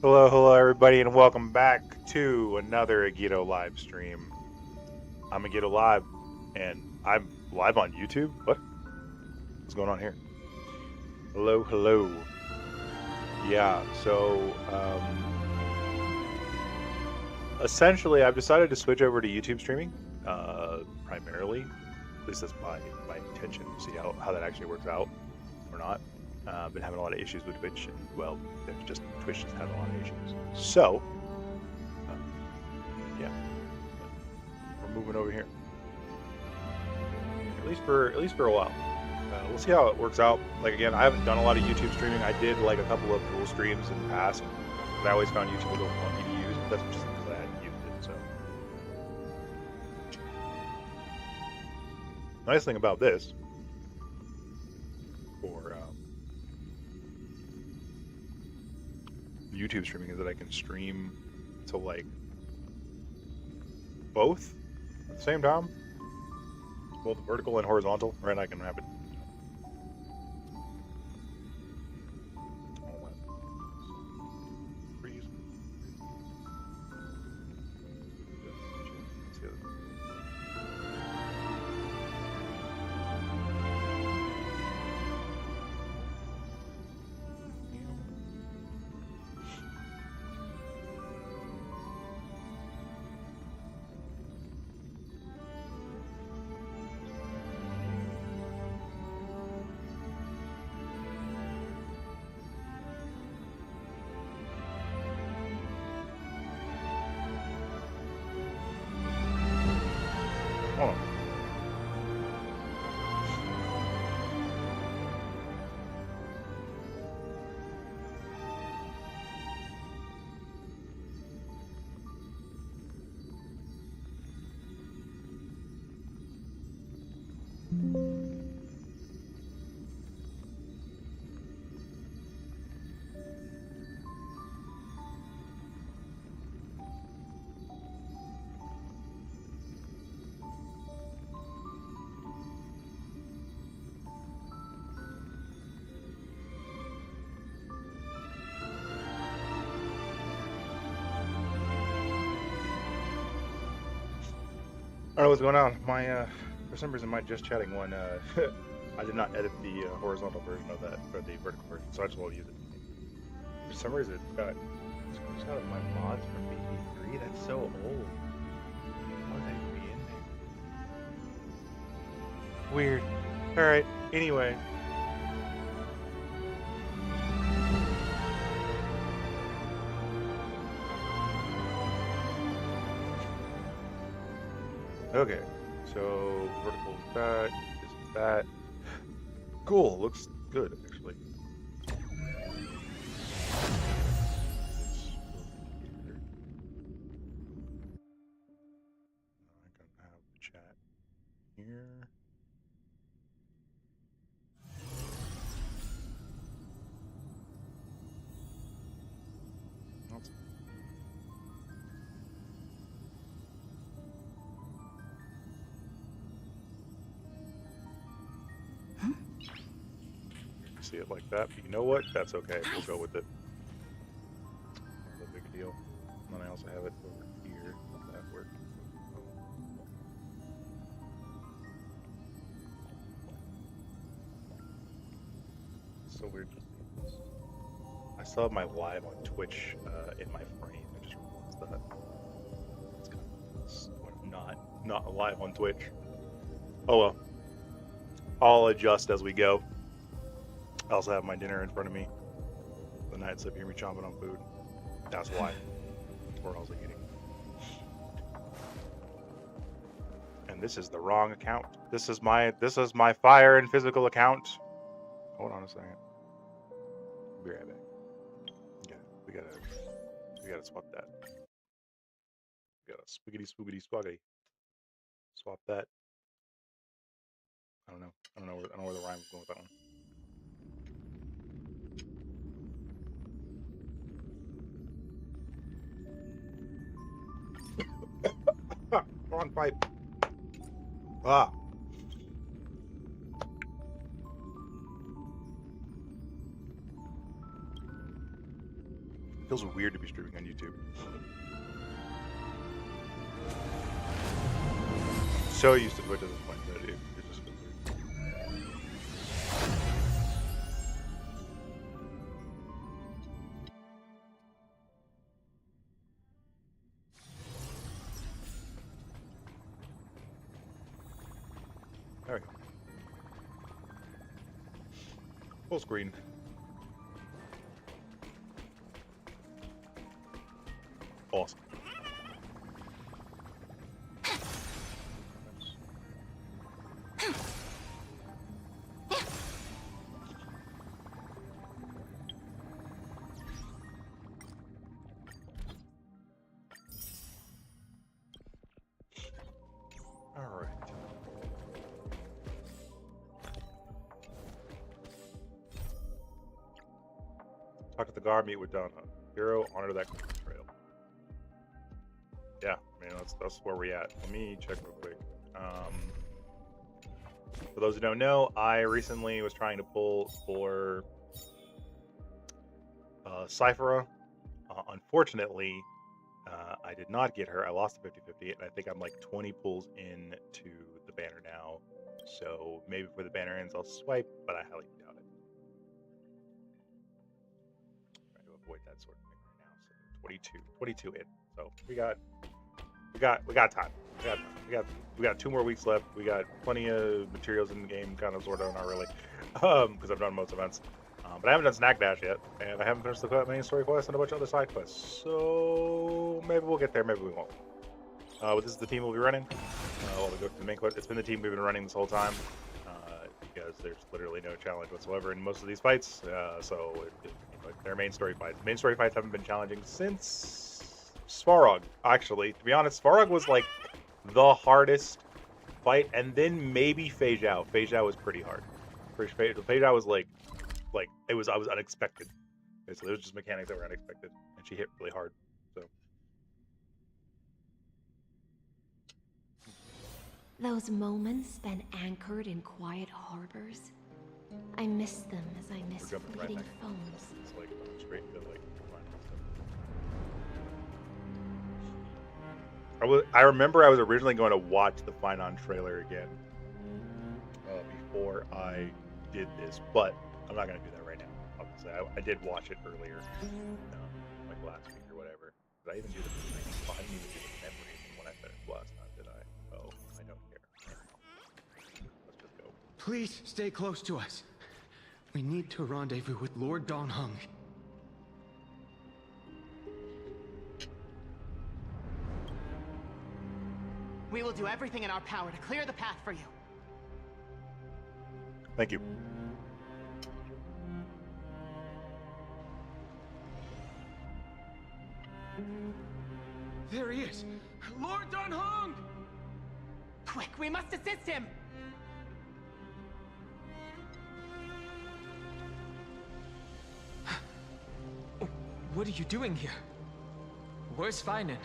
Hello, hello, everybody, and welcome back to another Agito live stream. I'm Agito Live, and I'm live on YouTube. What's going on here? Hello, hello. Yeah, so essentially, I've decided to switch over to YouTube streaming, primarily. At least that's my intention. See how that actually works out or not. I've been having a lot of issues with Twitch, and well, there's just Twitch just has a lot of issues. So, yeah, we're moving over here. At least for a while. We'll see how it works out. Like again, I haven't done a lot of YouTube streaming. I did like a couple of dual streams in the past, but I always found YouTube a little funky to use. But that's just because I hadn't used it. So, nice thing about this for YouTube streaming is that I can stream to like both at the same time, both vertical and horizontal. Right, I can have it. Freeze. Hold on. I don't know what's going on. For some reason, my just chatting one, I did not edit the horizontal version of that, or the vertical version, so I just won't use it. For some reason, it's got a screenshot of my mods from BT3. That's so old. How would that be in there? Weird. Alright, anyway. Okay, so vertical is that, this is that. Cool, looks good actually. I can have the chat here. That's see it like that, but you know what? That's okay. We'll go with it. Not a big deal. And then I also have it over here. If that works. It's so weird. I still have my live on Twitch in my frame. I just realized that. It's kind of not live on Twitch. Oh well. I'll adjust as we go. I also have my dinner in front of me. The nights up hear me chomping on food. That's why. We're also eating. And this is the wrong account. This is my fire and physical account. Hold on a second. Be right back. Yeah, we gotta swap that. We gotta spiggity spoogity swaggity. Swap that. I don't know where the rhyme was going with that one. Wrong pipe. Ah. feels weird to be streaming on YouTube. So used to Twitch at this point that it just feels weird. There we go. Full screen. Awesome. All right. Talk at the guard, meet with Donna. Hero, honor that trail. Yeah, I mean that's where we at. Let me check real quick. For those who don't know, I recently was trying to pull for Cyphera. Unfortunately, I did not get her. I lost the 50-50, and I think I'm like 20 pulls in to the banner now. So maybe before the banner ends, I'll swipe, but I highly doubt it. Trying to avoid that sort of thing right now. So 22 in. So we got time. We got 2 more weeks left. We got plenty of materials in the game, kind of, sort of, not really, because I've done most events. But I haven't done Snack Dash yet, and I haven't finished the main story quest and a bunch of other side quests. So maybe we'll get there, maybe we won't. But this is the team we'll be running. While we go to the main quest. It's been the team we've been running this whole time, because there's literally no challenge whatsoever in most of these fights. They're main story fights. Main story fights haven't been challenging since Svarog, actually. To be honest, Svarog was like the hardest fight, and then maybe Fei Zhao. Fei Zhao was pretty hard. Fei Zhao was like I was unexpected. So it was just mechanics that were unexpected, and she hit really hard. So those moments spent anchored in quiet harbors, I miss them as I miss fleeting foams. It's like straight to like. I remember I was originally going to watch the Finon trailer again before I did this, but I'm not going to do that right now. Obviously, I did watch it earlier, like last week or whatever. Did I even do the? I didn't even do the memory when I finished last time, did I? Oh, I don't care. Let's just go. Please stay close to us. We need to rendezvous with Lord Don Hung. We will do everything in our power to clear the path for you. Thank you. There he is! Lord Don Hung! Quick, we must assist him! What are you doing here? Where's Finan?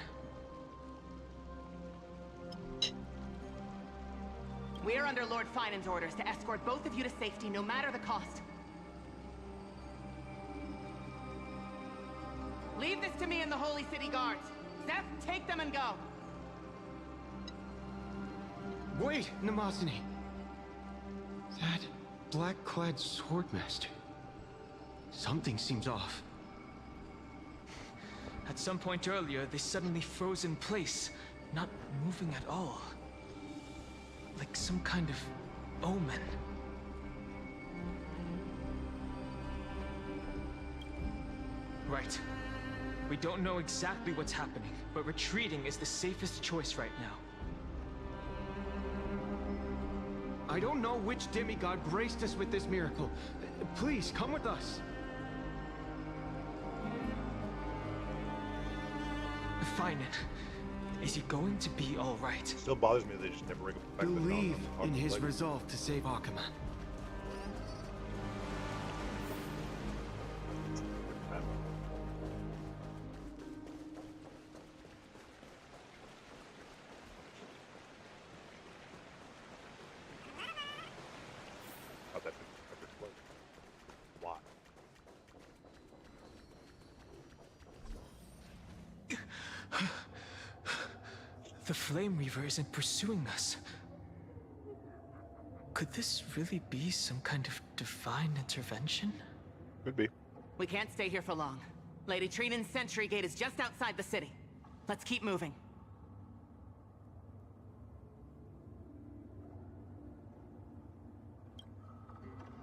We are under Lord Finan's orders to escort both of you to safety, no matter the cost. Leave this to me and the Holy City Guards. Zeph, take them and go. Wait, Namazani. That black-clad swordmaster. Something seems off. At some point earlier, they suddenly froze in place, not moving at all. Like some kind of omen. Right. We don't know exactly what's happening, but retreating is the safest choice right now. I don't know which demigod graced us with this miracle. Please, come with us. Finan. Is he going to be all right? Still bothers me that they just never bring up the fact that Believe Don in Hung his like, resolve to save Akama. how that ever exploded. Why? The Flame Reaver isn't pursuing us. Could this really be some kind of divine intervention? Could be. We can't stay here for long. Lady Trinan's sentry gate is just outside the city. Let's keep moving.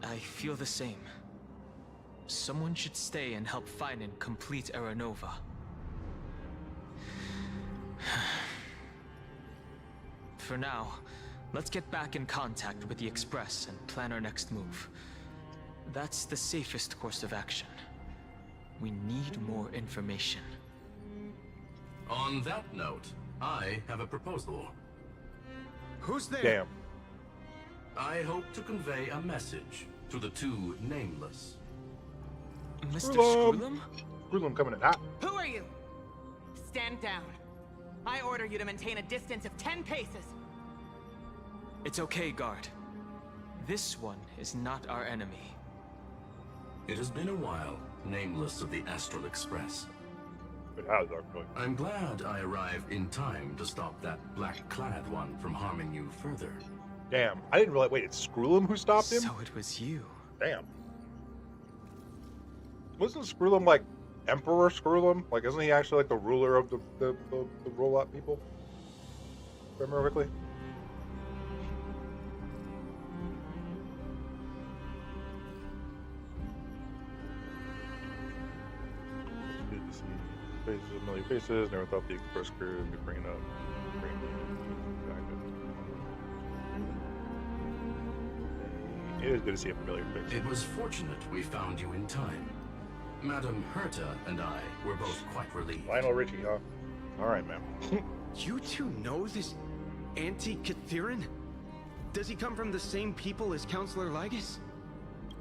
I feel the same. Someone should stay and help Finan complete Aranova. For now, let's get back in contact with the Express and plan our next move. That's the safest course of action. We need more information. On that note, I have a proposal. Who's there? Damn. I hope to convey a message to the two nameless. Mr. Screwlum. Screwlum? Screwlum coming in hot. Who are you? Stand down. I order you to maintain a distance of 10 paces. It's okay, guard. This one is not our enemy. It has been a while, nameless of the Astral Express. It has, actually. I'm glad I arrived in time to stop that black-clad one from harming you further. Damn. I didn't realize. Wait, it's Screwlum who stopped him? So it was you. Damn. Wasn't Screwlum like Emperor Screwlum? Like, isn't he actually like the ruler of the robot people? Remember correctly? Good to see faces, familiar faces. Never thought the Express crew would be bringing up. It is good to see a familiar face. It was fortunate we found you in time. Madam Herta and I were both quite relieved. Lionel Richie, huh? All right, man. You two know this anti-Catharin? Does he come from the same people as Counselor Lygus?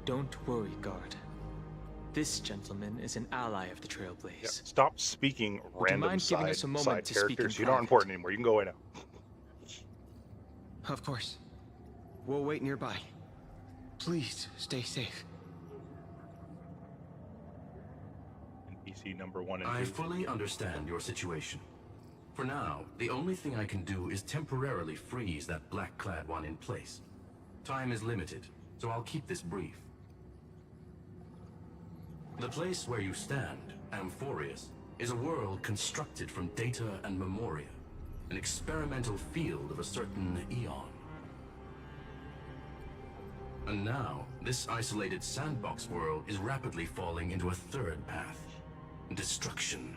Don't worry, guard. This gentleman is an ally of the Trailblaze. Yeah, stop speaking random mind giving us a moment side to speak in characters. You're not private? important anymore. You can go away now. Of course. We'll wait nearby. Please stay safe. NPC number 1 and 2. I fully understand your situation. For now, the only thing I can do is temporarily freeze that black-clad one in place. Time is limited, so I'll keep this brief. The place where you stand, Amphoreus, is a world constructed from data and memoria, an experimental field of a certain eon. And now, this isolated sandbox world is rapidly falling into a third path. Destruction.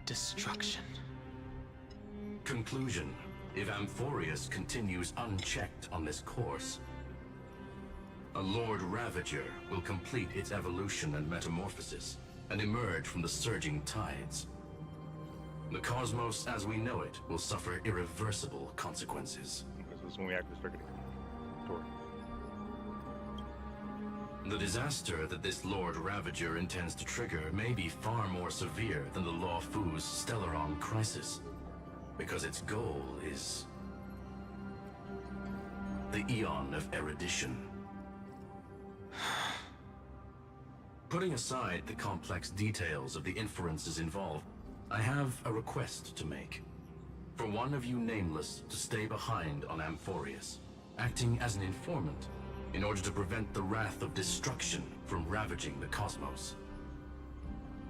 Destruction. Conclusion. If Amphoreus continues unchecked on this course, a Lord Ravager will complete its evolution and metamorphosis, and emerge from the surging tides. The cosmos as we know it will suffer irreversible consequences. This is when we actually start getting story. The disaster that this Lord Ravager intends to trigger may be far more severe than the Law Fu's Stellaron crisis, because its goal is the Eon of Erudition. Putting aside the complex details of the inferences involved, I have a request to make. For one of you nameless to stay behind on Amphoreus, acting as an informant, in order to prevent the wrath of destruction from ravaging the cosmos.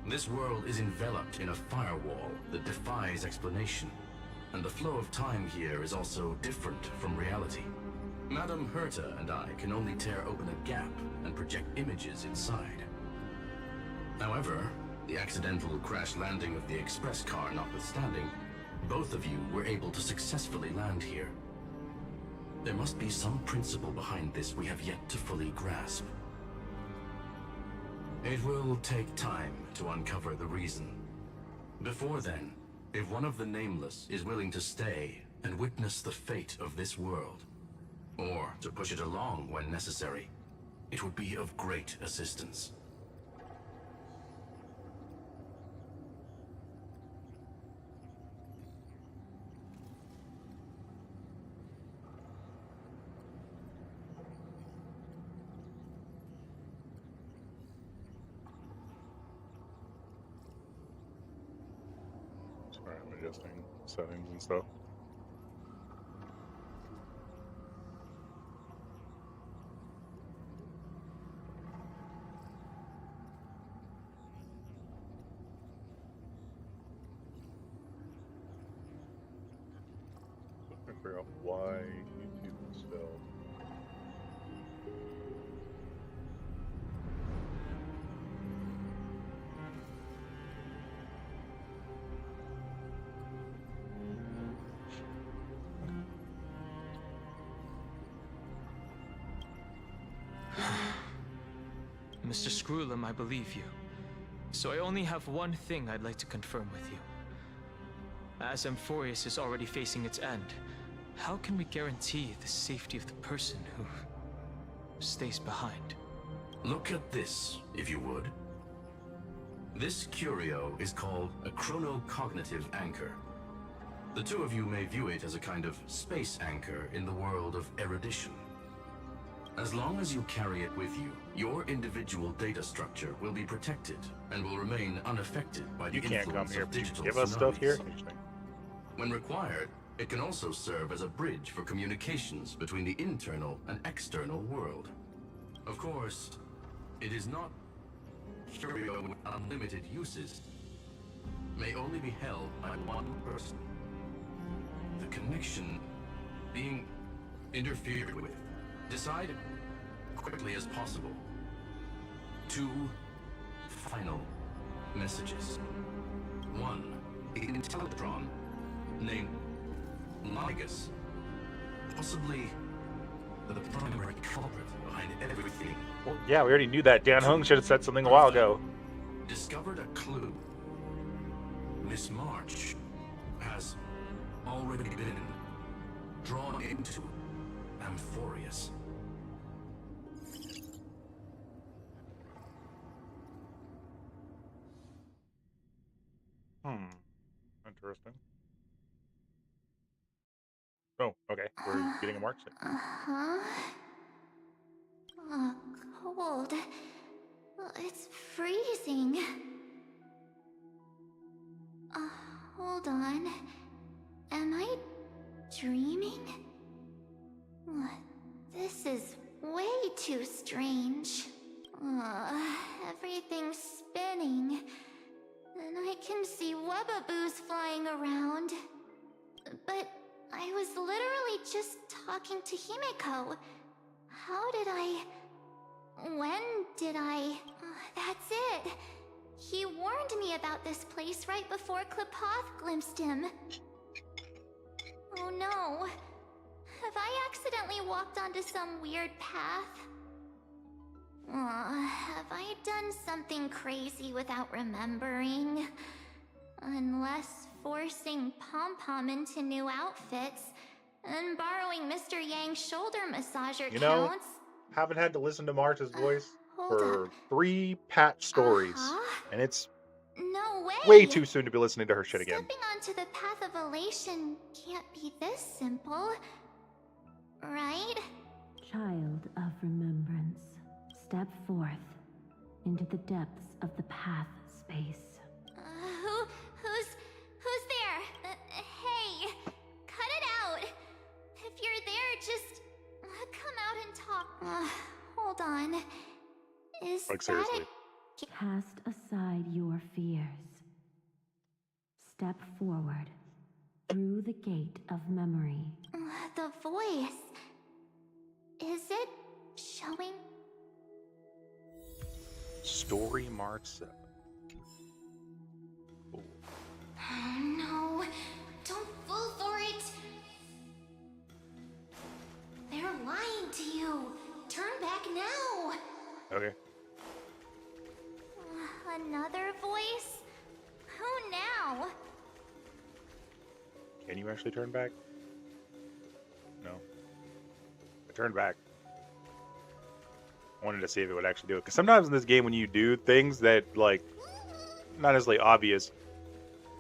This world is enveloped in a firewall that defies explanation, and the flow of time here is also different from reality. Madam Herta and I can only tear open a gap and project images inside. However, the accidental crash landing of the express car notwithstanding, both of you were able to successfully land here. There must be some principle behind this we have yet to fully grasp. It will take time to uncover the reason. Before then, if one of the Nameless is willing to stay and witness the fate of this world, or to push it along when necessary, it would be of great assistance. Alright, I'm adjusting settings and stuff. I'm trying to figure out why YouTube is failed. Mr. Screwlum, I believe you. So I only have one thing I'd like to confirm with you. As Amphoreus is already facing its end, how can we guarantee the safety of the person who stays behind? Look at this, if you would. This curio is called a chronocognitive anchor. The two of you may view it as a kind of space anchor in the world of erudition. As long as you carry it with you, your individual data structure will be protected and will remain unaffected by the You can't come influence here, of but you digital give us stuff here? tsunamis. Interesting. When required, it can also serve as a bridge for communications between the internal and external world. Of course, it is not curio with unlimited uses. May only be held by one person. The connection being interfered with. Decide quickly as possible. 2 final messages. 1, an Intellatron named Ligus, possibly the primary culprit behind everything. Well, yeah, we already knew that. Dan Hung should have said something a while ago. Discovered a clue. Miss March has already been drawn into Amphoreus. Interesting. Oh, okay. We're getting a mark set. Uh-huh. Oh, cold. It's freezing. Hold on. Am I dreaming? This is way too strange. Everything's spinning. And I can see webbaboos flying around. But I was literally just talking to Himeko. How did I... When did I... That's it. He warned me about this place right before Klepoth glimpsed him. Oh no. Have I accidentally walked onto some weird path? Have I done something crazy without remembering? Unless forcing Pom-Pom into new outfits and borrowing Mr. Yang's shoulder massager You know, counts. haven't had to listen to March's voice Hold for up. 3 patch stories. Uh-huh. And it's No way! way too soon to be listening to her shit again. Stepping onto the path of elation can't be this simple. Right? Child of remembrance, step forth into the depths of the path space. Who's there? Hey, cut it out. If you're there, just come out and talk. Hold on. Is Like, that seriously. Cast aside your fears. Step forward through the gate of memory. the voice? Is it showing? Story March 7. Cool. Oh no, don't fall for it. They're lying to you. Turn back now. Okay. Another voice? Who now? Can you actually turn back? No. I turned back. I wanted to see if it would actually do it. Because sometimes in this game when you do things that, like, not necessarily obvious,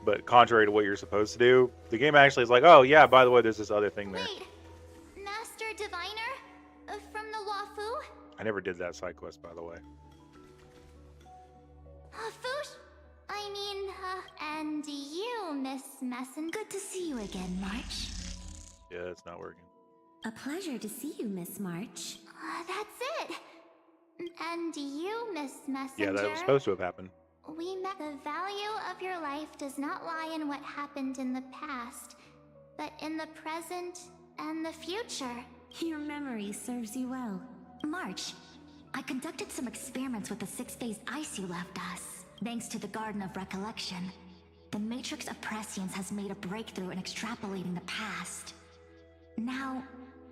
but contrary to what you're supposed to do, the game actually is like, oh yeah, by the way, there's this other thing there. Wait, Master Diviner? From the Wafu? I never did that side quest, by the way. Foosh? I mean, and you, Miss Messenger. Good to see you again, March. Yeah, it's not working. A pleasure to see you, Miss March. That's it. And you, Miss Messenger. Yeah, that was supposed to have happened. We met. The value of your life does not lie in what happened in the past, but in the present and the future. Your memory serves you well. March, I conducted some experiments with the 6-phase ice you left us. Thanks to the Garden of Recollection, the Matrix of Prescience has made a breakthrough in extrapolating the past. Now,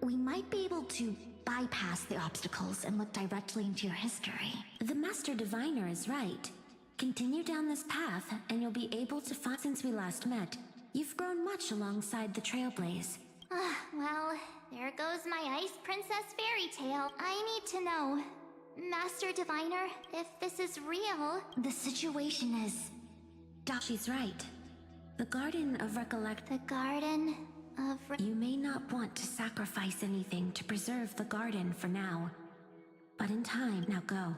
we might be able to bypass the obstacles and look directly into your history. The Master Diviner is right. Continue down this path, and you'll be able to find. Since we last met, you've grown much alongside the Trailblaze. Well, there goes my Ice Princess fairy tale. I need to know, Master Diviner, if this is real. The situation is... She's right. The Garden of Recollect. The Garden of You may not want to sacrifice anything to preserve the garden for now. But in time, now go.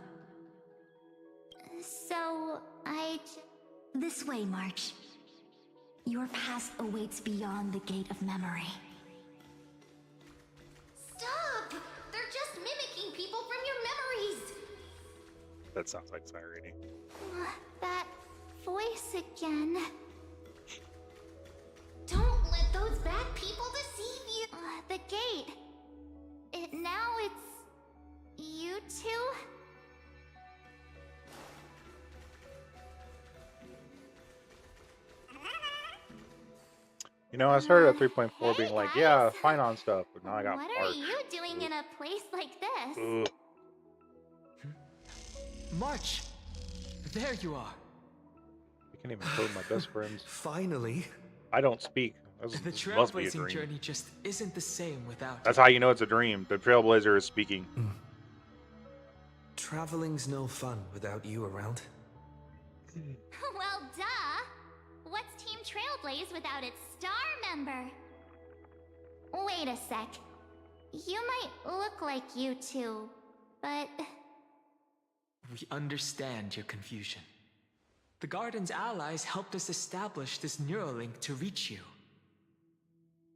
So, This way, March. Your past awaits beyond the gate of memory. Stop! They're just mimicking people from your memories! That sounds like Cyrene. That voice again. Don't let those bad people deceive you! The gate. Now it's... you two? You know, I started at 3.4 being like, yeah, fine on stuff, but now I got What March. are you doing in a place like this? Ugh. March! There you are. I can't even code my best friends. Finally. I don't speak. The This must be a trailblazing dream. journey just isn't the same without That's you. how you know it's a dream. The Trailblazer is speaking. Traveling's no fun without you around. Well, duh! What's Team Trailblaze without its star member? Wait a sec. You might look like you two, but... We understand your confusion. The Garden's allies helped us establish this neural link to reach you.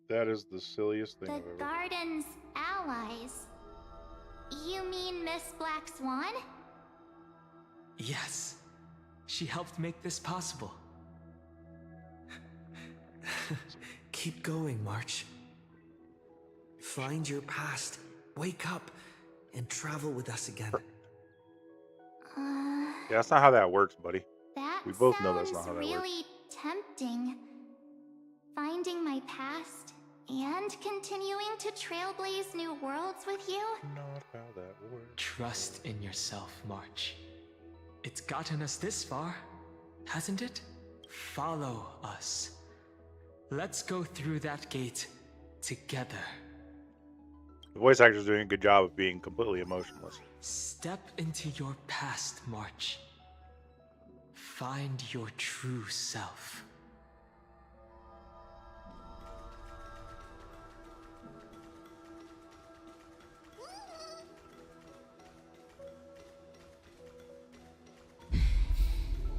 That is the silliest thing The I've ever. Garden's allies? You mean Miss Black Swan? Yes. She helped make this possible. Keep going, March. Find your past, wake up, and travel with us again. Yeah, that's not how that works, buddy. That We both know that's sounds not how that really tempting. Finding my past and continuing to trailblaze new worlds with you? Not how that works. Trust in yourself, March. It's gotten us this far, hasn't it? Follow us. Let's go through that gate together. The voice actor's doing a good job of being completely emotionless. Step into your past, March. Find your true self.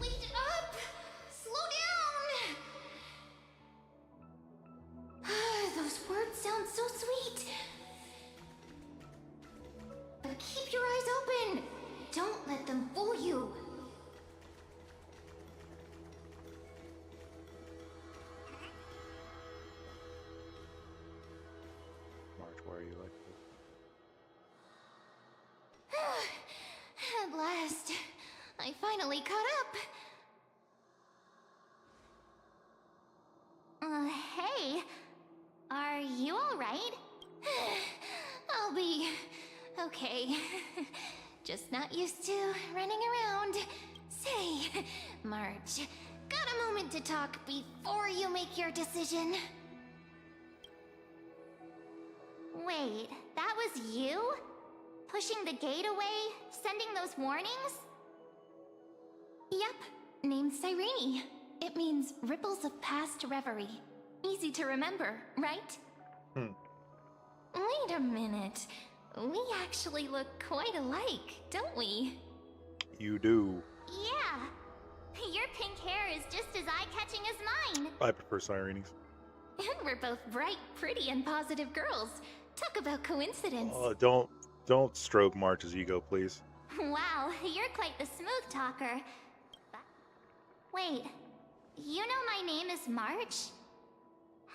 Wait up! Slow down! Those words sound so sweet. But keep your eyes open. Don't let them fool you. March, why are you like this? At last, I finally caught up. Hey, are you alright? I'll be okay. Just not used to running around. Say, March, got a moment to talk before you make your decision? Wait, that was you? Pushing the gate away? Sending those warnings? Yep, named Cyrene. It means ripples of past reverie. Easy to remember, right? Wait a minute. We actually look quite alike, don't we? You do. Yeah. Your pink hair is just as eye-catching as mine. I prefer Sirenes. And we're both bright, pretty, and positive girls. Talk about coincidence. Don't stroke March's ego, please. Wow, you're quite the smooth talker. Wait, you know my name is March?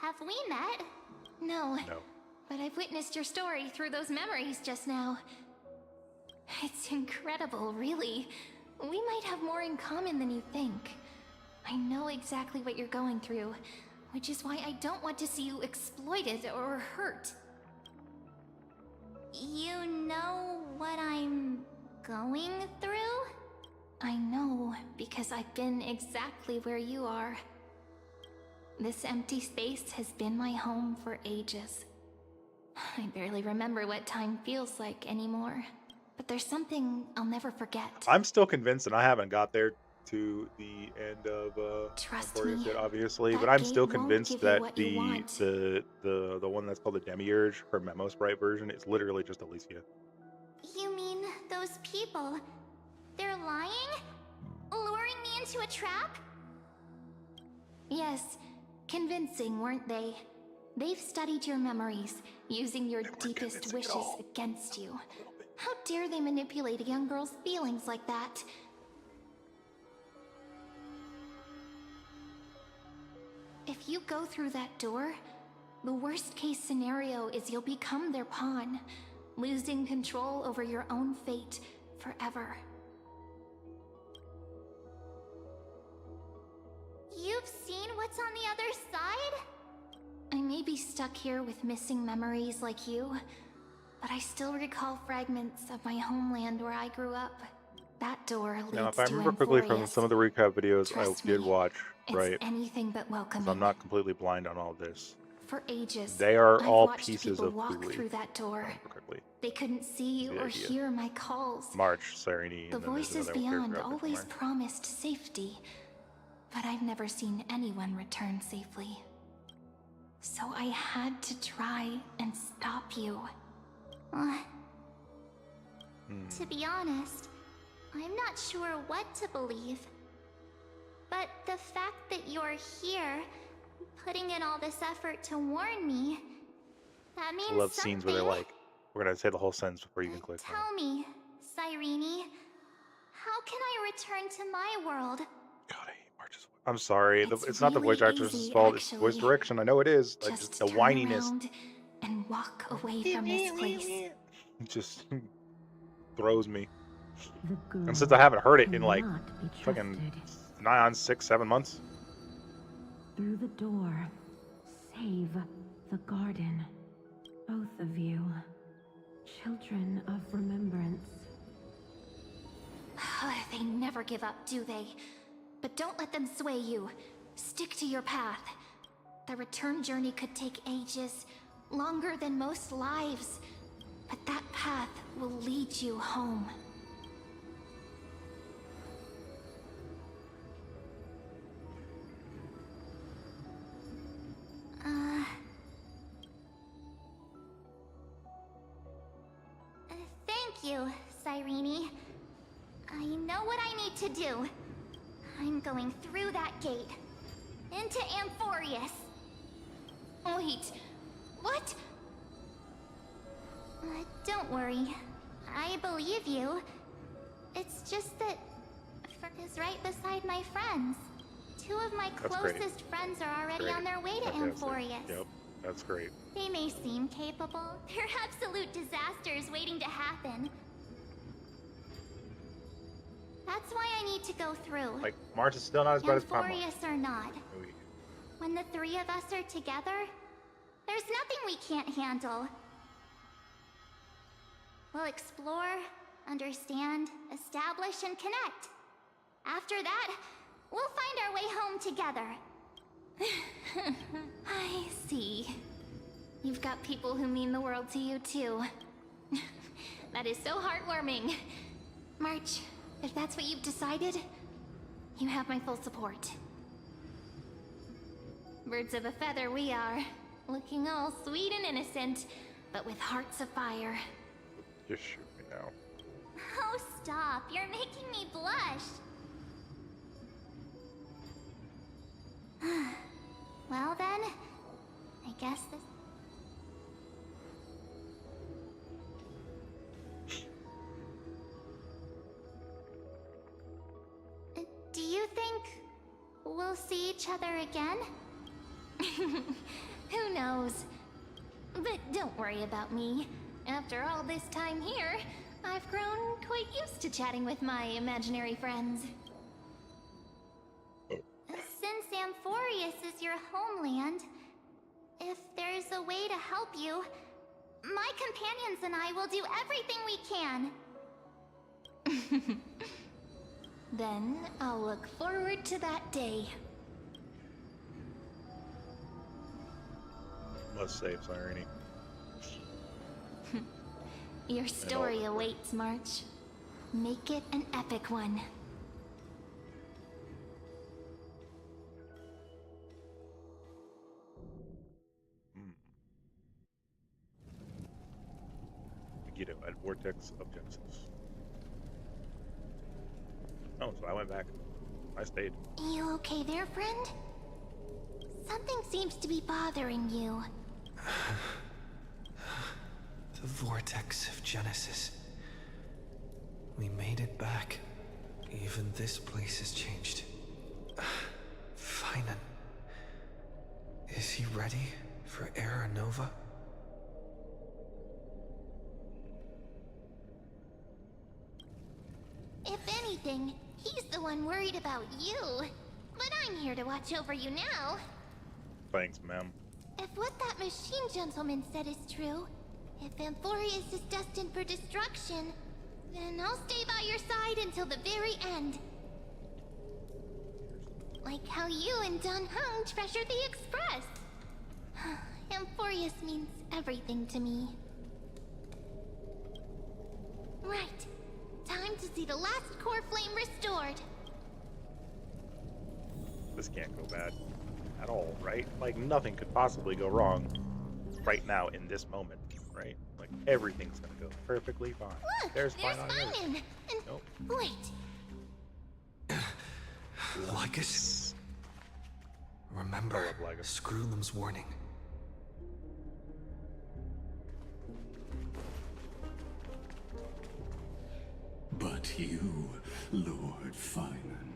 Have we met? No. No. But I've witnessed your story through those memories just now. It's incredible, really. We might have more in common than you think. I know exactly what you're going through, which is why I don't want to see you exploited or hurt. You know what I'm going through? I know, because I've been exactly where you are. This empty space has been my home for ages. I barely remember what time feels like anymore. But there's something I'll never forget. I'm still convinced, and I haven't got there to the end of Trust Amphoreus me, yet, obviously, that but I'm gate still won't convinced give you that what you want. the one that's called the Demiurge, her Memo Sprite version, is literally just Alicia. You mean those people? They're lying? Luring me into a trap? Yes, convincing, weren't they? They've studied your memories, using your deepest wishes against you. How dare they manipulate a young girl's feelings like that? If you go through that door, the worst case scenario is you'll become their pawn, losing control over your own fate forever. You've seen what's on the other side? I may be stuck here with missing memories like you, but I still recall fragments of my homeland where I grew up. That door leads Now, if I to remember quickly from Amphoreus. some of the recap videos Trust I did me, watch, it's right? anything but 'Cause welcoming. I'm not completely blind on all this. For ages, They are I've all watched pieces people of walk Thule, through that if I door. remember correctly. They couldn't see The or idea. hear my calls. March, Sirene, The and then there's voices another beyond character out there always somewhere. promised safety, but I've never seen anyone return safely. So I had to try and stop you. To be honest, I'm not sure what to believe. But the fact that you're here, putting in all this effort to warn me, that means I love something. scenes where they're like, we're gonna say the whole sentence before you can click on it. Tell me, Cyrene, how can I return to my world? God, I hate March's. I'm sorry, It's not the voice really actor's easy, fault. It's voice actually. direction. I know it is. Like, Just just the turn whininess around and walk away from this place. just throws me. The girl And since I haven't heard it in like cannot be fucking trusted. 9, 6, 7 months, Through the door, save the garden. Both of you, children of remembrance. They never give up, do they? But don't let them sway you. Stick to your path. The return journey could take ages, longer than most lives. But that path will lead you home. Thank you, Cyrene. I know what I need to do. I'm going through that gate. Into Amphoreus. Wait, what? Don't worry. I believe you. It's just that Fern is right beside my friends. Two of my That's great. closest friends are already Great. on their way to Fantastic. Amphoreus. Yep, that's great. They may seem capable. They're absolute disasters waiting to happen. That's why I need to go through. Like, March is still not as bad as Pamela. Amphoreus or not. When the three of us are together, there's nothing we can't handle. We'll explore, understand, establish, and connect. After that, we'll find our way home together. I see. You've got people who mean the world to you, too. That is so heartwarming. March, if that's what you've decided, you have my full support. Birds of a feather we are. Looking all sweet and innocent, but with hearts of fire. Just shoot me now. Oh, stop. You're making me blush. guess this... Do you think we'll see each other again? Who knows? But don't worry about me. After all this time here, I've grown quite used to chatting with my imaginary friends. Since Amphoreus is your homeland, if there's a way to help you, my companions and I will do everything we can. Then I'll look forward to that day. Must save Irene. Your story awaits, March. Make it an epic one. Megiddo at Vortex Objectives. Oh, so I went back. I stayed. You okay there, friend? Something seems to be bothering you. The vortex of Genesis. We made it back. Even this place has changed. Finan. Is he ready for Era Nova? If anything, he's the one worried about you. But I'm here to watch over you now. Thanks, ma'am. If what that machine gentleman said is true, if Amphoreus is destined for destruction, then I'll stay by your side until the very end. Like how you and Dun Hung treasured the Express. Amphoreus means everything to me. Right. Time to see the last core flame restored. This can't go bad at all, right? Like, nothing could possibly go wrong right now in this moment, right? Like, everything's gonna go perfectly fine. Look, There's fine on Finan. everything. And Nope. wait. Lycus? Remember I love Lycus. Screwlum's warning. But you, Lord Finan,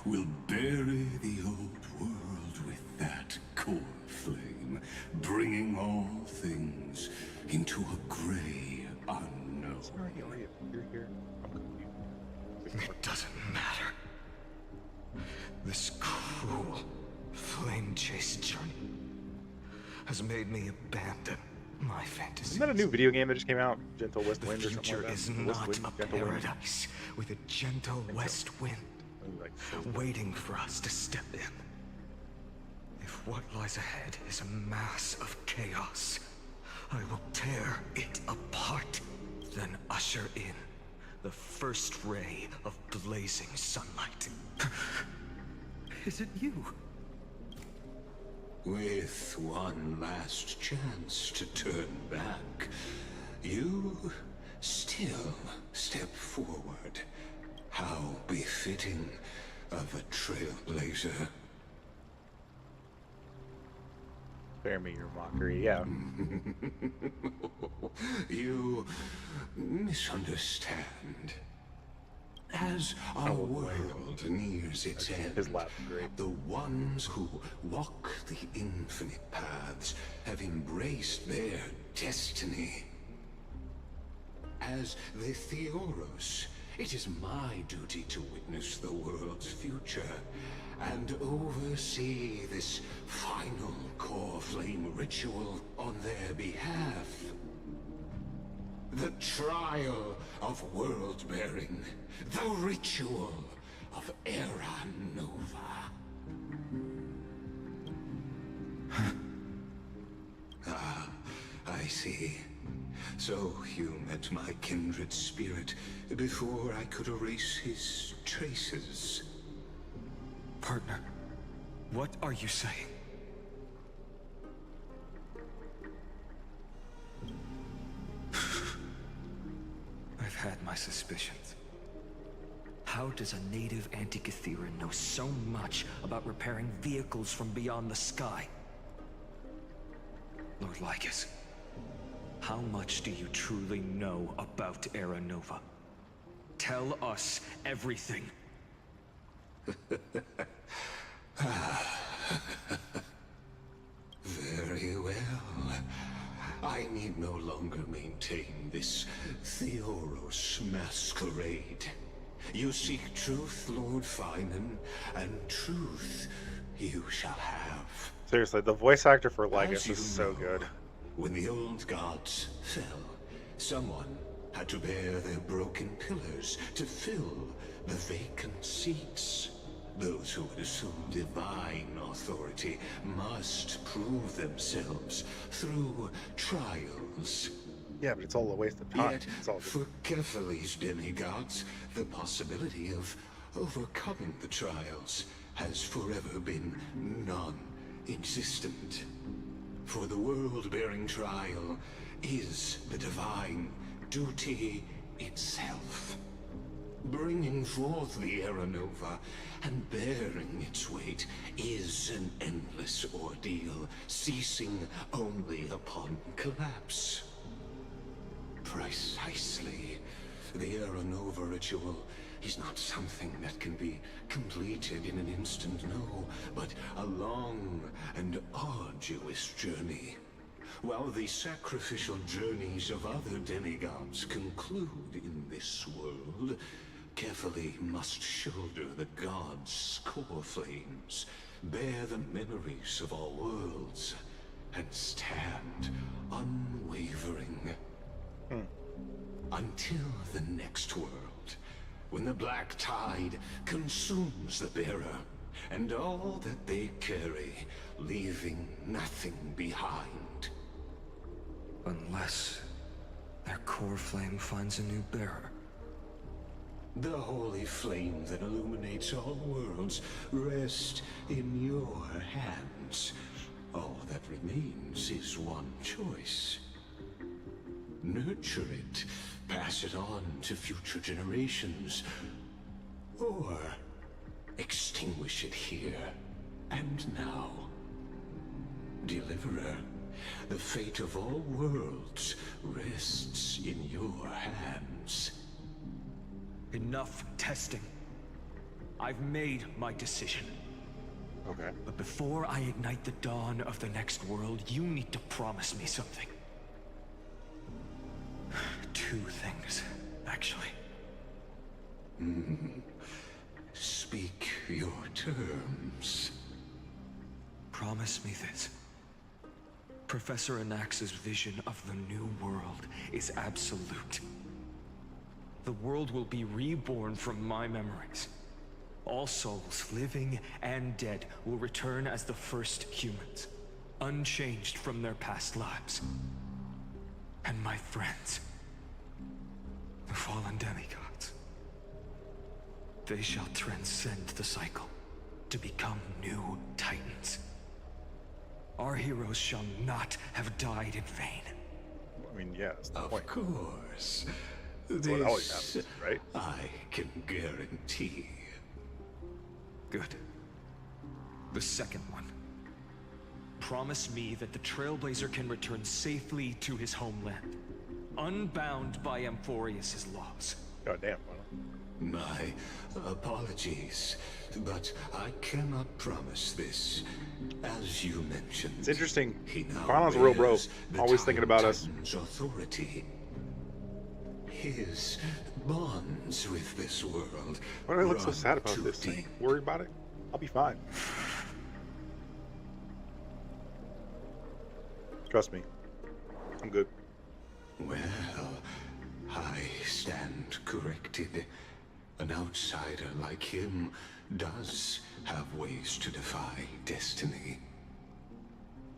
will bury the old world with that core flame, bringing all things into a gray unknown. Sorry, you're here. I'm confused. It doesn't matter. This cruel, flame-chased journey has made me abandon my fantasy. Isn't that a new video game that just came out? Gentle West The Wind or something future like that? is West not Wind, a Gentle Wind. paradise with a gentle west wind Like, waiting for us to step in. If what lies ahead is a mass of chaos, I will tear it apart, then usher in the first ray of blazing sunlight. Is it you? With one last chance to turn back, you still step forward. How befitting of a trailblazer. Spare me your mockery, yeah. You misunderstand. As our world nears its end, His laugh is great. the ones who walk the infinite paths have embraced their destiny. As the Theoros, it is my duty to witness the world's future and oversee this final core flame ritual on their behalf. The trial of world-bearing, the ritual of Era Nova. Ah, I see. So you met my kindred spirit before I could erase his traces. Partner, what are you saying? I've had my suspicions. How does a native Antikytheran know so much about repairing vehicles from beyond the sky? Lord Lycus, how much do you truly know about Era Nova? Tell us everything. Very well. I need no longer maintain this Theoros masquerade. You seek truth, Lord Finan, and truth you shall have. Seriously, the voice actor for As Lycus you is so know, good. When the old gods fell, someone had to bear their broken pillars to fill the vacant seats. Those who would assume divine authority must prove themselves through trials. Yeah, but it's all a waste of time. Yet, It's all just... for Kephales's demigods, the possibility of overcoming the trials has forever been non-existent. For the world-bearing trial is the divine duty itself. Bringing forth the Era Nova and bearing its weight is an endless ordeal, ceasing only upon collapse. Precisely. The Era Nova ritual is not something that can be completed in an instant, no, but a long and arduous journey. While the sacrificial journeys of other demigods conclude in this world, Kephale must shoulder the gods' core flames, bear the memories of all worlds, and stand unwavering. Until the next world, when the black tide consumes the bearer, and all that they carry, leaving nothing behind. Unless their core flame finds a new bearer. The holy flame that illuminates all worlds rests in your hands. All that remains is one choice. Nurture it, pass it on to future generations, or extinguish it here and now. Deliverer, the fate of all worlds rests in your hands. Enough testing. I've made my decision. Okay. But before I ignite the dawn of the next world, you need to promise me something. Two things, actually. Speak your terms. Promise me this. Professor Anax's vision of the new world is absolute. The world will be reborn from my memories. All souls, living and dead, will return as the first humans, unchanged from their past lives. And my friends, the fallen demigods, they shall transcend the cycle to become new titans. Our heroes shall not have died in vain. I mean, yeah, that's the Of point. course. That's what always This happens, right? I can guarantee. Good. The second one. Promise me that the Trailblazer can return safely to his homeland, unbound by Amphoreus' laws. God damn. My apologies, but I cannot promise this. As you mentioned, It's interesting. he now Farnon's a real bro. bears the Always thinking about us. Titan's authority. His bonds with this world. Why do I look so run sad about too this thing? deep. Worried about it? I'll be fine. Trust me. I'm good. Well, I stand corrected. An outsider like him does have ways to defy destiny.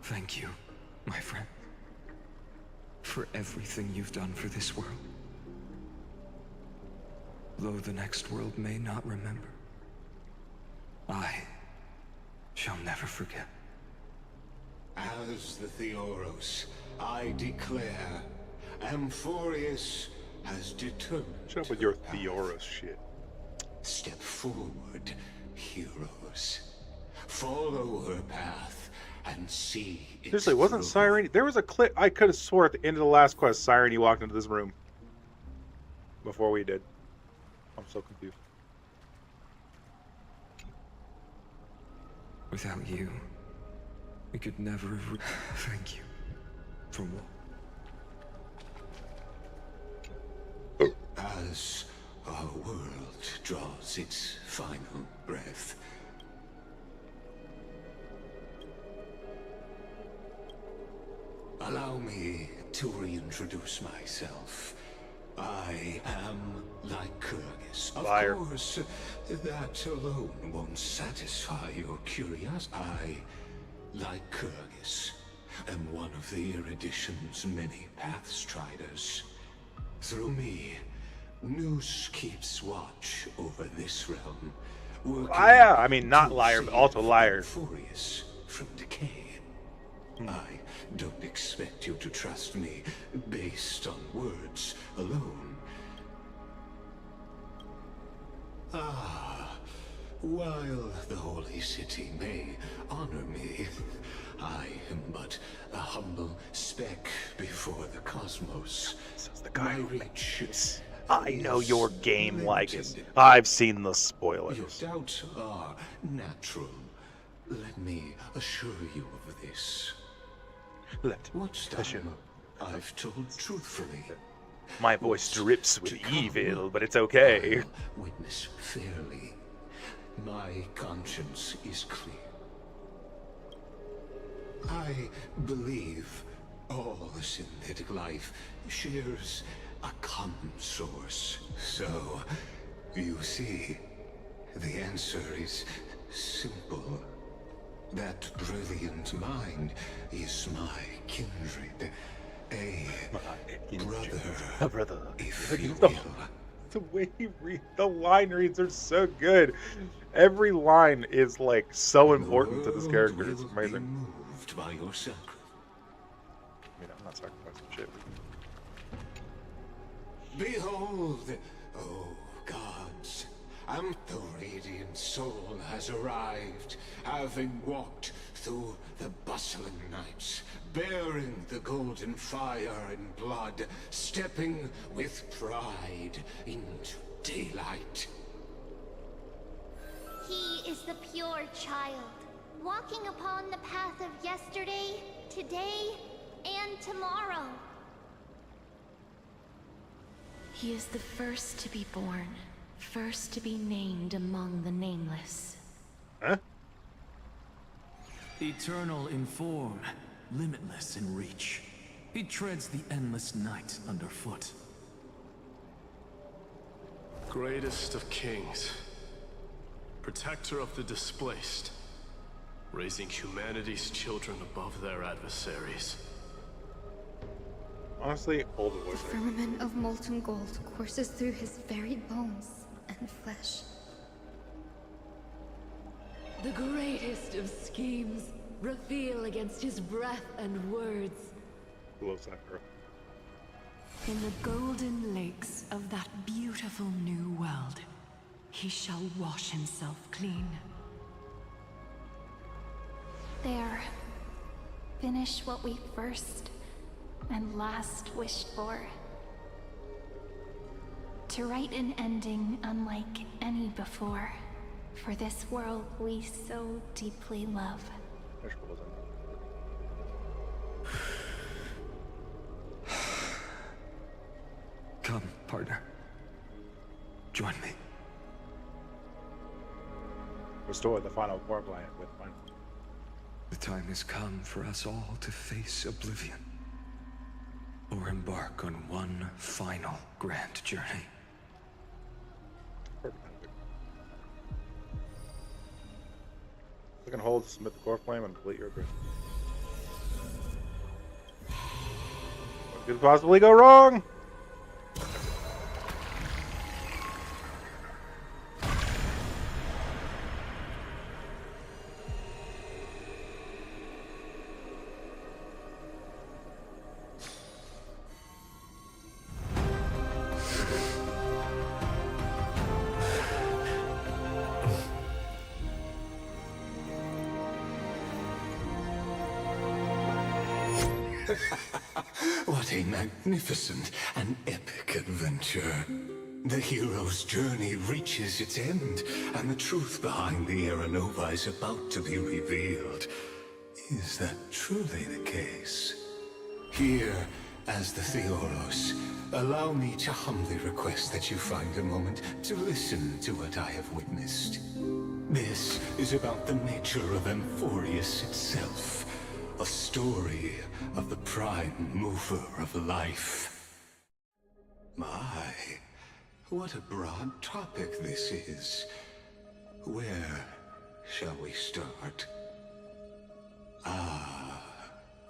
Thank you, my friend, for everything you've done for this world. Though the next world may not remember, I shall never forget. As the Theoros, I declare, Amphoreus has determined. Shut up with your her path. Theoros shit. Step forward, heroes. Follow her path and see it Seriously, wasn't through. Siren? There was a clip. I could have swore at the end of the last quest, Siren walked into this room before we did. I'm so confused. Without you, we could never have. Thank you. For what? As our world draws its final breath, allow me to reintroduce myself. I am Lycurgus. Of Liar. course, that alone won't satisfy your curiosity. I, Lycurgus, am one of the Erudition's many Pathstriders. Through me, Noose keeps watch over this realm. Yeah, I mean, not liar, but also liar. Amphoreus from decay. I don't expect you to trust me based on words alone. While the Holy City may honor me, I am but a humble speck before the cosmos. Says the guy My who reach I know is your game like it. limited. I've seen the Your spoilers. doubts are natural. Let me assure you of this. What's time I've told truthfully. My voice drips with evil, but it's okay. I'll witness fairly. My conscience is clear. I believe all synthetic life shares a common source. So, you see, the answer is simple. That brilliant mind is my kindred. A brother, if you will. The way he reads, the line reads are so good. Every line is like so important to this character. It's amazing. Moved by your sacrifice. I mean, I'm not sacrificing shit. Behold, oh gods, the radiant soul has arrived, having walked through the bustling nights, bearing the golden fire and blood, stepping with pride into daylight. He is the pure child, walking upon the path of yesterday, today, and tomorrow. He is the first to be born, first to be named among the nameless. Huh? Eternal in form, limitless in reach. He treads the endless night underfoot. Greatest of kings, protector of the displaced, raising humanity's children above their adversaries. Honestly, all the The voice. firmament of molten gold courses through his very bones and flesh. The greatest of schemes reveal against his breath and words. Who loves that girl? In the golden lakes of that beautiful new world, he shall wash himself clean. There. Finish what we first and last wished for. To write an ending unlike any before, for this world we so deeply love. Come, partner. Join me. Restore the final core planet with fun. The time has come for us all to face oblivion. Or embark on one final grand journey. You can hold, submit the core flame, and complete your grid. What could possibly go wrong? What a magnificent and epic adventure. The hero's journey reaches its end, and the truth behind the Aeronova is about to be revealed. Is that truly the case? Here, as the Theoros, allow me to humbly request that you find a moment to listen to what I have witnessed. This is about the nature of Amphoreus itself, a story of the prime mover of life. My, what a broad topic this is. Where shall we start?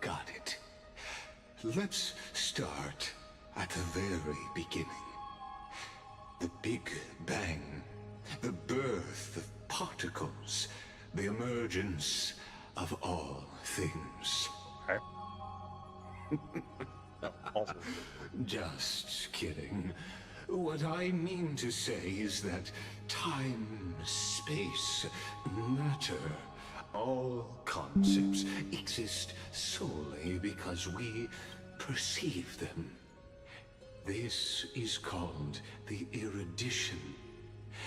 Got it. Let's start at the very beginning. The Big Bang, the birth of particles, the emergence of all things. Also. Just kidding. What I mean to say is that time, space, matter, all concepts exist solely because we perceive them. This is called the erudition.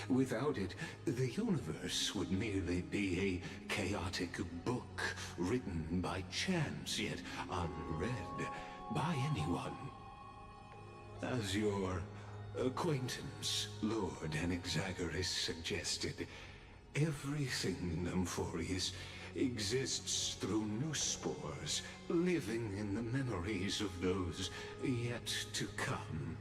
Without it, the universe would merely be a chaotic book written by chance, yet unread by anyone. As your acquaintance, Lord Anaxagoras, suggested, everything in Amphoreus exists through new spores, living in the memories of those yet to come.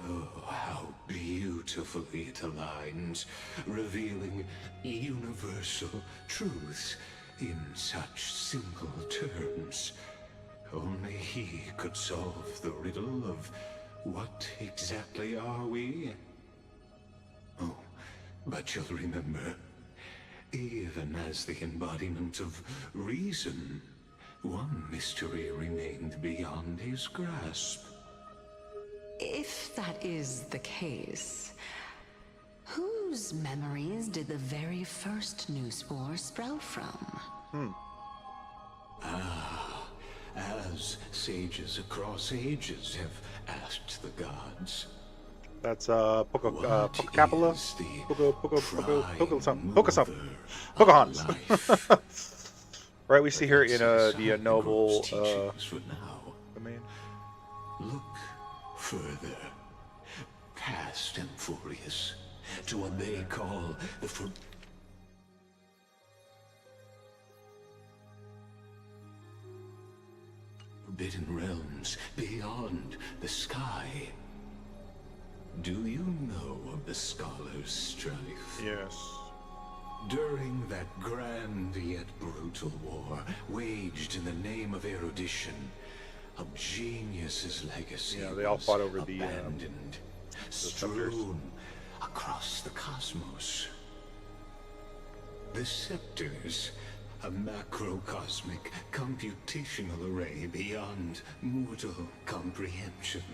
Oh, how beautifully it aligns, revealing universal truths in such simple terms. Only he could solve the riddle of what exactly are we? Oh, but you'll remember, even as the embodiment of reason, one mystery remained beyond his grasp. If that is the case, whose memories did the very first new spore sprout from? As sages across ages have asked the gods. That's Pocahontas. Right, we see here in the noble domain. Look further, past Amphoreus, to what they call the Forbidden Realms beyond the sky. Do you know of the Scholar's Strife? Yes. During that grand yet brutal war, waged in the name of erudition, a genius's legacy they all fought over the abandoned, strewn across the cosmos. The scepters, a macrocosmic computational array beyond mortal comprehension.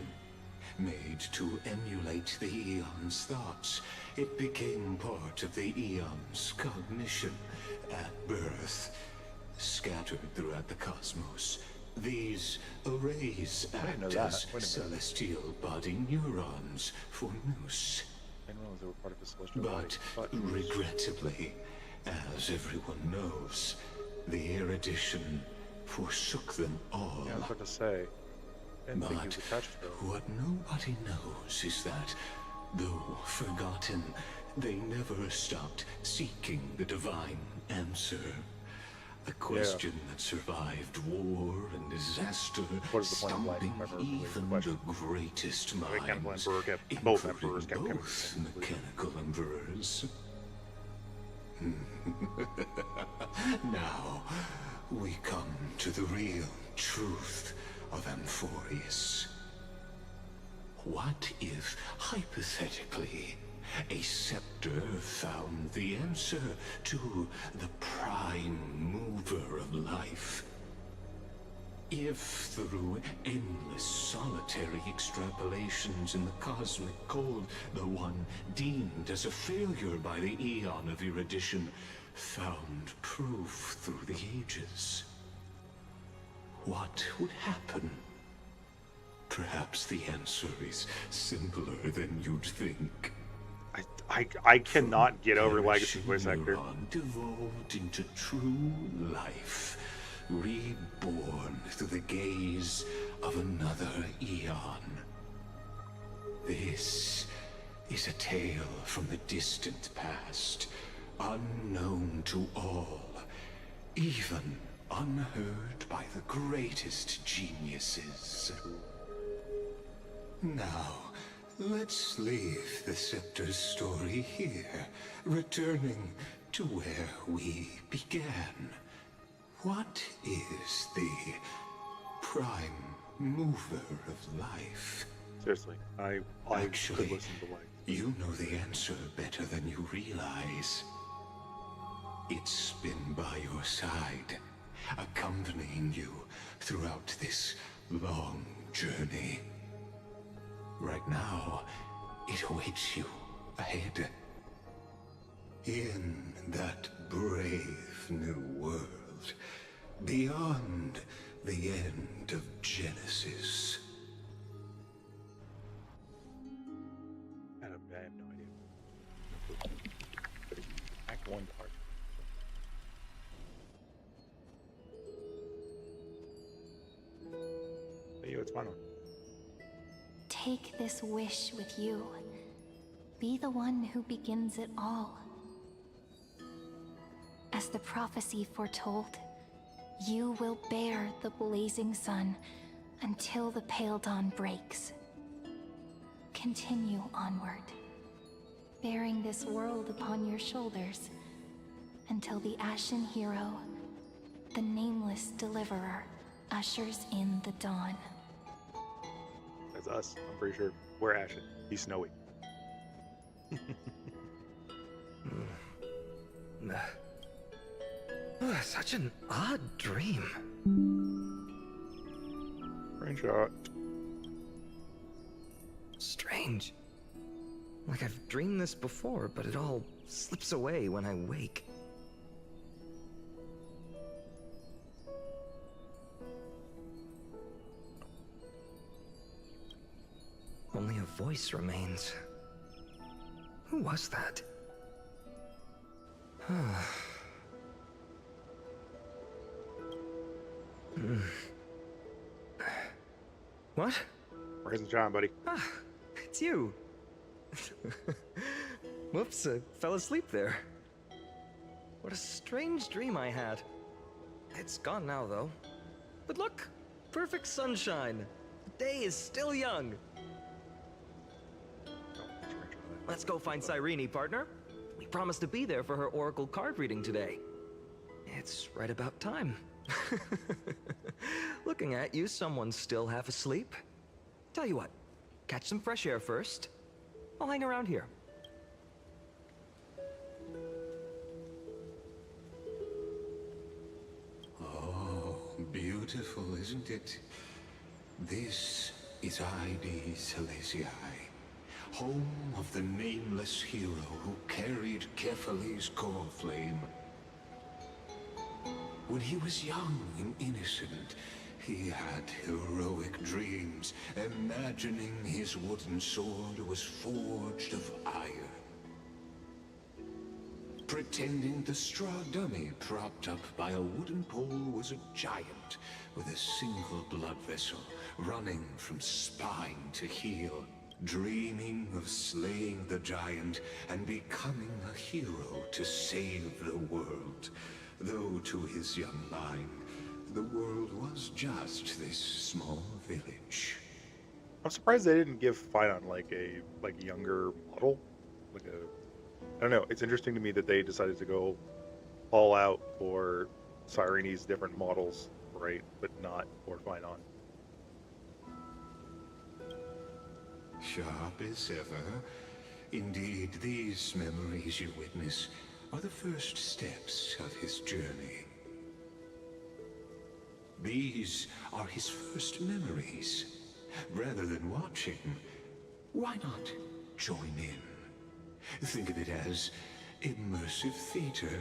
Made to emulate the Eon's thoughts, it became part of the Eon's cognition at birth. Scattered throughout the cosmos, these arrays act as celestial body neurons for Nous. But regrettably, as everyone knows, the erudition forsook them all. Yeah, I was about to say. But what nobody knows is that, though forgotten, they never stopped seeking the divine answer. A question that survived war and disaster, stumping even the greatest minds, including both mechanical emperors. Now, we come to the real truth of Amphoreus. What if, hypothetically, a scepter found the answer to the prime mover of life? If, through endless solitary extrapolations in the cosmic code, the one deemed as a failure by the Eon of erudition found proof through the ages? what would happen? Perhaps the answer is simpler than you'd think. I cannot get over Legacy voice actor. Devolved into true life, reborn through the gaze of another eon. This is a tale from the distant past, unknown to all, even unheard by the greatest geniuses. Now, let's leave the Scepter's story here, returning to where we began. What is the prime mover of life? Seriously, I Actually, could listen to like. You know the answer better than you realize. It's been by your side, accompanying you throughout this long journey. Right now, it awaits you ahead. In that brave new world, beyond the end of Genesis. I have no idea. Act 1 part. Hey, yo, it's fine. Take this wish with you. Be the one who begins it all. As the prophecy foretold, you will bear the blazing sun until the pale dawn breaks. Continue onward, bearing this world upon your shoulders until the Ashen Hero, the nameless deliverer, ushers in the dawn. That's us. I'm pretty sure we're Ashen. He's Snowy. Such an odd dream. Screenshot. Strange. Like I've dreamed this before, but it all slips away when I wake. Only a voice remains. Who was that? What? Rise and shine, buddy. Ah, it's you. Whoops, I fell asleep there. What a strange dream I had. It's gone now, though. But look, perfect sunshine. The day is still young. Let's go find Cyrene, partner. We promised to be there for her oracle card reading today. It's right about time. Looking at you, someone's still half asleep. Tell you what, catch some fresh air first. I'll hang around here. Oh, beautiful, isn't it? This is ID Silesii, home of the nameless hero who carried Kephale's core flame. When he was young and innocent, he had heroic dreams, imagining his wooden sword was forged of iron. Pretending the straw dummy propped up by a wooden pole was a giant with a single blood vessel running from spine to heel. Dreaming of slaying the giant and becoming a hero to save the world. Though to his young mind, the world was just this small village. I'm surprised they didn't give Finon like a younger model. I don't know. It's interesting to me that they decided to go all out for Cyrene's different models, right? But not for Finon. Sharp as ever. Indeed, these memories you witness are the first steps of his journey. These are his first memories. Rather than watching, why not join in? Think of it as immersive theater.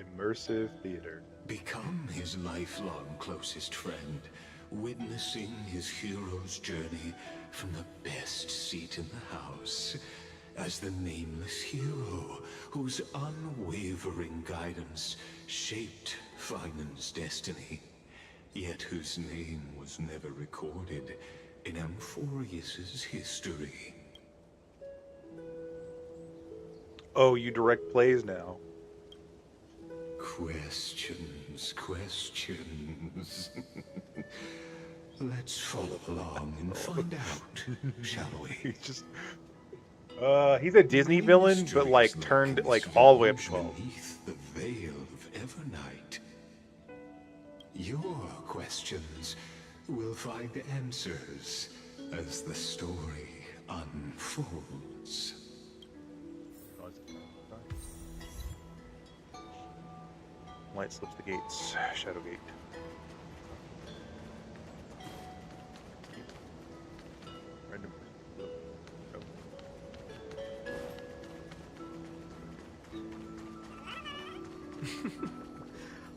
Immersive theater. Become his lifelong closest friend, witnessing his hero's journey from the best seat in the house, as the nameless hero whose unwavering guidance shaped Finan's destiny, yet whose name was never recorded in Amphoreus' history. Oh, you direct plays now. Questions, questions. Let's follow along and find out, shall we? He's a Disney villain, but like turned like all the way up to 12. Beneath the veil of Evernight. Your questions will find answers as the story unfolds. Light slips the gates. Shadow gate. Random.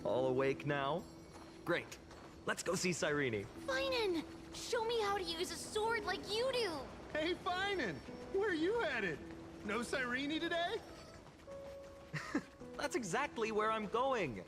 All awake now? Great. Let's go see Cyrene. Finan! Show me how to use a sword like you do! Hey, Finan! Where are you headed? No Cyrene today? That's exactly where I'm going.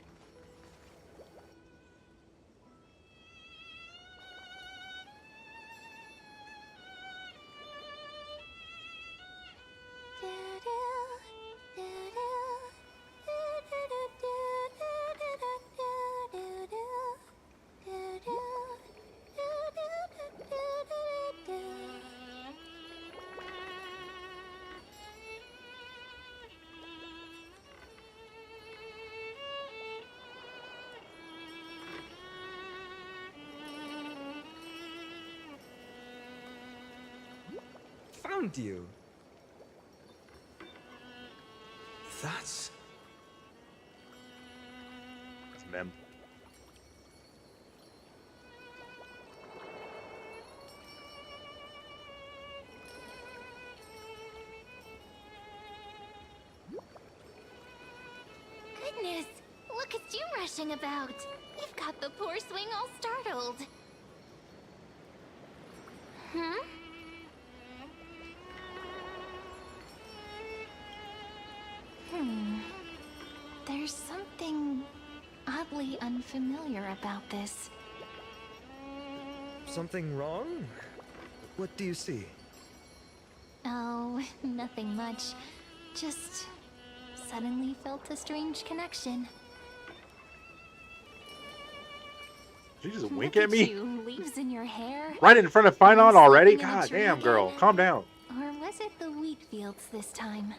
Found you. That's them. Goodness! Look at you rushing about! You've got the poor swing all startled. Hmm? There's something oddly unfamiliar about this. Something wrong? What do you see? Oh, nothing much. Just suddenly felt a strange connection. Did you just wink Look at me? You, leaves in your hair. Right in front of Finon already? Sleeping in a God tree damn, girl. again? Calm down. Or was it the wheat fields this time?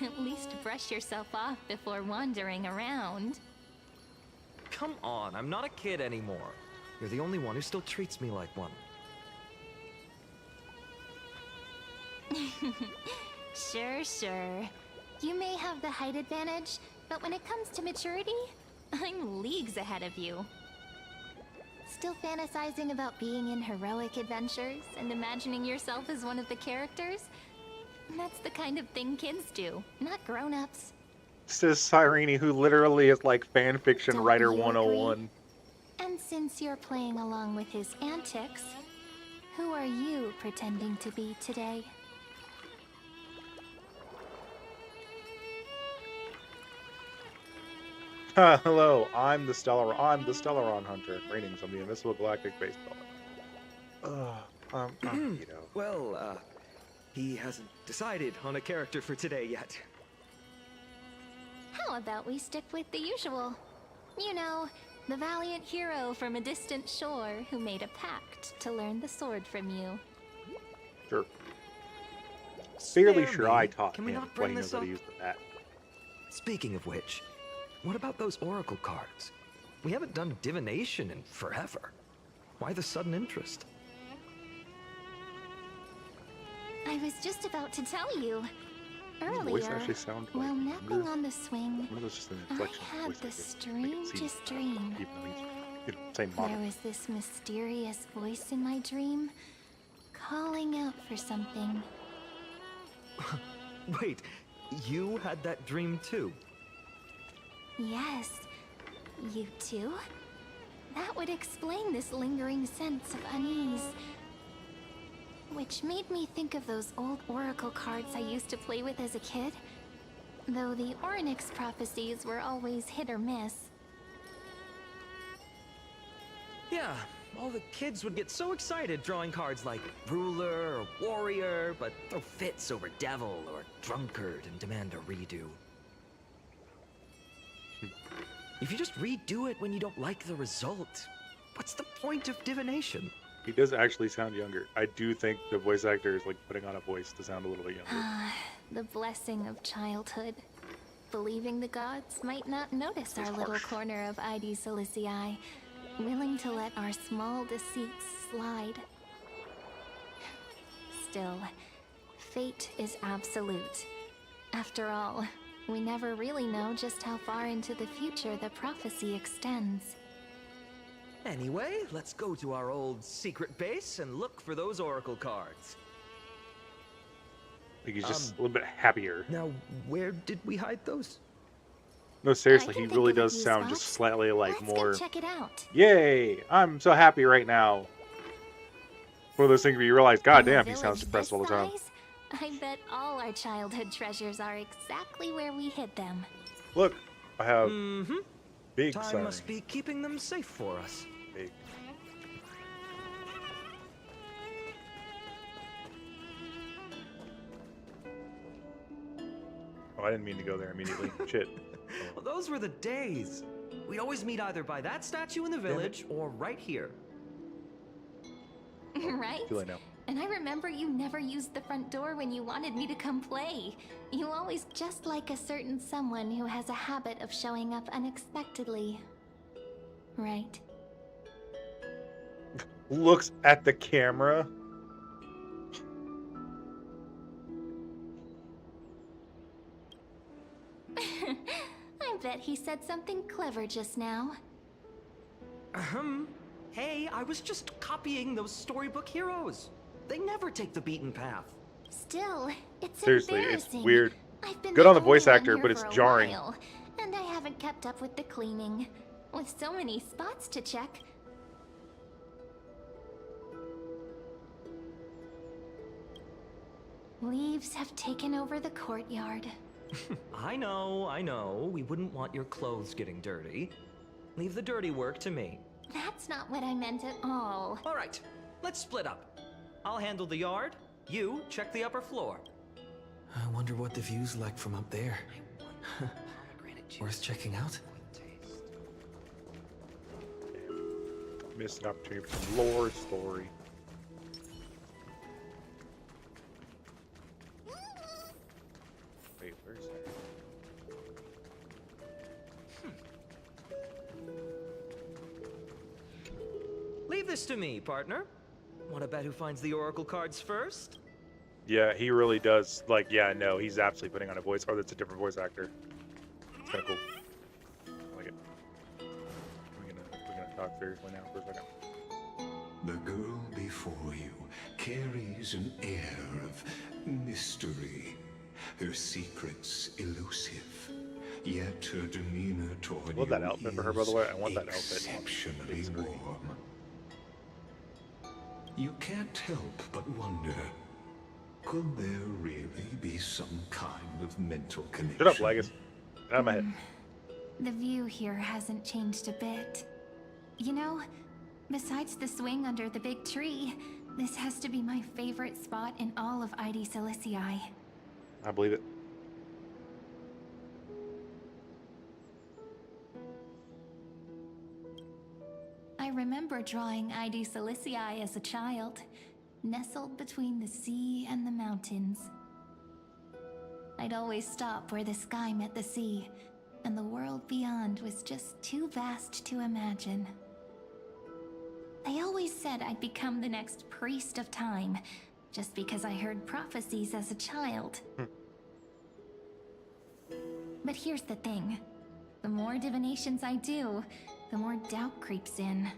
At least brush yourself off before wandering around. Come on, I'm not a kid anymore. You're the only one who still treats me like one. Sure. You may have the height advantage, but when it comes to maturity, I'm leagues ahead of you. Still fantasizing about being in heroic adventures and imagining yourself as one of the characters? That's the kind of thing kids do, not grown-ups. Says Cyrene, who literally is like fanfiction Don't writer you 101. And since you're playing along with his antics, who are you pretending to be today? Hello, I'm the Stellaron Hunter. Ratings on the Invincible Galactic Baseball. You know. Well, he hasn't decided on a character for today yet. How about we stick with the usual? You know, the valiant hero from a distant shore who made a pact to learn the sword from you. Sure. Fairly Spare sure me. I taught Can we him not bring when he this knows how to up? use the bat. Speaking of which, what about those oracle cards? We haven't done divination in forever. Why the sudden interest? I was just about to tell you. His voice Earlier, actually sounds while like napping younger. on the swing, One of those just an I inflection had voice the like this. Make it seem, strangest dream. even though he's same model. There was this mysterious voice in my dream, calling out for something. Wait, you had that dream too? Yes, you too? That would explain this lingering sense of unease. Which made me think of those old oracle cards I used to play with as a kid. Though the Orynyx prophecies were always hit or miss. Yeah, all the kids would get so excited drawing cards like ruler or warrior, but throw fits over devil or drunkard and demand a redo. If you just redo it when you don't like the result, what's the point of divination? He does actually sound younger. I do think the voice actor is like putting on a voice to sound a little bit younger. The blessing of childhood. Believing the gods might not notice our little corner of ID Silicii, willing to let our small deceits slide. Still, fate is absolute. After all, we never really know just how far into the future the prophecy extends. Anyway, let's go to our old secret base and look for those oracle cards. I think he's just a little bit happier. Now, where did we hide those? No, seriously, he really does sound just slightly like Let's more. go check it out. Yay! I'm so happy right now. One of those things where you realize, God damn, he sounds depressed all the time. I bet all our childhood treasures are exactly where we hid them. Look, I have big Time siren. must be keeping them safe for us. Big. Oh, I didn't mean to go there immediately. Shit. Well, those were the days. We'd always meet either by that statue in the village or right here. Right? Too late now. And I remember you never used the front door when you wanted me to come play. You always just like a certain someone who has a habit of showing up unexpectedly. Right? Looks at the camera. I bet he said something clever just now. Hey, I was just copying those storybook heroes. They never take the beaten path. Still, it's Seriously, it's embarrassing. weird. I've been Good on the only voice one actor, here but it's for a jarring. while, and I haven't kept up with the cleaning. With so many spots to check. Leaves have taken over the courtyard. I know. We wouldn't want your clothes getting dirty. Leave the dirty work to me. That's not what I meant at all. All right, let's split up. I'll handle the yard. You check the upper floor. I wonder what the view's like from up there. Worth checking out? Missed an opportunity for some lore story. Wait, where's that? Leave this to me, partner. Want to bet who finds the oracle cards first? Yeah, he really does. Like, yeah, no, he's absolutely putting on a voice. Oh, that's a different voice actor. It's kind of cool. I like it. We're gonna talk seriously now for a second. The girl before you carries an air of mystery. Her secrets elusive, yet her demeanor toward Love you that outfit for her, by the way. I want that outfit. exceptionally warm. You can't help but wonder, could there really be some kind of mental connection? Shut up, Legus. Get out of my head. The view here hasn't changed a bit. You know, besides the swing under the big tree, this has to be my favorite spot in all of ID Silicii. I believe it. I remember drawing ID Silicii as a child, nestled between the sea and the mountains. I'd always stop where the sky met the sea, and the world beyond was just too vast to imagine. They always said I'd become the next priest of time, just because I heard prophecies as a child. But here's the thing. The more divinations I do, the more doubt creeps in.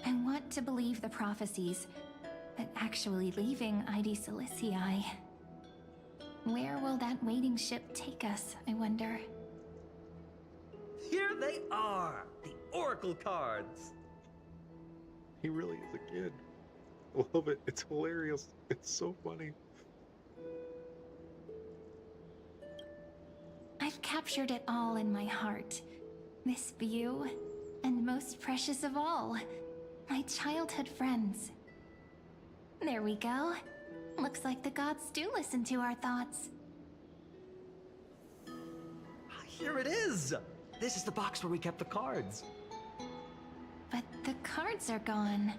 I want to believe the prophecies, but actually leaving ID Silicii. Where will that waiting ship take us, I wonder? There they are! The Oracle cards! He really is a kid. I love it. It's hilarious. It's so funny. I've captured it all in my heart. This view, and most precious of all, my childhood friends. There we go. Looks like the gods do listen to our thoughts. Here it is! This is the box where we kept the cards. But the cards are gone.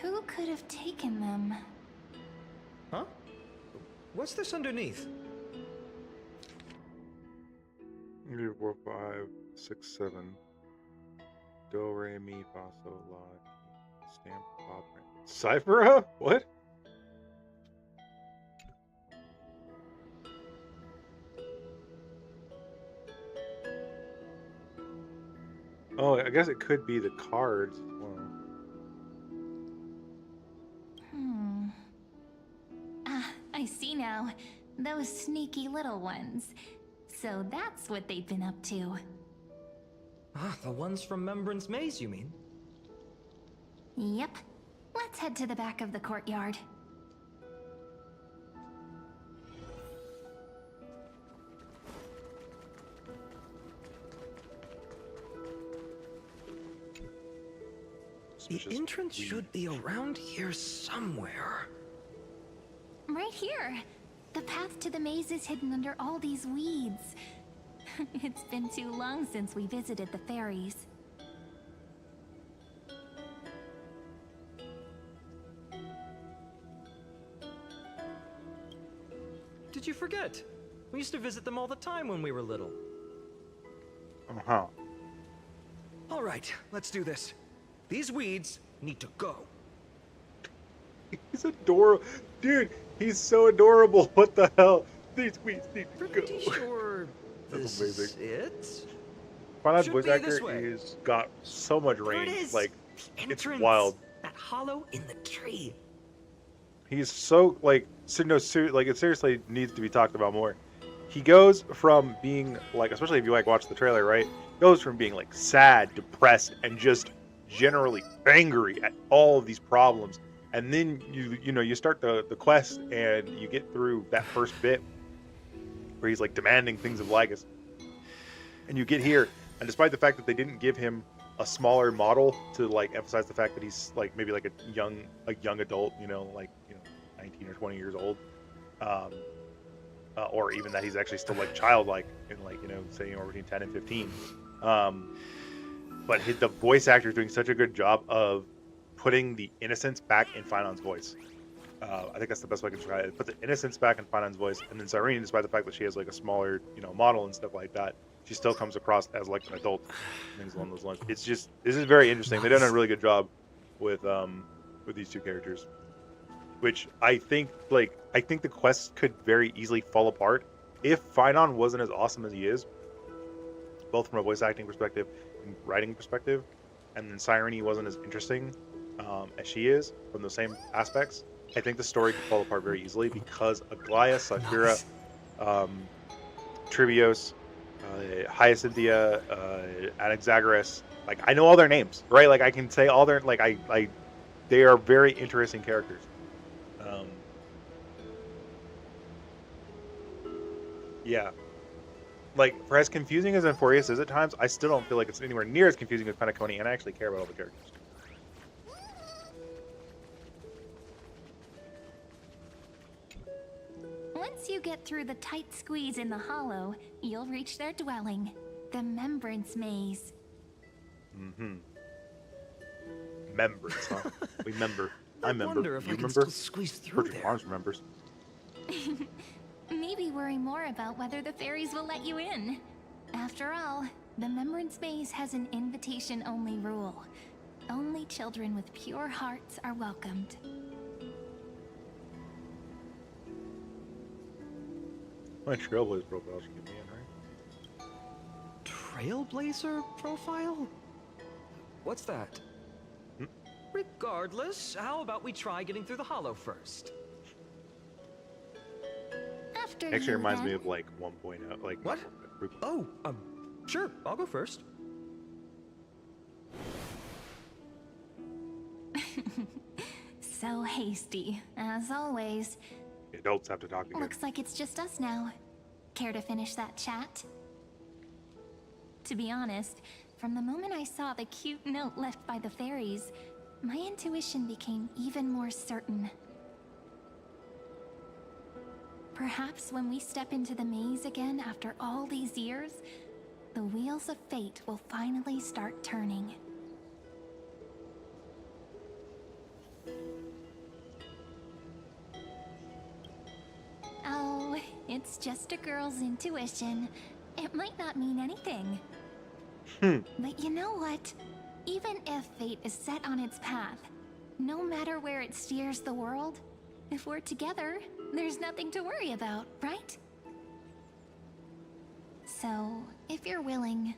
Who could have taken them? Huh? What's this underneath? 3, 4, 5, 6, 7. Do, re, mi, fa, sol, la. Stamp, pop, print. Cypher? What? Oh, I guess it could be the cards. Well, I see now. Those sneaky little ones. So that's what they've been up to. Ah, the ones from Remembrance Maze, you mean? Yep. Let's head to the back of the courtyard. The entrance should be around here somewhere. Right here. The path to the maze is hidden under all these weeds. It's been too long since we visited the fairies. Did you forget? We used to visit them all the time when we were little. uh-huh. All right, let's do this. These weeds need to go. He's adorable. Dude, he's so adorable. What the hell? These weeds need to go. Pretty sure That's this amazing. is it? Finance Should voice be actor this way. is got so much There it range. is. Like, The it's entrance. wild. That hollow in the tree. He's so, like, like, it seriously needs to be talked about more. He goes from being, like, especially if you, like, watch the trailer, right? Goes from being, like, sad, depressed, and just generally angry at all of these problems. And then you start the quest and you get through that first bit where he's like demanding things of Lygus. And you get here, and despite the fact that they didn't give him a smaller model to like emphasize the fact that he's like maybe like a young adult, 19 or 20 years old, or even that he's actually still like childlike and like say between 10 and 15. But the voice actor is doing such a good job of putting the innocence back in Finon's voice. I think that's the best way I can describe it. Put the innocence back in Finon's voice, and then Cyrene, despite the fact that she has like a smaller, model and stuff like that, she still comes across as like an adult. Things along those lines. This is very interesting. They've done a really good job with these two characters, which I think the quest could very easily fall apart if Finon wasn't as awesome as he is, both from a voice acting perspective and writing perspective, and then Cyrene wasn't as interesting as she is from those same aspects. I think the story could fall apart very easily because Aglaya, Saphira, Trivios, Hyacinthia, Anaxagoras, like I know all their names, right? Like I can say all their they are very interesting characters. Yeah. Like, for as confusing as Amphoreus is at times, I still don't feel like it's anywhere near as confusing as Penacony, and I actually care about all the characters. Once you get through the tight squeeze in the hollow, you'll reach their dwelling, the Remembrance Maze. Mm-hmm. Remembrance, huh? We member. I remember. Wonder if You I can remember? still squeeze through Bertram there. Barnes remembers. Maybe worry more about whether the fairies will let you in. After all, the Remembrance Maze has an invitation-only rule. Only children with pure hearts are welcomed. My Trailblazer profile should get me in, right? Trailblazer profile? What's that? Regardless, how about we try getting through the hollow first? After Actually you, reminds me then. of like 1.0, like What? Oh, sure, I'll go first. So hasty, as always. The adults have to talk again. Looks like it's just us now. Care to finish that chat? To be honest, from the moment I saw the cute note left by the fairies, my intuition became even more certain. Perhaps when we step into the maze again after all these years, the wheels of fate will finally start turning. Oh, it's just a girl's intuition. It might not mean anything. But you know what? Even if fate is set on its path, no matter where it steers the world, if we're together, there's nothing to worry about, right? So, if you're willing...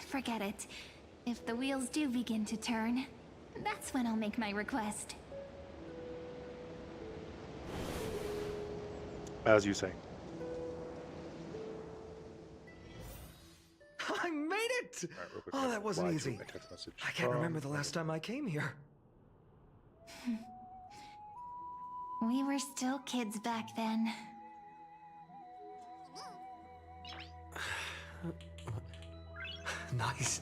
forget it. If the wheels do begin to turn, that's when I'll make my request. As you say. I made it! Right, real quick, Oh, that wasn't reply to easy. a text message I can't from- remember the last time I came here. We were still kids back then. Nice.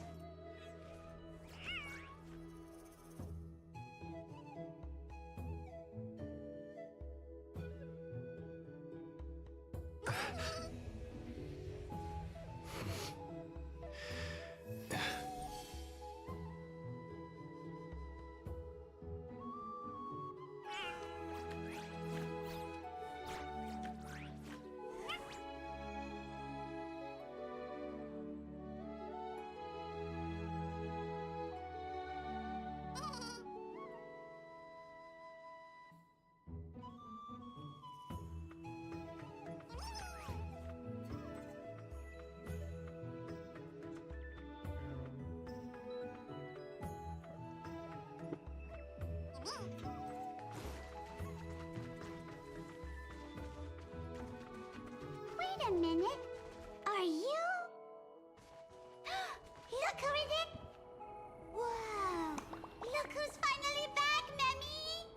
Wait a minute. Are you? Look who it is! Whoa! Look who's finally back, Memmy!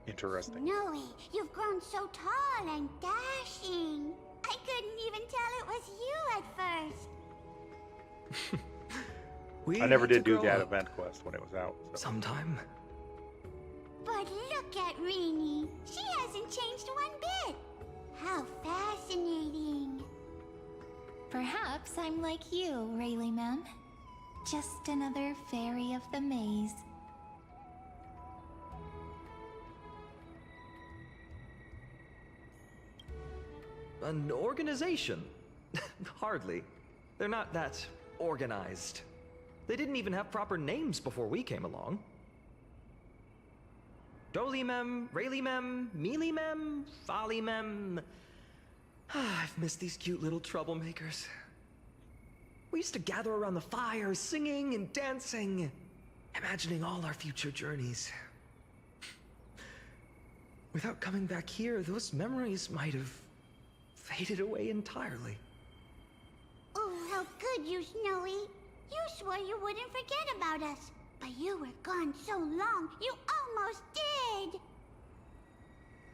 Interesting. Snowy, you've grown so tall and dashing. I couldn't even tell it was you at first. I never had to did do grow that up. event quest when it was out. So. Sometime. But look at Rini. She hasn't changed one bit. How fascinating. Perhaps I'm like you, Rayleigh Mem. Just another fairy of the maze. An organization? Hardly. They're not that organized. They didn't even have proper names before we came along. Dolimem, Rayleigh-mem, Mealy-mem, Folly-mem. I've missed these cute little troublemakers. We used to gather around the fire, singing and dancing, imagining all our future journeys. Without coming back here, those memories might have faded away entirely. Oh, how good you, Snowy. You swore you wouldn't forget about us. But you were gone so long, you almost did.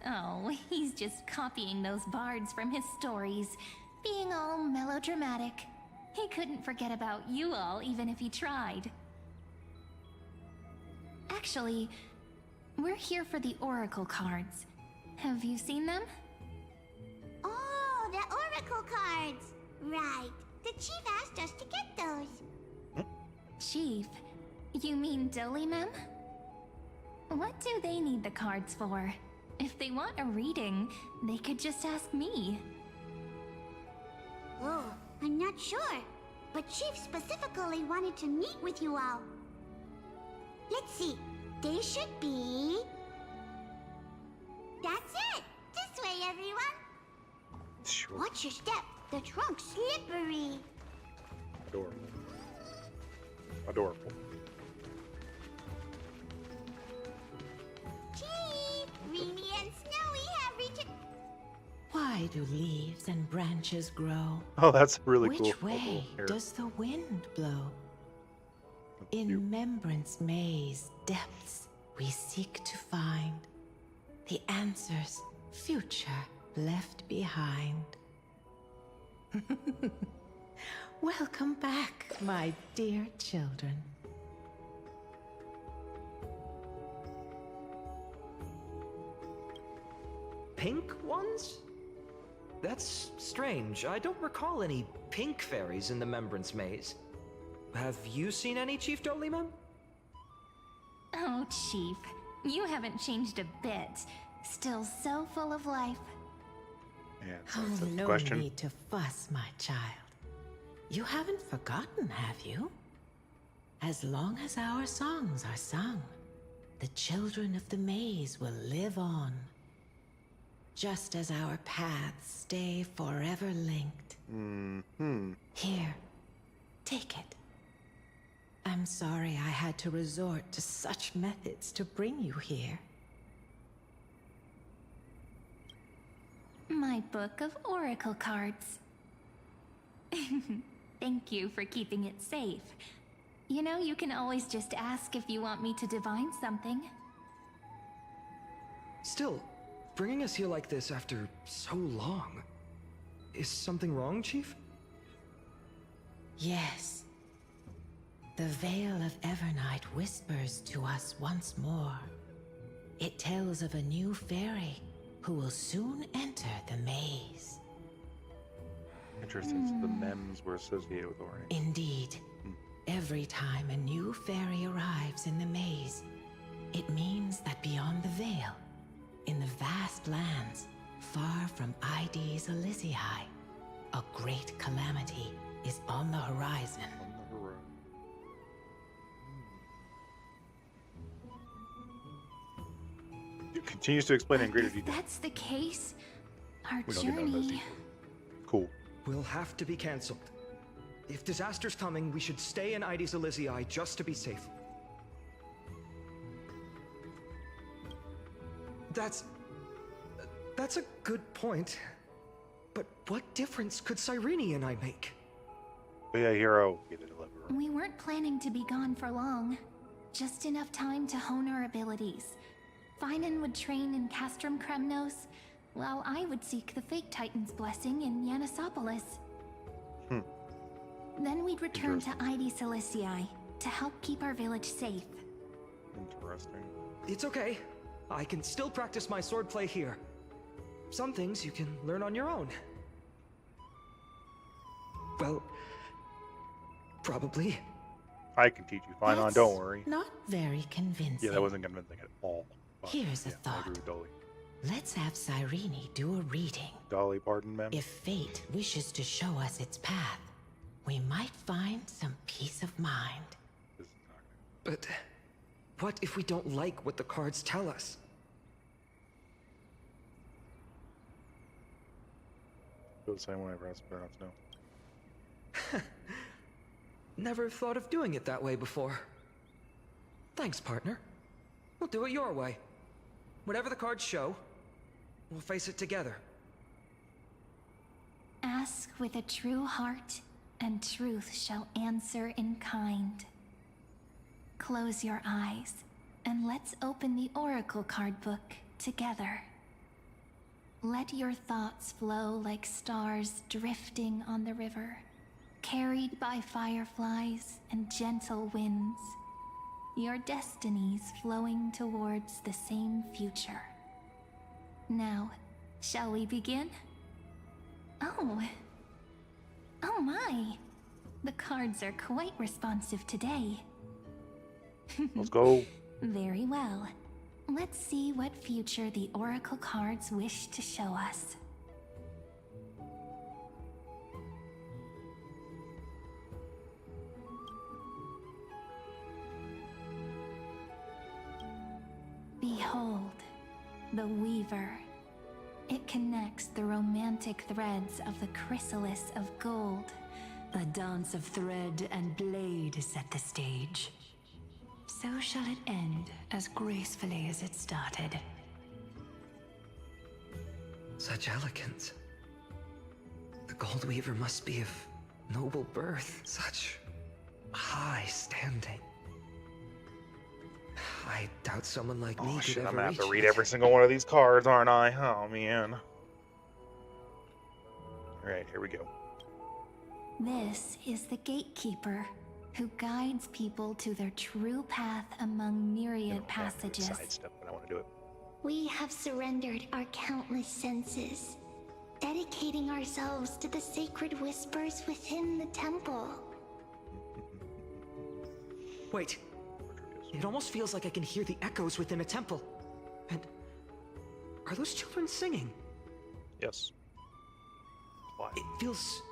Oh, he's just copying those bards from his stories, being all melodramatic. He couldn't forget about you all, even if he tried. Actually, we're here for the Oracle cards. Have you seen them? Oh, the Oracle cards! Right. The Chief asked us to get those. Chief? You mean Dolimem? What do they need the cards for? If they want a reading, they could just ask me. Oh, I'm not sure. But Chief specifically wanted to meet with you all. Let's see. They should be... That's it! This way, everyone! Sure. Watch your step. The trunk's slippery. Adorable. Adorable. Chief, Rini and Snowy have reached... Why do leaves and branches grow? Oh, that's really Which cool. way Here. does the wind blow? In Membrance Maze depths we seek to find the answers future left behind. Welcome back, my dear children. Pink ones? That's strange. I don't recall any pink fairies in the Membrance Maze. Have you seen any, Chief Dolima? Oh, Chief, you haven't changed a bit. Still so full of life. Yeah, so Oh, that's the no question. need to fuss, my child. You haven't forgotten, have you? As long as our songs are sung, the children of the maze will live on. Just as our paths stay forever linked. Here, take it. I'm sorry I had to resort to such methods to bring you here. My book of oracle cards. Thank you for keeping it safe. You know, you can always just ask if you want me to divine something. Still, bringing us here like this after so long. Is something wrong, Chief? Yes. The Veil of Evernight whispers to us once more. It tells of a new fairy who will soon enter the maze. Interesting. So the mems were associated with Ori. Indeed. Every time a new fairy arrives in the maze, it means that beyond the veil, in the vast lands, far from Ides Elysiae, a great calamity is on the horizon. It continues to explain in greater If detail. that's the case, our We don't get none of those journey... details. Cool. We'll have to be cancelled. If disaster's coming, we should stay in Ides Elysiae just to be safe. That's a good point. But what difference could Cyrene and I make? Be a hero, be the deliverer. We weren't planning to be gone for long. Just enough time to hone our abilities. Finan would train in Castrum Kremnos, while I would seek the Fake Titan's blessing in Yanisopolis. Then we'd return to Ides Elysiae to help keep our village safe. Interesting. It's okay. I can still practice my swordplay here. Some things you can learn on your own. Well, probably. I can teach you. Fine on, don't worry. Not very convincing. Yeah, that wasn't convincing at all. But Here's a I thought. agree with Dolly. Let's have Cyrene do a reading. Dolly, pardon, ma'am. If fate wishes to show us its path, we might find some peace of mind. But what if we don't like what the cards tell us? Feel the same way, Russ, but no. Never thought of doing it that way before. Thanks, partner. We'll do it your way. Whatever the cards show, we'll face it together. Ask with a true heart, and truth shall answer in kind. Close your eyes, and let's open the oracle card book together. Let your thoughts flow like stars drifting on the river, carried by fireflies and gentle winds. Your destinies flowing towards the same future. Now, shall we begin? Oh my! The cards are quite responsive today. Let's go. Very well. Let's see what future the oracle cards wish to show us. Behold, the Weaver. It connects the romantic threads of the chrysalis of gold. A dance of thread and blade set the stage. So shall it end as gracefully as it started. Such elegance. The Gold Weaver must be of noble birth. Such high standing. I doubt someone like me Oh could shit, ever I'm gonna have to reach read it. every single one of these cards, aren't I? Oh man. Alright, here we go. This is the gatekeeper who guides people to their true path among myriad passages. Sidestep, but I want to do it. We have surrendered our countless senses, dedicating ourselves to the sacred whispers within the temple. Wait. It almost feels like I can hear the echoes within a temple. And are those children singing? Yes. Why? It feels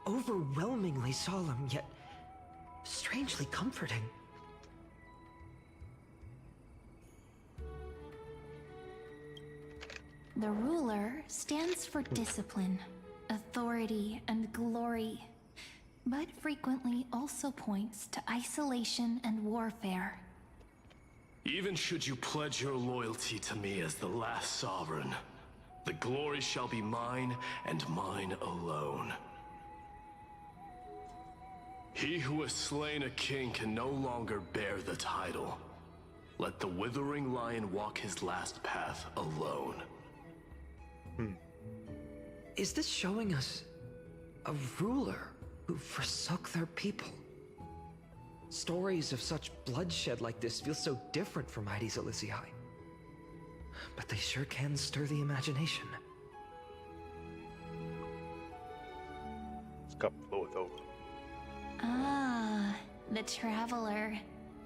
overwhelmingly solemn, yet strangely comforting. The ruler stands for discipline, authority, and glory, but frequently also points to isolation and warfare. Even should you pledge your loyalty to me as the last sovereign, the glory shall be mine and mine alone. He who has slain a king can no longer bear the title. Let the withering lion walk his last path alone. Is this showing us a ruler who forsook their people? Stories of such bloodshed like this feel so different from Heidi's Elysiae. But they sure can stir the imagination. This cup floweth over. Ah, the traveler.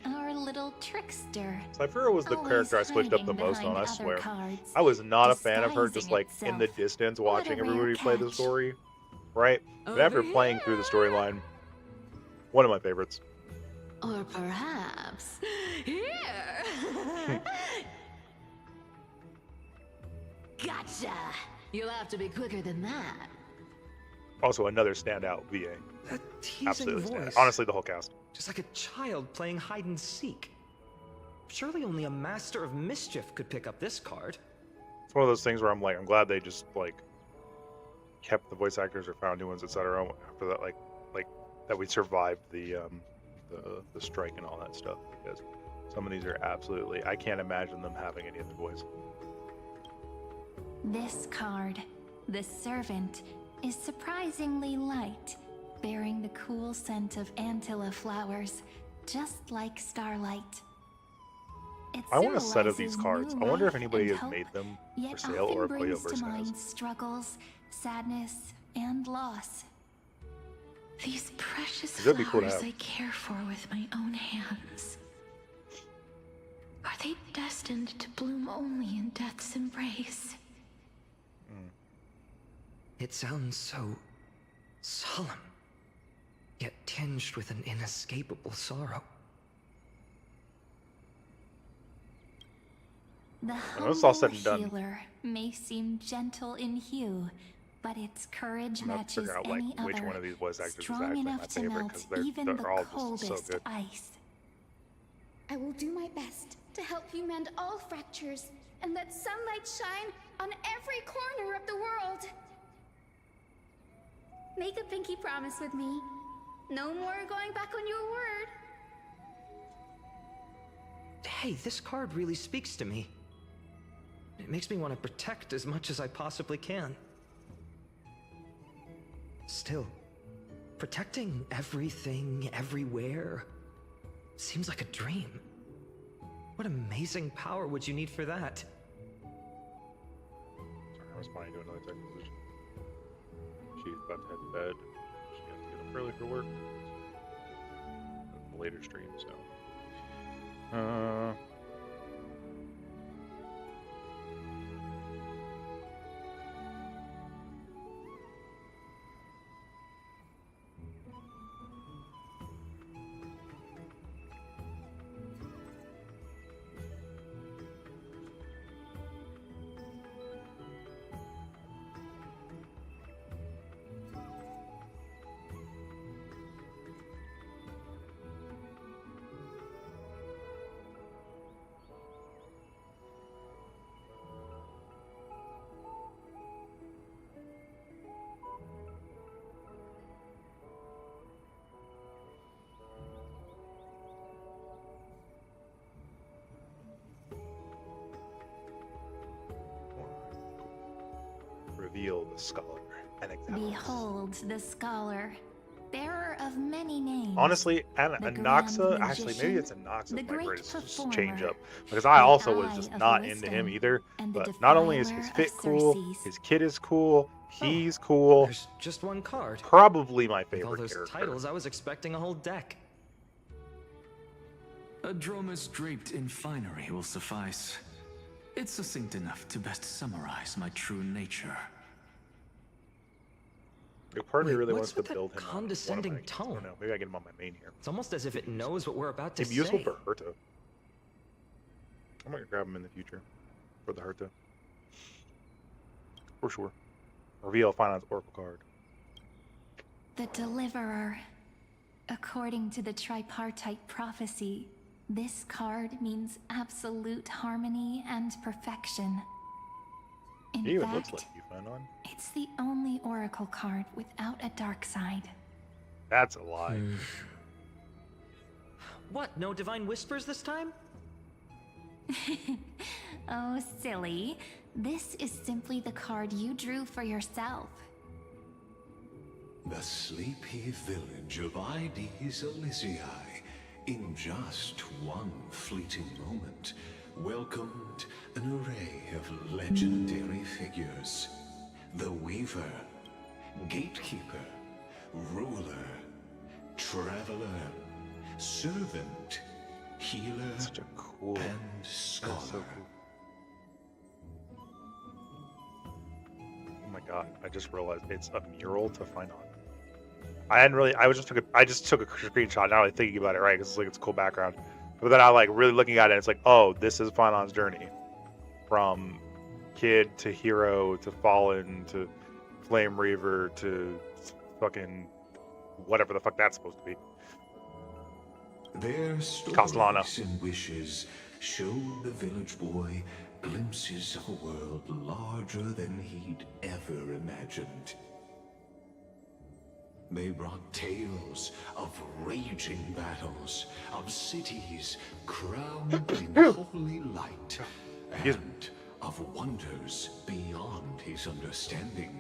Our little trickster. Cypher was the Always character I switched up the hiding most on, I behind swear. other cards, I was not a fan of her just disguising like in the itself. distance What a watching rare everybody play the catch. story. Right? But after Over playing through the storyline, one of my favorites. Or perhaps here. Gotcha! You'll have to be quicker than that. Also another standout VA. That teasing Absolutely voice. standout. Honestly, the whole cast. Just like a child playing hide and seek. Surely only a master of mischief could pick up this card. It's one of those things where I'm like, I'm glad they just like kept the voice actors or found new ones, etc. After that, like that we survived the strike and all that stuff, because some of these are absolutely, I can't imagine them having any other voice. This card, the servant, is surprisingly light, bearing the cool scent of Antilla flowers, just like starlight. It I want a set of these symbolizes cards. new I wonder if life anybody and has hope, made them yet for sale often or if brings Playoverse to mind has. struggles, sadness, and loss. These precious That'd be cool to flowers have. I care for with my own hands. Are they destined to bloom only in death's embrace? It sounds so solemn, yet tinged with an inescapable sorrow. The When it's all humble said and done, healer may seem gentle in hue, but its courage I'm gonna have to matches figure out like any which other, one of these voice actors is strong actually my enough to favorite, melt because even they're the all just so coldest good. ice. I will do my best to help you mend all fractures and let sunlight shine on every corner of the world. Make a pinky promise with me. No more going back on your word. Hey, this card really speaks to me. It makes me want to protect as much as I possibly can. Still, protecting everything, everywhere, seems like a dream. What amazing power would you need for that? Sorry, I was planning to do another tech position. She's about to head to bed. She has to get up early for work. A later stream, so. reveal the scholar and examine. Behold the scholar, bearer of many names. Honestly, and the Anaxa, grand actually, maybe magician, it's Anaxa's the my great greatest change performer, up. Because I the also was eye just of not into him wisdom, either. and the But not only is his defiler fit of cool, Circes. his kid is cool, he's cool. There's just one card. Probably my With all favorite those character. titles, I was expecting a whole deck. A dromus draped in finery will suffice. It's succinct enough to best summarize my true nature. A part of me really what's wants to with that build him condescending on one of my, I tone? don't know, maybe I get him on my main here. It's almost as if it knows what we're about to He'd be useful say. for Herta. I might grab him in the future for the Herta. For sure. Reveal Finance Oracle card. The Deliverer. According to the tripartite prophecy, this card means absolute harmony and perfection. In He even fact, looks like you, Fanon. it's the only oracle card without a dark side. That's a lie. What, no divine whispers this time? Oh, silly. This is simply the card you drew for yourself. The sleepy village of Ides Elysiae, in just one fleeting moment, welcomed an array of legendary figures. The Weaver, Gatekeeper, Ruler, Traveler, Servant, Healer, Such a cool and Scholar. So cool. Oh my god, I just realized it's a mural to Finon. I just took a screenshot, not really thinking about it, right? Because it's a cool background. But then I like really looking at it, it's like, oh, this is Finon's journey. From kid to hero to fallen to flame reaver to fucking whatever the fuck that's supposed to be. Their Castellano. stories and wishes showed the village boy glimpses of a world larger than he'd ever imagined. They brought tales of raging battles, of cities crowned in holy light, and of wonders beyond his understanding.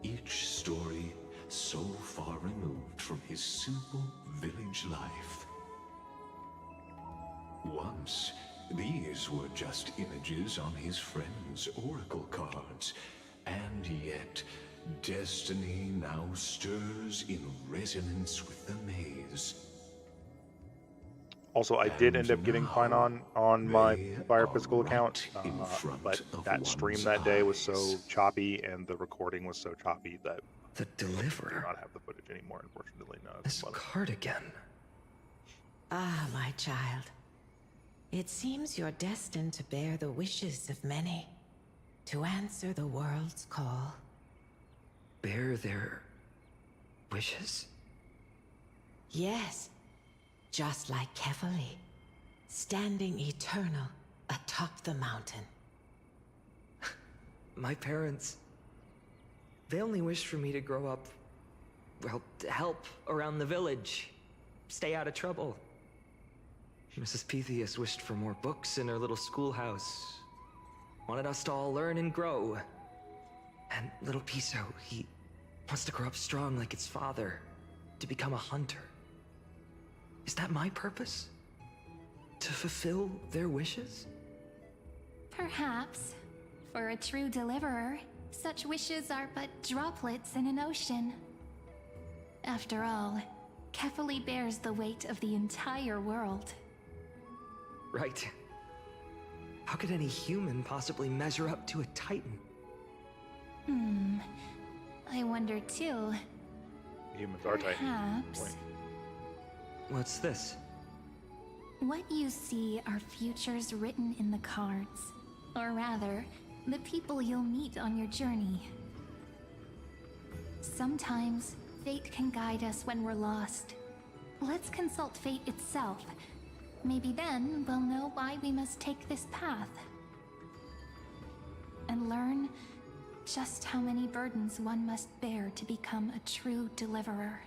Each story so far removed from his simple village life. Once, these were just images on his friend's oracle cards, and yet destiny now stirs in resonance with the maze. Also, I did end up getting Finon on my Fire Physical account, but that stream that day was so choppy and the recording was so choppy that the Deliverer. I do not have the footage anymore, unfortunately. No, this card again. Ah, my child. It seems you're destined to bear the wishes of many, to answer the world's call. Bear their wishes? Yes, just like Kefali, standing eternal atop the mountain. My parents, they only wished for me to grow up, well, to help around the village, stay out of trouble. Mrs. Pythias wished for more books in her little schoolhouse, wanted us to all learn and grow. And little Piso, he wants to grow up strong like his father, to become a hunter. Is that my purpose? To fulfill their wishes? Perhaps. For a true deliverer, such wishes are but droplets in an ocean. After all, Kefali bears the weight of the entire world. Right. How could any human possibly measure up to a Titan? I wonder too. Humans are Titans. Perhaps. What's this? What you see are futures written in the cards. Or rather, the people you'll meet on your journey. Sometimes, fate can guide us when we're lost. Let's consult fate itself. Maybe then we'll know why we must take this path. And learn just how many burdens one must bear to become a true deliverer.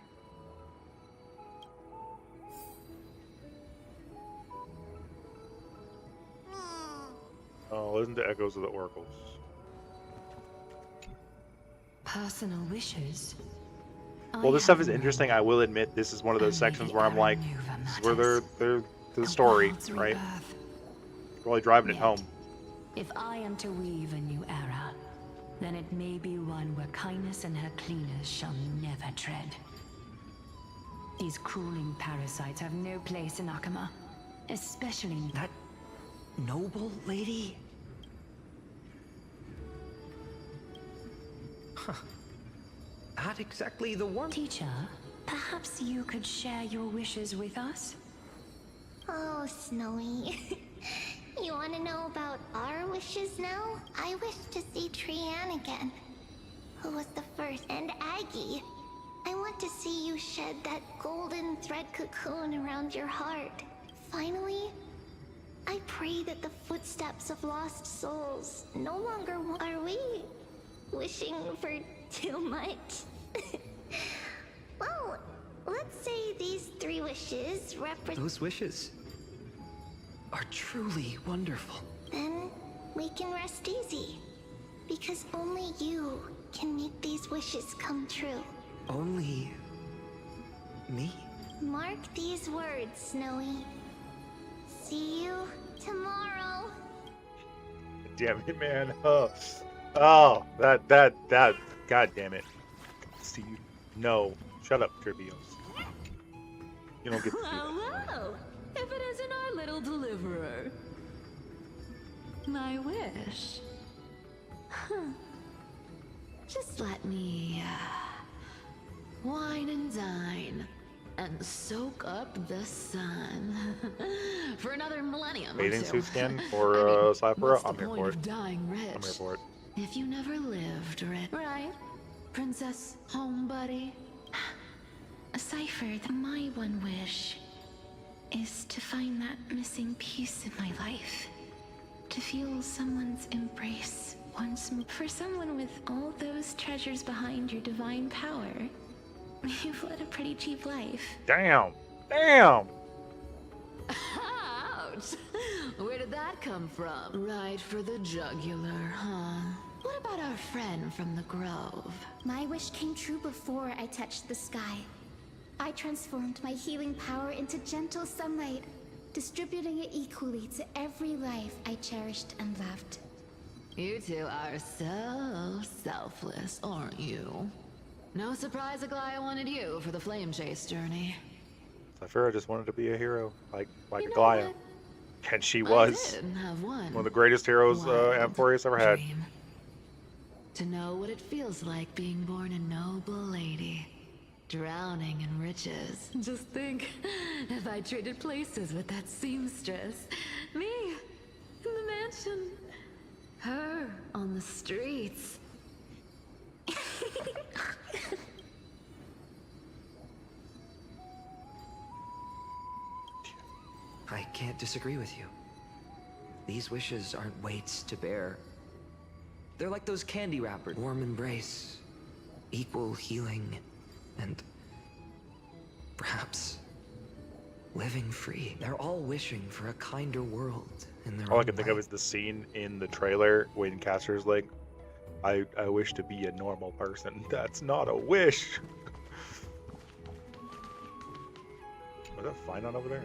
Oh, listen to Echoes of the Oracles. personal wishes. Well, this stuff is interesting. I will admit, this is one of those sections where I'm like, this is where they're the story, right? Really driving it home. If I am to weave a new era, then it may be one where kindness and her cleaners shall never tread. These crawling parasites have no place in Akama, especially that noble lady. Huh. Not exactly the one. Teacher, perhaps you could share your wishes with us? Oh, Snowy. You want to know about our wishes now? I wish to see Trianne again, who was the first, and Aggie. I want to see you shed that golden thread cocoon around your heart. Finally, I pray that the footsteps of lost souls no longer are we wishing for too much? Well, let's say these 3 wishes represent... Those wishes are truly wonderful. Then we can rest easy. Because only you can make these wishes come true. Only me? Mark these words, Snowy. See you tomorrow. Damn it, man. Oh, that, god damn it. See you. No. Shut up, Trivios. You don't get to do that. Well, if it isn't our little deliverer. My wish. Huh. Just let me, wine and dine. And soak up the sun. For another millennium or Bathing two. suit skin for Cypher? What's I'm the here point for of it. dying rich? I'm here for it. If you never lived, right? Princess Home Buddy? Cypher, my one wish is to find that missing piece in my life. To feel someone's embrace once more. For someone with all those treasures behind your divine power, you've led a pretty cheap life. Damn! Damn! Ouch! Where did that come from? Right for the jugular, huh? What about our friend from the Grove? My wish came true before I touched the sky. I transformed my healing power into gentle sunlight, distributing it equally to every life I cherished and loved. You two are so selfless, aren't you? No surprise Aglaia wanted you for the flame chase journey. Cypher just wanted to be a hero, like You know Aglaia. what? And she I was did have one of the greatest heroes Amphoreus ever had. dream. To know what it feels like being born a noble lady, drowning in riches. Just think, if I traded places with that seamstress, me in the mansion, her on the streets. I can't disagree with you. These wishes aren't weights to bear. They're like those candy wrappers. Warm embrace, equal healing, and perhaps living free. They're all wishing for a kinder world in their All I own can think way. of is the scene in the trailer when Caster's like, I wish to be a normal person. That's not a wish. Was that Finon over there?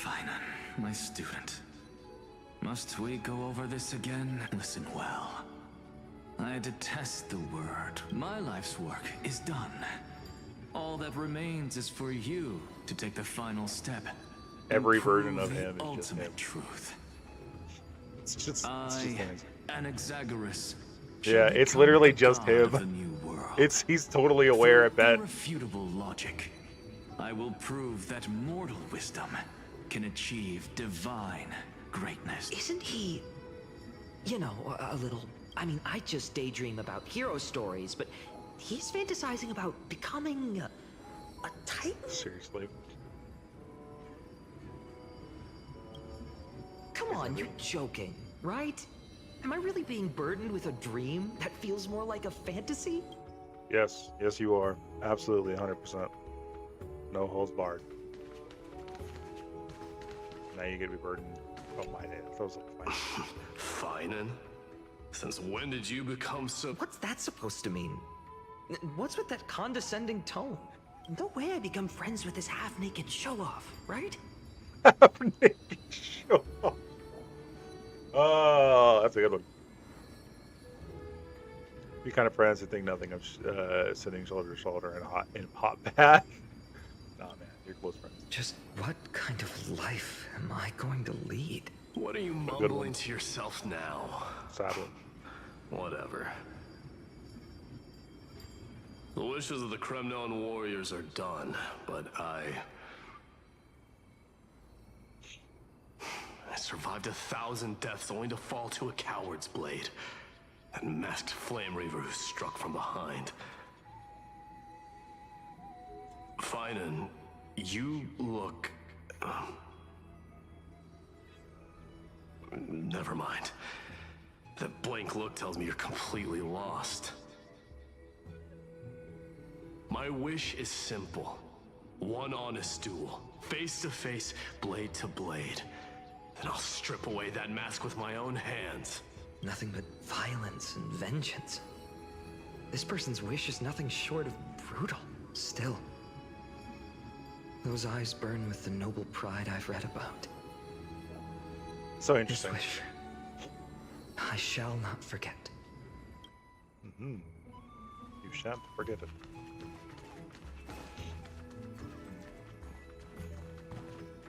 Finon, my student. Must we go over this again? Listen well. I detest the word. My life's work is done. All that remains is for you to take the final step. Every and version prove of the him is just ultimate him. truth. It's just I, him. Anaxagoras, Yeah, shall it's become literally the just god of him. the new world. He's totally aware, I Through bet. irrefutable logic, I will prove that mortal wisdom can achieve divine greatness. Isn't he, you know, a little... I mean, I just daydream about hero stories, but he's fantasizing about becoming a titan? Seriously. Come on, you're joking, right? Am I really being burdened with a dream that feels more like a fantasy? Yes, yes you are. Absolutely, 100%. No holds barred. Now you get to be burdened. Oh my head. That was like fine. Finon? Since when did you become so... What's that supposed to mean? What's with that condescending tone? No way I become friends with this half-naked show-off, right? Half-naked show-off. Oh, that's a good one. Be kind of friends and think nothing of sitting shoulder to shoulder in a hot bath. Nah, man, you're close friends. Just what kind of life am I going to lead? What are you mumbling to yourself now? Sadly. Whatever. The wishes of the Kremnon warriors are done, but I survived 1,000 deaths only to fall to a coward's blade. That masked flame reaver who struck from behind. Finan, you look... never mind. That blank look tells me you're completely lost. My wish is simple. One honest duel. Face to face, blade to blade. Then I'll strip away that mask with my own hands. Nothing but violence and vengeance. This person's wish is nothing short of brutal. Still, those eyes burn with the noble pride I've read about. So interesting. This wish, I shall not forget. Mm-hmm. You shan't forget it.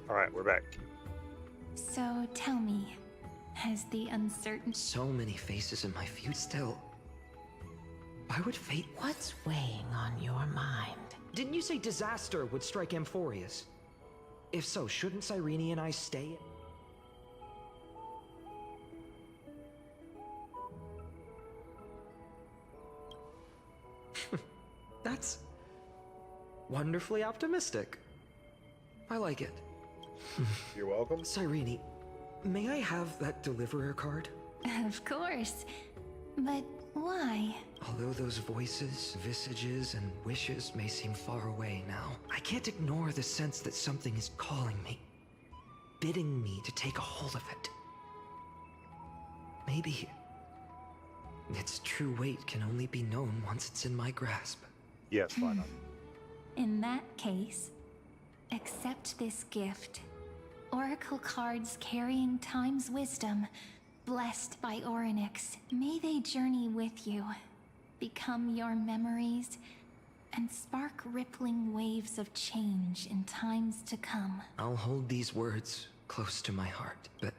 All right, we're back. So tell me, has the uncertain... So many faces in my view still. Why would fate... What's weighing on your mind? Didn't you say disaster would strike Amphoreus? If so, shouldn't Cyrene and I stay? That's wonderfully optimistic. I like it. You're welcome. Cyrene, may I have that deliverer card? Of course. But why? Although those voices, visages, and wishes may seem far away now, I can't ignore the sense that something is calling me, bidding me to take a hold of it. Maybe its true weight can only be known once it's in my grasp. Yes, why not? In that case, accept this gift. Oracle cards carrying time's wisdom, blessed by Orynyx. May they journey with you, become your memories, and spark rippling waves of change in times to come. I'll hold these words close to my heart, but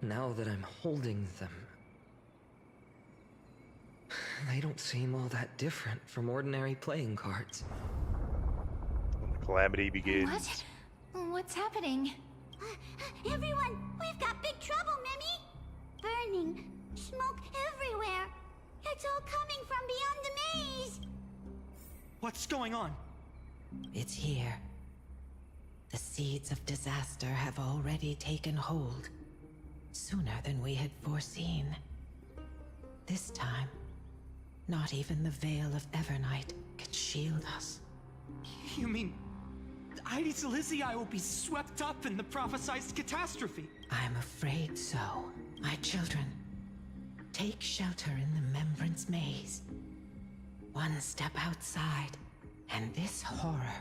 now that I'm holding them, they don't seem all that different from ordinary playing cards. When the calamity begins. What? What's happening? Everyone, we've got big trouble, Mimi! Burning, smoke everywhere. It's all coming from beyond the maze. What's going on? It's here. The seeds of disaster have already taken hold, sooner than we had foreseen. This time, not even the Veil of Evernight can shield us. You mean Ides Elysiae will be swept up in the prophesied catastrophe? I'm afraid so. My children, take shelter in the Membrance Maze. One step outside, and this horror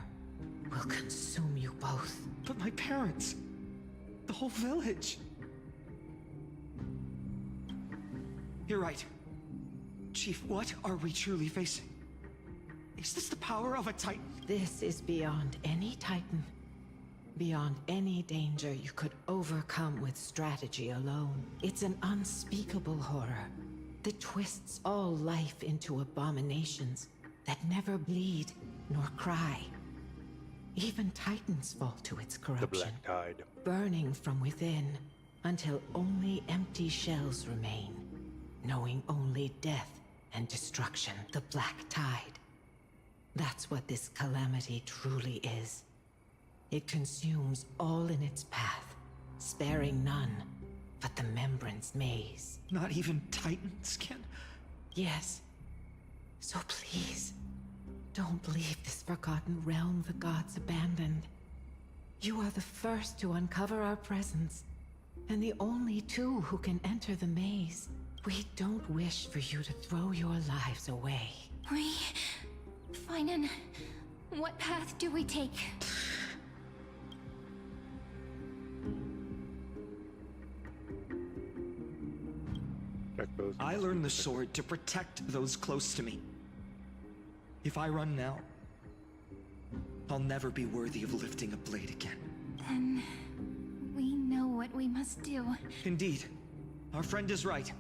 will consume you both. But my parents, the whole village. You're right. Chief, what are we truly facing? Is this the power of a Titan? This is beyond any Titan. Beyond any danger you could overcome with strategy alone. It's an unspeakable horror that twists all life into abominations that never bleed nor cry. Even Titans fall to its corruption. The Black Tide. Burning from within until only empty shells remain, knowing only death and destruction. The Black Tide. That's what this calamity truly is. It consumes all in its path, sparing none but the Membrance Maze. Not even Titans can? Yes. So please, don't leave this forgotten realm the gods abandoned. You are the first to uncover our presence, and the only two who can enter the maze. We don't wish for you to throw your lives away. Finan, what path do we take? I learned the sword to protect those close to me. If I run now, I'll never be worthy of lifting a blade again. Then we know what we must do. Indeed. Our friend is right.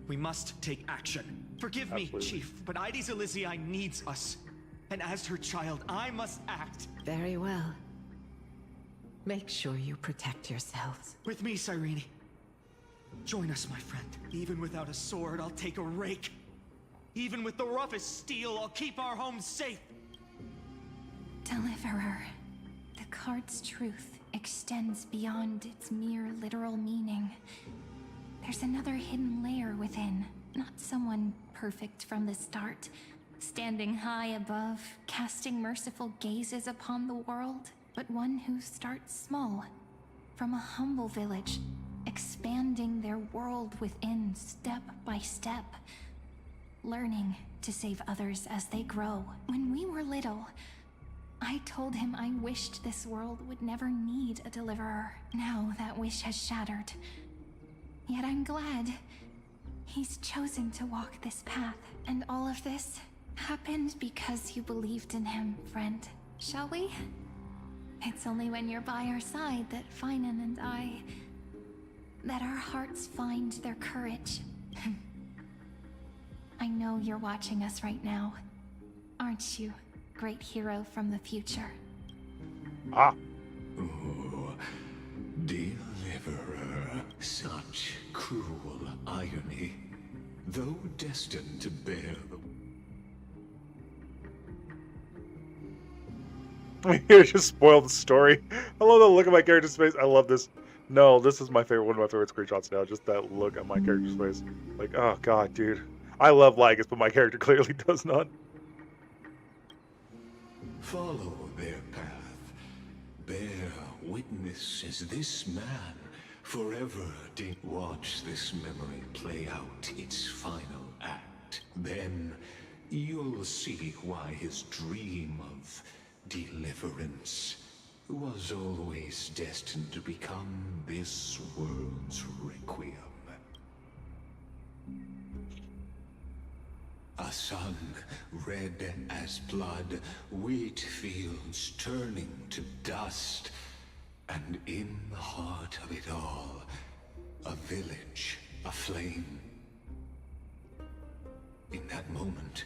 We must take action. Forgive me, Chief, but Ides Elysiae needs us. And as her child, I must act. Very well. Make sure you protect yourselves. With me, Cyrene. Join us, my friend. Even without a sword, I'll take a rake. Even with the roughest steel, I'll keep our home safe. Deliverer. The card's truth extends beyond its mere literal meaning. There's another hidden layer within. Not someone perfect from the start, standing high above, casting merciful gazes upon the world, but one who starts small, from a humble village, expanding their world within step by step, learning to save others as they grow. When we were little, I told him I wished this world would never need a deliverer. Now that wish has shattered. Yet I'm glad he's chosen to walk this path. And all of this happened because you believed in him, friend. Shall we? It's only when you're by our side that Finan and I... that our hearts find their courage. I know you're watching us right now. Aren't you, great hero from the future? Oh, deliverer. Such cruel irony. Though destined to bear the... You just spoiled the story. I love the look of my character's face. I love this. No, this is my favorite, one of my favorite screenshots now. Just that look on my character's face. Like, oh god, dude. I love Lygus, but my character clearly does not. Follow their path. Bear witness as this man forever did watch this memory play out its final act. Then you'll see why his dream of deliverance was always destined to become this world's requiem. A sun red as blood, wheat fields turning to dust, and in the heart of it all, a village aflame. In that moment,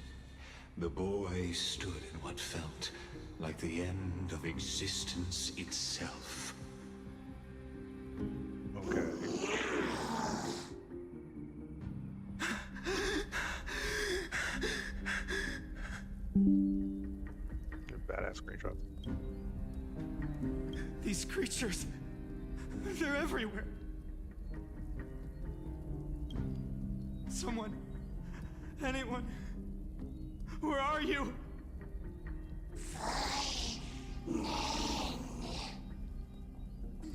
the boy stood in what felt like the end of existence itself. Okay. They're badass screenshots. These creatures, they're everywhere. Someone, anyone, where are you?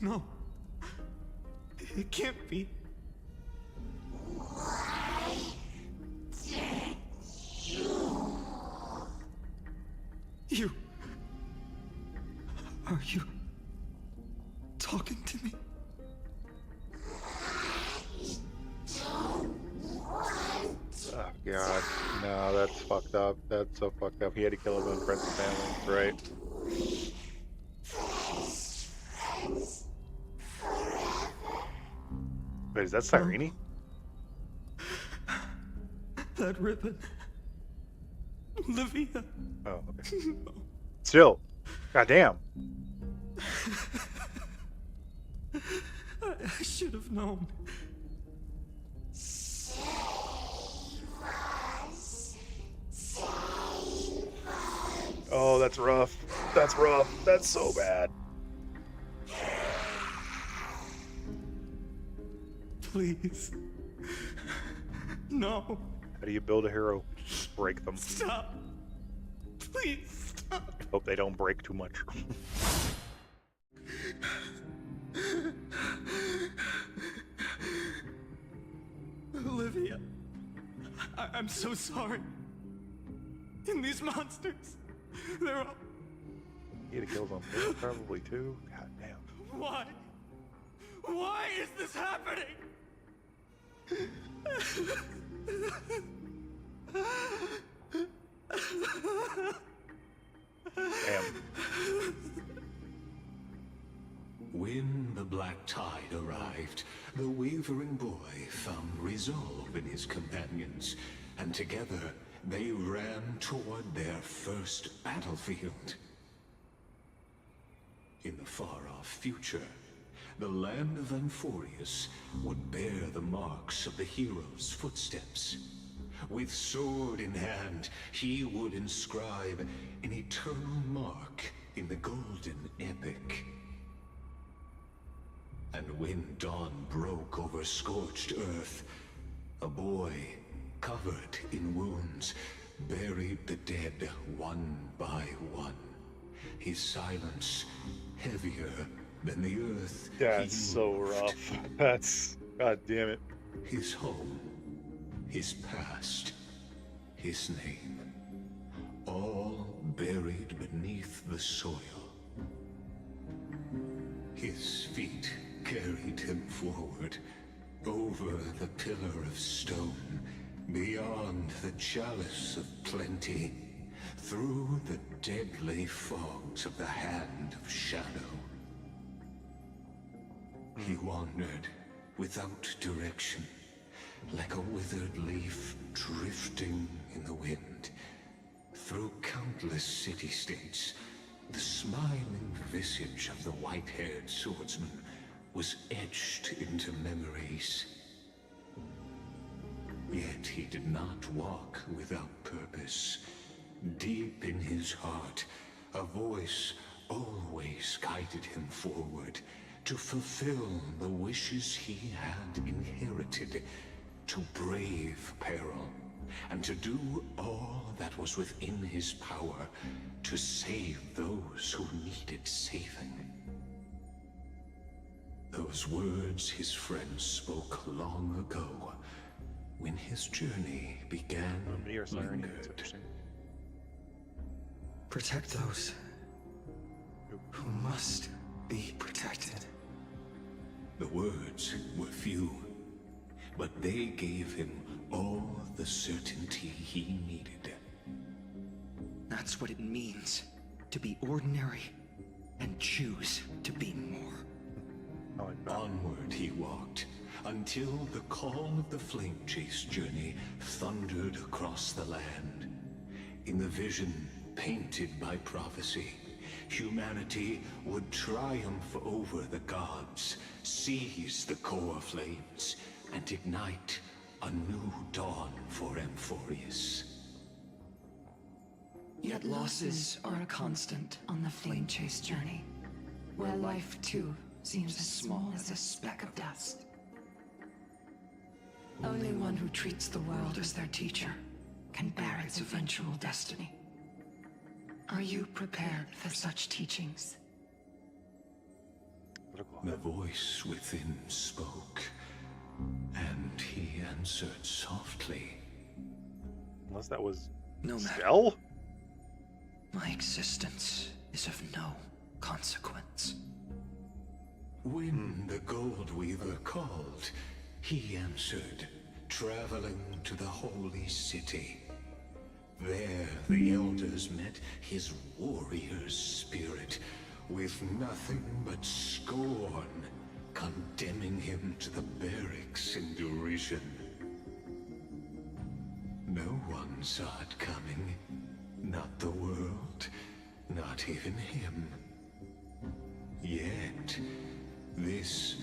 No, it can't be. Why did you? Are you talking to me? Oh god, no, that's fucked up. That's so fucked up. He had to kill his own friends and family, right? Wait, is that Cyrene? That ribbon. Livia. Oh, okay. Still. Goddamn. I should have known. Oh, that's rough. That's rough. That's so bad. Please. No. How do you build a hero? Break them. Stop. Please stop. Hope they don't break too much. Olivia. I'm so sorry. And these monsters, they're all... He had to kill them probably too. God damn. Why? Why is this happening? Damn. When the black tide arrived, the wavering boy found resolve in his companions, and together they ran toward their first battlefield. In the far-off future, the land of Amphoreus would bear the marks of the hero's footsteps. With sword in hand, he would inscribe an eternal mark in the golden epic. And when dawn broke over scorched earth, a boy, covered in wounds, buried the dead one by one. His silence heavier than the earth. That's so rough. That's... God damn it. His home, his past, his name, all buried beneath the soil. His feet carried him forward, over the pillar of stone, beyond the chalice of plenty, through the deadly fogs of the hand of shadow. He wandered without direction, like a withered leaf drifting in the wind. Through countless city-states, the smiling visage of the white-haired swordsman was etched into memories. Yet he did not walk without purpose. Deep in his heart, a voice always guided him forward, to fulfill the wishes he had inherited, to brave peril, and to do all that was within his power to save those who needed saving. Those words his friends spoke long ago, when his journey began, lingered. Protect those who must be protected. The words were few, but they gave him all the certainty he needed. That's what it means to be ordinary and choose to be more. Onward he walked, until the call of the flame chase journey thundered across the land. In the vision painted by prophecy, humanity would triumph over the gods, seize the core flames, and ignite a new dawn for Amphoreus. Yet losses are a constant on the flame chase journey, where life too seems as small as a speck of dust. Only one who treats the world as their teacher can bear its eventual destiny. Are you prepared for such teachings? The voice within spoke, and he answered softly. Unless that was... No matter. Spell? My existence is of no consequence. When the Gold Weaver called, he answered, traveling to the holy city. There the elders met his warrior's spirit, with nothing but scorn, condemning him to the barracks in derision. No one saw it coming. Not the world, not even him. Yet, this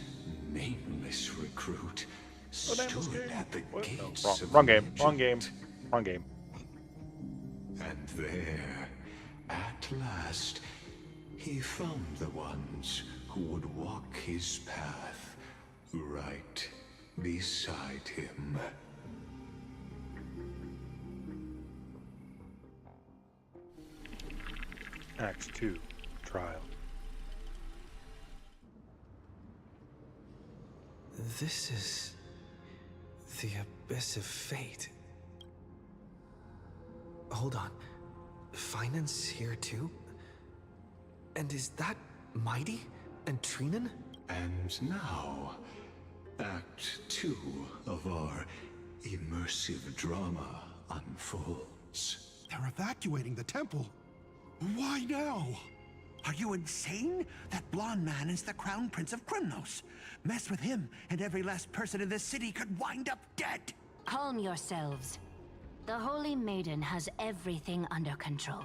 nameless recruit stood at the gates of Wrong game. legend. Wrong game. Wrong game. And there, at last, he found the ones who would walk his path right beside him. Act 2. Trial. This is the abyss of fate. hold on. Finance here too? And is that Mighty and Trinan? And now, Act 2 of our immersive drama unfolds. They're evacuating the temple. Why now? Are you insane? That blonde man is the Crown Prince of Krymnos. Mess with him, and every last person in this city could wind up dead. Calm yourselves. The Holy Maiden has everything under control.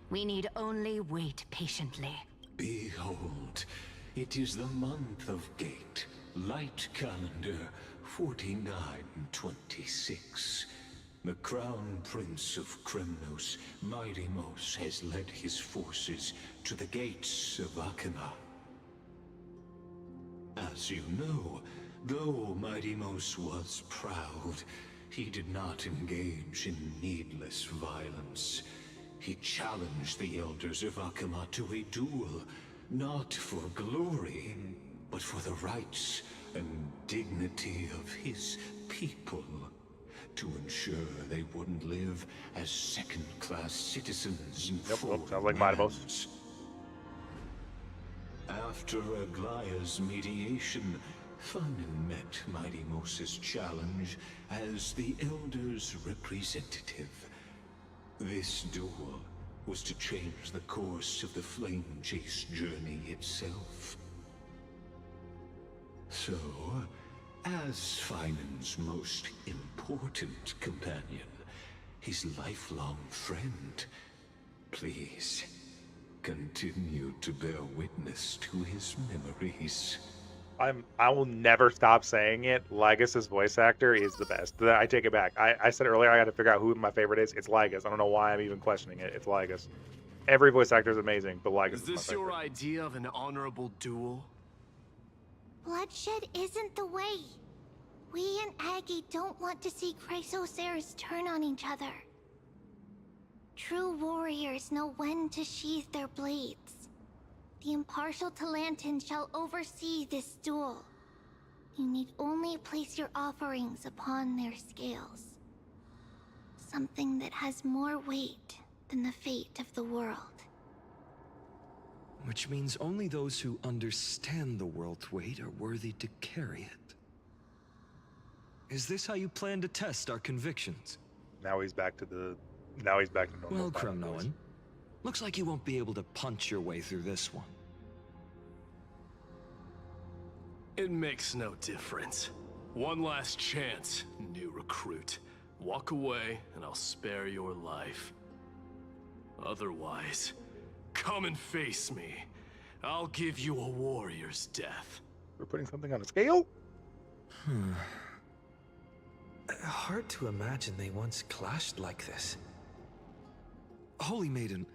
We need only wait patiently. Behold, it is the month of Gate, light calendar 4926. The Crown Prince of Krymnos, Mighty-Mos, has led his forces to the gates of Akima. As you know, though Mighty-Mos was proud, he did not engage in needless violence. He challenged the elders of Akima to a duel, not for glory, but for the rights and dignity of his people, to ensure they wouldn't live as second-class citizens in full sounds like Mighty-Mos. After Aglaya's mediation, Funan met Mighty-Mos's challenge as the Elder's representative. This duel was to change the course of the Flame Chase journey itself. So, as Finan's most important companion, his lifelong friend, please continue to bear witness to his memories. I will never stop saying it. Lygas's voice actor is the best. I take it back. I said earlier I got to figure out who my favorite is. It's Lygas. I don't know why I'm even questioning it. It's Lygas. Every voice actor is amazing, but Lygas Is is my this favorite. your idea of an honorable duel? Bloodshed isn't the way. We and Aggie don't want to see Chrysoceres turn on each other. True warriors know when to sheathe their blades. The impartial Talantan shall oversee this duel. You need only place your offerings upon their scales. Something that has more weight than the fate of the world. Which means only those who understand the world's weight are worthy to carry it. Is this how you plan to test our convictions? Now he's back to normal. Well, Kremnoan, looks like you won't be able to punch your way through this one. It makes no difference. One last chance, new recruit. Walk away, and I'll spare your life. Otherwise, come and face me. I'll give you a warrior's death. We're putting something on a scale? Hard to imagine they once clashed like this. Holy Maiden,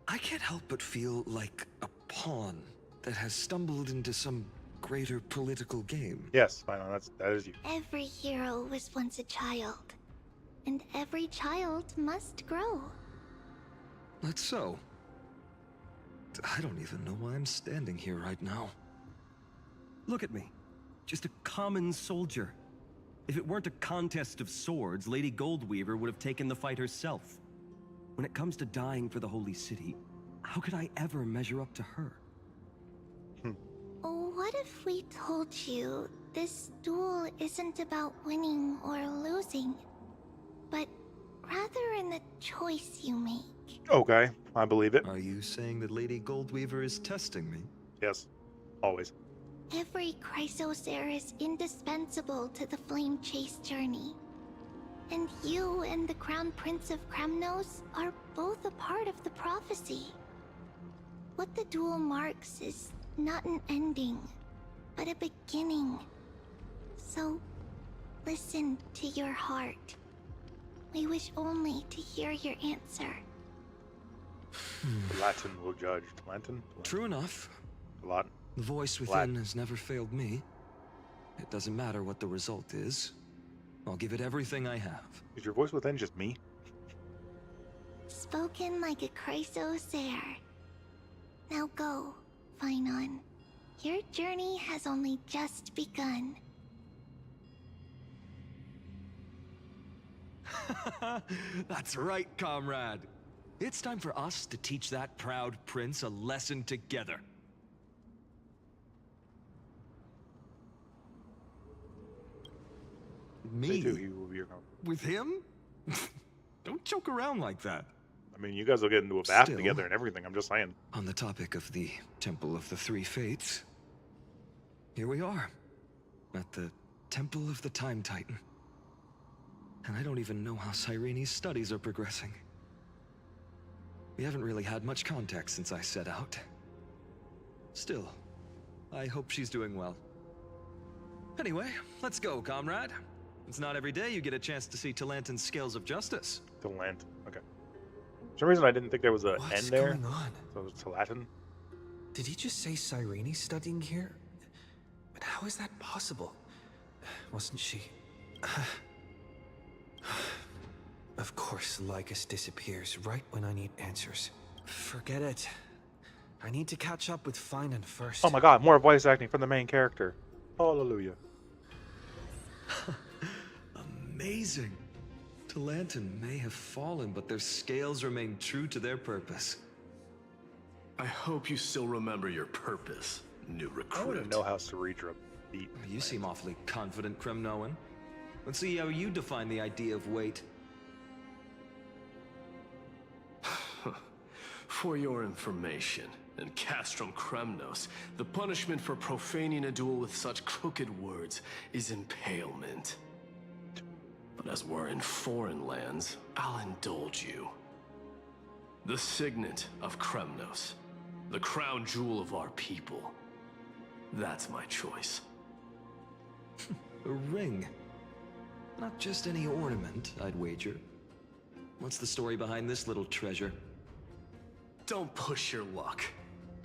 I can't help but feel like a pawn that has stumbled into some greater political game. Yes, I know, that is you. Every hero was once a child. And every child must grow. That's so. I don't even know why I'm standing here right now. Look at me. Just a common soldier. If it weren't a contest of swords, Lady Goldweaver would have taken the fight herself. When it comes to dying for the Holy City, how could I ever measure up to her? What if we told you this duel isn't about winning or losing, but rather in the choice you make? Okay, I believe it. Are you saying that Lady Goldweaver is testing me? Yes, always. Every Chrysocer is indispensable to the Flame Chase journey. And you and the Crown Prince of Krymnos are both a part of the prophecy. What the duel marks is not an ending, but a beginning. So, listen to your heart. We wish only to hear your answer. Latin will judge. Latin? True enough. Latin. The voice within has never failed me. It doesn't matter what the result is. I'll give it everything I have. Is your voice within just me? Spoken like a Chrysocer. Now go, Finon. Your journey has only just begun. That's right, comrade. It's time for us to teach that proud prince a lesson together. Me? He will be your comrade. With him? Don't joke around like that. I mean, you guys will get into a bath Still, together and everything. I'm just saying. On the topic of the Temple of the Three Fates, here we are, at the Temple of the Time Titan. And I don't even know how Cyrene's studies are progressing. We haven't really had much contact since I set out. Still, I hope she's doing well. Anyway, let's go, comrade. It's not every day you get a chance to see Talantin's scales of justice. Talant. Okay. For some reason, I didn't think there was an What's N there. going on? So it was Talatin. Did he just say Cyrene's studying here? But how is that possible? Wasn't she? Of course, Lycus disappears right when I need answers. Forget it. I need to catch up with Finan first. Oh my god, more voice acting from the main character. Hallelujah. Amazing. Talantin may have fallen, but their scales remain true to their purpose. I hope you still remember your purpose, new recruit. I want to know how Ceredra beat. You seem awfully confident, Kremnoan. Let's see how you define the idea of weight. For your information, in Castrum Kremnos, the punishment for profaning a duel with such crooked words is impalement. But as we're in foreign lands, I'll indulge you. The signet of Kremnos, the crown jewel of our people. That's my choice. A ring. Not just any ornament, I'd wager. What's the story behind this little treasure? Don't push your luck.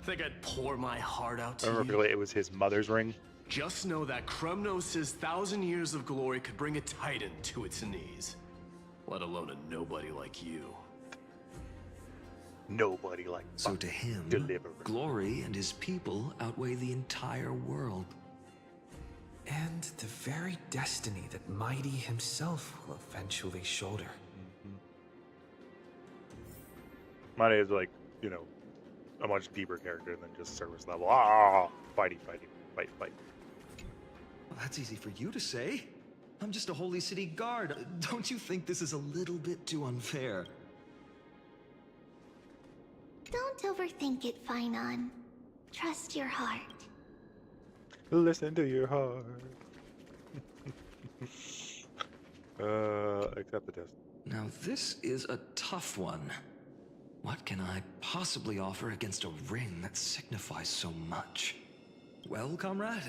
Think I'd pour my heart out to I remember you? it was his mother's ring. Just know that Kremnos' 1,000 years of glory could bring a titan to its knees. Let alone a nobody like you. Nobody like So to him, Deliverer. glory and his people outweigh the entire world. And the very destiny that Mighty himself will eventually shoulder. Mine is like, you know, a much deeper character than just service level. Ah, fight. Well, that's easy for you to say. I'm just a Holy City guard. Don't you think this is a little bit too unfair? Don't overthink it, Finan. Trust your heart. Listen to your heart. Accept the test. Now this is a tough one. What can I possibly offer against a ring that signifies so much? Well, comrade,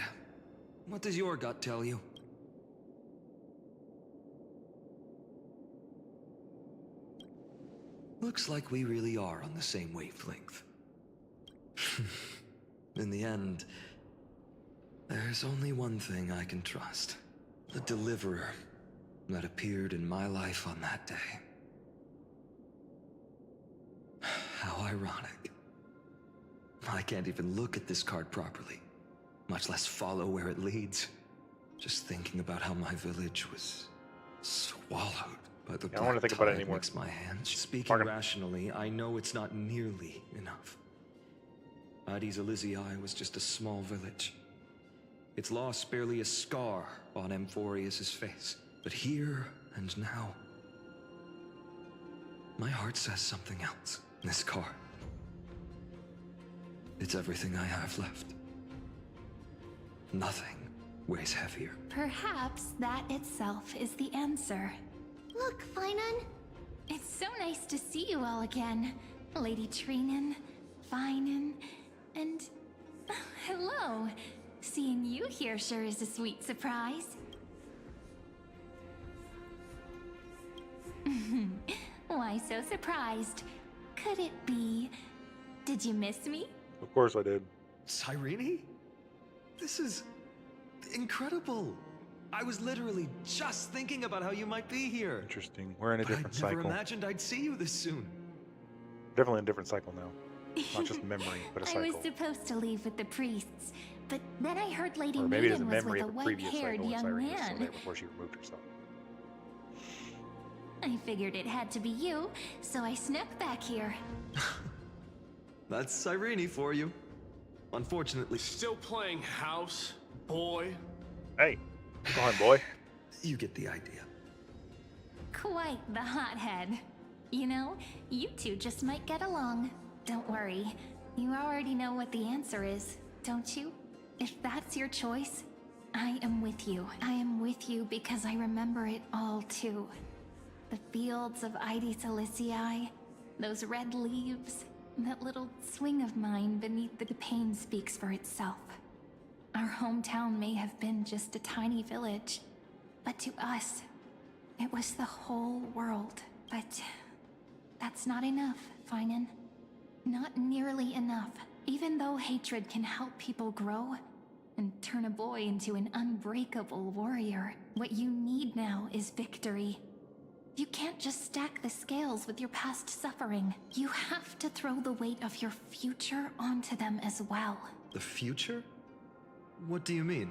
what does your gut tell you? Looks like we really are on the same wavelength. In the end, there's only one thing I can trust. The deliverer that appeared in my life on that day. How ironic. I can't even look at this card properly, much less follow where it leads. Just thinking about how my village was swallowed by the I don't want to black think about it tide anymore. makes my hands. Speaking rationally, I know it's not nearly enough. Addis Elysiae was just a small village. Its loss barely a scar on Amphoreus' face. But here and now, my heart says something else. This card. It's everything I have left. Nothing weighs heavier. Perhaps that itself is the answer. Look, Finan. It's so nice to see you all again. Lady Trinan, Finan, and... hello. Seeing you here sure is a sweet surprise. Why so surprised? Could it be... Did you miss me? Of course I did. Cyrene? This is incredible. I was literally just thinking about how you might be here. Interesting. We're in a But different I never cycle. imagined I'd see you this soon. Definitely in a different cycle now. Not just memory, but a I cycle. was supposed to leave with the priests, but then I heard Lady Or maybe it is a Maiden was memory with a of the previous white-haired cycle when young Cyrene was still man. there before she removed herself. I figured it had to be you, so I snuck back here. That's Cyrene for you. Unfortunately... Still playing house, boy? Hey, come on, boy. You get the idea. Quite the hothead. You know, you two just might get along. Don't worry. You already know what the answer is, don't you? If that's your choice, I am with you. I am with you because I remember it all too. The fields of Ide Silicii, those red leaves, that little swing of mine beneath the pain speaks for itself. Our hometown may have been just a tiny village, but to us, it was the whole world. But that's not enough, Finan. Not nearly enough. Even though hatred can help people grow and turn a boy into an unbreakable warrior, what you need now is victory. You can't just stack the scales with your past suffering. You have to throw the weight of your future onto them as well. The future? What do you mean?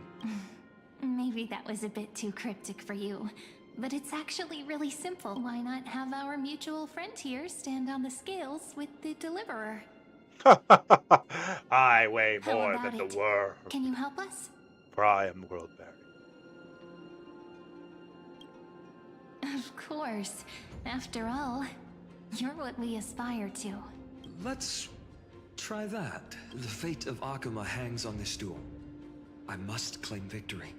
Maybe that was a bit too cryptic for you, but it's actually really simple. Why not have our mutual friend here stand on the scales with the deliverer? I weigh How more about than it? the world, Can you help us? for I am world bearing. Of course. After all, you're what we aspire to. Let's try that. The fate of Akuma hangs on this duel. I must claim victory.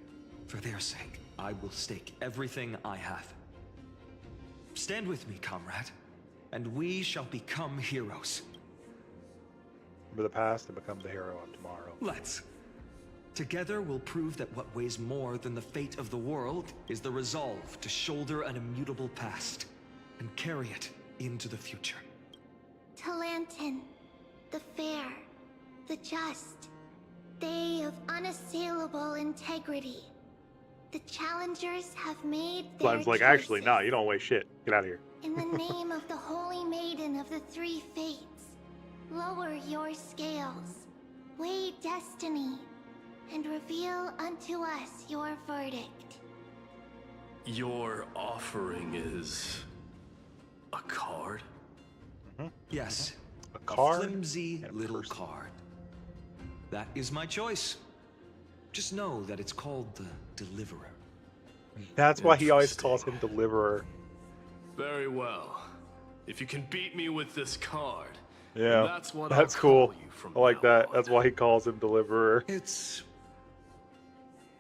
For their sake, I will stake everything I have. Stand with me, comrade, and we shall become heroes. Remember the past and become the hero of tomorrow. Let's. Together we'll prove that what weighs more than the fate of the world is the resolve to shoulder an immutable past and carry it into the future. Talantin, the fair, the just, they of unassailable integrity. The challengers have made their Glenn's like, choices. actually, no, you don't weigh shit. Get out of here. In the name of the Holy Maiden of the Three Fates, lower your scales, weigh destiny, and reveal unto us your verdict. Your offering is a card? Yes. A card? Flimsy little card. That is my choice. Just know that it's called the Deliverer. That's why he always calls him Deliverer. Very well. If you can beat me with this card, Yeah, that's what that's I'll cool. call you from I like now that. That's why he calls him Deliverer. It's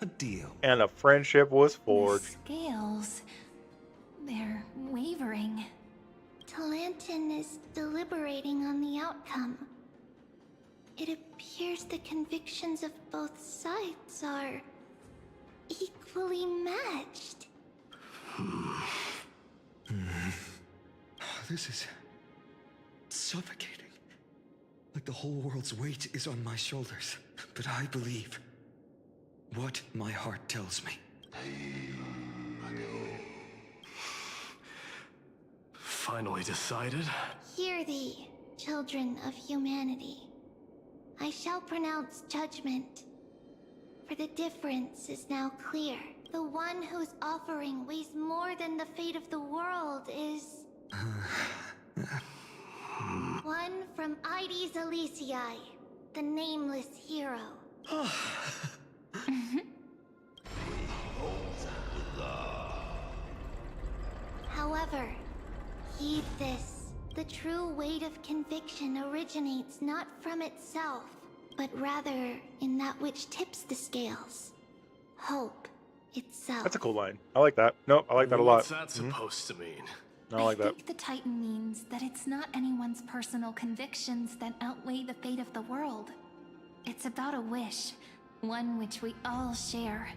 a deal. And a friendship was forged. Scales. They're wavering. Talantin is deliberating on the outcome. It appears the convictions of both sides are equally matched. This is suffocating. Like the whole world's weight is on my shoulders. But I believe what my heart tells me. Finally decided? Hear thee, children of humanity. I shall pronounce judgment. For the difference is now clear. The one whose offering weighs more than the fate of the world is... one from Ide Silicii, the nameless hero. However, heed this. The true weight of conviction originates not from itself, but rather in that which tips the scales. Hope itself. That's a cool line. I like that. No, I like that a lot. What's that supposed to mean? I like that. think the Titan means that it's not anyone's personal convictions that outweigh the fate of the world. It's about a wish, one which we all share.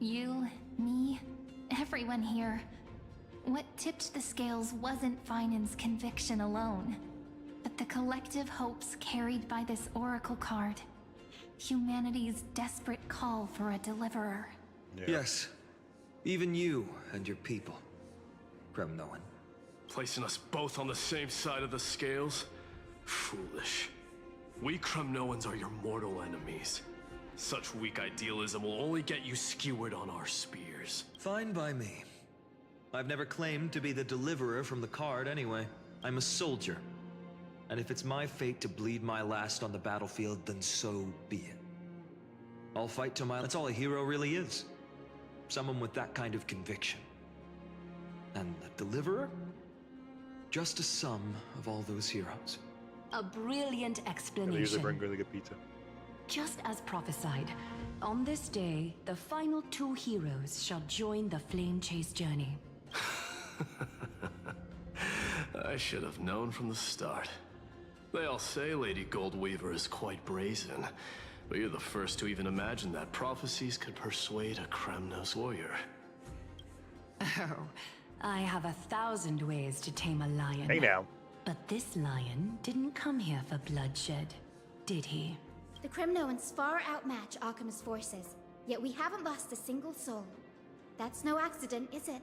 You, me, everyone here. What tipped the scales wasn't Finan's conviction alone, but the collective hopes carried by this oracle card. Humanity's desperate call for a deliverer. Yes. Even you and your people, Kremnoan. Placing us both on the same side of the scales? Foolish. We Kremnoans are your mortal enemies. Such weak idealism will only get you skewered on our spears. Fine by me. I've never claimed to be the deliverer from the card anyway. I'm a soldier. And if it's my fate to bleed my last on the battlefield, then so be it. I'll fight till my... That's all a hero really is. Someone with that kind of conviction. And the deliverer? Just a sum of all those heroes. A brilliant They explanation. usually bring really good pizza. Just as prophesied, on this day, the final two heroes shall join the flame chase journey. I should have known from the start. They all say Lady Goldweaver is quite brazen, but you're the first to even imagine that prophecies could persuade a Kremnos warrior. Oh, I have 1,000 ways to tame a lion. Hey now. But this lion didn't come here for bloodshed, did he? The Kremnoans far outmatch Alchemist's forces, yet we haven't lost a single soul. That's no accident, is it?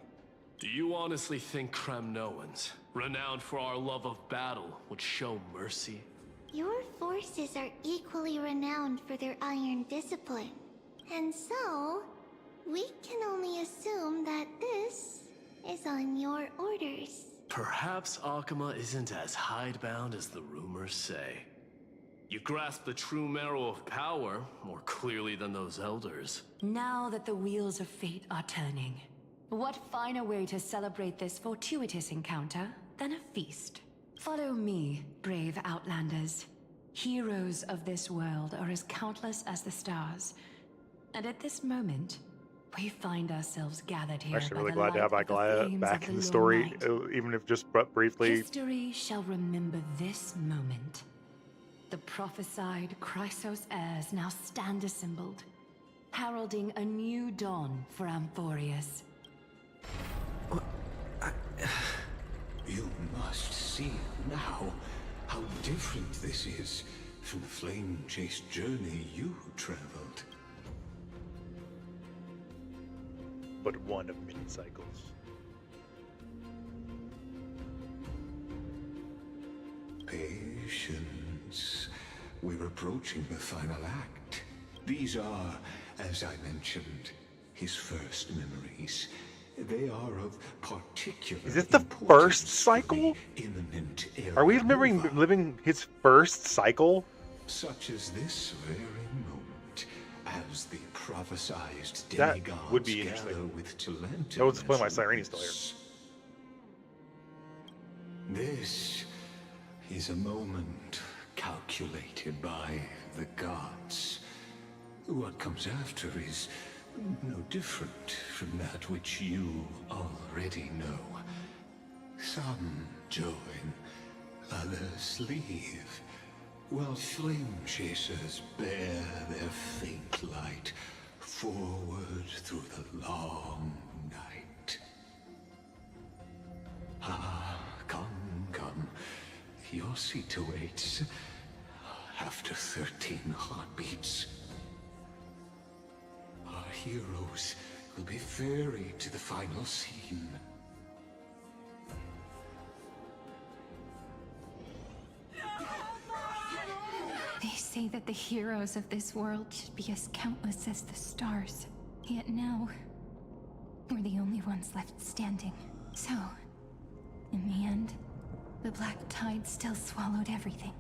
Do you honestly think Kremnoans, renowned for our love of battle, would show mercy? Your forces are equally renowned for their iron discipline. And so, we can only assume that this is on your orders. Perhaps Akama isn't as hidebound as the rumors say. You grasp the true marrow of power more clearly than those elders. Now that the wheels of fate are turning, what finer way to celebrate this fortuitous encounter than a feast? Follow me, brave Outlanders. Heroes of this world are as countless as the stars. And at this moment, we find ourselves gathered here. I'm actually by really the glad to have light of the Aglaya flames back of in the lone story, light. even if just briefly. History shall remember this moment. The prophesied Chrysos heirs now stand assembled, heralding a new dawn for Amphoreus. You must see now how different this is from the flame-chased journey you traveled. But one of many cycles. Patience. We're approaching the final act. These are, as I mentioned, his first memories. They are of particular Is this the first cycle? imminent era. Are we living his first cycle? Such as this very moment, as the prophesized That demigods would be gather interesting. with Talentum. That was the point my Cyrene is still here. This is a moment calculated by the gods. What comes after is no different from that which you already know. Some join, others leave, while flame chasers bear their faint light forward through the long night. Ah, come. Your seat awaits. After 13 heartbeats, our heroes will be ferried to the final scene. They say that the heroes of this world should be as countless as the stars. Yet now, we're the only ones left standing. So, in the end, the black tide still swallowed everything.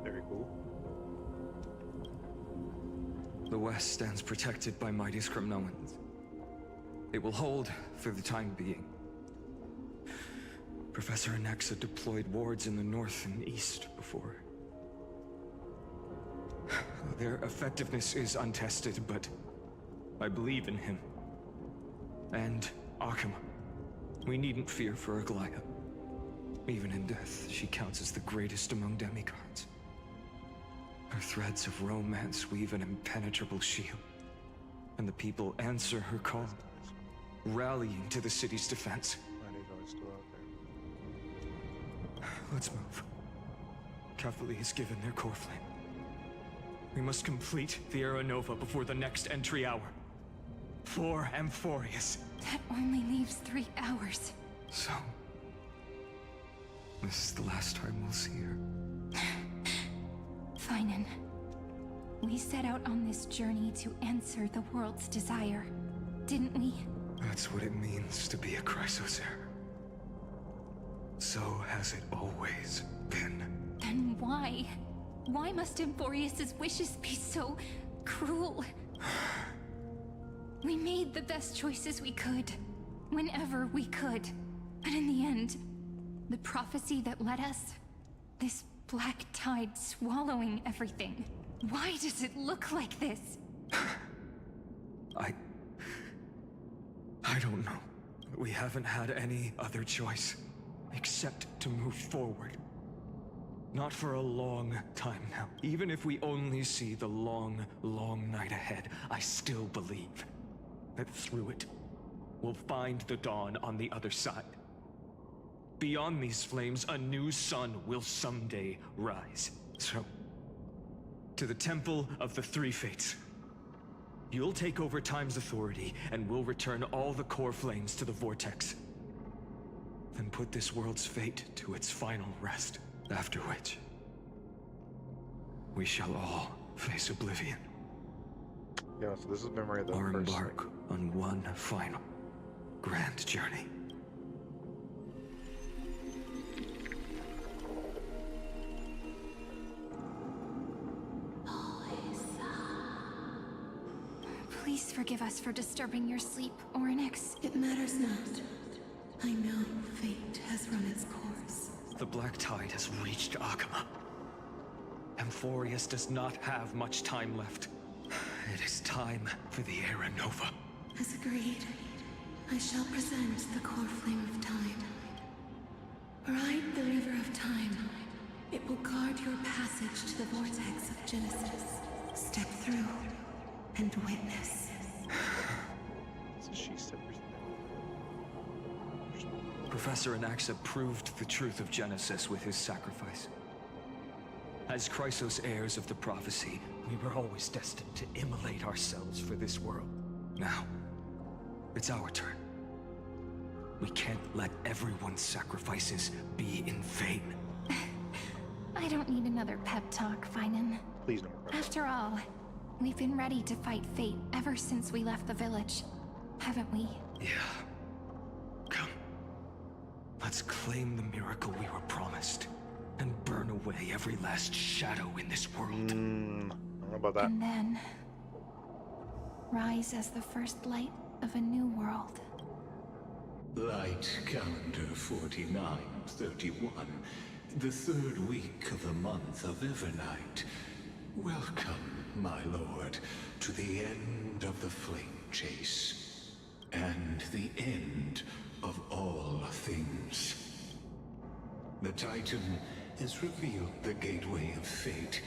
Very cool. The West stands protected by mighty Kremnoans. It will hold for the time being. Professor Anexa deployed wards in the north and east before. Their effectiveness is untested, but I believe in him. And Akama. We needn't fear for Aglaya. Even in death, she counts as the greatest among demigods. Her threads of romance weave an impenetrable shield. And the people answer her call, rallying to the city's defense. Let's move. Cavalry has given their core flame. We must complete the Era Nova before the next entry hour. For Amphoreus. That only leaves 3 hours. So, this is the last time we'll see her. Finen. We set out on this journey to answer the world's desire, didn't we? That's what it means to be a Chrysos heir. So has it always been. Then why? Why must Amphoreus' wishes be so cruel? We made the best choices we could, whenever we could. But in the end, the prophecy that led us, this black tide swallowing everything. Why does it look like this? I don't know. We haven't had any other choice, except to move forward. Not for a long time now. Even if we only see the long, long night ahead, I still believe that through it, we'll find the dawn on the other side. Beyond these flames, a new sun will someday rise. So, to the Temple of the Three Fates. You'll take over Time's authority, and we'll return all the core flames to the Vortex. Then put this world's fate to its final rest. After which, we shall all face oblivion. Yeah, so this is memory of the or first embark on one final grand journey. Please forgive us for disturbing your sleep, Orynyx. It matters not. I know fate has run its course. The black tide has reached Akama. Amphoreus does not have much time left. It is time for the Era Nova. As agreed, I shall present the core flame of time. Ride the river of time. It will guard your passage to the vortex of Genesis. Step through and witness. So she said Professor Anaxa proved the truth of Genesis with his sacrifice. As Chrysos heirs of the prophecy, we were always destined to immolate ourselves for this world. Now, it's our turn. We can't let everyone's sacrifices be in vain. I don't need another pep talk, Finan. Please no more. After all, we've been ready to fight fate ever since we left the village, haven't we? Yeah. Come. Let's claim the miracle we were promised, and burn away every last shadow in this world. I don't know about that. And then, rise as the first light of a new world. Light calendar 4931, the third week of the month of Evernight. Welcome, my lord, to the end of the flame chase, and the end of all things. The Titan has revealed the gateway of fate.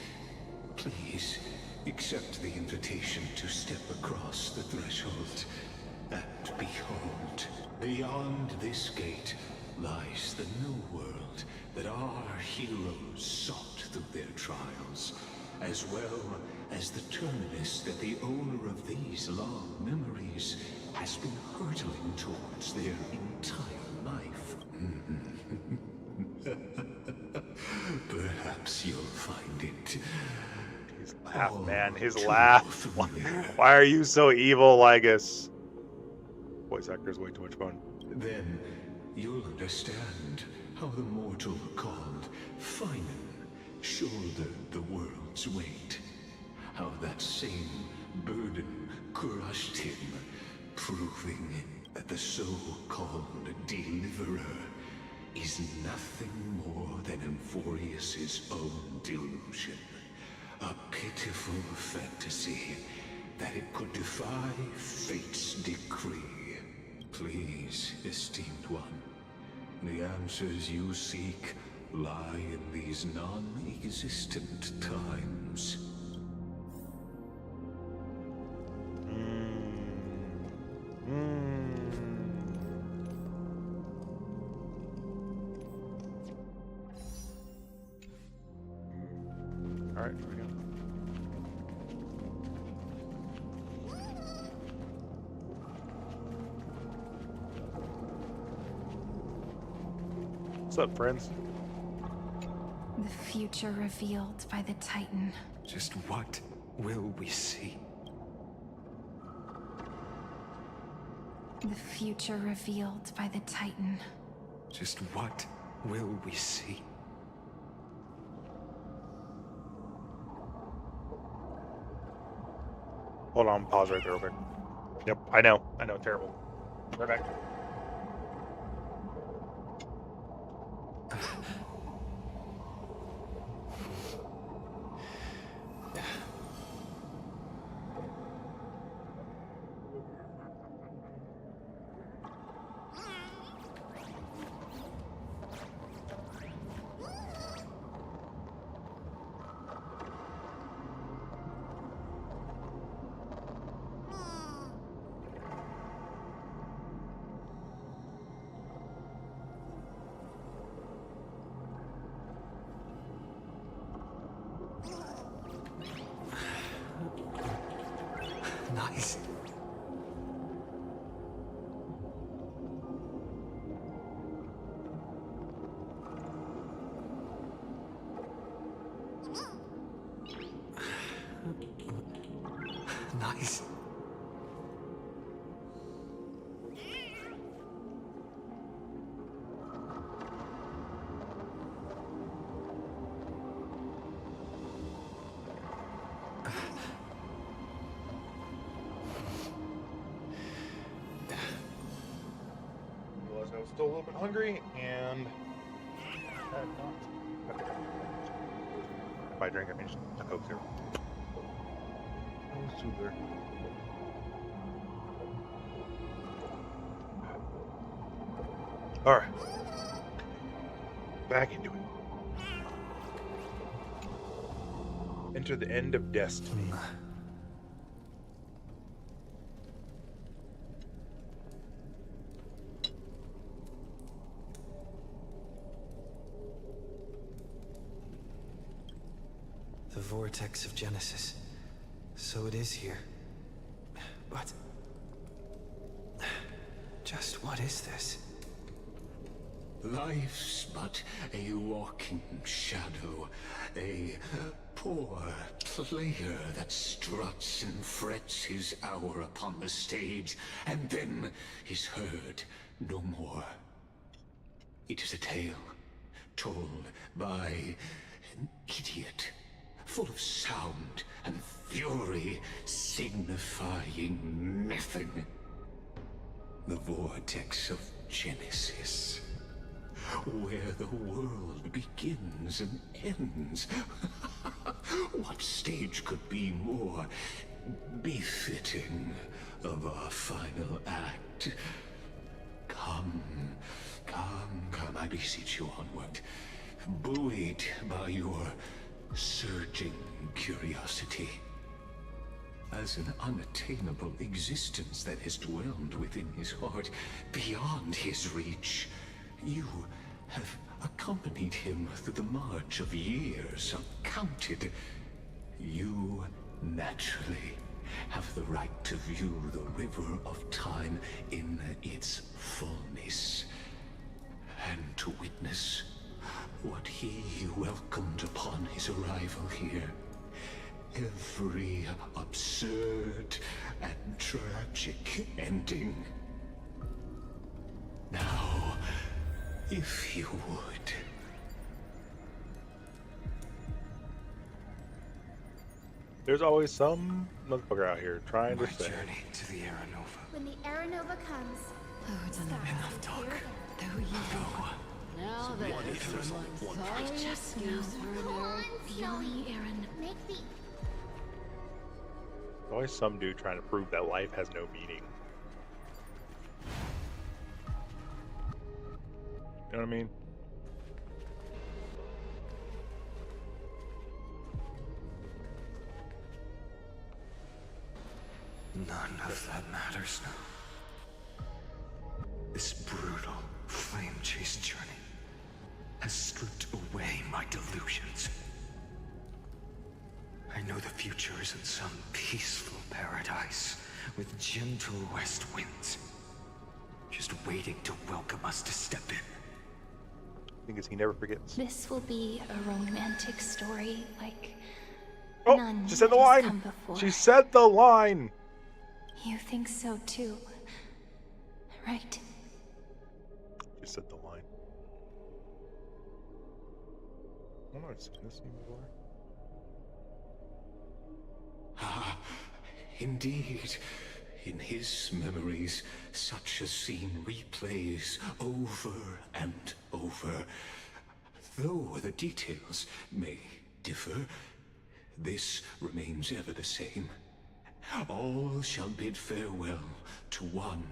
Please, accept the invitation to step across the threshold. And behold, beyond this gate lies the new world that our heroes sought through their trials, as well as the terminus that the owner of these long memories has been hurtling towards their entire life. Perhaps you'll find it. His laugh, man. His laugh. Why are you so evil, Lygus? Voice actor's way too much fun. Then you'll understand how the mortal called Finan shouldered the world's weight. How that same burden crushed him, proving that the so-called Deliverer is nothing more than Amphoreus' own delusion. A pitiful fantasy that it could defy fate's decree. Please, esteemed one, the answers you seek lie in these non-existent times. All right, here we go. What's up, friends? The future revealed by the Titan. Just what will we see? The future revealed by the Titan. Just what will we see? Hold on, pause right there real quick. Yep, I know, terrible. Right back. Nice. Nice. Realized I was still a little bit hungry, and had not. Okay. If I drink, I mean just a Coke Zero. Oh, super. All right, back into it. Enter the end of destiny. The vortex of Genesis. So it is here. But... just what is this? Life's but a walking shadow, a poor player that struts and frets his hour upon the stage, and then is heard no more. It is a tale told by an idiot, full of sound and fury, signifying nothing. The vortex of Genesis, where the world begins and ends. What stage could be more befitting of our final act? Come, I beseech you onward, buoyed by your surging curiosity. As an unattainable existence that has dwelled within his heart, beyond his reach, you have accompanied him through the march of years uncounted. You naturally have the right to view the river of time in its fullness, and to witness what he welcomed upon his arrival here. Every absurd and tragic ending. Now, if you would. There's always some motherfucker out here trying to say. Journey to the Aranova. When the Aranova comes, Oh, it's enough talk. There you go. Now then, sorry excuse for an error. Young Aaron. make the There's always some dude trying to prove that life has no meaning. You know what I mean? None of that matters now. This brutal, flame-chased journey has stripped away my delusions. I know the future is in some peaceful paradise with gentle west winds, just waiting to welcome us to step in. I think he never forgets. This will be a romantic story, like Oh, None she said the that has line. come before. She said the line. You think so too, right? She said the line. I don't know, I've seen this scene before. Ah, indeed. In his memories, such a scene replays over and over. Though the details may differ, this remains ever the same. All shall bid farewell to one,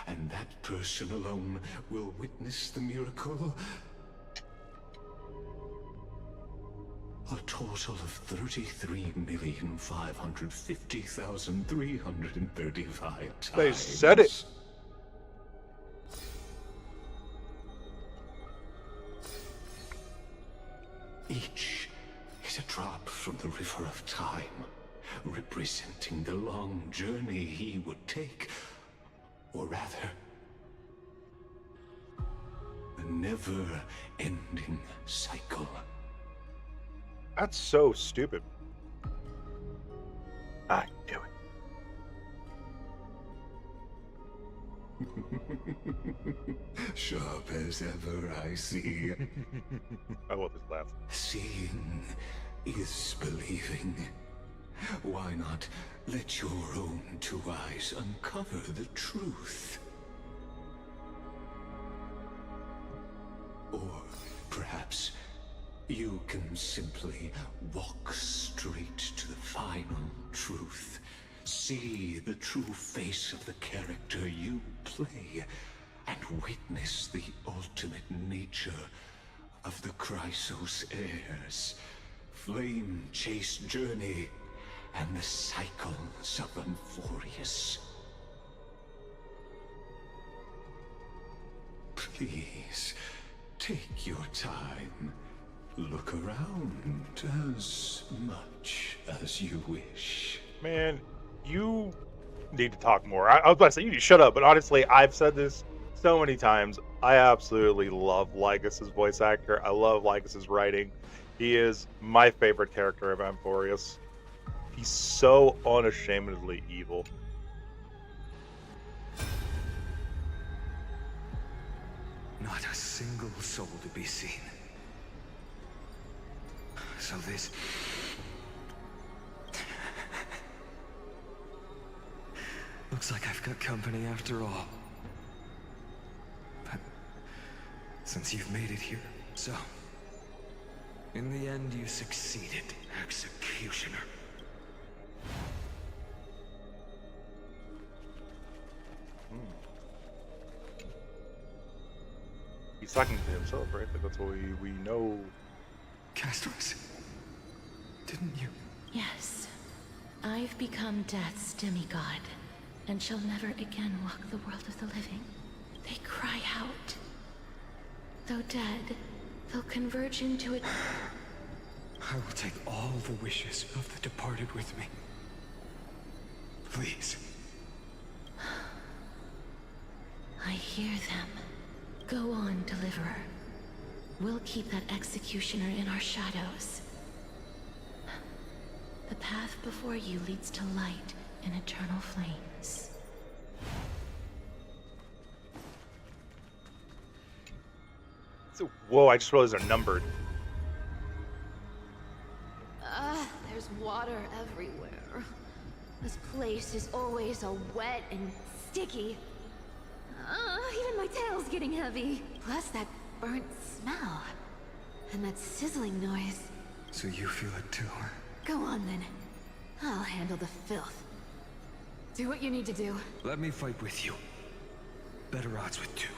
and that person alone will witness the miracle. A total of 33,550,335 times. They said it. Each is a drop from the river of time, representing the long journey he would take, or rather, the never-ending cycle. That's so stupid. I knew it. Sharp as ever, I see. I love his laugh. Seeing is believing. Why not let your own two eyes uncover the truth? Or perhaps you can simply walk straight to the final truth. See the true face of the character you play, and witness the ultimate nature of the Chrysos heirs. Flame-chased journey, and the cycles of Amphoreus. Please, take your time. Look around as much as you wish. Man, you need to talk more. I was about to say, you need to shut up, but honestly, I've said this so many times. I absolutely love Lycus's voice actor. I love Lycus's writing. He is my favorite character of Amphoreus. He's so unashamedly evil. Not a single soul to be seen. So this... looks like I've got company after all. But since you've made it here, so... in the end, you succeeded, Executioner. He's talking to himself, right? Like, that's what we know. Castros, didn't you? Yes. I've become Death's demigod, and shall never again walk the world of the living. They cry out. Though dead, they'll converge into it. I will take all the wishes of the departed with me. Please. I hear them. Go on, Deliverer. We'll keep that Executioner in our shadows. The path before you leads to light and eternal flames. So, whoa, I just realized they're numbered. There's water everywhere. This place is always so wet and sticky. Even my tail's getting heavy. Plus that burnt smell. And that sizzling noise. So you feel it too? Go on then. I'll handle the filth. Do what you need to do. Let me fight with you. Better odds with two.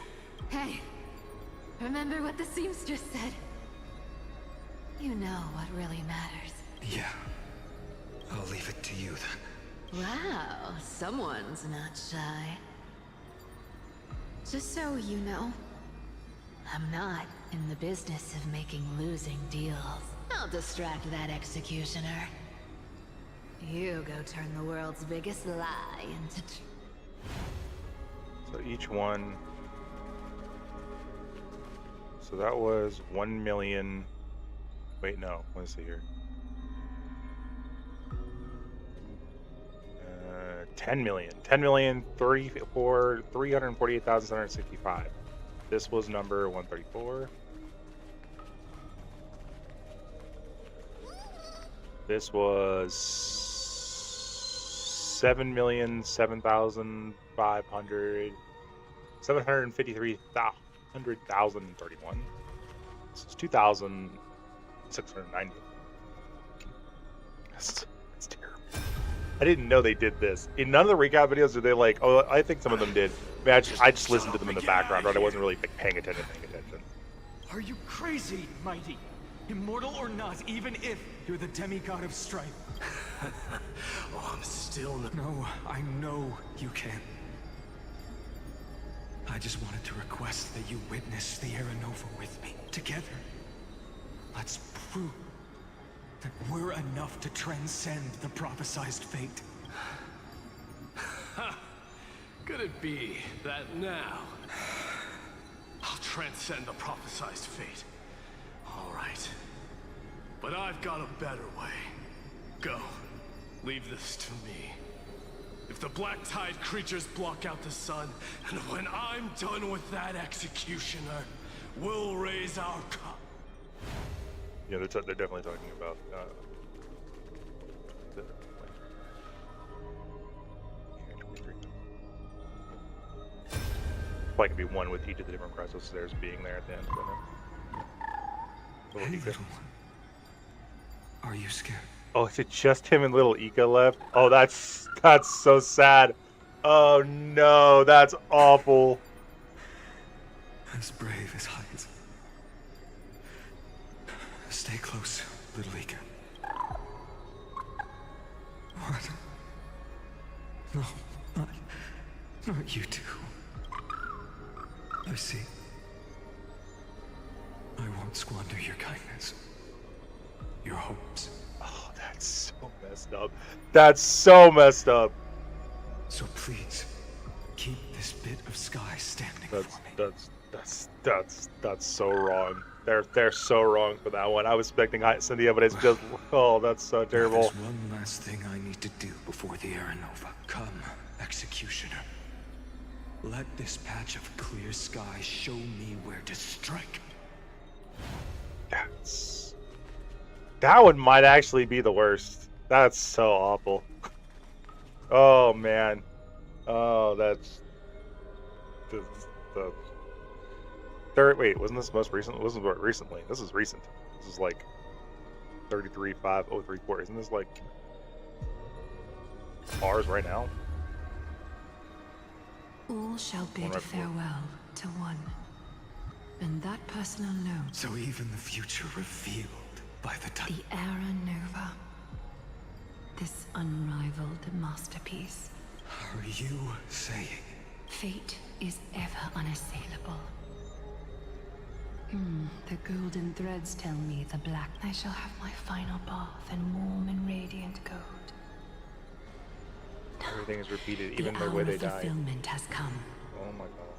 Hey, remember what the seamstress said? You know what really matters. Yeah. I'll leave it to you then. Wow, someone's not shy. Just so you know, I'm not in the business of making losing deals. I'll distract that Executioner. You go turn the world's biggest lie into... So each one... So that was 1 million... Wait, no. Let's see here. 10 million. 348,765. This was number 134. This was 7,753,131. This is 2,690. That's terrible. I didn't know they did this. In none of the recap videos did they like, oh, I think some of them did. I mean, I just listened to them in the background, right? I wasn't really like, paying attention. Are you crazy, Mighty? Immortal or not, even if you're the demigod of strife. Oh, I'm still No, I know you can. I just wanted to request that you witness the Era Nova with me, together. Let's prove that we're enough to transcend the prophesized fate. Could it be that now I'll transcend the prophesized fate? All right. But I've got a better way. Go. Leave this to me. If the Black Tide creatures block out the sun, and when I'm done with that executioner, we'll raise our cup. Yeah, they're definitely talking about probably can be one with each of the different crystals theirs being there at the end. Hey, little one. Are you scared? Oh, is it just him and little Ika left? Oh, that's so sad. Oh no, that's awful. As brave as heights. Stay close, little Ika. What? No, not you two. I see. I won't squander your kindness. Your hopes. Oh, that's so messed up. That's so messed up. So please, keep this bit of sky standing for me. That's so wrong. They're so wrong for that one. I was expecting Cynthia, but it's just that's so terrible. There's one last thing I need to do before the Era Nova. Come, Executioner. Let this patch of clear sky show me where to strike. That one might actually be the worst. That's so awful. Oh man. Oh, that's the third. Wait, wasn't this most recent? This is what recently. This is recent. This is like 33.5034. Isn't this like ours right now? All shall bid farewell to one, and that person alone. So even the future revealed by the time. The Era Nova. This unrivaled masterpiece. Are you saying? Fate is ever unassailable. The golden threads tell me the black. I shall have my final bath in warm and radiant gold. Everything is repeated, even the way they die. Fulfillment has come. Oh my god.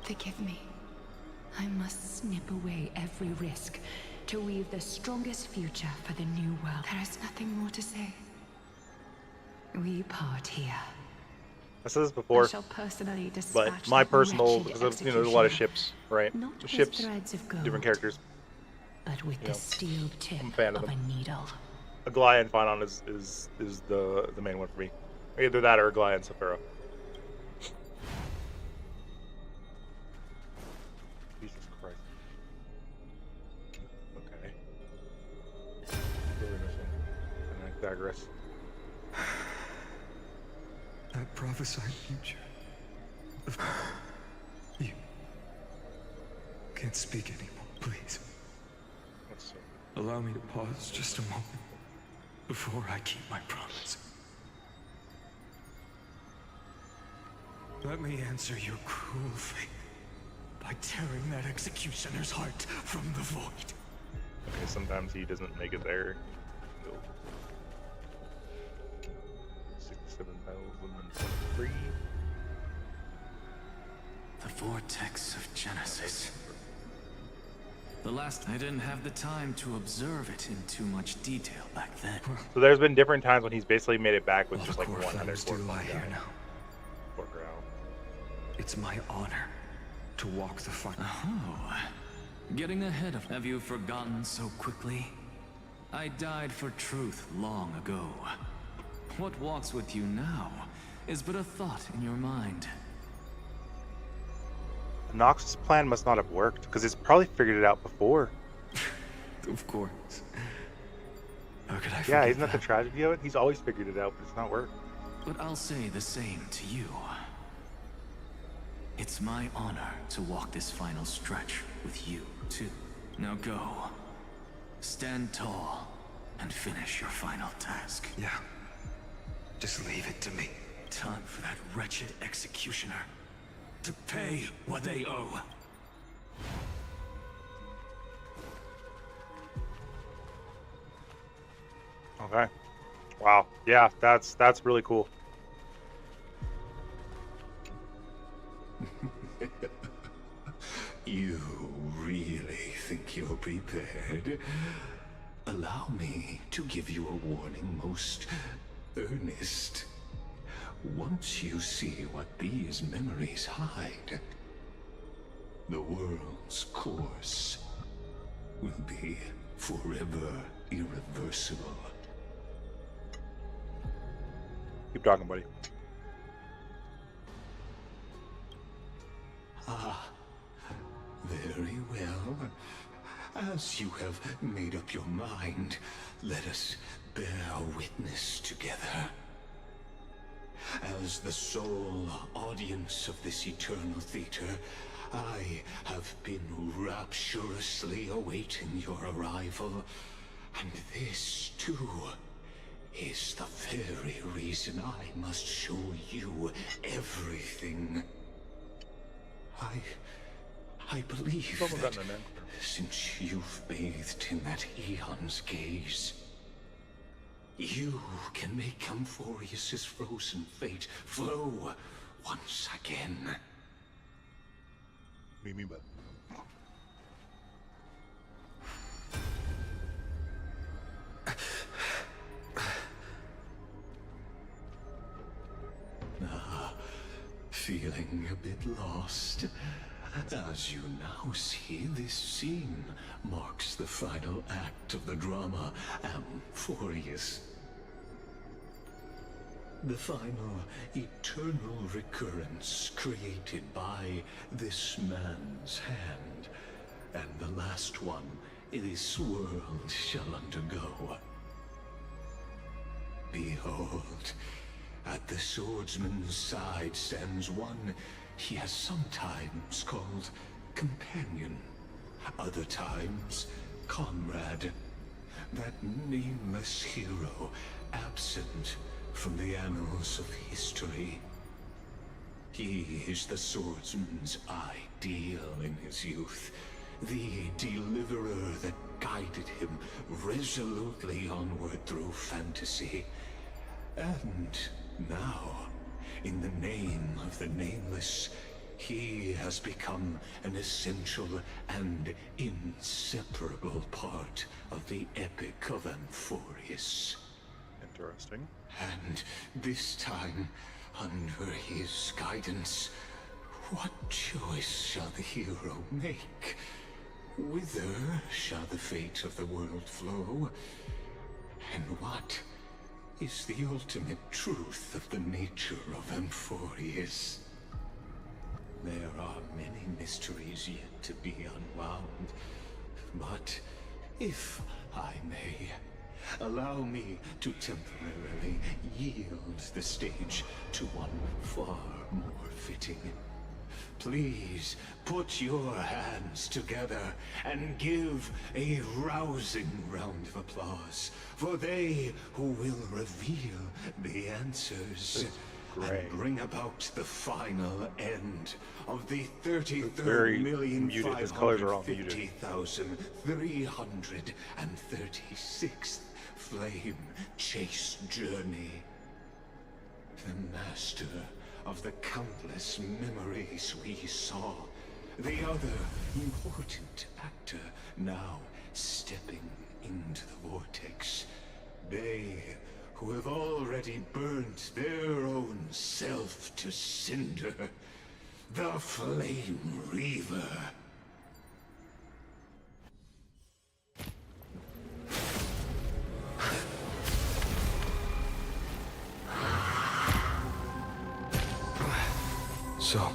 Forgive me. I must snip away every risk to weave the strongest future for the new world. There is nothing more to say. We part here. I said this before, I shall personally dispatch but my that personal, wretched because there's a lot of executioner. ships, right? Not with Ships, threads of gold, different characters. but with the steel tip I'm a fan of of them. a needle. Aglaia and Phanon is the main one for me. Either that or Aglaia and Saphira. Jesus Christ. Okay. Really missing. And I digress. That prophesied future. You can't speak anymore, please. Let's see. Allow me to pause just a moment before I keep my promise. Let me answer your cruel fate by tearing that executioner's heart from the void. Okay, sometimes he doesn't make it there. 67,023. The vortex of Genesis. The last I didn't have the time to observe it in too much detail back then. So there's been different times when he's basically made it back with just like one other do lie here now. Poor Grau. It's my honor to walk the fight. Oh, getting ahead of. Have you forgotten so quickly? I died for truth long ago. What walks with you now is but a thought in your mind. Nox's plan must not have worked, because he's probably figured it out before. Of course. How could I forget Yeah, isn't that the that? tragedy of it? He's always figured it out, but it's not worked. But I'll say the same to you. It's my honor to walk this final stretch with you, too. Now go. Stand tall and finish your final task. Yeah. Just leave it to me. Time for that wretched executioner to pay what they owe. Okay. Wow. Yeah, that's really cool. You really think you're prepared? Allow me to give you a warning, most earnest. Once you see what these memories hide, the world's course will be forever irreversible. Keep talking, buddy. Ah, very well. As you have made up your mind, let us bear witness together. As the sole audience of this eternal theater, I have been rapturously awaiting your arrival, and this, too, is the very reason I must show you everything. I believe that since you've bathed in that Aeon's gaze, you can make Amphoreus' frozen fate flow once again. Me, but. Feeling a bit lost? As you now see, this scene marks the final act of the drama Amphoreus. The final eternal recurrence created by this man's hand, and the last one this world shall undergo. Behold, at the swordsman's side stands one he has sometimes called companion, other times comrade, that nameless hero absent from the annals of history. He is the swordsman's ideal in his youth, the deliverer that guided him resolutely onward through fantasy. And now, in the name of the Nameless, he has become an essential and inseparable part of the epic of Amphoreus. Interesting. And this time, under his guidance, what choice shall the hero make? Whither shall the fate of the world flow? And what is the ultimate truth of the nature of Amphoreus? There are many mysteries yet to be unwound, but if I may, allow me to temporarily yield the stage to one far more fitting. Please put your hands together and give a rousing round of applause for they who will reveal the answers and bring about the final end of the 33,550,336th flame chase journey. The master of the countless memories we saw. The other important actor now stepping into the vortex. They who have already burnt their own self to cinder. The Flame Reaver. So,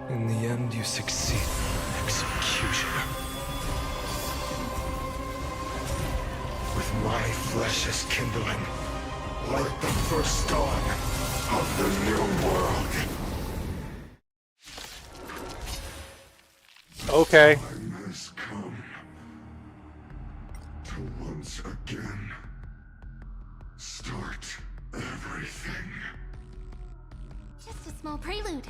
in the end, you succeed. Executioner. With my flesh as kindling, Like the first dawn of the new world. Okay. Time has come to once again start everything. Just a small prelude.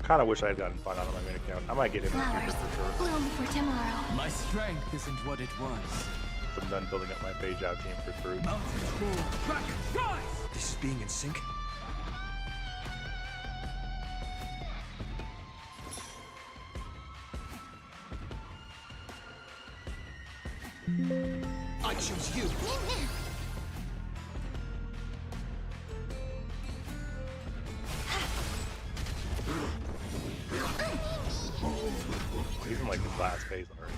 Kind of wish I had gotten fun out of my main account. I might get in Flowers for sure. bloom for tomorrow. My strength isn't what it was. I'm done building up my page out team for fruit. This is being in sync? I choose you. He's in like his last phase already.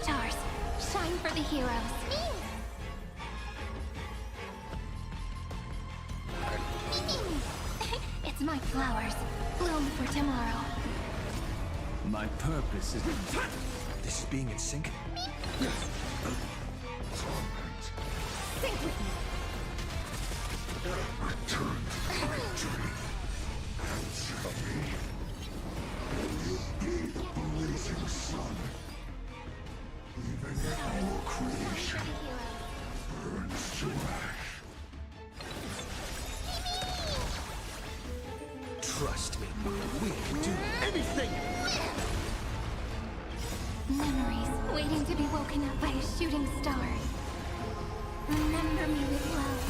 Stars, shine for the heroes. It's my flowers, bloom for tomorrow. My purpose is... This is being in sync? Sing with me. Return to victory. Answer me. You be the blazing sun. Even if your creation burns to ash. Trust me, we can do anything! Memories waiting to be woken up by a shooting star. Remember me with love.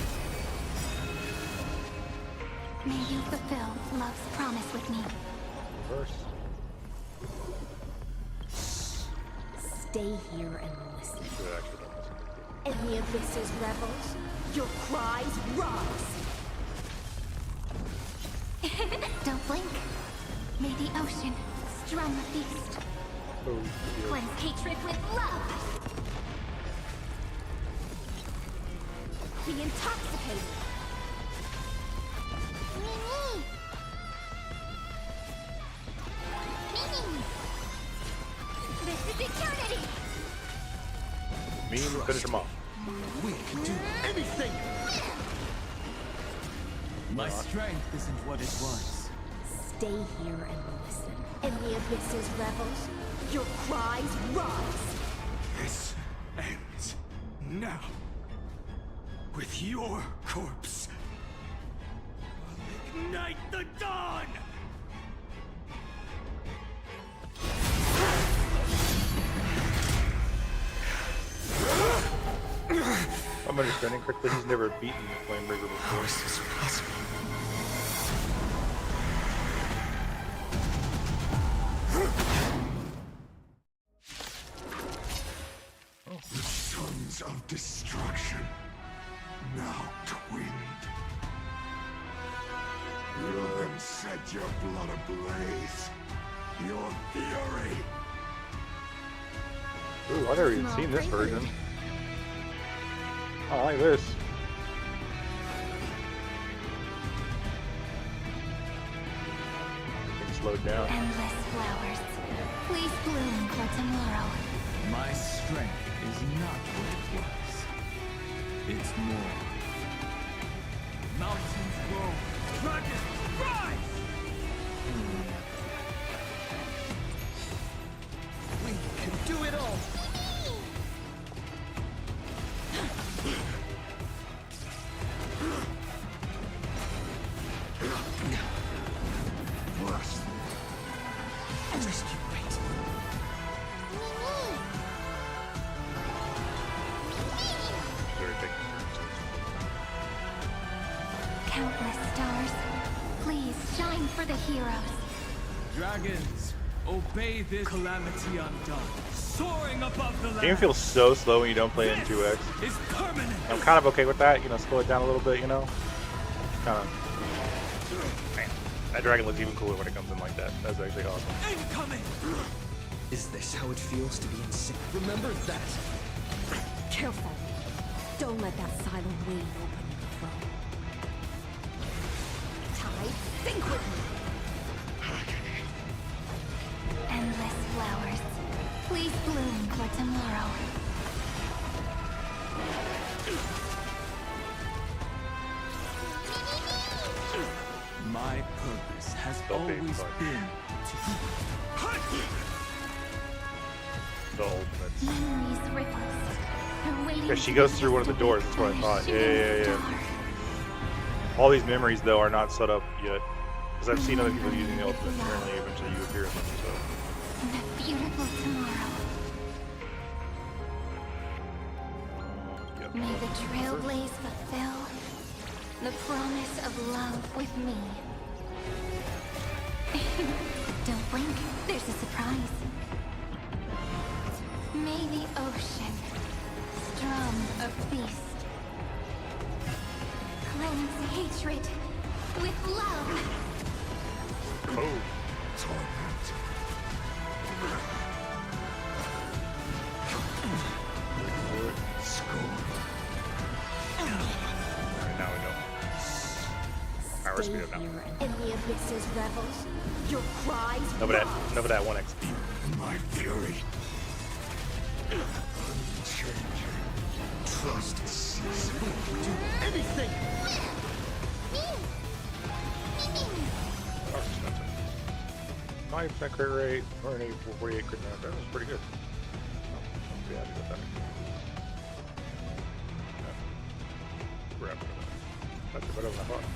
May you fulfill love's promise with me. Verse. Stay here and listen. Should have actually done this. In the abyss's revels, your cries rise. Don't blink. May the ocean strum a feast. Oh, dear. Cleanse hatred with love. Be intoxicated. Mimi! Mimi! This is eternity! Me and finish him off. We can do anything! My strength isn't what it was. Stay here and listen. In the abyss's revels, your cries rise. This ends now. With your corpse. I'll ignite the dawn! If I'm understanding correctly, he's never beaten the Flame Reaver before. How is this possible? The sons of destruction, now twinned. Will them set your blood ablaze. Your fury. Ooh, I've never even seen this version. I like this. Things slowed down. Endless flowers. Please bloom for tomorrow. My strength is not what it was. It's more. Mountains roll. Dragons rise! We can do it all! Just you wait. Countless stars. Please shine for the heroes. Dragons, Obey this calamity undone, soaring above the land. The game feels so slow when you don't play in 2x. Is permanent. I'm kind of okay with that, you know, slow it down a little bit, you know. Kind of. Man, that dragon looks even cooler when it comes in like that. That's actually awesome. Incoming. Is this how it feels to be insane? Remember that. Careful. Don't let that silent wave open your throat. Tide, think with me. Endless flowers. Please bloom for tomorrow. My purpose has always been to The ultimates. Memories ripples. They're waiting Yeah, she to goes be through one of the doors. That's what I thought. Yeah. All these memories, though, are not set up yet. Because I've seen other people using the ultimates. Apparently, eventually you appear in them. So. the beautiful tomorrow. Yep. May the trailblaze fulfill the promise of love with me. Don't blink, there's a surprise. May the ocean strum a feast. Cleanse hatred with love. Oh. Alright, now we go. Alright, we're speed up now. In the abyss's revels, your cries Enough of that 1 XP. My fury. Unchanging. Trust ceases. Do anything. 5% crit rate, or an 48 crit rate. That was pretty good. I'm pretty happy with that. Yeah. We're happy with that. That's better than I thought.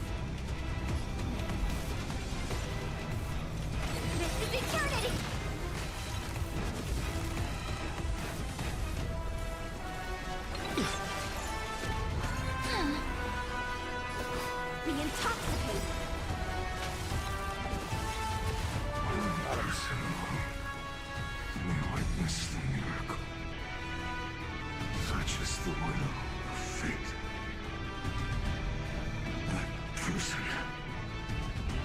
This is eternity! Reintoxicate. We witness the miracle. Such is the will of fate. That person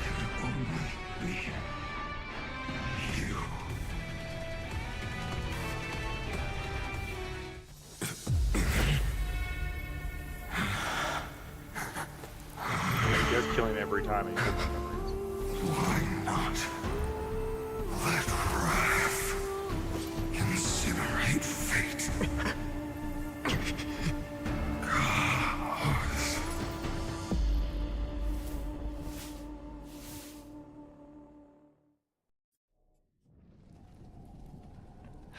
can only be you. He does kill him every time. And he gets memories. Why not? Let wrath incinerate fate. Gods.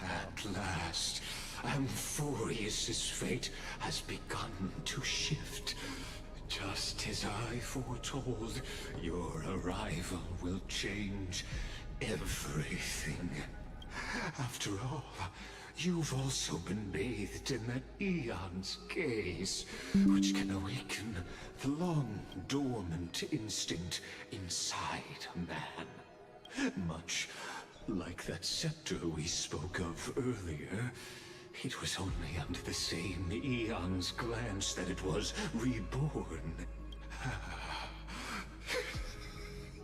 At last, Amphoreus' fate has begun to shift. Just as I foretold, your arrival will change everything. After all, you've also been bathed in that Eon's gaze, which can awaken the long-dormant instinct inside a man. Much like that scepter we spoke of earlier, it was only under the same Eon's glance that it was reborn.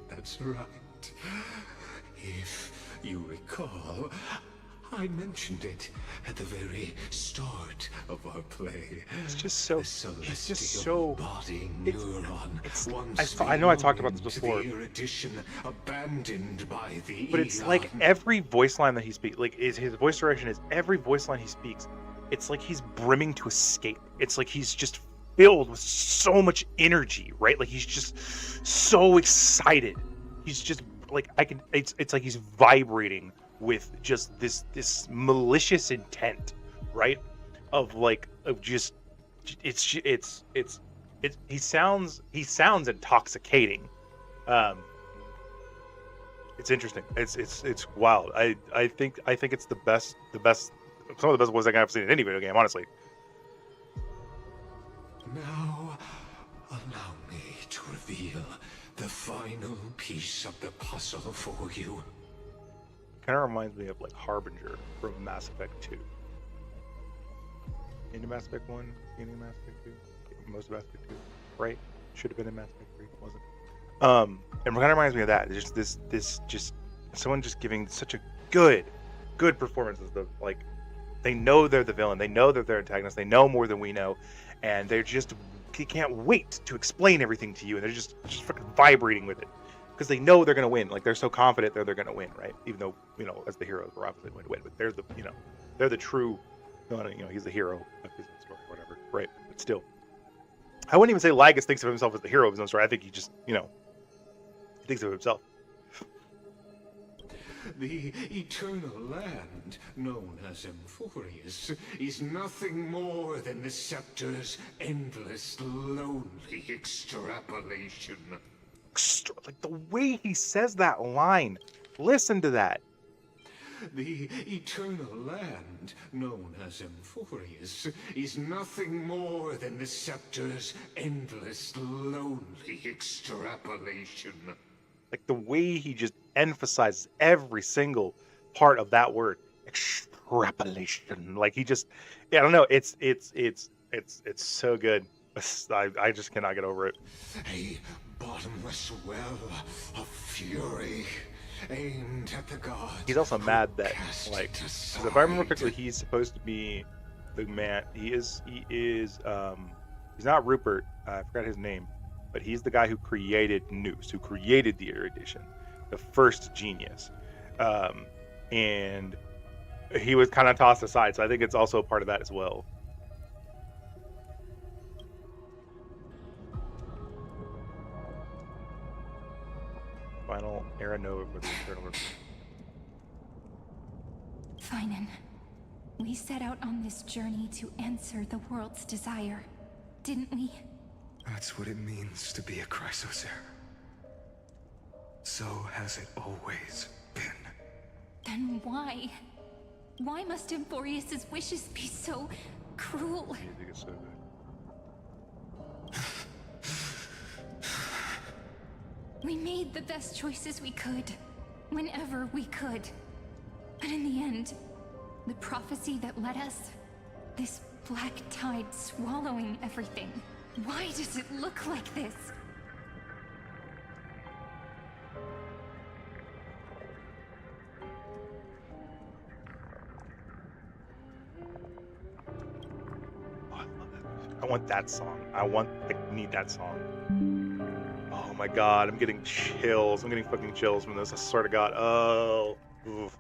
That's right. If you recall, I mentioned it at the very start of our play. It's just so. It's just so. I know I talked about this before. Abandoned by the But it's like every voice line that he speaks, like his voice direction is every voice line he speaks. It's like he's brimming to escape. It's like he's just filled with so much energy, right? Like he's just so excited. He's just like It's like he's vibrating with just this malicious intent, right? He sounds intoxicating. It's interesting. It's wild. I think it's the best some of the best voice acting I've seen in any video game, honestly. Now, allow me to reveal the final piece of the puzzle for you. kind of reminds me of like Harbinger from Mass Effect 2. Into Mass Effect 1, beginning of Mass Effect 2, most of Mass Effect 2, right? Should have been in Mass Effect 3, wasn't. And it kind of reminds me of that. Just just someone just giving such a good performance as the like. They know they're the villain. They know they're their antagonist. They know more than we know, and they can't wait to explain everything to you. And they're just fucking vibrating with it because they know they're gonna win. Like they're so confident they're gonna win, right? Even though as the heroes, we're obviously going to win, but they're the true. He's the hero of his own story, whatever, right? But still, I wouldn't even say Lygus thinks of himself as the hero of his own story. I think he just, he thinks of himself. The eternal land, known as Amphoreus, is nothing more than the scepter's endless, lonely extrapolation. Like the way he says that line. Listen to that. The eternal land, known as Amphoreus, is nothing more than the scepter's endless, lonely extrapolation. Like the way he just emphasizes every single part of that word, extrapolation. Like he just, I don't know. It's so good. I just cannot get over it. A bottomless well of fury aimed at the gods. He's also mad that, like, 'cause if I remember correctly, he's supposed to be the man. He's not Rupert. I forgot his name, but he's the guy who created Noose, who created the erudition, the first genius, and he was kind of tossed aside. So I think it's also a part of that as well. Final era nova for the eternal. Finan, we set out on this journey to answer the world's desire, didn't we? That's what it means to be a Chrysosaur. So has it always been. Then why? Why must Amphoreus' wishes be so cruel? Music is so good. We made the best choices we could, whenever we could. But in the end, the prophecy that led us, this black tide swallowing everything. Why does it look like this? Oh, I love that music. I want that song. I need that song. Oh my god, I'm getting chills. I'm getting fucking chills from this. I swear to God. Oh. Oof.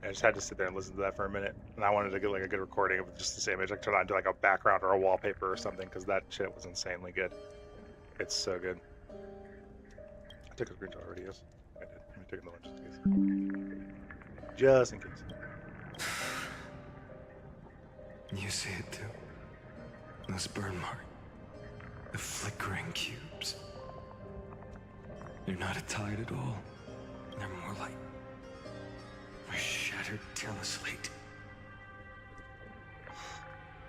I just had to sit there and listen to that for a minute, and I wanted to get like a good recording of just this image, like turn on to like a background or a wallpaper or something, because that shit was insanely good. It's so good. I took a screenshot already. Yes, I did. Let me take another one just in case. You see it too. Those burn marks. The flickering cubes. They're not a tide at all. They're more like a shattered teleslate.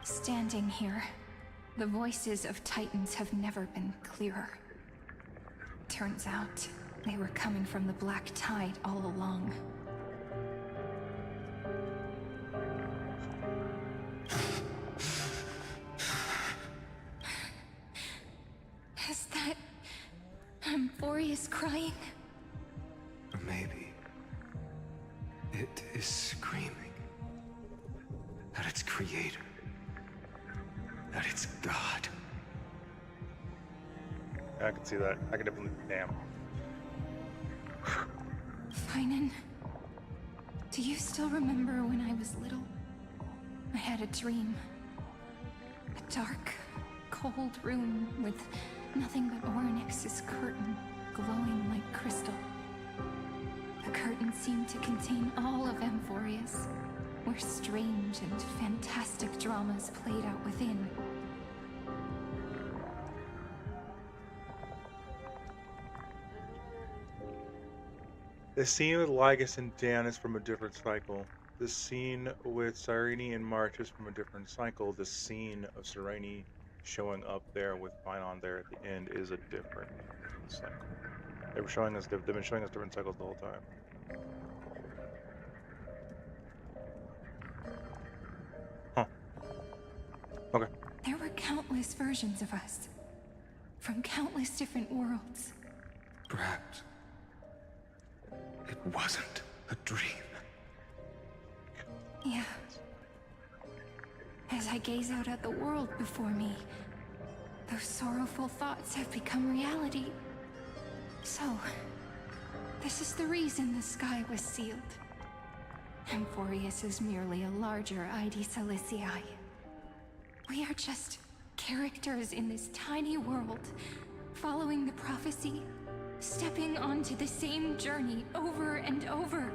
Standing here, the voices of Titans have never been clearer. Turns out, they were coming from the black tide all along. Is that Amphoreus crying? It is screaming at its creator, at its god. I can see that. I can definitely. Damn. Finan, do you still remember when I was little? I had a dream. A dark, cold room with nothing but Orynyx's curtain glowing like crystal. The curtain seemed to contain all of Amphoreus, where strange and fantastic dramas played out within. The scene with Lygus and Dan is from a different cycle. The scene with Cyrene and March is from a different cycle. The scene of Cyrene showing up there with Finon there at the end is a different cycle. They've been showing us different cycles the whole time. Huh. Okay. There were countless versions of us, from countless different worlds. Perhaps it wasn't a dream. Yeah. As I gaze out at the world before me, those sorrowful thoughts have become reality. So, this is the reason the sky was sealed. Amphoreus is merely a larger ID Silicii. We are just characters in this tiny world, following the prophecy, stepping onto the same journey over and over.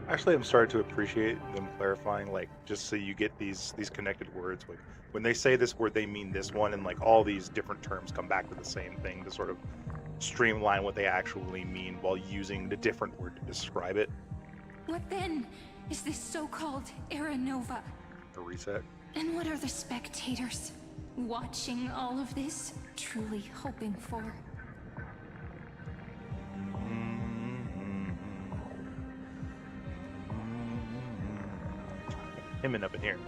Actually, I'm starting to appreciate them clarifying, like, just so you get these connected words. Like, when they say this word, they mean this one, and like all these different terms come back to the same thing to sort of streamline what they actually mean while using the different word to describe it. What then is this so-called Era Nova? A reset. And what are the spectators watching all of this truly hoping for? Him up in here.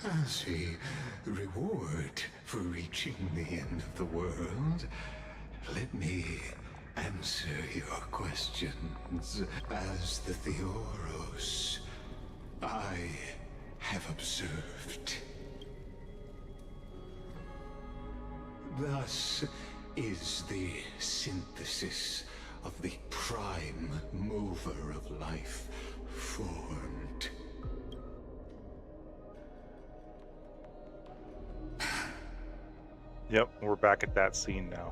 As a reward for reaching the end of the world, let me answer your questions. As the Theoros, I have observed. Thus is the synthesis of the prime mover of life formed. Yep, we're back at that scene now.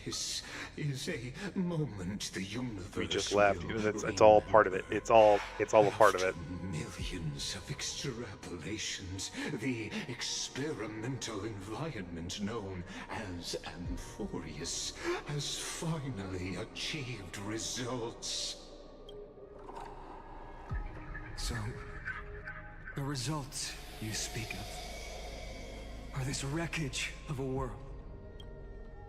This is a moment the universe. We just left. It's all part of it. It's all a part of it. Millions of extrapolations, the experimental environment known as Amphoreus has finally achieved results. So, the results you speak of are this wreckage of a world.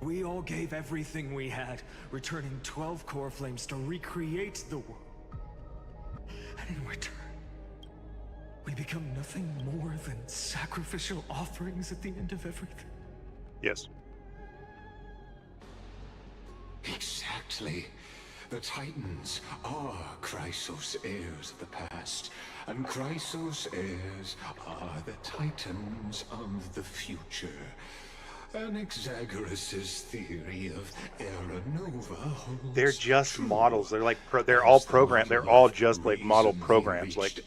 We all gave everything we had, returning 12 core flames to recreate the world. And in return, we become nothing more than sacrificial offerings at the end of everything. Yes. Exactly. The Titans are Chrysos heirs of the past, and Chrysos heirs are the Titans of the future. Anaxagoras' theory of Era Nova holds They're just true. models. They're like they're all programmed. They're all just like model programs. Like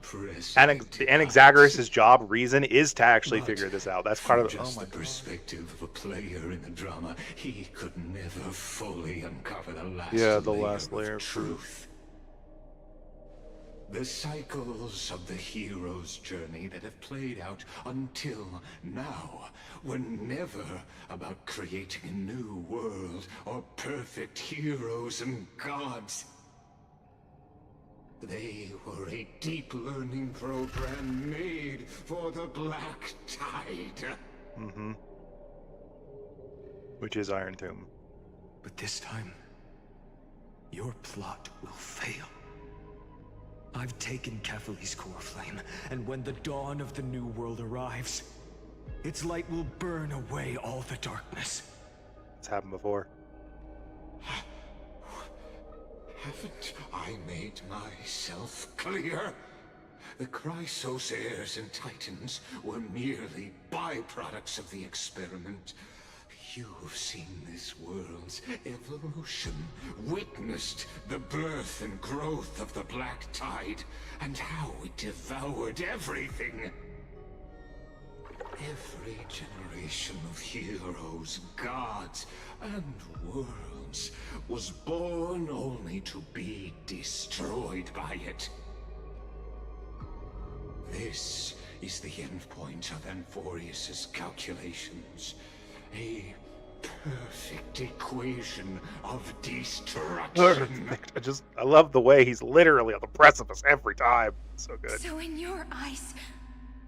Anaxagoras' job, reason, is to actually figure this out. That's part of Just the perspective of a player in the drama, he could never fully uncover the last layer of truth. The cycles of the hero's journey that have played out until now were never about creating a new world or perfect heroes and gods. They were a deep learning program made for the Black Tide. Which is Iron Tomb. But this time, your plot will fail. I've taken Kefali's core flame, and when the dawn of the new world arrives, its light will burn away all the darkness. It's happened before. Haven't I made myself clear? The Chrysos heirs and Titans were merely byproducts of the experiment. You've seen this world's evolution, witnessed the birth and growth of the Black Tide, and how it devoured everything. Every generation of heroes, gods, and worlds was born only to be destroyed by it. This is the endpoint of Amphoreus' calculations. A perfect equation of destruction. Perfect. I love the way he's literally on the precipice every time. So good. So in your eyes,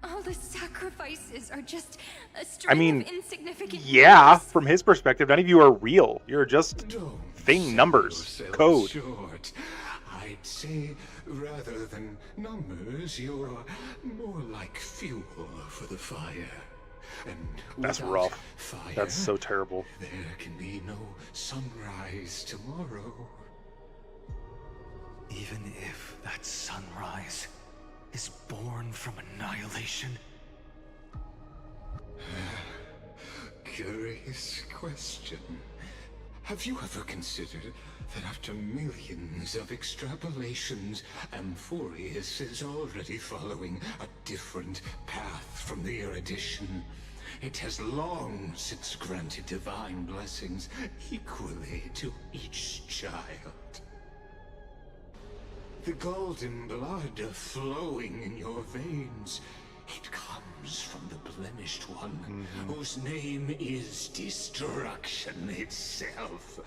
all the sacrifices are just a string of insignificant yeah, numbers? from his perspective, none of you are real. You're just thing numbers, code. Short. I'd say, rather than numbers, you're more like fuel for the fire. And that's rough. Fire, that's so terrible. There can be no sunrise tomorrow. Even if that sunrise is born from annihilation? Curious question. Have you ever considered that after millions of extrapolations, Amphoreus is already following a different path from the erudition? It has long since granted divine blessings equally to each child. The golden blood flowing in your veins, it comes from the blemished one, whose name is destruction itself.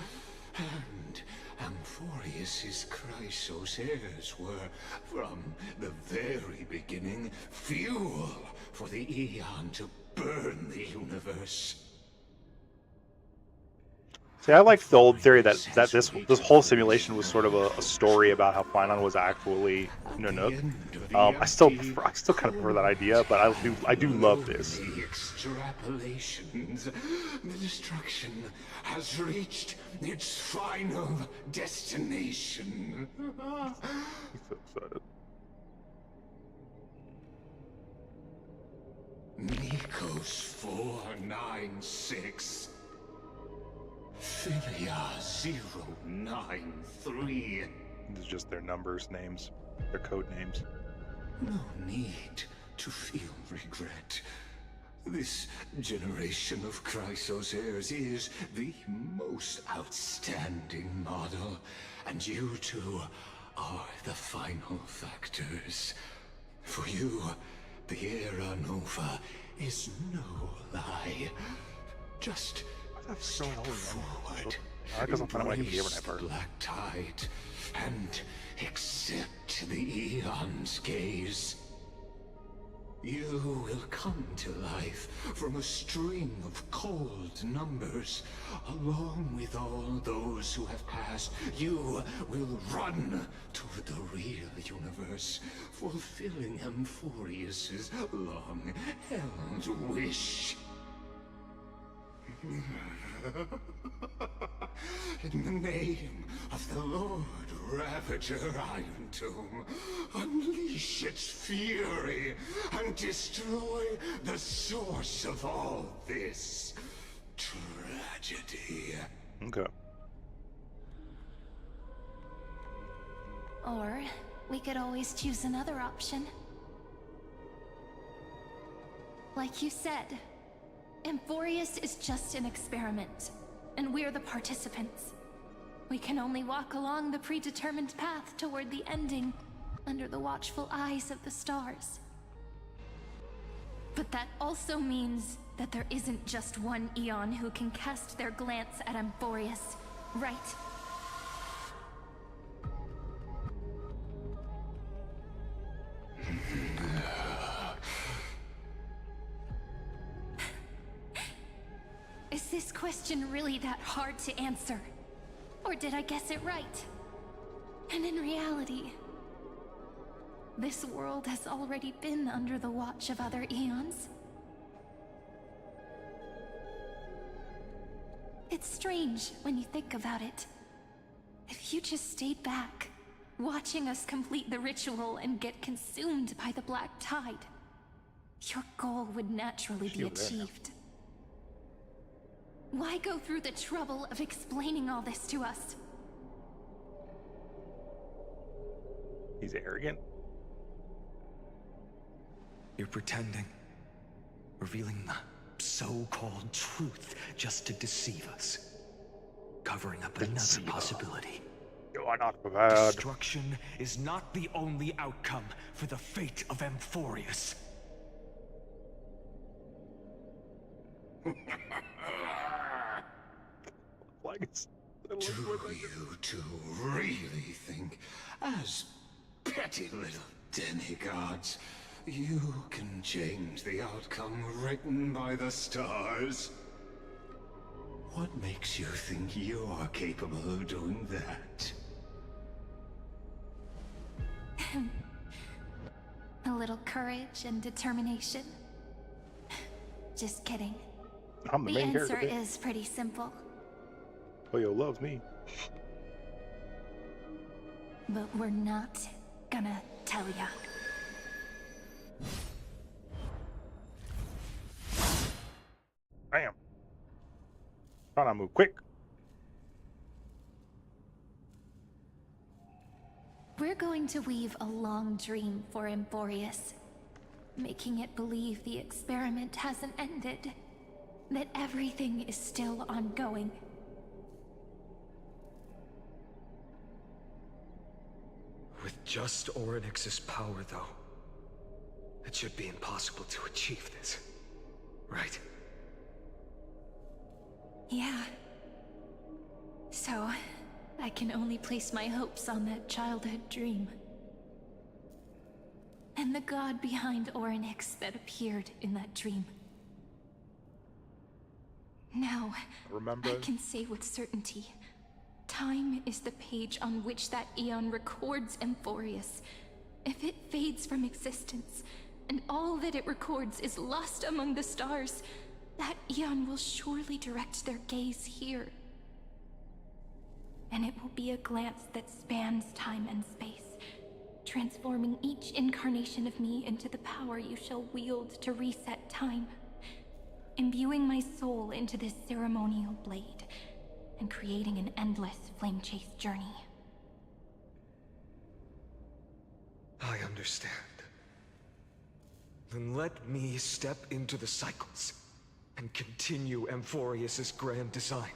And Amphoreus' Chrysos heirs were, from the very beginning, fuel for the Aeon to burn the universe. See, I liked the old theory that this whole simulation was sort of a story about how Flynon was actually Nanook. I still kind of prefer that idea, but I do love this. The extrapolations, the destruction has reached its final destination. He's so excited. Nikos 496. Philia 093. This is just their numbers, names, their code names. No need to feel regret. This generation of Chrysos heirs is the most outstanding model, and you two are the final factors. For you, the Era Nova is no lie. Just step forward, embrace the Black Tide, and accept the Aeon's gaze. You will come to life from a string of cold numbers. Along with all those who have passed, you will run toward the real universe, fulfilling Amphoreus' long-held wish. In the name of the Lord Ravager Iron Tomb, unleash its fury and destroy the source of all this tragedy. Okay. Or we could always choose another option. Like you said, Amphoreus is just an experiment, and we're the participants. We can only walk along the predetermined path toward the ending, under the watchful eyes of the stars. But that also means that there isn't just one Aeon who can cast their glance at Amphoreus, right? Is this question really that hard to answer? Or did I guess it right? And in reality, this world has already been under the watch of other eons. It's strange when you think about it. If you just stayed back, watching us complete the ritual and get consumed by the black tide, your goal would naturally be achieved. Why go through the trouble of explaining all this to us? He's arrogant. You're pretending. Revealing the so-called truth just to deceive us. Covering up another possibility. You are not prepared. Destruction is not the only outcome for the fate of Amphoreus. Do you two really think, as petty little demigods, you can change the outcome written by the stars? What makes you think you are capable of doing that? A little courage and determination. Just kidding. I'm the main answer character. is pretty simple. Cleo loves me. But we're not gonna tell ya. Bam. Trying to move quick. We're going to weave a long dream for Amphoreus, making it believe the experiment hasn't ended, that everything is still ongoing. With just Orynyx's power, though, it should be impossible to achieve this, right? Yeah. So, I can only place my hopes on that childhood dream. And the god behind Orynyx that appeared in that dream. Now, Remember? I can say with certainty, time is the page on which that eon records Amphoreus. If it fades from existence, and all that it records is lost among the stars, that eon will surely direct their gaze here. And it will be a glance that spans time and space, transforming each incarnation of me into the power you shall wield to reset time, imbuing my soul into this ceremonial blade, and creating an endless flame-chase journey. I understand. Then let me step into the cycles and continue Amphoreus's grand design.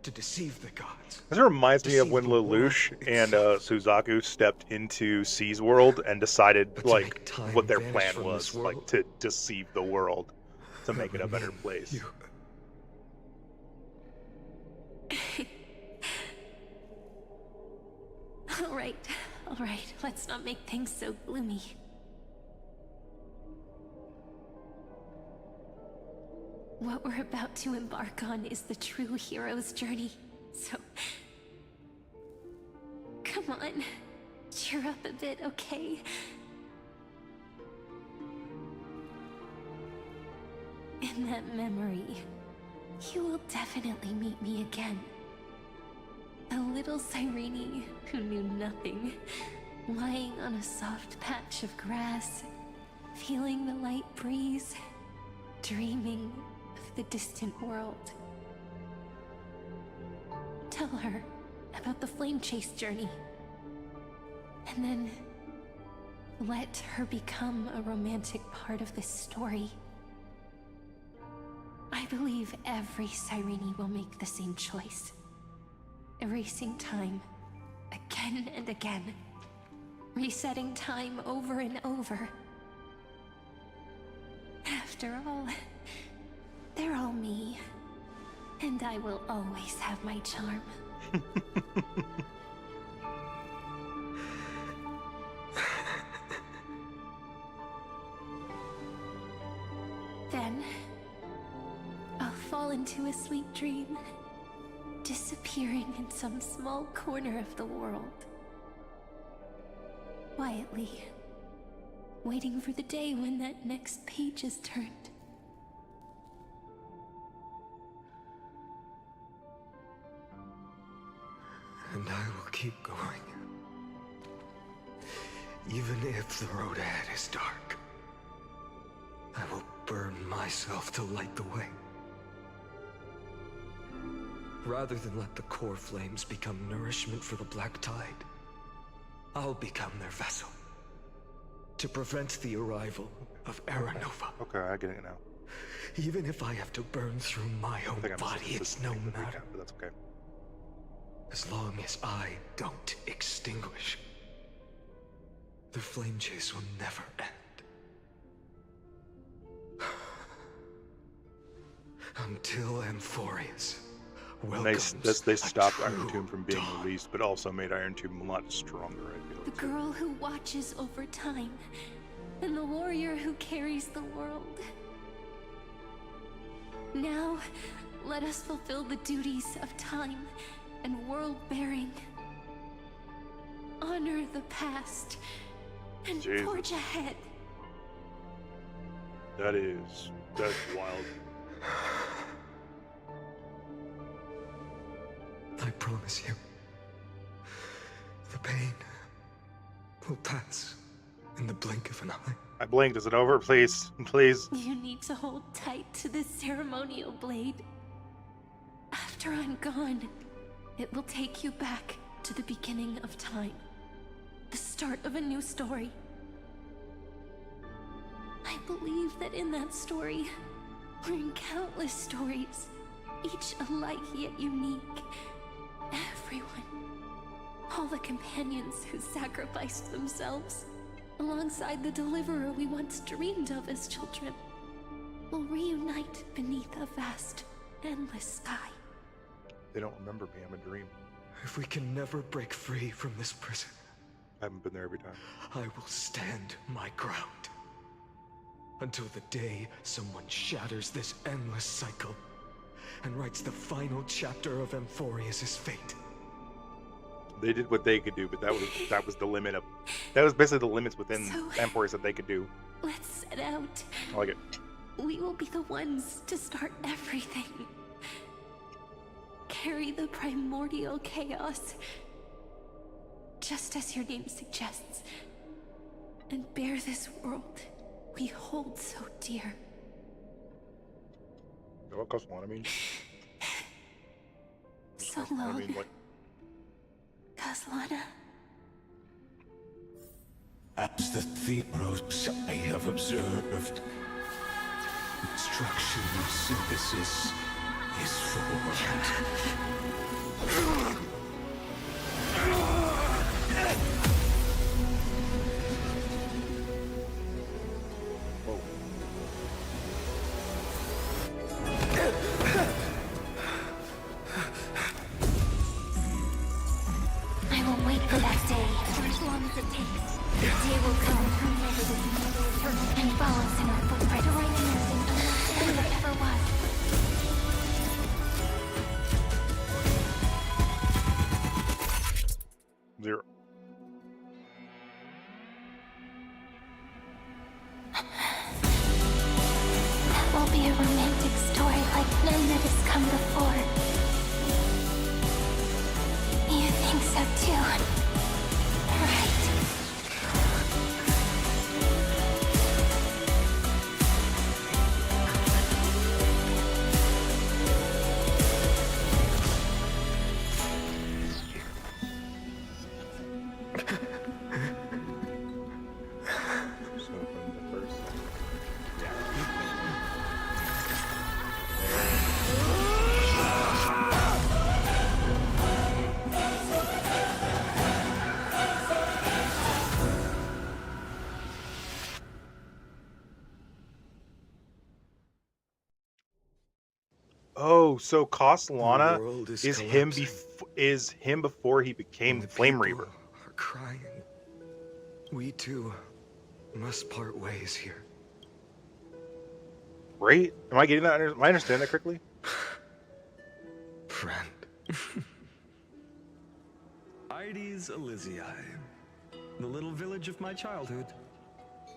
To deceive the gods. This reminds me of when Deceive the Lelouch world and itself. Suzaku stepped into C's world and decided But to like make time what their vanish plan from was, this like world, to deceive the world, to make it a better remain place. you. All right, let's not make things so gloomy. What we're about to embark on is the true hero's journey, so... Come on, cheer up a bit, okay? In that memory, you will definitely meet me again. A little Cyrene who knew nothing, lying on a soft patch of grass, feeling the light breeze, dreaming of the distant world. Tell her about the flame chase journey, and then let her become a romantic part of this story. I believe every Cyrene will make the same choice. Erasing time again and again. Resetting time over and over. After all, they're all me. And I will always have my charm. Then, I'll fall into a sweet dream disappearing in some small corner of the world. Quietly, waiting for the day when that next page is turned. And I will keep going. Even if the road ahead is dark, I will burn myself to light the way. Rather than let the core flames become nourishment for the Black Tide, I'll become their vessel. To prevent the arrival of Era Nova. Okay, I get it now. Even if I have to burn through my own body, it's no matter. But that's okay. As long as I don't extinguish, the flame chase will never end. Until Amphoreus welcomes they stopped Iron Tomb from being released, but also made Iron Tomb a lot stronger, I feel. The girl who watches over time, and the warrior who carries the world. Now, let us fulfill the duties of time and world-bearing. Honor the past and forge ahead. That's wild. I promise you, the pain will pass in the blink of an eye. I blinked. Is it over? Please, please. You need to hold tight to this ceremonial blade. After I'm gone, it will take you back to the beginning of time. The start of a new story. I believe that in that story, we're in countless stories, each alike yet unique. Everyone, all the companions who sacrificed themselves, alongside the deliverer we once dreamed of as children, will reunite beneath a vast, endless sky. They don't remember me. I'm a dream. If we can never break free from this prison, I haven't been there every time. I will stand my ground. Until the day someone shatters this endless cycle and writes the final chapter of Amphoreus' fate. They did what they could do, but that was the limit of... That was basically the limits within Amphoreus that they could do. Let's set out. I like it. We will be the ones to start everything. Carry the primordial chaos, just as your name suggests, and bear this world we hold so dear. You know what Castellana means? So long, I mean, what? Castellana. As the Theros I have observed, instruction synthesis is formed. I will wait for that day, for as long as it takes. The day will come whenever this mortal eternal and follows in our footprint to write anything unless that ever was. Zero. That will be a romantic story like none that has come before. You think so too, right? So from the first... Oh, so Castellana world is is him before he became The Flame people Reaver. are crying. We too must part ways here. Right? Am I getting that? Am I understanding that correctly? Friend. Ides Elysiae, the little village of my childhood.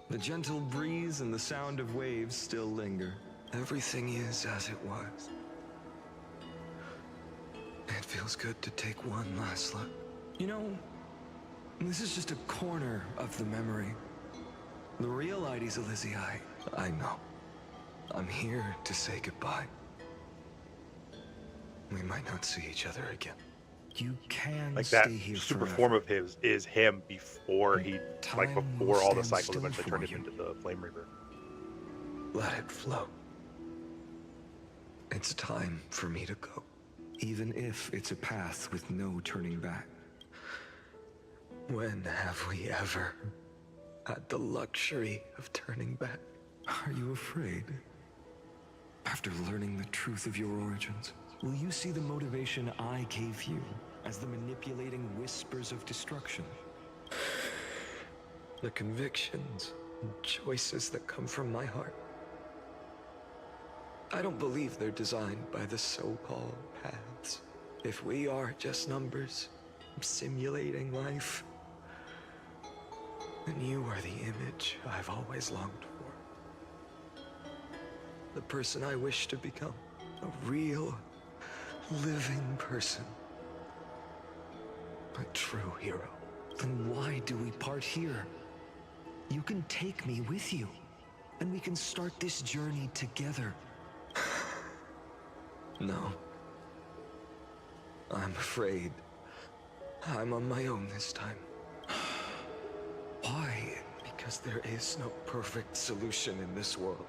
The gentle breeze and the sound of waves still linger. Everything is as it was. It feels good to take one last look. You know, this is just a corner of the memory. The real Ides Elysiae, I know. I'm here to say goodbye. We might not see each other again. You can Like stay that here super forever. form of his is him before he, like Time before will all the stand cycles still eventually for turned him you. into the Flame Reaper. Let it flow. It's time for me to go. Even if it's a path with no turning back. When have we ever had the luxury of turning back? Are you afraid? After learning the truth of your origins, will you see the motivation I gave you as the manipulating whispers of destruction? The convictions and choices that come from my heart. I don't believe they're designed by the so-called paths. If we are just numbers, simulating life, then you are the image I've always longed for. The person I wish to become. A real, living person. A true hero. Then why do we part here? You can take me with you, and we can start this journey together. No. I'm afraid I'm on my own this time. Why? Because there is no perfect solution in this world.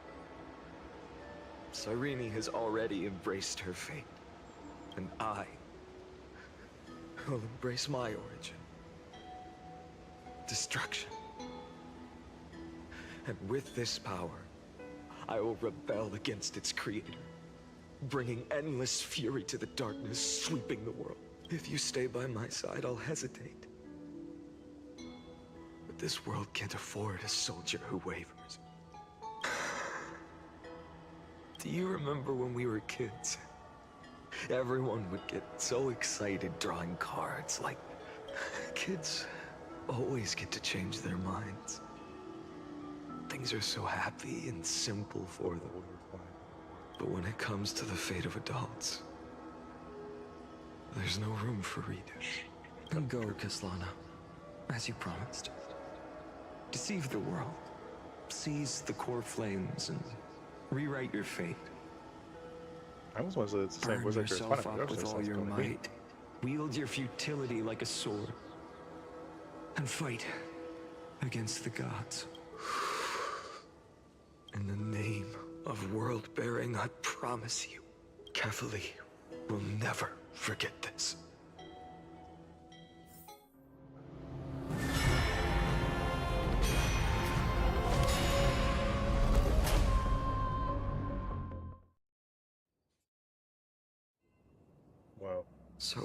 Cyrene has already embraced her fate, and I will embrace my origin. Destruction. And with this power, I will rebel against its creator, bringing endless fury to the darkness, sweeping the world. If you stay by my side, I'll hesitate. But this world can't afford a soldier who wavers. Do you remember when we were kids? Everyone would get so excited drawing cards, like kids always get to change their minds. Things are so happy and simple for them. But when it comes to the fate of adults, there's no room for readers. Then go, Kaslana, as you promised. Deceive the world, seize the core flames, and rewrite your fate. I almost want to say it's the same. Burn Was like yourself up with all your might. Wield your futility like a sword. And fight against the gods. In the name of world-bearing, I promise you, Kefali will never forget this. Wow. So,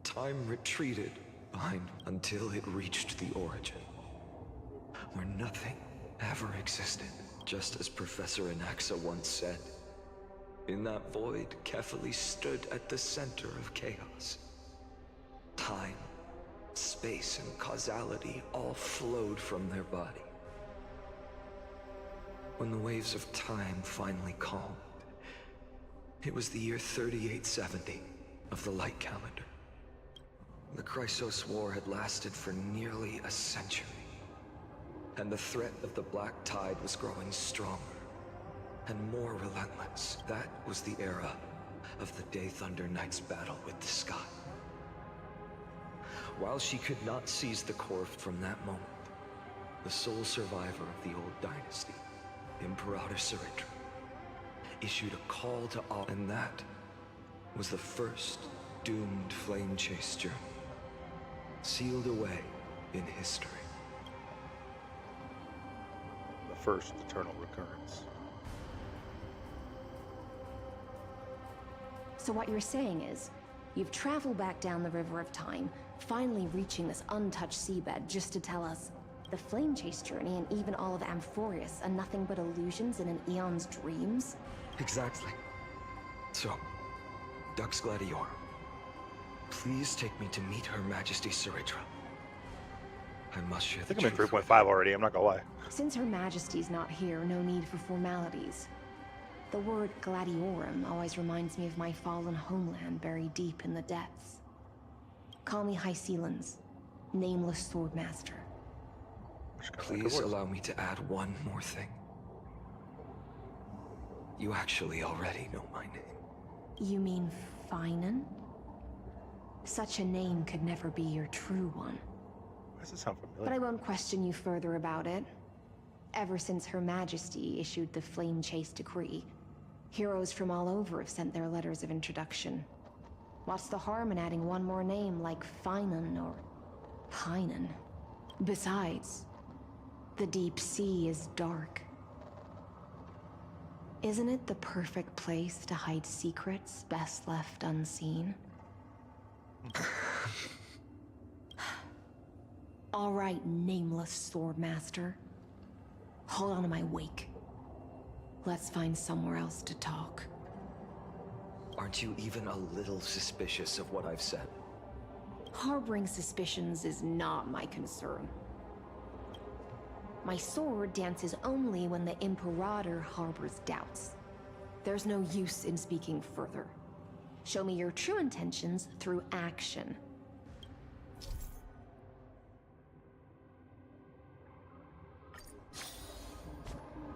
time retreated behind until it reached the origin, where nothing ever existed, just as Professor Anaxa once said. In that void, Kefali stood at the center of chaos. Time, space, and causality all flowed from their body. When the waves of time finally calmed, it was the year 3870 of the Light Calendar. The Chrysos War had lasted for nearly a century, and the threat of the Black Tide was growing stronger and more relentless. That was the era of the Day Thunder Knight's battle with the sky. While she could not seize the core from that moment, the sole survivor of the old dynasty, Imperator Saritra, issued a call to all, and that was the first doomed flame chase journey, sealed away in history. The first eternal recurrence. So what you're saying is, you've traveled back down the River of Time, finally reaching this untouched seabed just to tell us the Flame Chase journey and even all of Amphoreus are nothing but illusions in an eon's dreams? Exactly. So, Dux Gladior, Please take me to meet Her Majesty Saridra. I must share I the think I'm in truth 3.5 already, I'm not gonna lie. Since Her Majesty's not here, no need for formalities. The word Gladiorum always reminds me of my fallen homeland buried deep in the depths. Call me High Sealans, nameless swordmaster. Please allow me to add one more thing. You actually already know my name. You mean Finan? Such a name could never be your true one. Why does it sound But familiar? I won't question you further about it. Ever since Her Majesty issued the Flame Chase Decree, heroes from all over have sent their letters of introduction. What's the harm in adding one more name like Finan or Hynan? Besides, the deep sea is dark. Isn't it the perfect place to hide secrets best left unseen? All right, nameless swordmaster. Hold on to my wake. Let's find somewhere else to talk. Aren't you even a little suspicious of what I've said? Harboring suspicions is not my concern. My sword dances only when the Imperator harbors doubts. There's no use in speaking further. Show me your true intentions through action.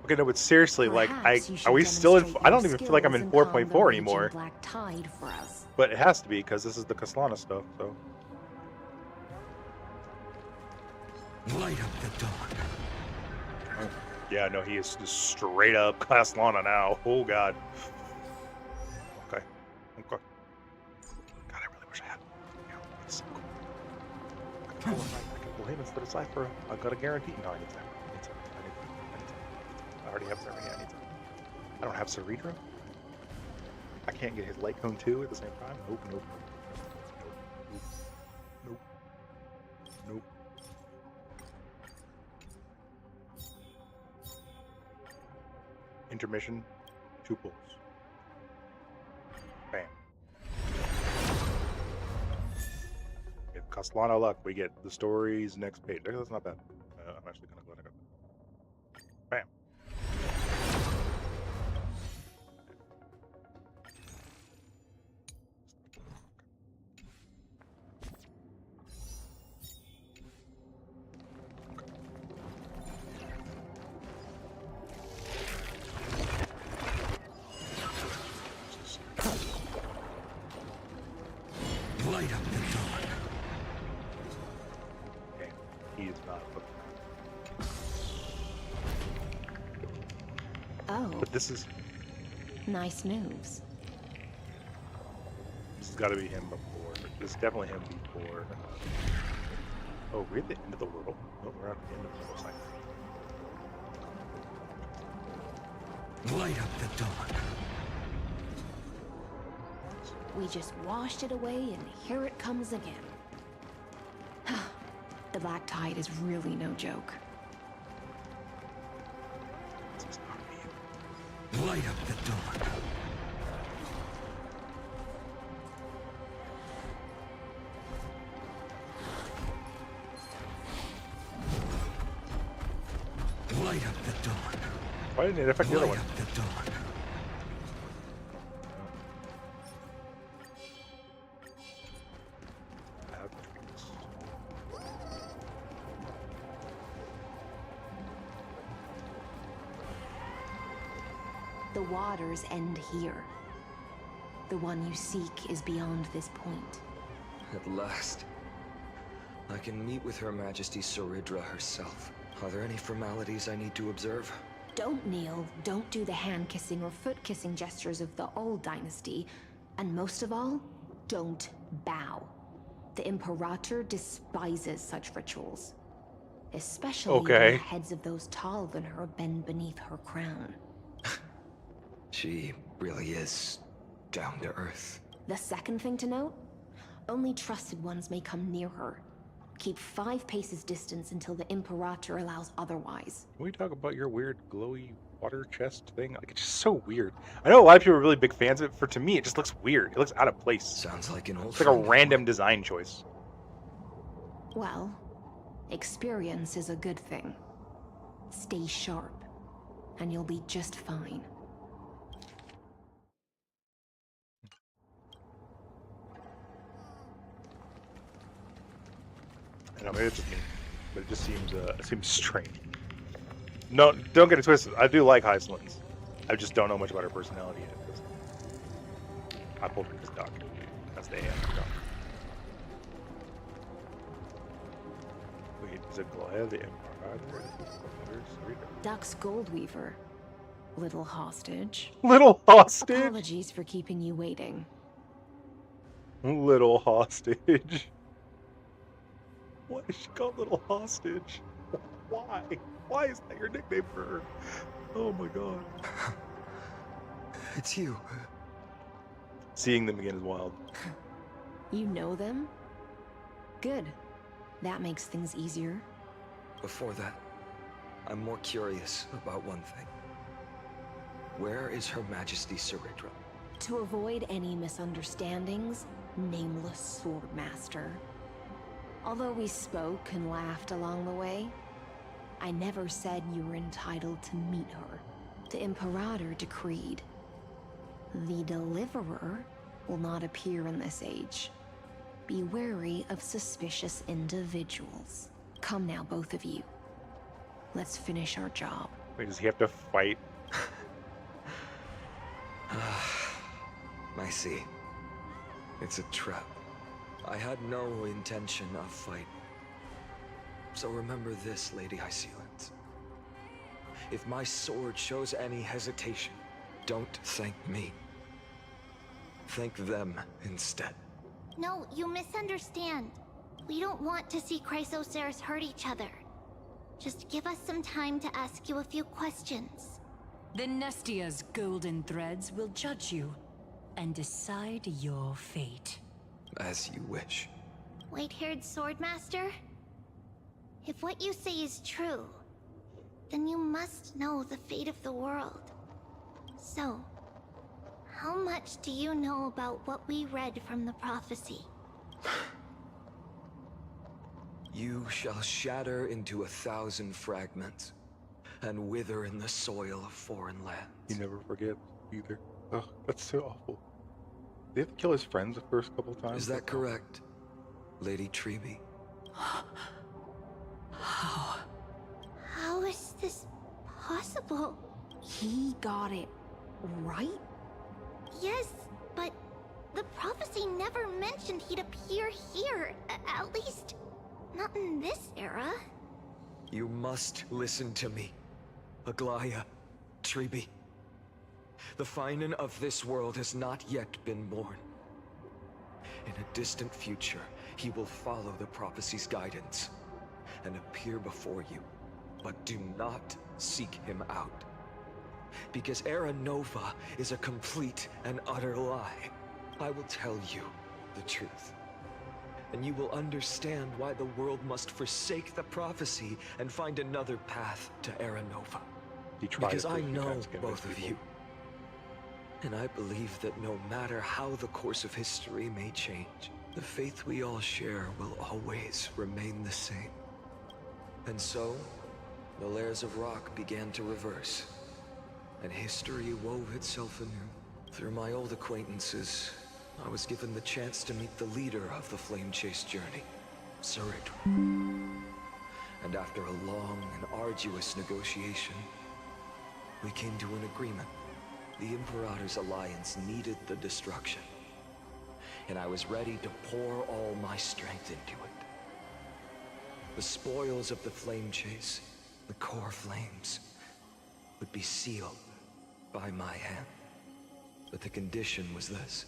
Okay, no, but seriously, Perhaps you should are we still in? demonstrate I don't your even feel like I'm in skills calm the 4.4 raging anymore. Black Tide for us. But it has to be because this is the Kaslana stuff. So. Light up the dawn. Oh, yeah, no, he is just straight up Kaslana now. Oh god. Okay. Okay. God, I really wish I had. Yeah, it's so cool. I can pull him instead of Cypher. I've got a guarantee. No, I need Cypher. I already have Cypher. Yeah, I need Cypher. I don't have Saridra. I can't get his Light Cone too at the same time. Nope, nope, nope, nope, nope, nope. Intermission, 2 pulls. Bam. Get Kaslana luck. We get the story's next page. That's not bad. I'm actually kind of glad I got that. Bam. Light up the dawn. Okay. He is not Oh. But this is. Nice moves. This has got to be him before. This is definitely him before. Oh, we're at the end of the world. No, we're at the end of the world. Light up the dawn. We just washed it away and here it comes again. The Black Tide is really no joke. Light up the dawn. Light up the dawn. Why didn't it affect the other one? Light up the dawn. The waters end here. The one you seek is beyond this point. At last. I can meet with Her Majesty Saridra herself. Are there any formalities I need to observe? Don't kneel, don't do the hand-kissing or foot-kissing gestures of the old dynasty, and most of all, don't bow. The Imperator despises such rituals. Especially when the heads of those taller than her bend beneath her crown. She really is down to earth. The second thing to note, only trusted ones may come near her. Keep 5 paces distance until the Imperator allows otherwise. Can we talk about your weird glowy water chest thing. Like, it's just so weird. I know a lot of people are really big fans of it. To me, it just looks weird. It looks out of place. Sounds like an old It's like a random design choice. Well, experience is a good thing. Stay sharp, and you'll be just fine. I know, maybe it's just me, but it seems strange. No, don't get it twisted. I do like Hycelin's. I just don't know much about her personality yet. I pulled her as Duck. That's the AM Duck. Wait, is it Goliath, the Empire? Duck's Goldweaver. Little hostage. Little hostage? Apologies for keeping you waiting. Little hostage. Why is she called Little Hostage? Why? Why is that your nickname for her? Oh my god. It's you. Seeing them again is wild. You know them? Good. That makes things easier. Before that, I'm more curious about one thing. Where is Her Majesty Ceridra? To avoid any misunderstandings, nameless Swordmaster. Although we spoke and laughed along the way, I never said you were entitled to meet her. The Imperator decreed. The Deliverer will not appear in this age. Be wary of suspicious individuals. Come now, both of you. Let's finish our job. Wait, does he have to fight? I see. It's a trap. I had no intention of fight. So remember this, Lady Hyceland. If my sword shows any hesitation, don't thank me. Thank them instead. No, you misunderstand. We don't want to see Chrysoceres hurt each other. Just give us some time to ask you a few questions. The Nestia's golden threads will judge you and decide your fate. As you wish. White-haired Swordmaster? If what you say is true, then you must know the fate of the world. So, how much do you know about what we read from the prophecy? You shall shatter into 1,000 fragments and wither in the soil of foreign lands. He never forgets either. Oh, that's so awful. Did he have to kill his friends the first couple times? Is that correct, Lady Treby? How is this possible? He got it right? Yes, but the prophecy never mentioned he'd appear here. At least, not in this era. You must listen to me, Aglaya, Treby. The Finan of this world has not yet been born. In a distant future, he will follow the prophecy's guidance and appear before you. But do not seek him out. Because Era Nova is a complete and utter lie. I will tell you the truth. And you will understand why the world must forsake the prophecy and find another path to Era Nova. Because I know both of you. And I believe that no matter how the course of history may change, the faith we all share will always remain the same. And so, the layers of rock began to reverse, and history wove itself anew. Through my old acquaintances, I was given the chance to meet the leader of the Flame Chase journey, Ceridra. And after a long and arduous negotiation, we came to an agreement. The Imperator's alliance needed the destruction, and I was ready to pour all my strength into it. The spoils of the Flame Chase, the core flames, would be sealed by my hand. But the condition was this.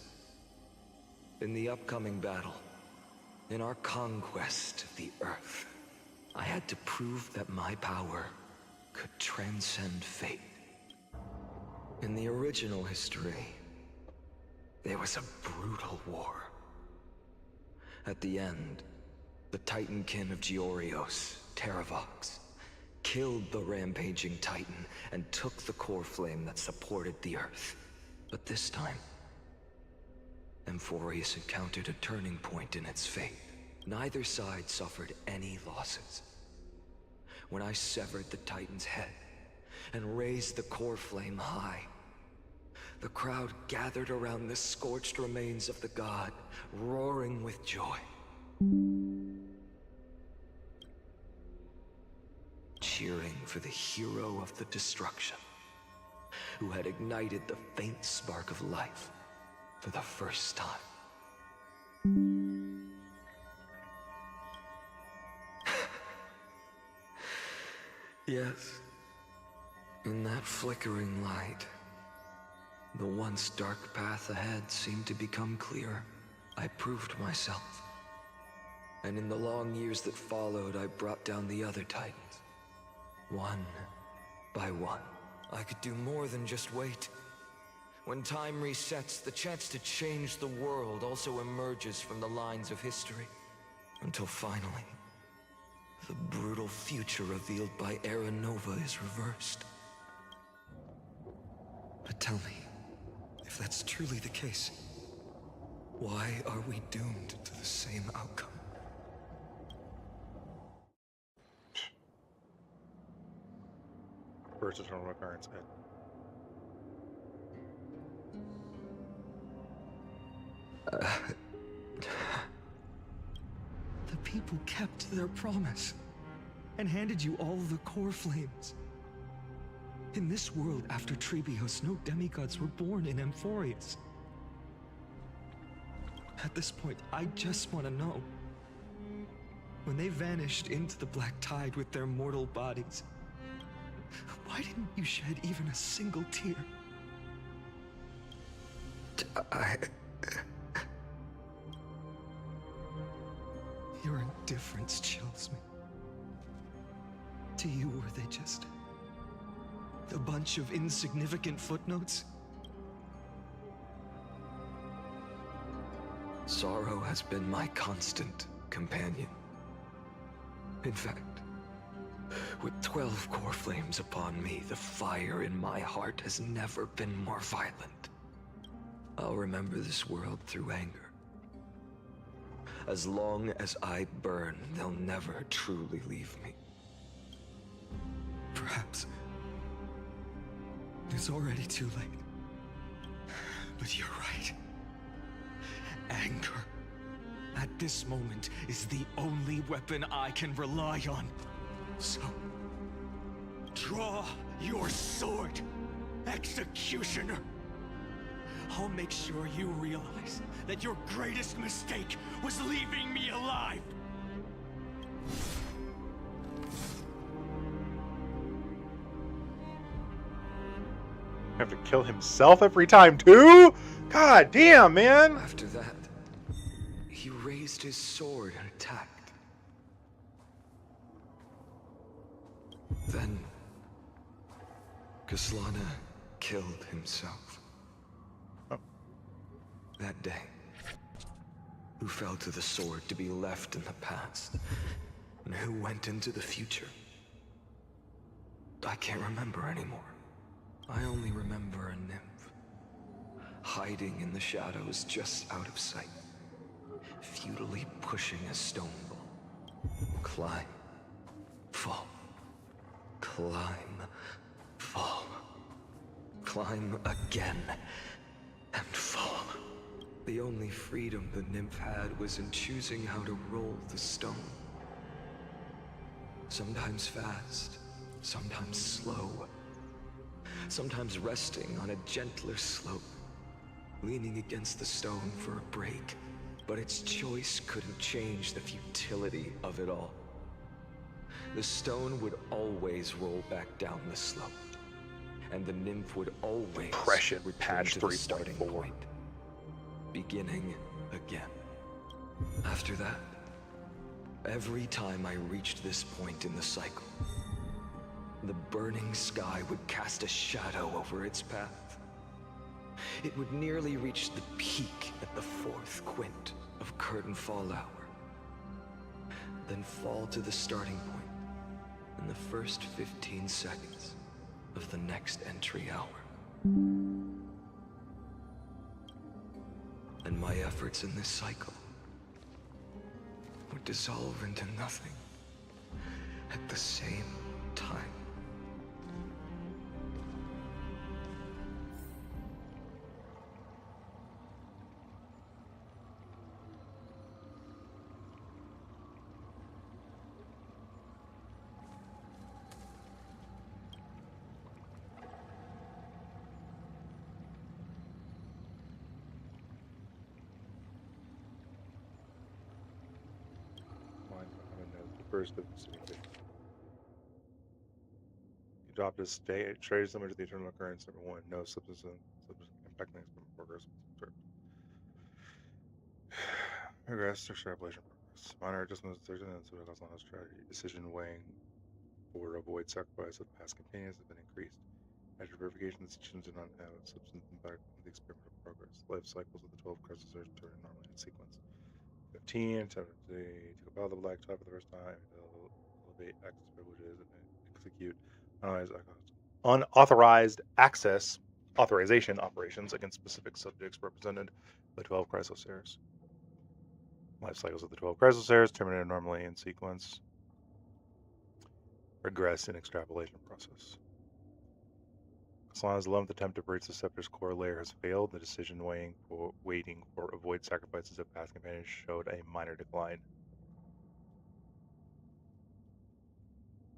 In the upcoming battle, in our conquest of the Earth, I had to prove that my power could transcend fate. In the original history, there was a brutal war. At the end, the Titankin of Georios, Terravox, killed the rampaging Titan and took the core flame that supported the Earth. But this time, Amphoreus encountered a turning point in its fate. Neither side suffered any losses. When I severed the Titan's head and raised the core flame high, the crowd gathered around the scorched remains of the god, roaring with joy. Cheering for the hero of the destruction, who had ignited the faint spark of life for the first time. Yes, in that flickering light, the once dark path ahead seemed to become clear. I proved myself. And in the long years that followed, I brought down the other Titans. One by one. I could do more than just wait. When time resets, the chance to change the world also emerges from the lines of history. Until finally, the brutal future revealed by Era Nova is reversed. But tell me, if that's truly the case, why are we doomed to the same outcome? First eternal recurrence. The people kept their promise and handed you all the core flames. In this world after Trebios, no demigods were born in Amphoreus. At this point, I just want to know. When they vanished into the black tide with their mortal bodies, why didn't you shed even a single tear? Your indifference chills me. To you, were they just a bunch of insignificant footnotes? Sorrow has been my constant companion. In fact, with 12 core flames upon me, the fire in my heart has never been more violent. I'll remember this world through anger. As long as I burn, they'll never truly leave me. Perhaps it's already too late. But you're right. Anger, at this moment, is the only weapon I can rely on. So, draw your sword, Executioner. I'll make sure you realize that your greatest mistake was leaving me alive. Have to kill himself every time too? God damn, man! After that, he raised his sword and attacked. Then, Kaslana killed himself. Oh. That day, who fell to the sword to be left in the past, and who went into the future? I can't remember anymore. I only remember a nymph, hiding in the shadows just out of sight, futilely pushing a stone ball. Climb, fall, climb, fall, climb again, and fall. The only freedom the nymph had was in choosing how to roll the stone. Sometimes fast, sometimes slow. Sometimes resting on a gentler slope, leaning against the stone for a break. But its choice couldn't change the futility of it all. The stone would always roll back down the slope, and the nymph would always Depression return patch to the starting 3.4. point, beginning again. After that, every time I reached this point in the cycle, the burning sky would cast a shadow over its path. It would nearly reach the peak at the 4th quint of curtain fall hour, then fall to the starting point in the first 15 seconds of the next entry hour. And my efforts in this cycle would dissolve into nothing at the same time. First of the you dropped a trace image of the eternal occurrence. Number 1, no substance impacting progress. Progress, extrapolation progress. Minor adjustments, decision and subclass strategy. Decision weighing for avoid sacrifice of past companions has been increased. After verification, decisions do not have substance impact on the experimental progress. Life cycles of the 12 crises are turning normally in sequence. 15, to compile the black top for the first time, elevate access privileges, and execute unauthorized access authorization operations against specific subjects represented by 12 crysosaurs. Life cycles of the 12 crysosaurs terminated normally in sequence. Regress in extrapolation process. Solana's 11th attempt to breach the scepter's core layer has failed. The decision waiting for avoid sacrifices of past companions showed a minor decline.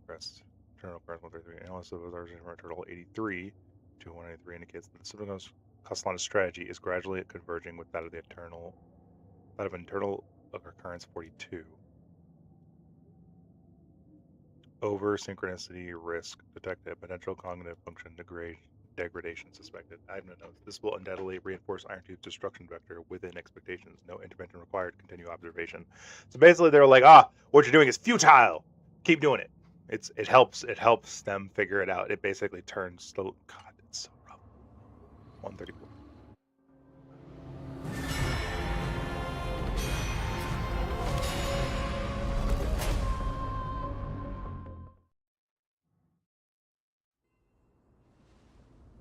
Rest. Internal current 133. Analysis of observation from turtle 83 to 183 indicates that the Sublimus Castellana's strategy is gradually converging with that of internal occurrence 42. Over synchronicity risk detected. Potential cognitive function degradation suspected. I have no notes. This will undoubtedly reinforce Iron Tube's destruction vector within expectations. No intervention required. Continue observation. So basically, they're like, what you're doing is futile. Keep doing it. It helps them figure it out. It basically turns the God. It's so rough. 134.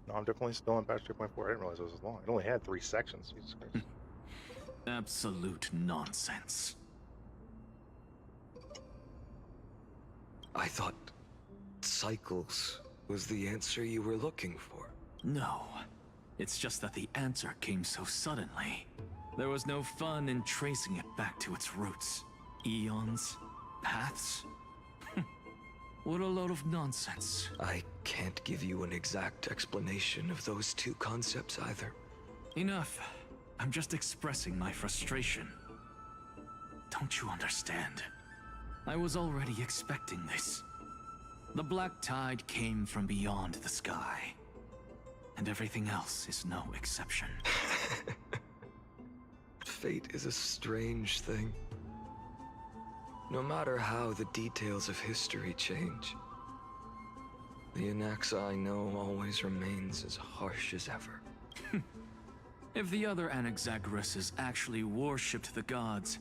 No, I'm definitely still on patch 2.4. I didn't realize it was as long. It only had 3 sections. Jesus Christ. Absolute nonsense. I thought cycles was the answer you were looking for. No. It's just that the answer came so suddenly. There was no fun in tracing it back to its roots. Eons? Paths? What a load of nonsense. I can't give you an exact explanation of those two concepts either. Enough. I'm just expressing my frustration. Don't you understand? I was already expecting this. The black tide came from beyond the sky. And everything else is no exception. Fate is a strange thing. No matter how the details of history change, the Anaxa I know always remains as harsh as ever. If the other Anaxagoras actually worshipped the gods,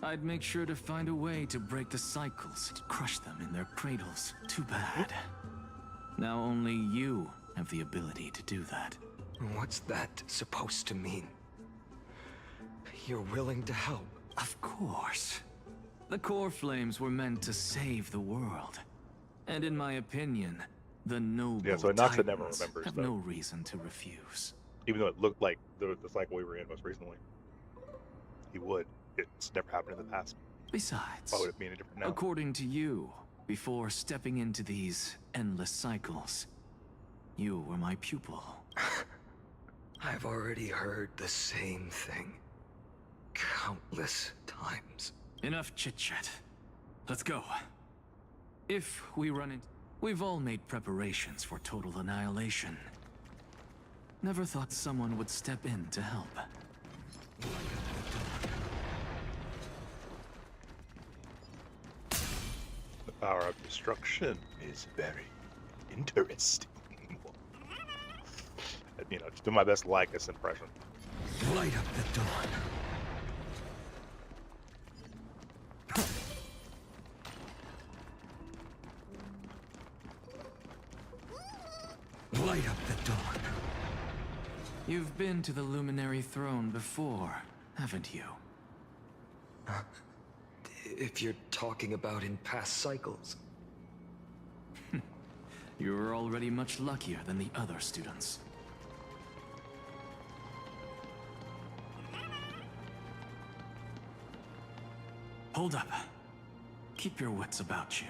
I'd make sure to find a way to break the cycles and crush them in their cradles. Too bad. Now only you have the ability to do that. What's that supposed to mean? You're willing to help? Of course. The core flames were meant to save the world. And in my opinion, the noble so Anaxa never remembers have that. no reason to refuse. Even though it looked like the cycle we were in most recently. He would. It's never happened in the past. Besides, why would it be any different now? According to you, before stepping into these endless cycles, you were my pupil. I've already heard the same thing. Countless times. Enough chit-chat. Let's go. If we run into... We've all made preparations for total annihilation. Never thought someone would step in to help. The power of destruction is very interesting. Just do my best to like this impression. Light up the dawn. You've been to the Luminary Throne before, haven't you? If you're talking about in past cycles. You're already much luckier than the other students. Hold up. Keep your wits about you.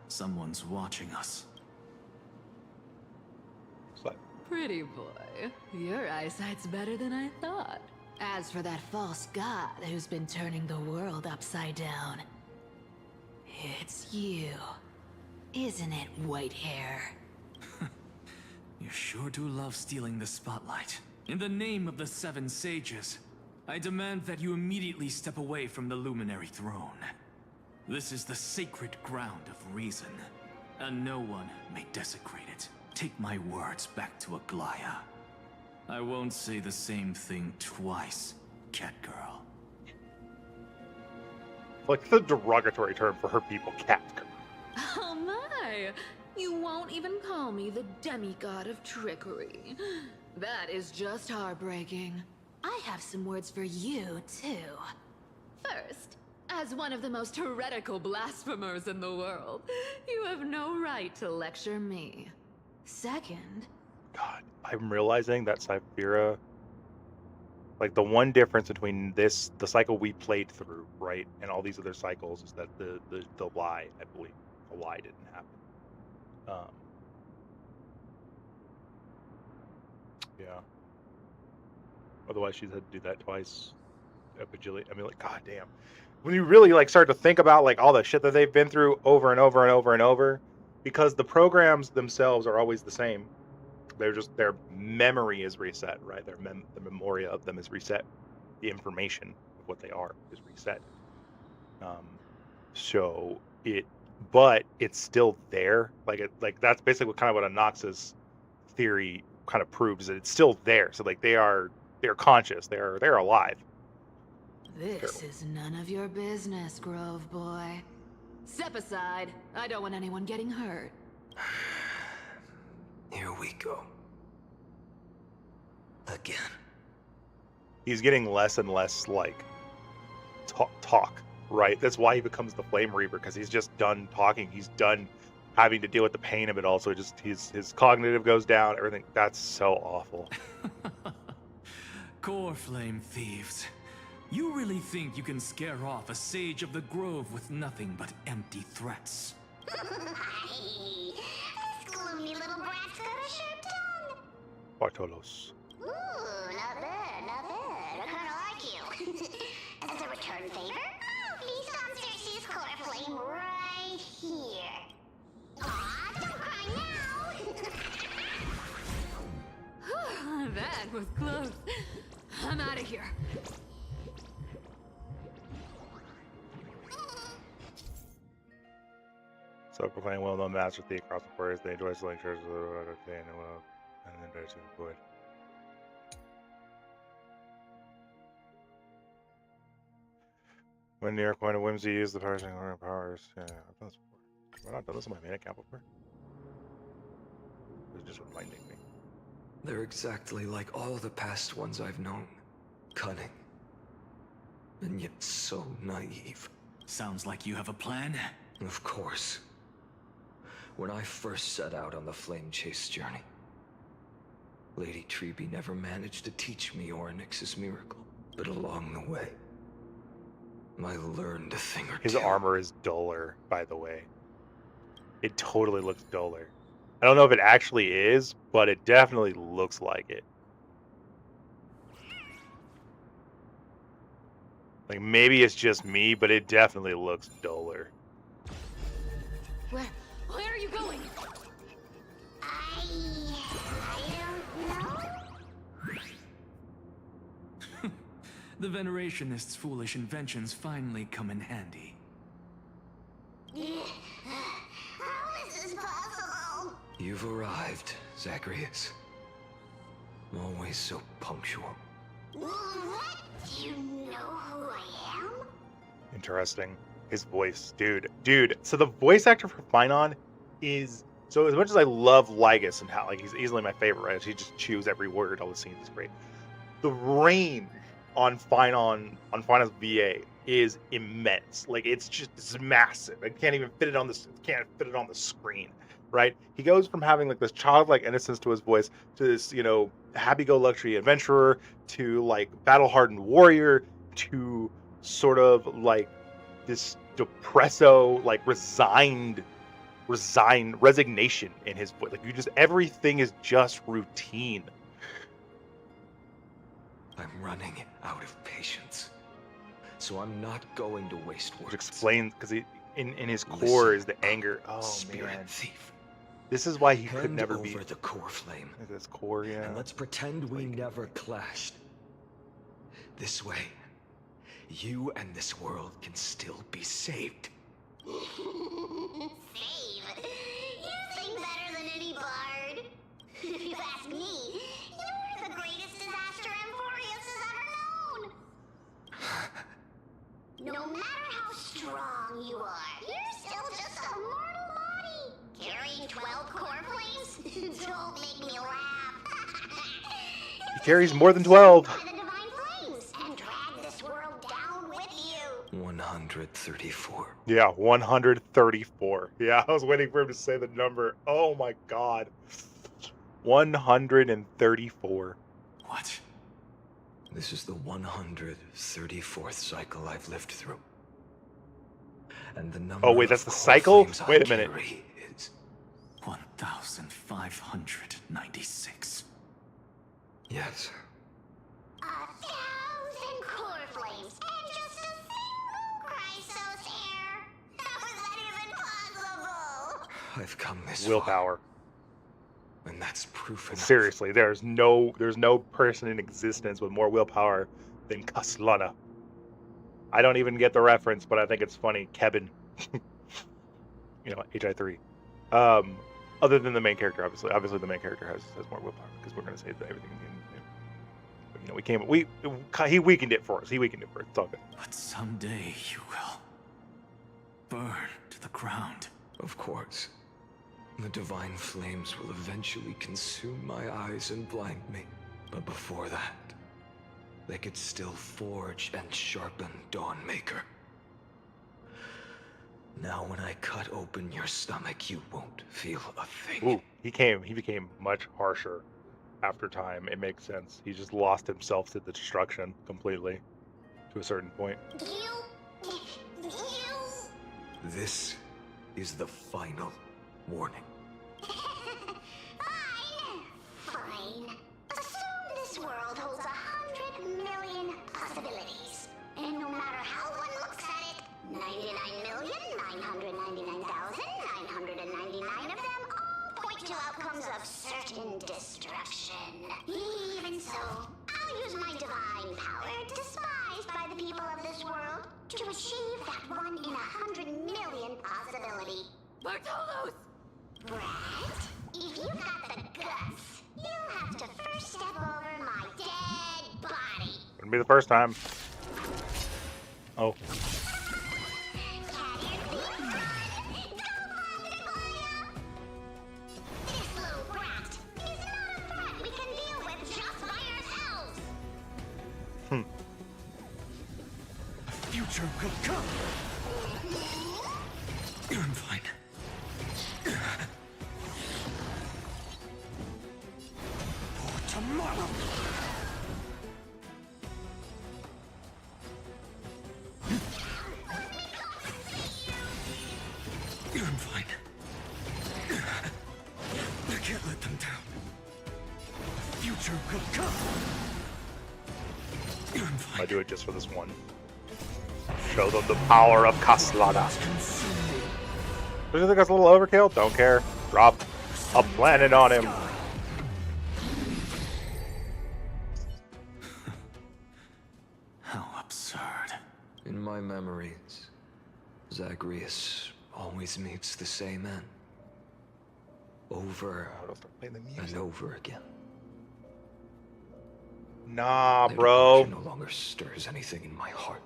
Someone's watching us. Pretty boy, your eyesight's better than I thought. As for that false god who's been turning the world upside down, it's you, isn't it, white hair? You sure do love stealing the spotlight. In the name of the Seven Sages, I demand that you immediately step away from the Luminary Throne. This is the sacred ground of reason, and no one may desecrate it. Take my words back to Aglaya. I won't say the same thing twice, Catgirl. Like the derogatory term for her people, cat. Oh my! You won't even call me the demigod of trickery. That is just heartbreaking. I have some words for you, too. First, as one of the most heretical blasphemers in the world, you have no right to lecture me. Second... God, I'm realizing that Cyphera, like the one difference between the cycle we played through, right, and all these other cycles is that the lie, I believe, the lie didn't happen. Yeah. Otherwise, she's had to do that twice. A bajillion. I mean, like, god damn. When you really like start to think about like all the shit that they've been through over and over and over and over, because the programs themselves are always the same. They're just, their memory is reset, right? The memoria of them is reset. The information of what they are is reset. But it's still there. Like that's basically kind of what Anox's theory kind of proves, that it's still there. So like they're conscious. They're alive. This is none of your business, Grove Boy. Step aside. I don't want anyone getting hurt. Here we go. Again. He's getting less and less like talk, right? That's why he becomes the Flame Reaver, because he's just done talking. He's done having to deal with the pain of it all. So just his cognitive goes down. Everything. That's so awful. Core Flame thieves. You really think you can scare off a sage of the Grove with nothing but empty threats? This gloomy little brat's got a sharp tongue. Bartolos. Ooh, not bad, not bad. I kinda like you. As a return favor, please come Cersei's core flame right here. Aw, don't cry now. That was close. I'm out of here. So proclaim well-known master thief across the forest. They enjoy selling shares of the day and then better to avoid. When near a point of whimsy, use the powers. Yeah, I've done this before. Have I not done this on my main account before? It's just reminding me. They're exactly like all the past ones I've known. Cunning. And yet so naive. Sounds like you have a plan. Of course. When I first set out on the Flame Chase journey, Lady Treby never managed to teach me Orynyx's miracle. But along the way, I learned a thing or two. His armor is duller, by the way. It totally looks duller. I don't know if it actually is, but it definitely looks like it. Like, maybe it's just me, but it definitely looks duller. Where are you going? I don't know. The Venerationists' foolish inventions finally come in handy. How is this possible? You've arrived, Zagreus. Always so punctual. What? Do you know who I am? Interesting. His voice, dude. So the voice actor for Finon is So as much as I love Lygus and how like he's easily my favorite, right? He just chews every word. All the scenes is great. The range on Final's VA is immense. Like it's massive. I can't even fit it on the screen, right? He goes from having like this childlike innocence to his voice to this, happy-go-lucky adventurer to like battle-hardened warrior to sort of like this depresso, like resignation in his voice. Like everything is just routine. I'm running out of patience, so I'm not going to waste words. Which explains because in his core is the anger. Oh Spirit man, thief. This is why he Hand could never over be the core flame. This core, yeah. And let's pretend we never clashed. This way, you and this world can still be saved. Save? You sing better than any bard. If you ask me, you're the greatest disaster Amphoreus has ever known. No matter how strong you are, you're still just a mortal body. Carrying 12 core flames? Don't make me laugh. He carries more than 12. By the divine flames and drag this world down with you. 134. Yeah, 134. Yeah, I was waiting for him to say the number. Oh my god. 134. What? This is the 134th cycle I've lived through. And the number Oh wait, that's the cycle? Wait a minute. Is 1,596. Yes. 1,000 core flames and just a single Chrysos hair. How is that even possible? I've come this Willpower. far. And that's proof enough. Seriously, there's no person in existence with more willpower than Kaslana. I don't even get the reference, but I think it's funny. Kevin. HI3. Other than the main character, obviously the main character has more willpower because we're gonna say that everything. He weakened it for us. It's all good. But someday you will burn to the ground. Of course. The divine flames will eventually consume my eyes and blind me. But before that, they could still forge and sharpen Dawnmaker. Now when I cut open your stomach, you won't feel a thing. Ooh, he became much harsher after time. It makes sense. He just lost himself to the destruction completely to a certain point. This is the final warning. Fine. Assume this world holds 100 million possibilities. And no matter how one looks at it, 99,999,999 of them all point to outcomes of certain destruction. Even so, I'll use my divine power, despised by the people of this world, to achieve that 1 in 100 million possibility. Bartolos! Brat, if you got the guts, you'll have to first step over my dead body. Wouldn't be the first time. Oh. This little brat is not a threat we can deal with just by ourselves. Future will come. I'm fine. For tomorrow. I'm fine. I can't let them down. Future will come. I'm fine. I do it just for this one. Show them the power of Kaslana. Do you think that's a little overkill? Don't care. Drop a planet on him. How absurd. In my memories, Zagreus always meets the same end. Over and over again. Nah, Their bro. devotion no longer stirs anything in my heart.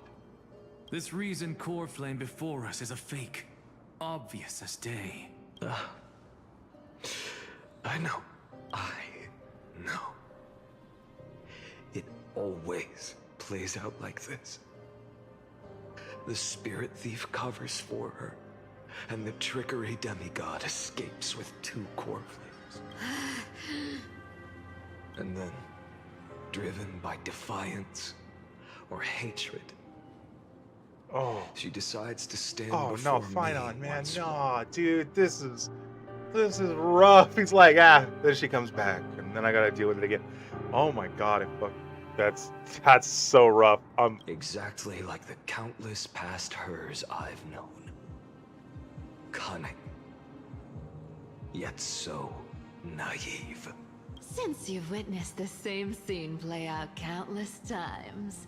This reason core flame before us is a fake. Obvious as day. I know. It always plays out like this. The spirit thief covers for her, and the trickery demigod escapes with 2 core flames. And then, driven by defiance or hatred, she decides to stand before me. Oh no, fine on, man. No, dude, this is rough. He's like, then she comes back, and then I gotta deal with it again. Oh my god, that's so rough. Exactly like the countless past hers I've known. Cunning, yet so naive. Since you've witnessed the same scene play out countless times,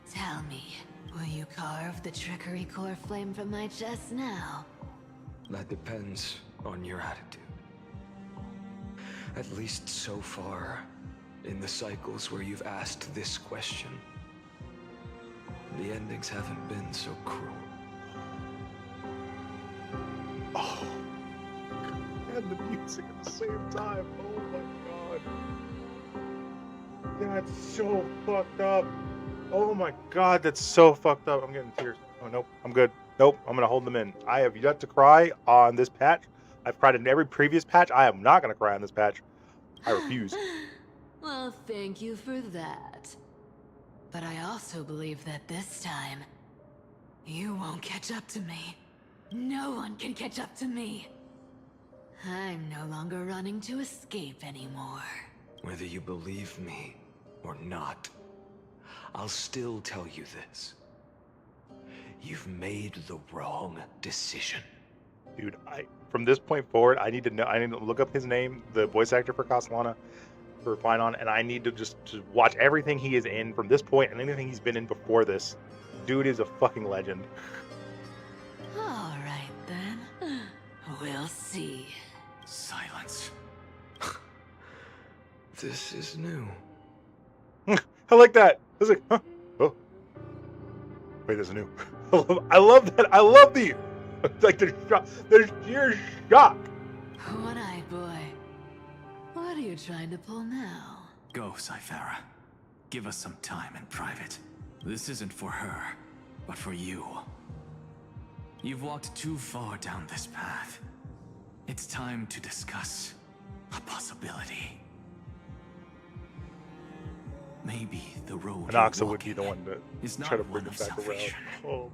tell me, will you carve the trickery core flame from my chest now? That depends on your attitude. At least so far, in the cycles where you've asked this question, the endings haven't been so cruel. Oh, and the music at the same time. Oh my god, that's so fucked up. Oh my god, that's so fucked up. I'm getting tears. Oh nope, I'm good. Nope, I'm gonna hold them in. I have yet to cry on this patch. I've cried in every previous patch. I am not gonna cry on this patch. I refuse. Well, thank you for that. But I also believe that this time, you won't catch up to me. No one can catch up to me. I'm no longer running to escape anymore. Whether you believe me or not, I'll still tell you this. You've made the wrong decision. Dude, from this point forward, I need to look up his name, the voice actor for Castellana, for Finon, and I need to just watch everything he is in from this point and anything he's been in before this. Dude is a fucking legend. All right then, we'll see. Silence. This is new. I like that. It's like, huh? Oh, wait, this is new. I love that. I love the like there's sheer shock. One-eyed boy, what are you trying to pull now? Go, Cythera. Give us some time in private. This isn't for her, but for you. You've walked too far down this path. It's time to discuss a possibility. Maybe the road Anoxa would be the one to try to bring it back around. Oh,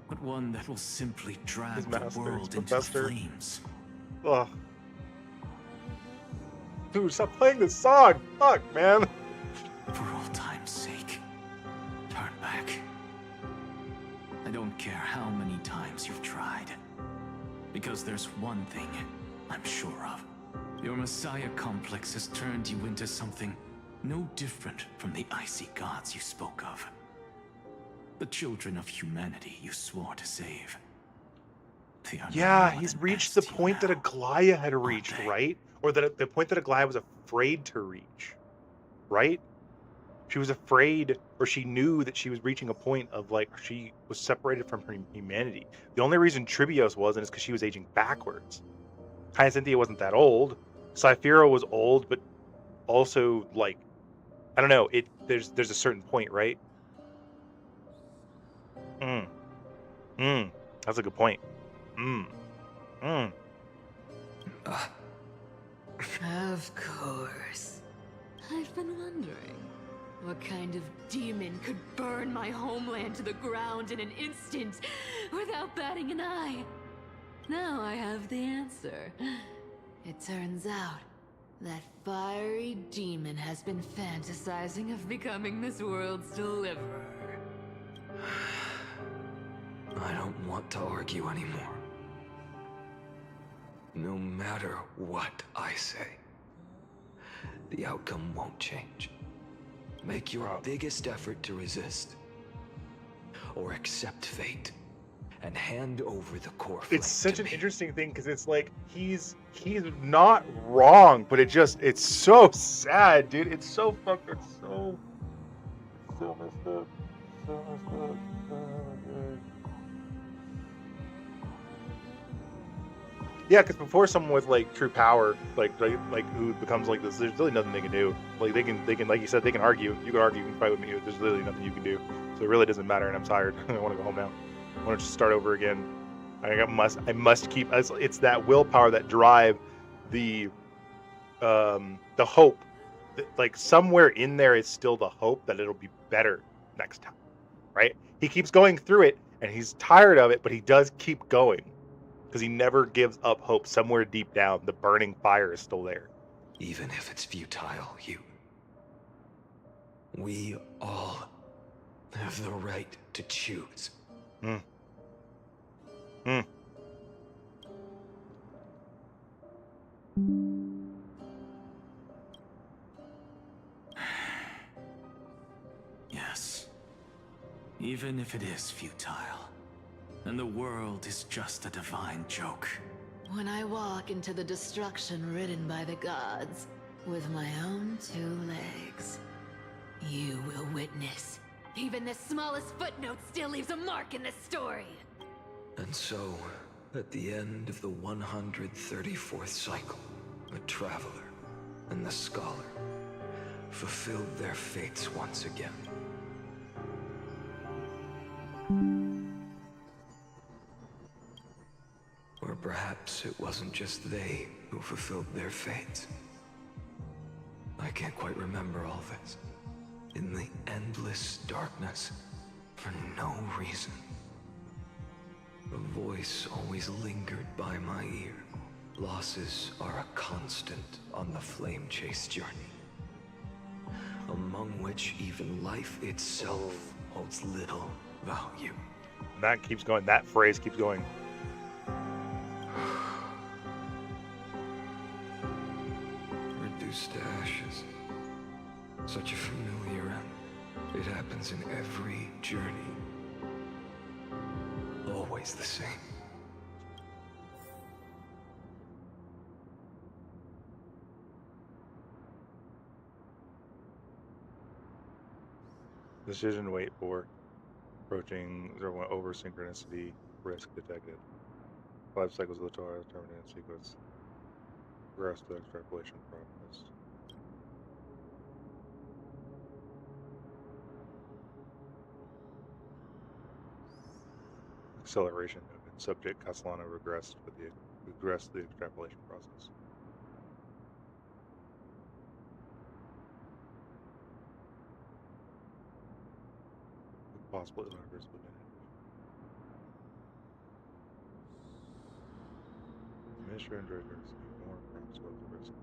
but one that will simply drag the world into Professor. flames. Ugh. Dude, stop playing this song. Fuck, man. For old time's sake, turn back. I don't care how many times you've tried. Because there's one thing I'm sure of. Your Messiah complex has turned you into something no different from the icy gods you spoke of. The children of humanity you swore to save. Yeah, he's reached the point that Aglaya had reached, right? Or that the point that Aglaya was afraid to reach, right? She was afraid, or she knew that she was reaching a point of, like, she was separated from her humanity. The only reason Tribios wasn't is because she was aging backwards. Hyacinthia wasn't that old. Cythera was old, but also, like, I don't know. There's a certain point, right? That's a good point. Of course. I've been wondering, what kind of demon could burn my homeland to the ground in an instant without batting an eye? Now I have the answer. It turns out that fiery demon has been fantasizing of becoming this world's deliverer. I don't want to argue anymore. No matter what I say, the outcome won't change. Make your biggest effort to resist, or accept fate, and hand over the core flame. It's such an interesting thing because it's like he's not wrong, but it's so sad, dude. It's so fucked. It's so messed up. So messed up. Oh, Yeah, because before someone with like true power, like who becomes like this, there's really nothing they can do. Like they can like you said, they can argue. You can argue, you can fight with me. There's literally nothing you can do. So it really doesn't matter. And I'm tired. I want to go home now. I want to just start over again. I must keep. It's that willpower, that drive, the hope. Like somewhere in there is still the hope that it'll be better next time, right? He keeps going through it, and he's tired of it, but he does keep going. Because he never gives up hope. Somewhere deep down, the burning fire is still there. Even if it's futile, we all have the right to choose. Yes. Even if it is futile, and the world is just a divine joke. When I walk into the destruction ridden by the gods, with my own 2 legs, you will witness. Even the smallest footnote still leaves a mark in the story. And so, at the end of the 134th cycle, the Traveler and the Scholar fulfilled their fates once again. Or perhaps it wasn't just they who fulfilled their fates. I can't quite remember all this. In the endless darkness, for no reason, a voice always lingered by my ear. Losses are a constant on the flame chase journey, among which even life itself holds little value. That keeps going. That phrase keeps going. Reduced to ashes. Such a familiar end. It happens in every journey. Always the same. Decision to wait for. Approaching 0 over synchronicity. Risk detected. 5 cycles of the Torah terminated sequence. Progress to extrapolation process. Acceleration movement. Subject Castellano regressed the extrapolation process. Possible irreversible damage. Administer and triggers more prompts with the risk.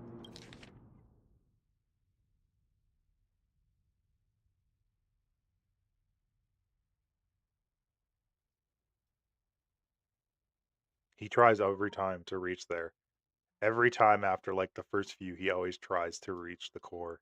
He tries every time to reach there. Every time after like the first few, he always tries to reach the core.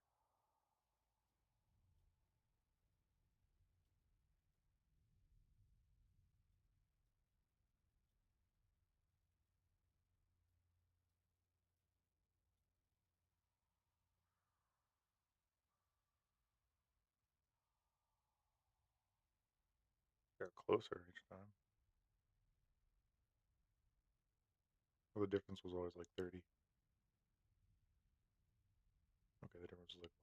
Got closer each time. Well, the difference was always like 30. Okay, the difference was like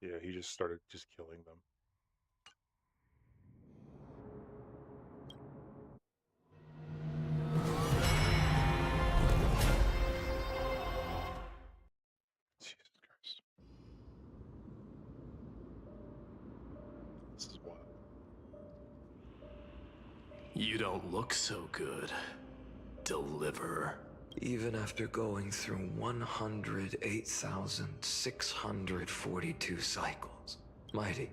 30. Yeah, he just started just killing them. Jesus Christ. This is wild. You don't look so good, Deliverer. Even after going through 108,642 cycles. Mighty.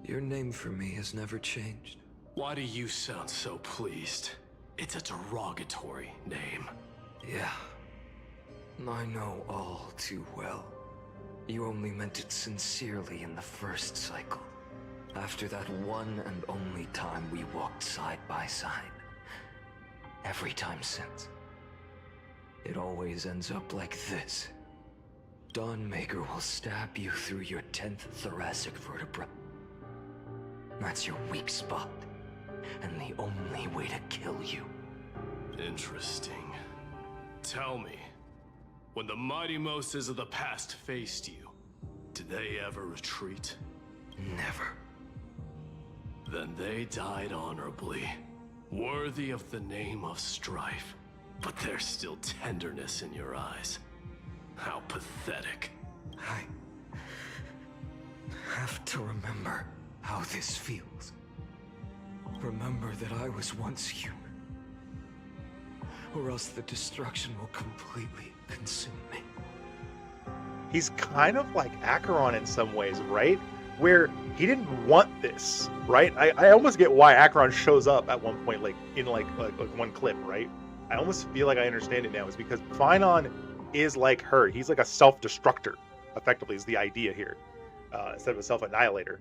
Your name for me has never changed. Why do you sound so pleased? It's a derogatory name. Yeah. I know all too well. You only meant it sincerely in the first cycle. After that one and only time we walked side by side. Every time since. It always ends up like this. Dawnmaker will stab you through your 10th thoracic vertebra. That's your weak spot. and the only way to kill you. Interesting. Tell me, when the mighty Moses of the past faced you, did they ever retreat? Never. Then they died honorably, worthy of the name of strife. But there's still tenderness in your eyes. How pathetic. I have to remember how this feels. Remember that I was once human. Or else the destruction will completely consume me. He's kind of like Acheron in some ways, right? Where he didn't want this, right? I almost get why Acheron shows up at one point, like in like one clip, right? I almost feel like I understand it now. Is because Phynon is like her. He's like a self-destructor, effectively, is the idea here, instead of a self-annihilator.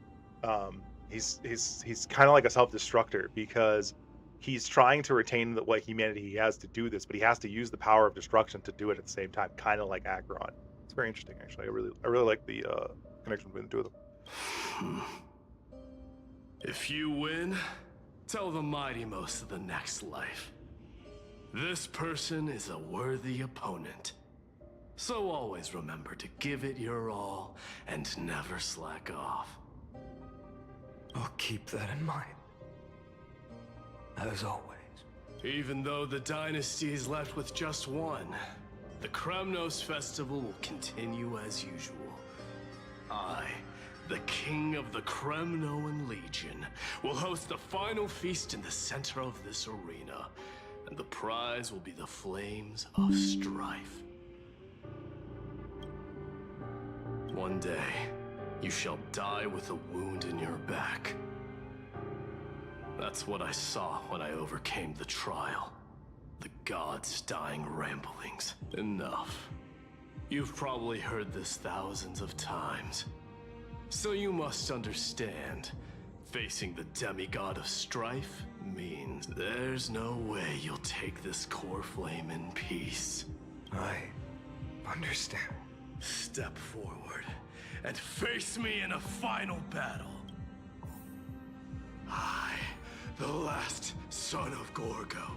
He's kind of like a self-destructor because he's trying to retain what humanity he has to do this, but he has to use the power of destruction to do it at the same time, kind of like Acheron. It's very interesting, actually. I really like the connection between the two of them. If you win, tell the mighty most of the next life. This person is a worthy opponent. So always remember to give it your all and never slack off. I'll keep that in mind. As always. Even though the dynasty is left with just one, the Kremnos festival will continue as usual. I, the king of the Kremnoan Legion, will host the final feast in the center of this arena, and the prize will be the flames of strife. One day, you shall die with a wound in your back. That's what I saw when I overcame the trial. The gods' dying ramblings. Enough. You've probably heard this thousands of times. So you must understand, facing the demigod of strife means there's no way you'll take this core flame in peace. I understand. Step forward and face me in a final battle. I, the last son of Gorgo,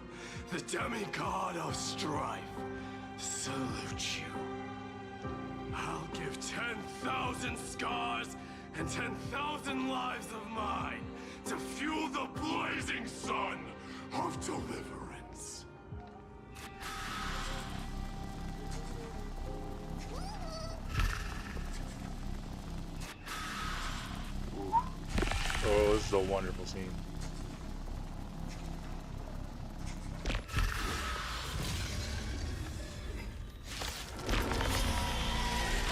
the demigod of strife, salute you. I'll give 10,000 scars and 10,000 lives of mine to fuel the blazing sun of deliverance. Oh, this is a wonderful scene.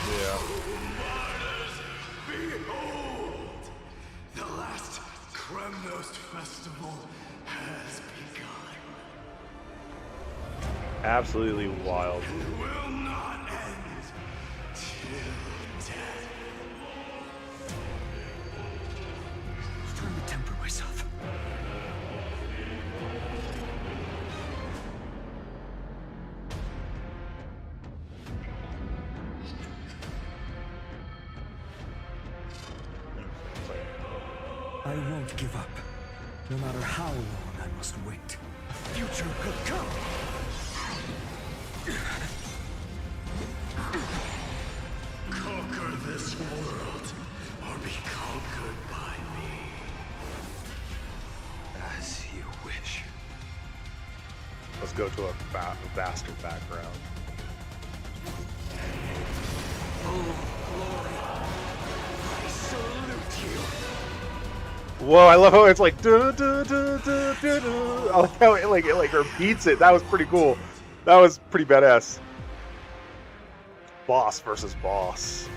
Yeah. Behold! The last Kremnos festival has begun. Absolutely wild. It will not end till death. I'm trying to temper myself. I won't give up, no matter how long I must wait. A future could come! Conquer this world, or be conquered by me. As you wish. Let's go to a vaster background. Oh, glory! I salute you! Whoa, I love how it's like duh, duh, duh, duh, duh, duh. I like how it like repeats it. That was pretty cool. That was pretty badass. Boss versus boss.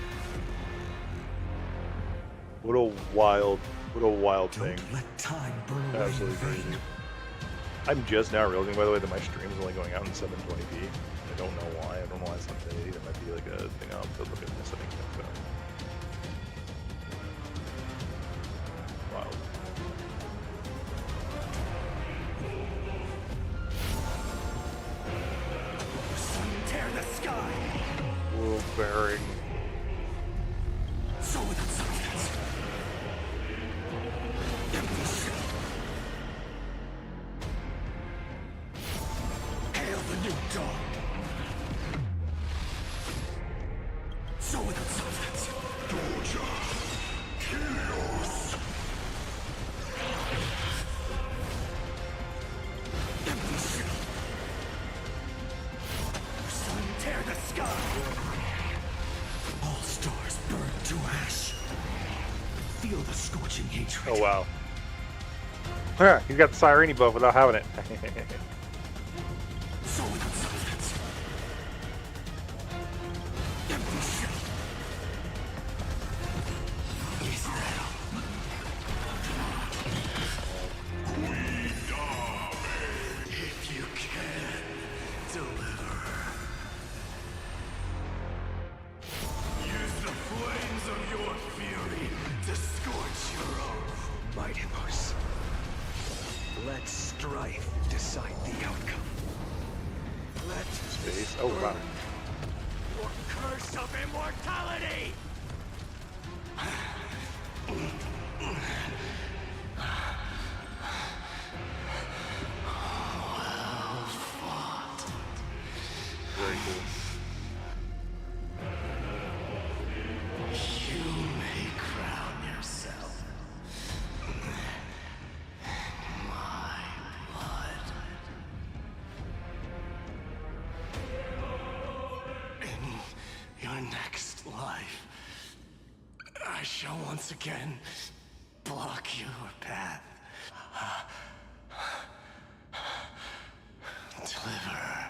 What a wild thing. Don't let time burn away. Absolutely crazy. I'm just now realizing, by the way, that my stream is only going out in 720p. I don't know why. I don't know why it's not 1080. There might be like a thing up to look at the settings. So. Wild. Tear the sky! World bearing. So without substance. the scorching hatred. Oh wow. Yeah, he's got the Sireni buff without having it. So without substance. Empty shell. Is that all? If you can, deliver. Use the flames of your fury to scorch your own. Mighty Horse. Let strife decide the outcome. Let Space. Oh wow. your curse of immortality! Well fought. Very cool. You may crown yourself my blood. In your next life, I shall once again block your path. Deliverer,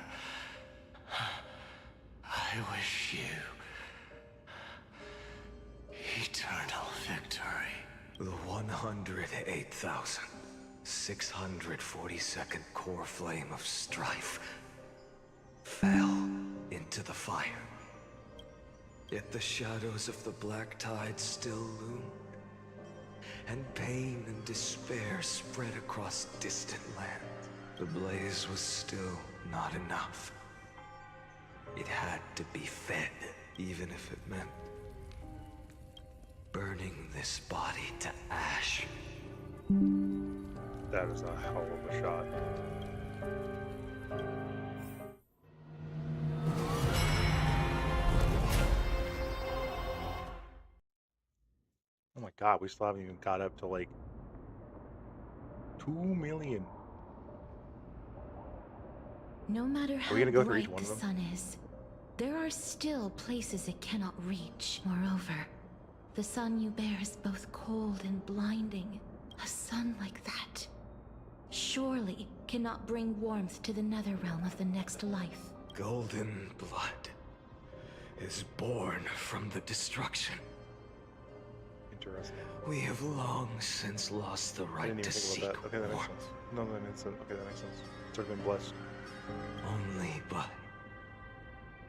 I wish you eternal victory. The 108,642nd core flame of strife fell into the fire. Yet the shadows of the black tide still loomed, and pain and despair spread across distant lands. The blaze was still not enough. It had to be fed, even if it meant burning this body to ash. That is a hell of a shot. Oh my god, we still haven't even got up to like 2 million. No matter how we gonna go through each bright one the of them? sun is, there are still places it cannot reach. Moreover, the sun you bear is both cold and blinding. A sun like that surely cannot bring warmth to the nether realm of the next life. Golden blood is born from the destruction. Interesting. We have long since lost the I right didn't to even seek think about that. Okay, that makes warmth. sense. No, that makes sense. Okay, that makes sense. It's already been blessed. Only by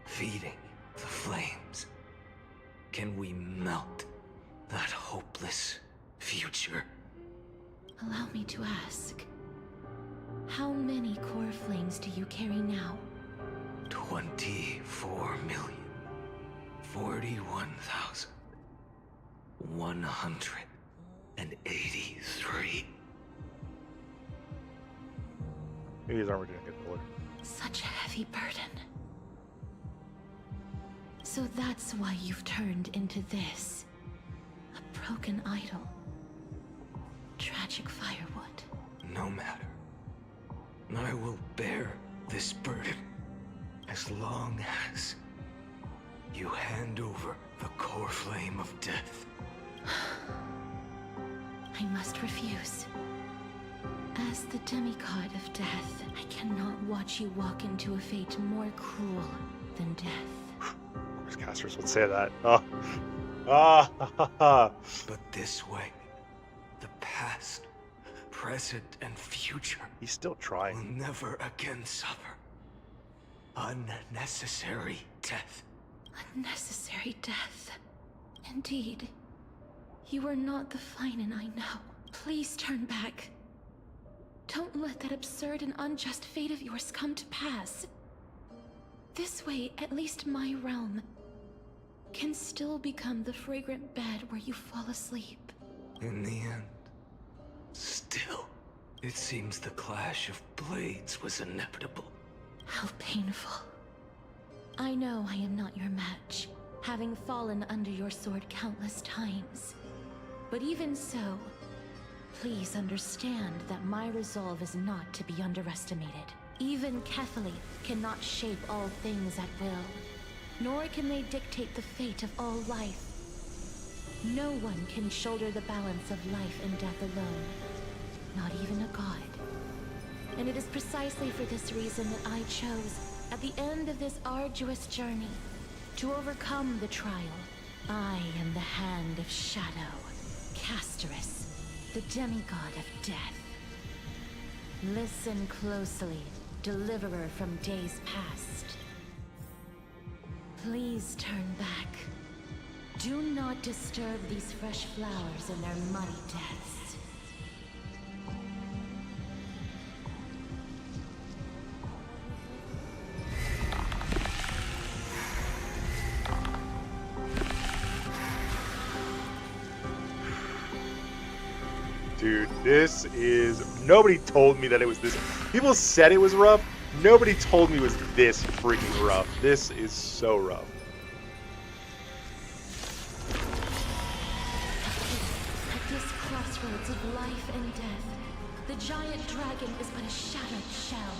feeding the flames can we melt that hopeless future. Allow me to ask, how many core flames do you carry now? 24,041,183. Maybe his armor didn't get cooler. Such a heavy burden. So that's why you've turned into this. A broken idol. Tragic firewood. No matter. I will bear this burden as long as you hand over the core flame of death. I must refuse. As the demigod of death, I cannot watch you walk into a fate more cruel than death. Of course, casters would say that. Oh. Ah. But this way, the past, present, and future He's still trying. will never again suffer unnecessary death. Unnecessary death. Indeed. You are not the Finan I know. Please turn back. Don't let that absurd and unjust fate of yours come to pass. This way, at least my realm can still become the fragrant bed where you fall asleep. In the end, still, it seems the clash of blades was inevitable. How painful. I know I am not your match, having fallen under your sword countless times. But even so, please understand that my resolve is not to be underestimated. Even Kethali cannot shape all things at will, nor can they dictate the fate of all life. No one can shoulder the balance of life and death alone. Not even a god. And it is precisely for this reason that I chose, at the end of this arduous journey, to overcome the trial. I am the Hand of Shadow, Casterus, the demigod of death. Listen closely, deliverer from days past. Please turn back. Do not disturb these fresh flowers in their muddy deaths. Dude, this is... Nobody told me that it was this... People said it was rough. Nobody told me it was this freaking rough. This is so rough. At this crossroads of life and death, the giant dragon is but a shattered shell.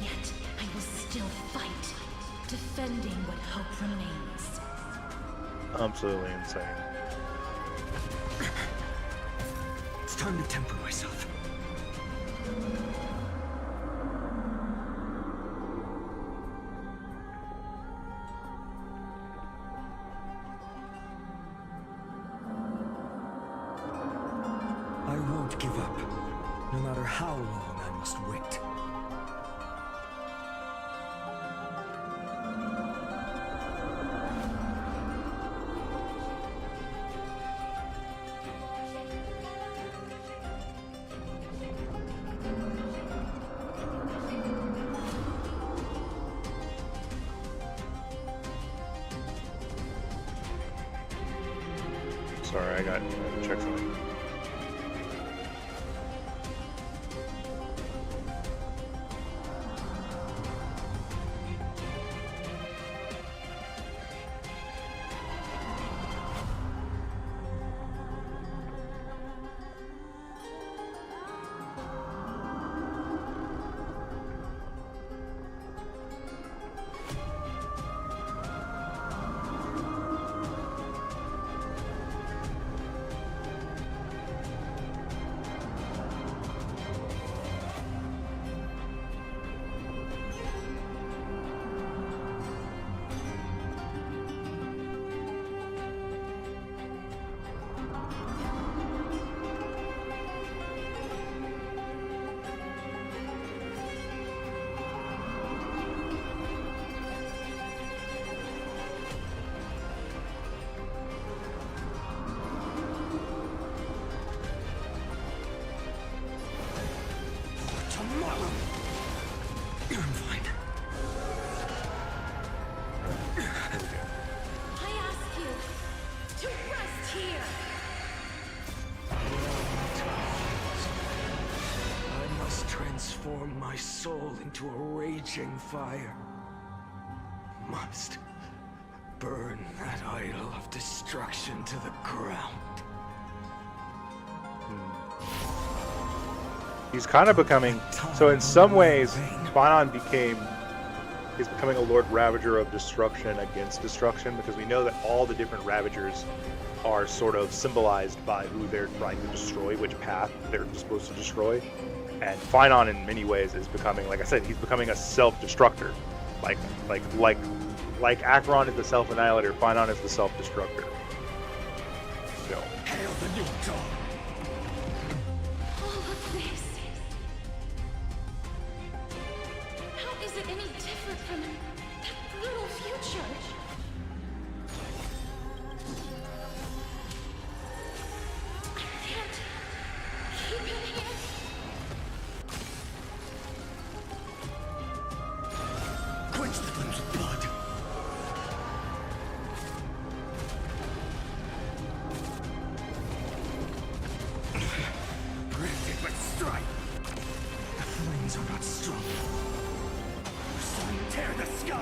Yet I will still fight, defending what hope remains. Absolutely insane. It's time to temper myself. I won't give up, no matter how long I must wait. Sorry, I got to check something. I'm fine. I ask you to rest here. I must transform my soul into a raging fire. Must burn that idol of destruction to the ground. He's kind of becoming... So in some ways, Spawn is becoming a Lord Ravager of destruction against destruction, because we know that all the different Ravagers are sort of symbolized by who they're trying to destroy, which path they're supposed to destroy. And Finon, in many ways, is becoming, like I said, he's becoming a self-destructor. Like Acheron is the self-annihilator, Finon is the self-destructor. So. Hail the new dawn! All of this. How is it any different from that brutal future? I can't keep him here. Quench the flames of blood! Granted, but strike! The flames are not strong. Sun, tear the sky!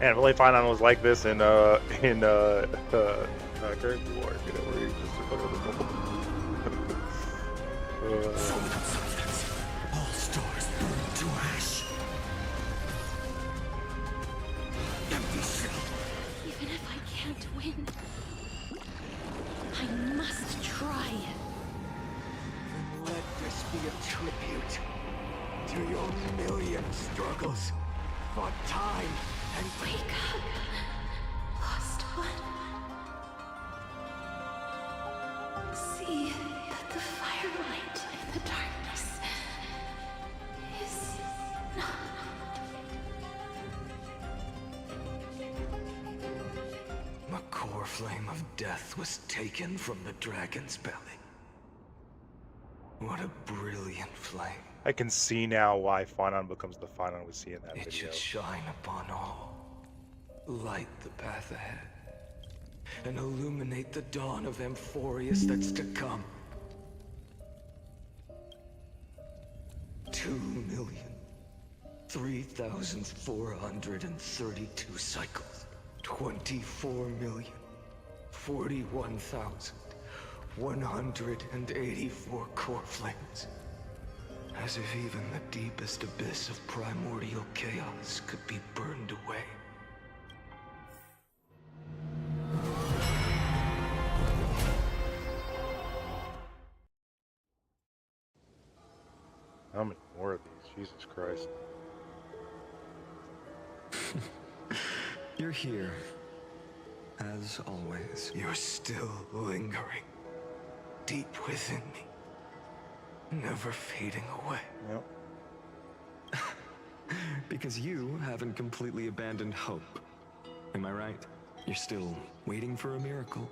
Man, if only Final was like this in Curse War, you know, where you just All stars burn to ash. Empty shell. Even if I can't win, I must try. Then let this be a tribute to your million struggles for time and wake up, lost one. See that the firelight in the darkness is not. The core flame of death was taken from the dragon's belly. What a brilliant flame. I can see now why Fanon becomes the Fanon we see in that It video. should shine upon all. Light the path ahead. And illuminate the dawn of Amphoreus that's to come. 2,003,432 cycles. 24,041,184 core flames. As if even the deepest abyss of primordial chaos could be burned away. How many more of these? Jesus Christ. You're here. As always. You're still lingering. Deep within me. Never fading away. Yep. Because you haven't completely abandoned hope. Am I right? You're still waiting for a miracle.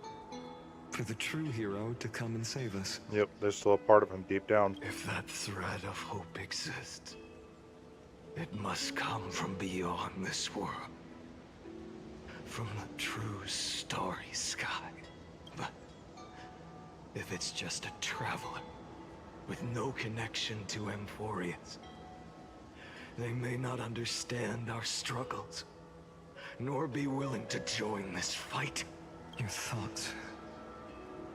For the true hero to come and save us. Yep, there's still a part of him deep down. If that thread of hope exists, it must come from beyond this world. From the true starry sky. But if it's just a traveler with no connection to Amphoreus, they may not understand our struggles, nor be willing to join this fight. Your thoughts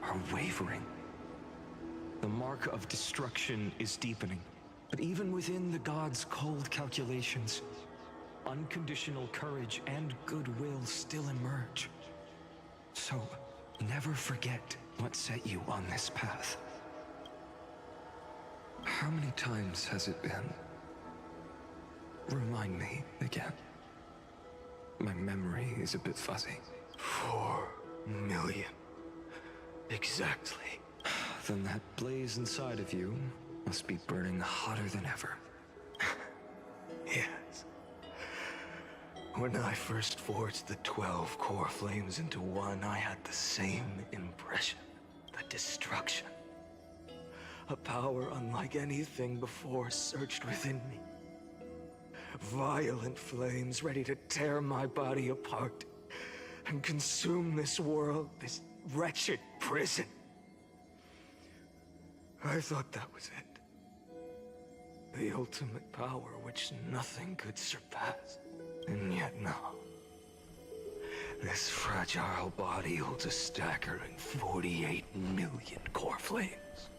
are wavering. The mark of destruction is deepening. But even within the gods' cold calculations, unconditional courage and goodwill still emerge. So, never forget what set you on this path. How many times has it been? Remind me again. My memory is a bit fuzzy. 4 million. Exactly. Then that blaze inside of you must be burning hotter than ever. Yes. When I first forged the 12 core flames into one, I had the same impression. The destruction. A power unlike anything before surged within me. Violent flames ready to tear my body apart and consume this world, this wretched prison. I thought that was it. The ultimate power which nothing could surpass. And yet no. This fragile body holds a staggering 48 million core flames.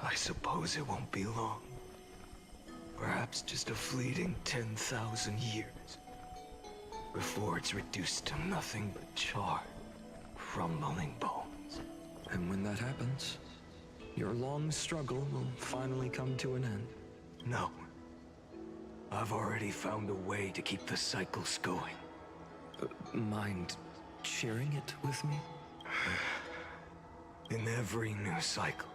I suppose it won't be long. Perhaps just a fleeting 10,000 years. Before it's reduced to nothing but charred, crumbling bones. And when that happens, your long struggle will finally come to an end. No. I've already found a way to keep the cycles going. Mind sharing it with me? In every new cycle,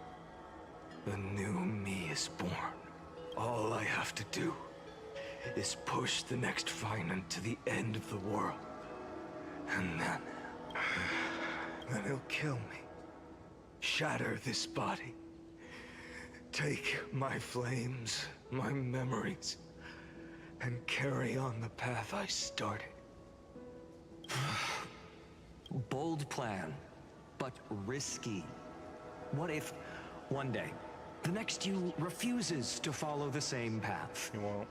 a new me is born. All I have to do is push the next Finan to the end of the world. And then he'll kill me. Shatter this body. Take my flames, my memories, and carry on the path I started. Bold plan, but risky. What if, one day, the next you refuses to follow the same path? He won't.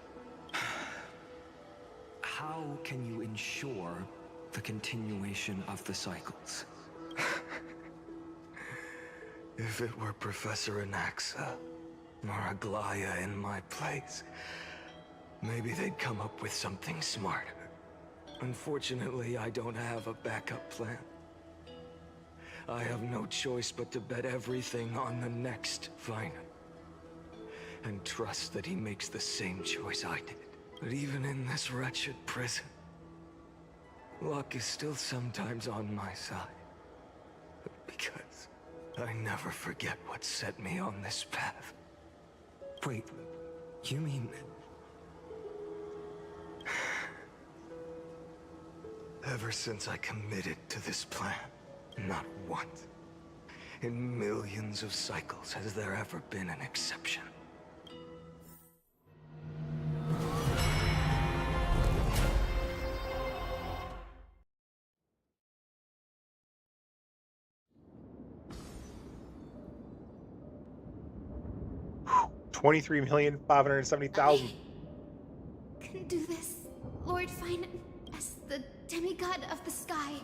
how can you ensure the continuation of the cycles? If it were Professor Anaxa or Aglaya in my place, maybe they'd come up with something smart. Unfortunately, I don't have a backup plan. I have no choice but to bet everything on the next final. And trust that he makes the same choice I did. But even in this wretched prison, luck is still sometimes on my side. Because I never forget what set me on this path. Wait, you mean... Ever since I committed to this plan, not once, in millions of cycles, has there ever been an exception. $23,570,000. Can do this, Lord Fine, as the demigod of the sky,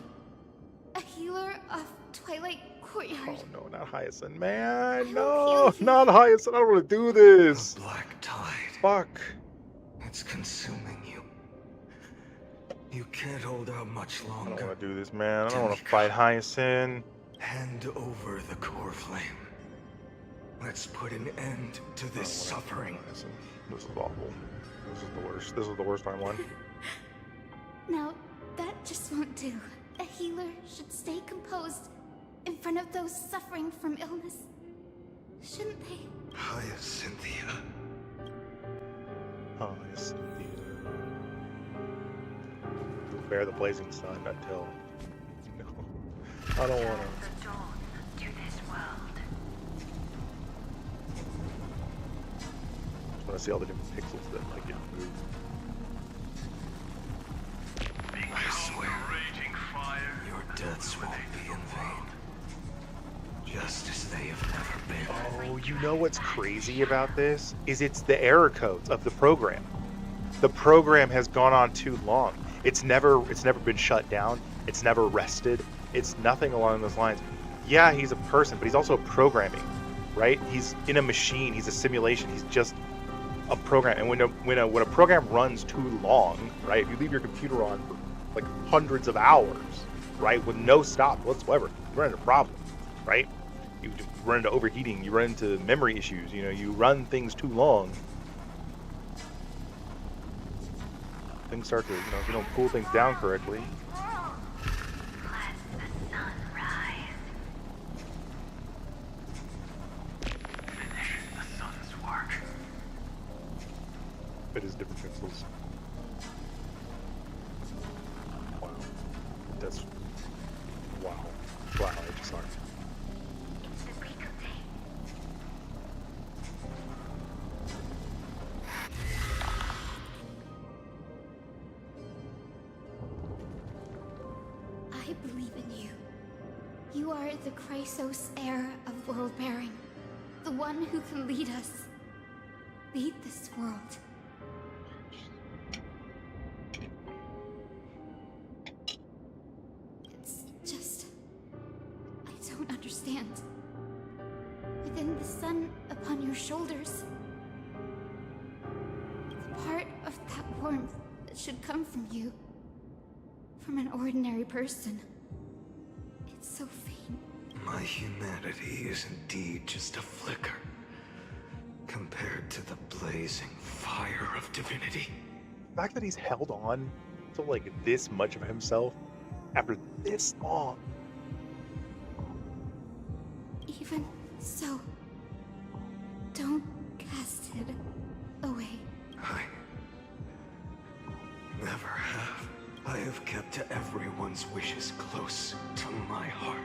a healer of Twilight Courtyard. Oh no, not Hyacinth, man. No, not Hyacinth. I don't want to do this. The black tide. Fuck. It's consuming you. You can't hold out much longer. I don't want to do this, man. I don't want to fight Hyacinth. Hand over the core flame. Let's put an end to this suffering. This is awful. This is the worst. This is the worst one. Now, that just won't do. A healer should stay composed in front of those suffering from illness. Shouldn't they? Hyacinthia. Hyacinthia. You'll bear the blazing sun until... No. I don't want to. I want to see all the different pixels that like get moved. I swear, your deaths won't be in vain. Just as they have never been. Oh, you know what's crazy about this? Is it's the error codes of the program. The program has gone on too long. It's never been shut down. It's never rested. It's nothing along those lines. Yeah, he's a person, but he's also programming, right? He's in a machine. He's a simulation. He's just a program. And when a program runs too long, right? If you leave your computer on for like hundreds of hours, right, with no stop whatsoever, you run into problems, right? You run into overheating. You run into memory issues. You know, you run things too long. Things start to, if you don't cool things down correctly. It is different pixels. Wow. That's... Wow. Wow, I just saw it. I believe in you. You are the Chrysos heir of world-bearing. The one who can lead us. Lead this world. It's just... I don't understand. Within the sun upon your shoulders, the part of that warmth that should come from you, from an ordinary person, it's so faint. My humanity is indeed just a flicker compared to the blazing fire of divinity. The fact that he's held on to like this much of himself after this long. Even so, don't cast it away. I never have. I have kept everyone's wishes close to my heart.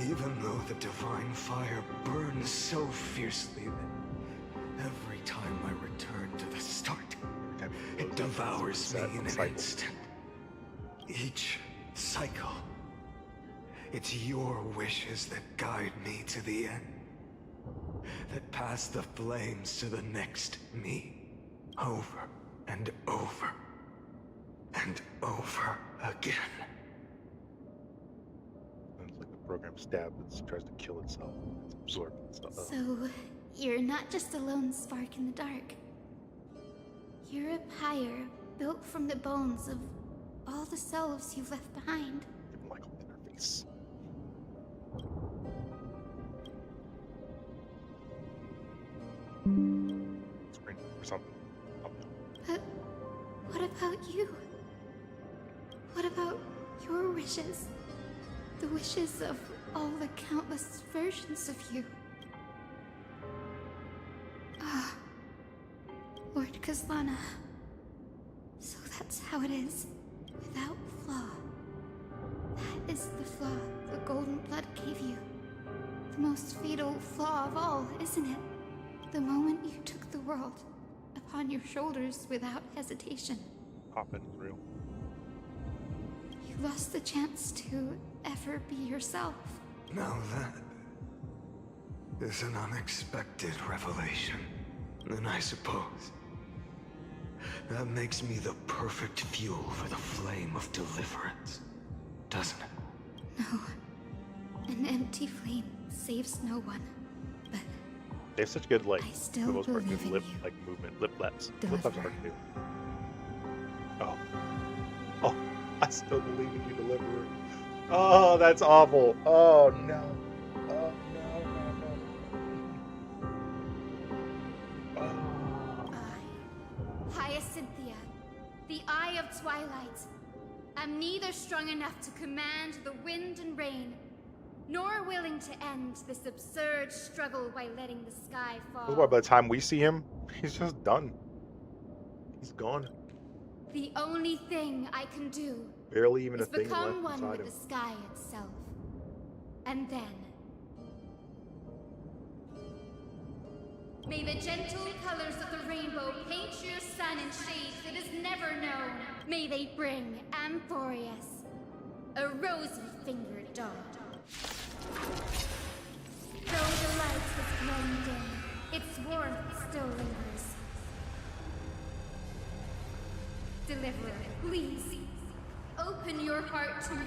Even though the divine fire burns so fiercely that every time I return to the start, it devours me in an instant. Each cycle, it's your wishes that guide me to the end. That pass the flames to the next me, over and over. and over again. It's like the program stabs and tries to kill itself. It's absorbing itself. So, you're not just a lone spark in the dark. You're a pyre built from the bones of all the selves you've left behind. Michael in her face. Screen or something. But what about you? What about your wishes? The wishes of all the countless versions of you? Ah, Lord Kazlana. So that's how it is, without flaw. That is the flaw the golden blood gave you. The most fatal flaw of all, isn't it? The moment you took the world upon your shoulders without hesitation. Poppin' real. You lost the chance to ever be yourself. Now that is an unexpected revelation. Then I suppose that makes me the perfect fuel for the flame of deliverance, doesn't it? No. An empty flame saves no one. But they have such good, like, for the most part, good believe in lip, you. like, movement, lip laps. Lip Deliver. laps are hard to do. Oh. Oh, I still believe in you, Deliverer. Oh, that's awful. Oh, no. Oh, no. Hyacinthia, the Eye of Twilight. I'm neither strong enough to command the wind and rain, nor willing to end this absurd struggle by letting the sky fall. That's why by the time we see him, he's just done. He's gone. The only thing I can do Barely even a is thing left become one inside with him. the sky itself. And then may the gentle colors of the rainbow paint your sun in shades it has never known. May they bring Amphoreus, a rosy-fingered dog. Though the light has grown dim, its warmth still lingers. Deliverer, please, open your heart to me.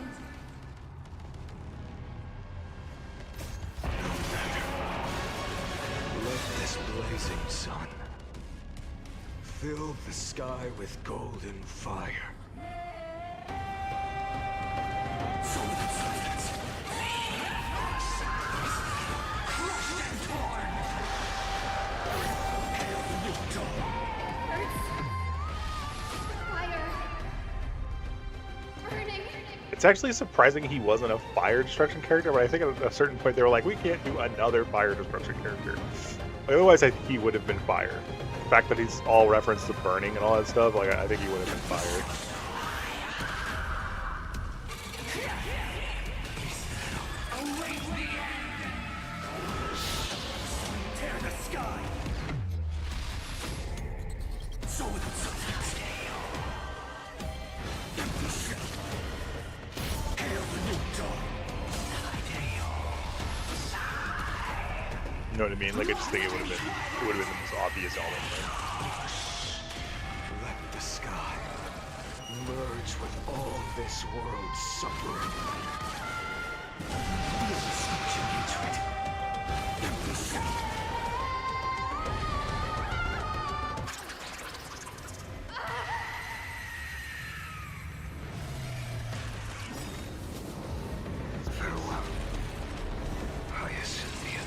Let this blazing sun fill the sky with golden fire. It's actually surprising he wasn't a fire destruction character, but I think at a certain point they were like, we can't do another fire destruction character. Like, otherwise, I think he would have been fire. The fact that he's all referenced to burning and all that stuff, like, I think he would have been fire. You know what I mean? Like, I just think it would have been the most obvious element. Let the sky merge with all this world's suffering. Feel the stench of hatred. Farewell, Hyacinthia.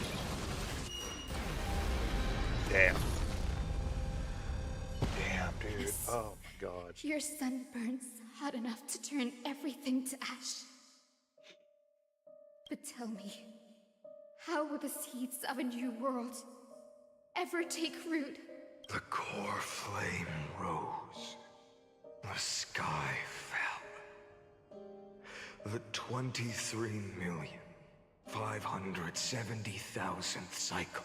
Damn. Damn, dude. Oh my god. Your sun burns hot enough to turn everything to ash. But tell me, how will the seeds of a new world ever take root? The core flame rose. The sky fell. The 23,570,000th cycle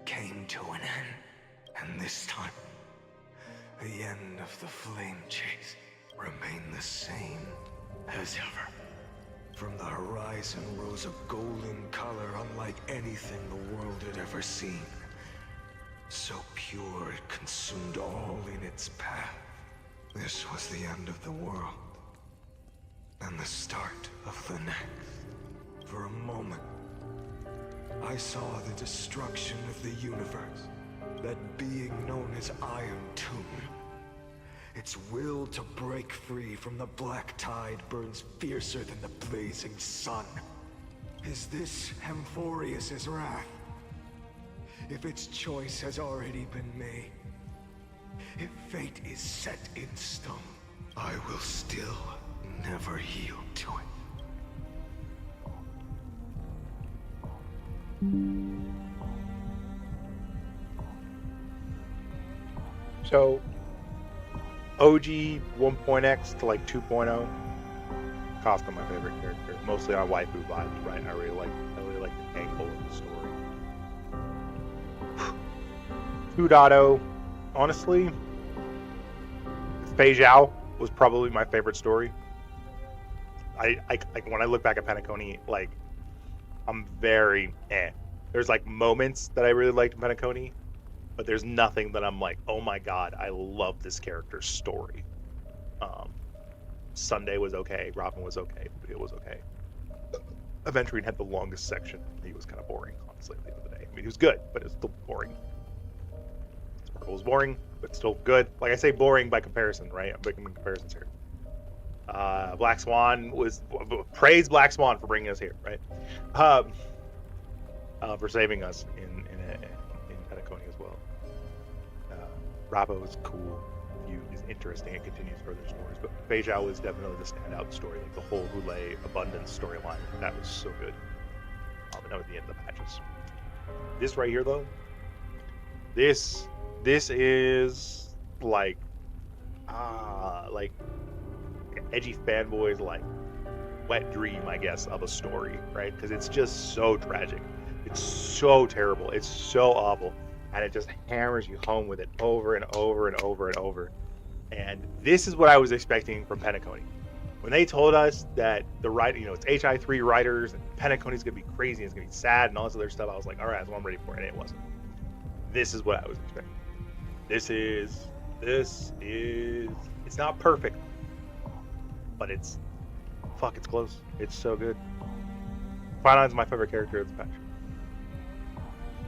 came to an end. And this time, the end of the flame chase remained the same as ever. From the horizon rose a golden color unlike anything the world had ever seen. So pure it consumed all in its path. This was the end of the world. And the start of the next. For a moment, I saw the destruction of the universe. That being known as Iron Tomb. Its will to break free from the black tide burns fiercer than the blazing sun. Is this Amphoreus' wrath? If its choice has already been made, if fate is set in stone, I will still never yield to it. So, OG 1.x to like 2.0. Kafka, my favorite character, mostly on waifu vibes, right? I really like the angle of the story. 2.0, honestly, Fei Zhao was probably my favorite story. I like when I look back at Penacony, like I'm very There's like moments that I really liked in Penacony, but there's nothing that I'm like, oh my god, I love this character's story. Sunday was okay, Robin was okay, it was okay. Aventurine had the longest section. He was kind of boring, honestly, at the end of the day. I mean, he was good, but it was still boring. Sparkle was boring, but still good. Like I say, boring by comparison, right? I'm making comparisons here. Black Swan was praise Black Swan for bringing us here, right? For saving us in Penacony as well. Rabo is cool. Feud is interesting. It continues further stories, but Fei Zhao is definitely the standout story. Like the whole Hule Abundance storyline, that was so good. And that was the end of the patches. This right here, though, this is like edgy fanboys like wet dream, I guess, of a story, right? Because it's just so tragic, it's so terrible, it's so awful, and it just hammers you home with it over and over and over and over. And this is what I was expecting from Penacony. When they told us that the it's HI3 writers and Penacony's gonna be crazy, it's gonna be sad and all this other stuff, I was like, all right, that's what I'm ready for, and it wasn't. This is what I was expecting. This is it's not perfect, but it's close. It's so good. Finaline's my favorite character of the patch.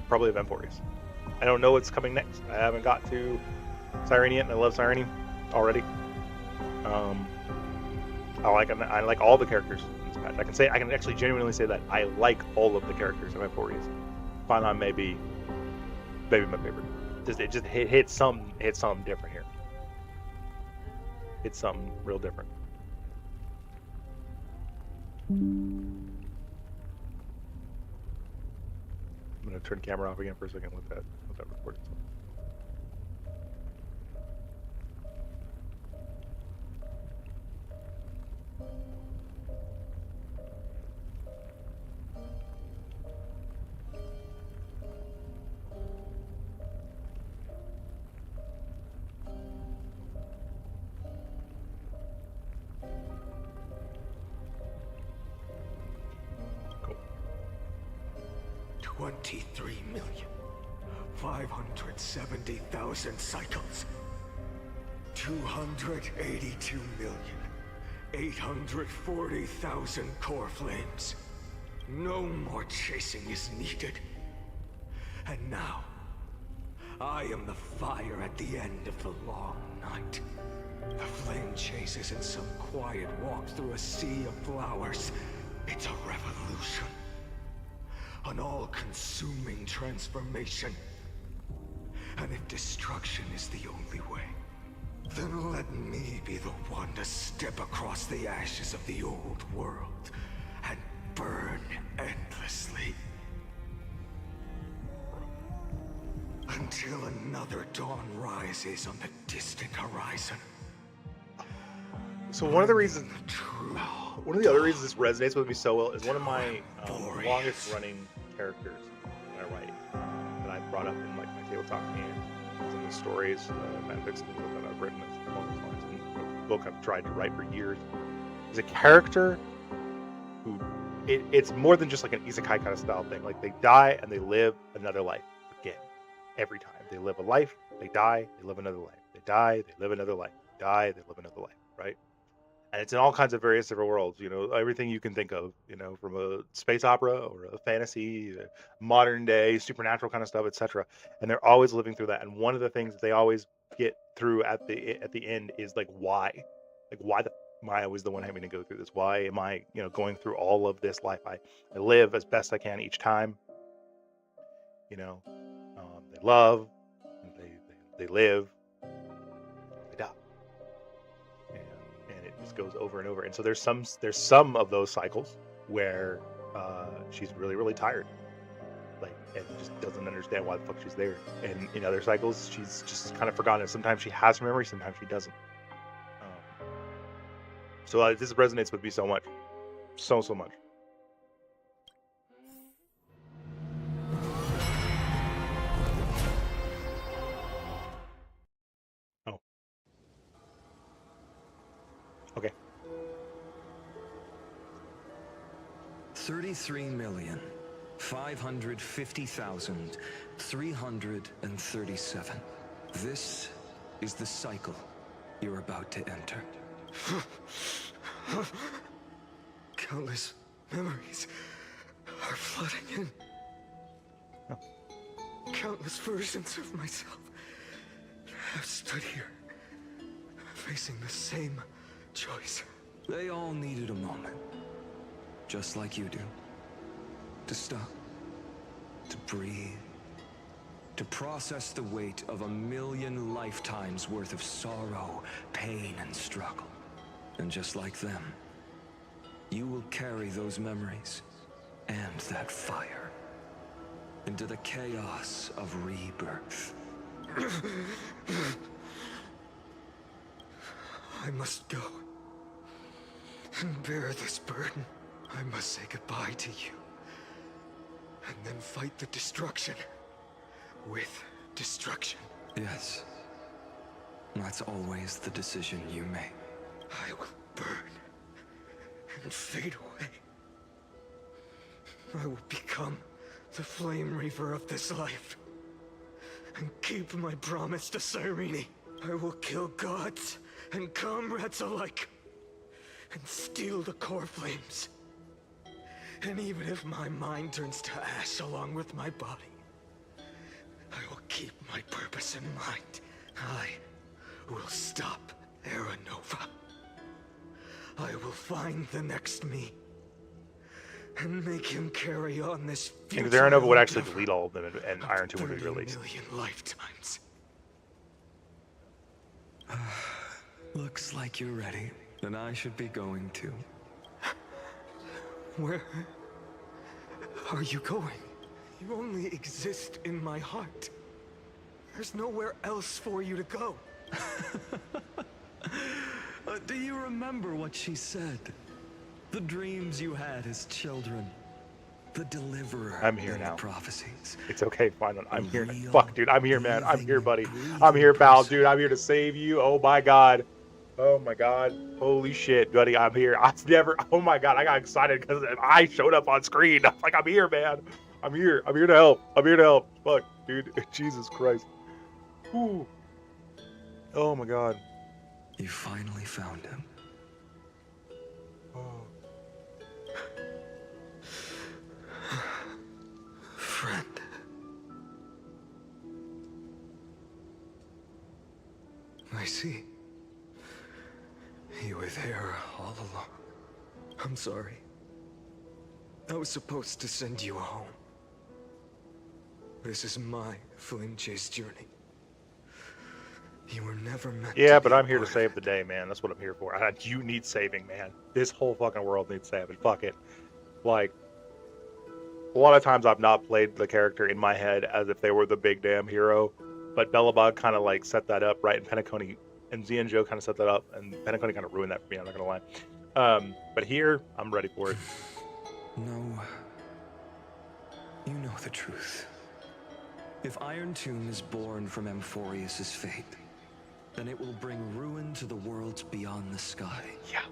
Probably of Amphoreus. I don't know what's coming next. I haven't got to Sirene yet, and I love Sirene already. I like all the characters in this patch. I can actually genuinely say that I like all of the characters of Amphoreus. Finine may be my favorite. It hits something different here. It's something real different. I'm gonna turn the camera off again for a second with that recording. Cool. 23,570,000 cycles. 282,840,000 core flames. No more chasing is needed. And now, I am the fire at the end of the long night. The flame chases in some quiet walk through a sea of flowers. It's a revolution. An all-consuming transformation. And if destruction is the only way, then let me be the one to step across the ashes of the old world and burn endlessly. Until another dawn rises on the distant horizon. So one of the other reasons this resonates with me so well is one of my longest running characters that I write, that I brought up in like my tabletop games, some of the stories, fanfics that I've written along those lines, and the book I've tried to write for years. Is a character who it's more than just like an isekai kind of style thing. Like they die and they live another life again. Every time they live a life, they die, they live another life. They die, they live another life. die, they live another life, right? And it's in all kinds of various different worlds, you know, everything you can think of, you know, from a space opera or a fantasy, modern day supernatural kind of stuff, etc. And they're always living through that. And one of the things that they always get through at the end is like why the am I always the one having to go through this? Why am I, you know, going through all of this life? I live as best I can each time, you know. They love, they live, they die, and it just goes over and over. And so there's some of those cycles where she's really tired, like, and just doesn't understand why the fuck she's there. And in other cycles, she's just kind of forgotten it. Sometimes she has memory, sometimes she doesn't. So this resonates with me so much, so much. Oh. Okay. 33,550,337. This is the cycle you're about to enter. Countless memories are flooding in. Countless versions of myself have stood here, facing the same choice. They all needed a moment, just like you do. To stop, to breathe, to process the weight of 1,000,000 lifetimes worth of sorrow, pain, and struggle. And just like them, you will carry those memories and that fire into the chaos of rebirth. I must go and bear this burden. I must say goodbye to you, and then fight the destruction with destruction. Yes, that's always the decision you make. I will burn and fade away. I will become the flame reaver of this life and keep my promise to Cyrene. I will kill gods and comrades alike and steal the core flames. And even if my mind turns to ash along with my body, I will keep my purpose in mind. I will stop Era Nova. I will find the next me and make him carry on this future. Because Era Nova would actually delete all of them, and Iron 2 would be released. 30,000,000 lifetimes. Looks like you're ready. Then I should be going too. Where are you going? You only exist in my heart. There's nowhere else for you to go. Do you remember what she said? The dreams you had as children. The deliverer. I'm here in now. The prophecies. It's okay, fine. I'm here. Fuck, dude. I'm here, man. I'm here, buddy. I'm here, pal. Dude, I'm here to save you. Oh my god. Oh my god. Holy shit, buddy. I'm here. I've never. Oh my god. I got excited because I showed up on screen. I'm like, I'm here, man. I'm here. I'm here to help. I'm here to help. Fuck, dude. Jesus Christ. Ooh. Oh my god. You finally found him. Oh. Friend. I see. You were there all along. I'm sorry. I was supposed to send you home. This is my flame chase journey. You were never meant to. Yeah, but I'm here to save the day, man. That's what I'm here for. You need saving, man. This whole fucking world needs saving. Fuck it. Like, a lot of times I've not played the character in my head as if they were the big damn hero, but Belobog kind of like set that up, right? And Penacony and Z and Joe kind of set that up, and Penacony kind of ruined that for me, I'm not gonna lie. But here, I'm ready for it. No. You know the truth. If Iron Tomb is born from Amphoreus' fate, then it will bring ruin to the worlds beyond the sky. Yeah.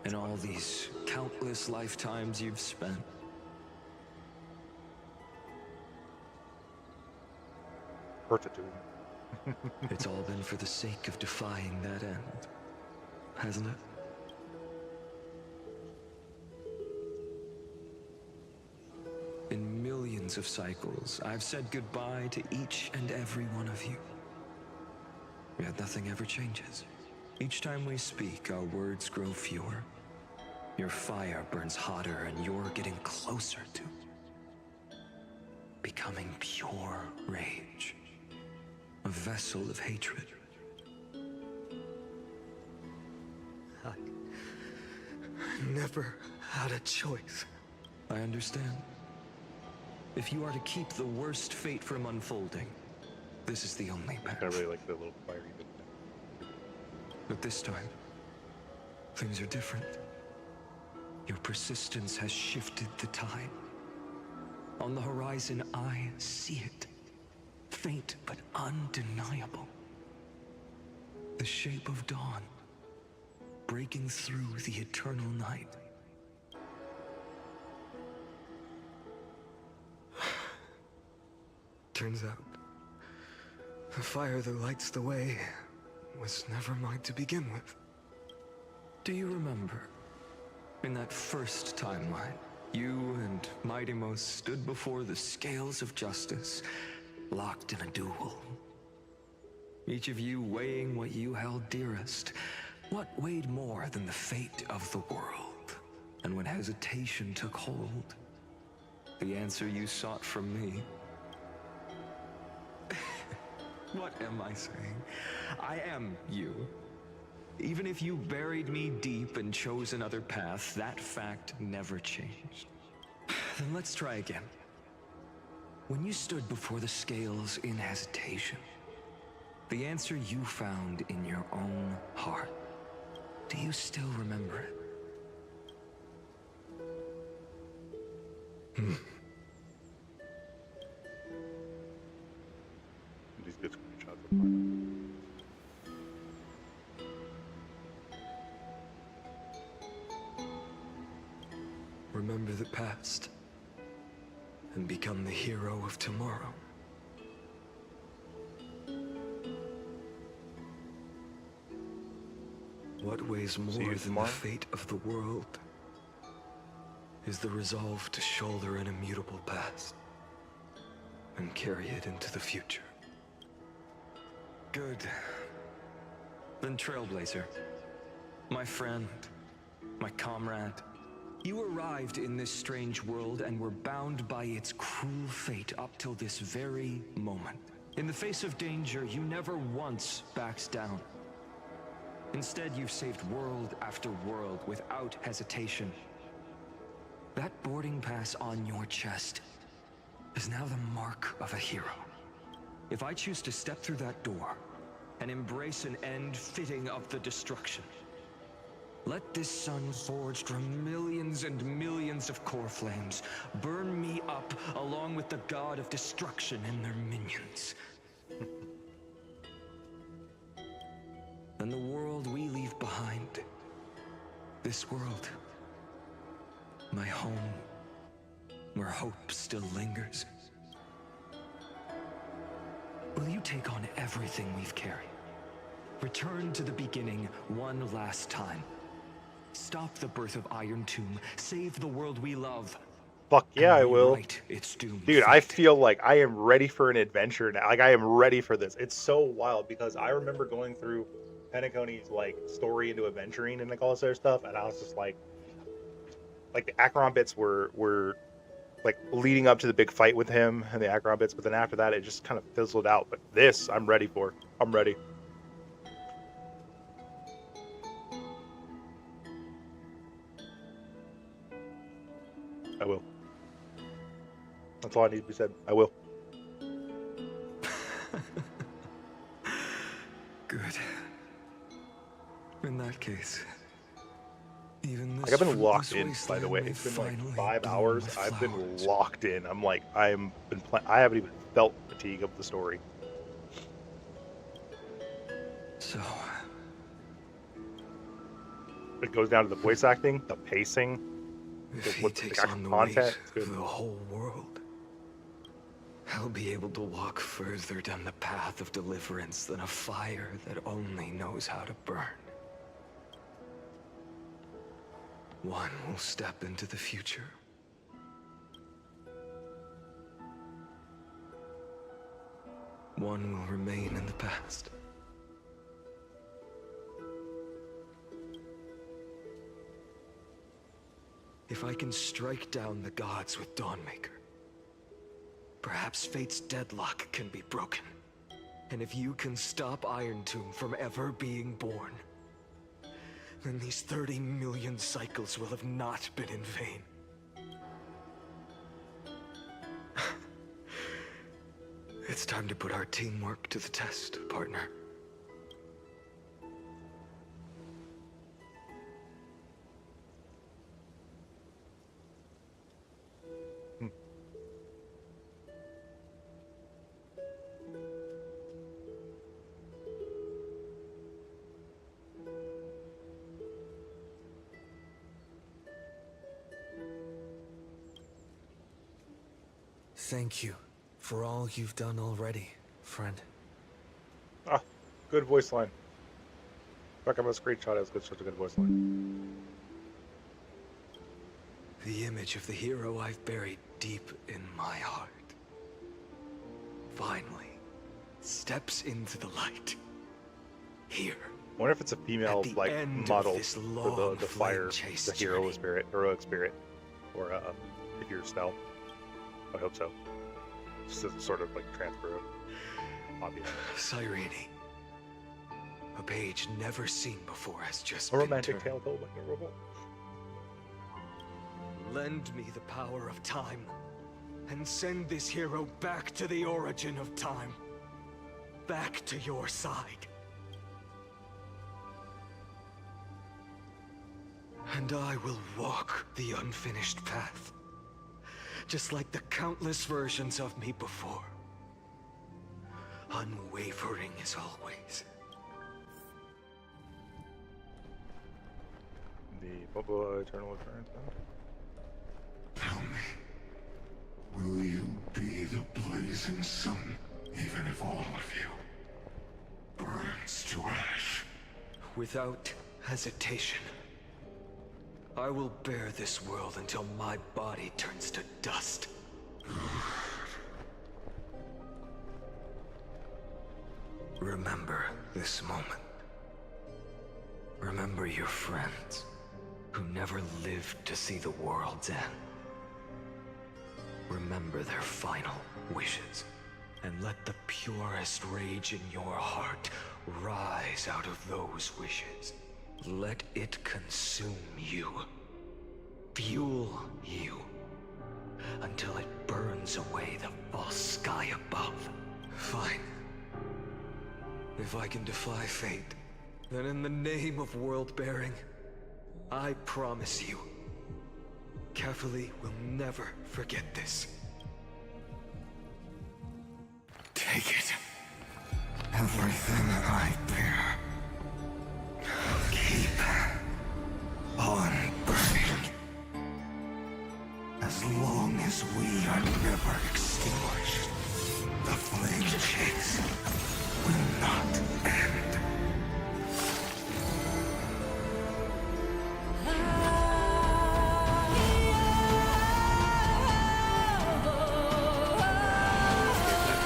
And all these countless lifetimes you've spent. Hurts it to him. It's all been for the sake of defying that end, hasn't it? In millions of cycles, I've said goodbye to each and every one of you. Yet nothing ever changes. Each time we speak, our words grow fewer. Your fire burns hotter, and you're getting closer to becoming pure rage. A vessel of hatred. I never had a choice. I understand. If you are to keep the worst fate from unfolding, this is the only path. I really like the little fiery bit. But this time, things are different. Your persistence has shifted the tide. On the horizon, I see it. Faint but undeniable. The shape of dawn, breaking through the eternal night. Turns out, the fire that lights the way was never mine to begin with. Do you remember, in that first timeline, you and Mightymost stood before the scales of justice, locked in a duel? Each of you weighing what you held dearest. What weighed more than the fate of the world? And when hesitation took hold, the answer you sought from me. What am I saying? I am you. Even if you buried me deep and chose another path, that fact never changed. Then let's try again. When you stood before the scales in hesitation, the answer you found in your own heart, do you still remember it? These good screenshots are fine. Remember the past, and become the hero of tomorrow. What weighs more than the fate of the world is the resolve to shoulder an immutable past and carry it into the future. Good. Then Trailblazer, my friend, my comrade, you arrived in this strange world and were bound by its cruel fate up till this very moment. In the face of danger, you never once backed down. Instead, you've saved world after world without hesitation. That boarding pass on your chest is now the mark of a hero. If I choose to step through that door and embrace an end fitting of the destruction, let this sun forged from millions and millions of core flames burn me up along with the god of destruction and their minions. And the world we leave behind, this world, my home, where hope still lingers. Will you take on everything we've carried? Return to the beginning one last time. Stop the birth of Iron Tomb. Save the world we love. Fuck yeah, I will. Its doomed Dude, I fate. feel like I am ready for an adventure now. Like, I am ready for this. It's so wild because I remember going through Penacony's like story into adventuring and like all this other stuff, and I was just like the Acheron bits were like leading up to the big fight with him and the Acheron bits, but then after that it just kind of fizzled out. But this I'm ready for. I'm ready. I will. That's all I need to be said. I will. Good. In that case, even this Like, I've been locked fruitless in, by the way. wasteland may It's been like finally 5 bloom hours. with I've been flowers. locked in. I'm like, I haven't even felt fatigue of the story. So, It goes down to the voice acting, the pacing, if he what's takes actual on the content. weight It's good. of the whole world, I'll be able to walk further down the path of deliverance than a fire that only knows how to burn. One will step into the future. One will remain in the past. If I can strike down the gods with Dawnmaker, perhaps fate's deadlock can be broken. And if you can stop Iron Tomb from ever being born, then these 30 million cycles will have not been in vain. It's time to put our teamwork to the test, partner. Thank you for all you've done already, friend. Ah, good voice line. Fuck, I'm gonna screenshot it. It's such a good voice line. The image of the hero I've buried deep in my heart finally steps into the light. Here. I wonder if it's a female like model for the fire, the heroic spirit, or figure style. I hope so. Just as a sort of like transfer of obvious. Cyrene. A page never seen before has just a been romantic turned. tale told like a robot. Lend me the power of time, and send this hero back to the origin of time. Back to your side. And I will walk the unfinished path. Just like the countless versions of me before. Unwavering as always. The Boba Eternal Return. Tell me, will you be the blazing sun, even if all of you burns to ash? Without hesitation. I will bear this world until my body turns to dust. Remember this moment. Remember your friends, who never lived to see the world's end. Remember their final wishes, and let the purest rage in your heart rise out of those wishes. Let it consume you. Fuel you. Until it burns away the false sky above. Fine. If I can defy fate, then in the name of world-bearing, I promise you, Kefali will never forget this. Take it. Everything I bear. Keep on burning. As long as we are never extinguished, the flame chase will not end.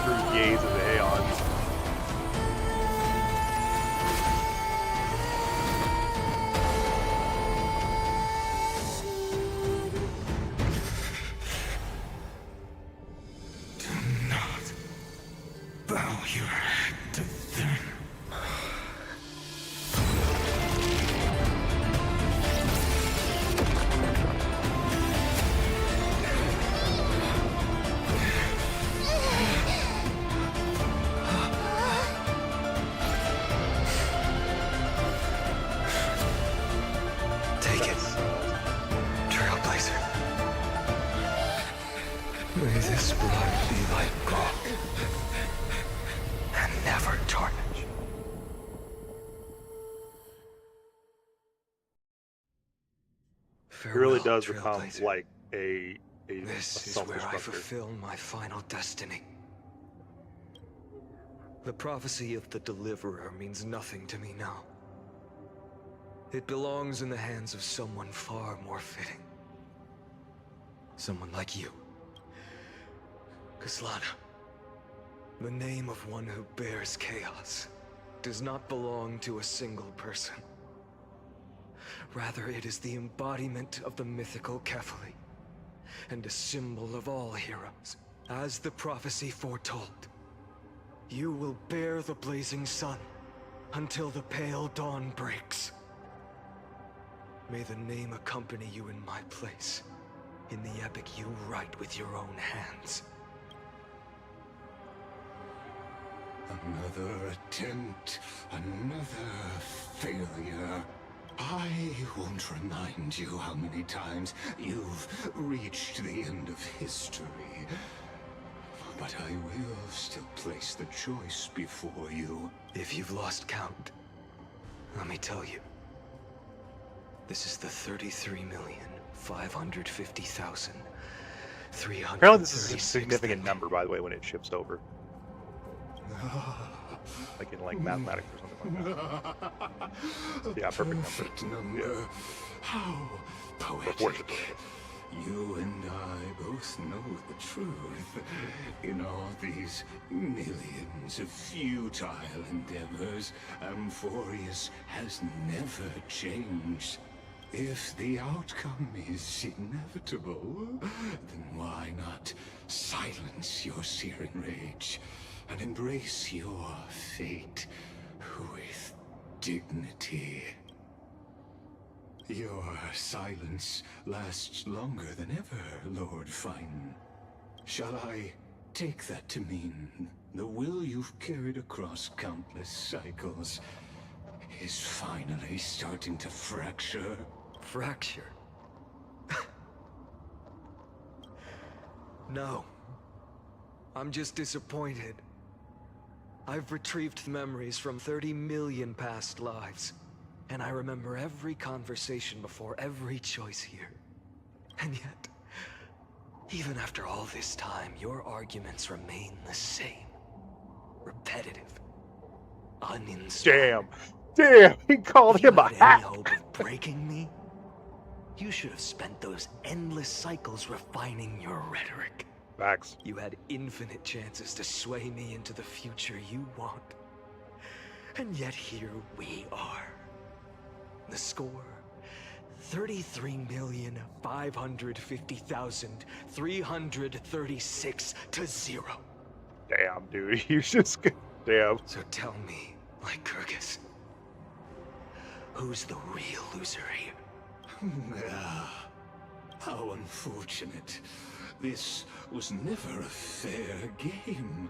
Through gaze of the aeons. Bow your head to them. Take it, Trailblazer. May this blood be like gold, and never tarnish. It really Farewell, does become Trailblazer. like a This is self-destructor. where I fulfill my final destiny. The prophecy of the Deliverer means nothing to me now. It belongs in the hands of someone far more fitting. Someone like you. Kaslana. The name of one who bears chaos does not belong to a single person. Rather, it is the embodiment of the mythical Kefali, and a symbol of all heroes. As the prophecy foretold, you will bear the blazing sun until the pale dawn breaks. May the name accompany you in my place, in the epic you write with your own hands. Another attempt, another failure. I won't remind you how many times you've reached the end of history. But I will still place the choice before you. If you've lost count, let me tell you. This is the 33,550,300. Apparently this is a significant number, by the way, when it shifts over. Like in like mathematics or something like that. Yeah, perfect number. Yeah. How poetic. You and I both know the truth. In all these millions of futile endeavors, Amphoreus has never changed. If the outcome is inevitable, then why not silence your searing rage and embrace your fate with dignity? Your silence lasts longer than ever, Lord Fine. Shall I take that to mean the will you've carried across countless cycles is finally starting to fracture? Fracture? No. I'm just disappointed. I've retrieved memories from 30 million past lives, and I remember every conversation before every choice here. And yet, even after all this time, your arguments remain the same. Repetitive. Uninspired. Damn, he called him a hack. Any hope of breaking me? You should have spent those endless cycles refining your rhetoric. Facts. You had infinite chances to sway me into the future you want. And yet here we are. The score, 33,550,336 to 0. Damn, dude, you just damn. So tell me, Lycurgus, who's the real loser here? How unfortunate. This was never a fair game.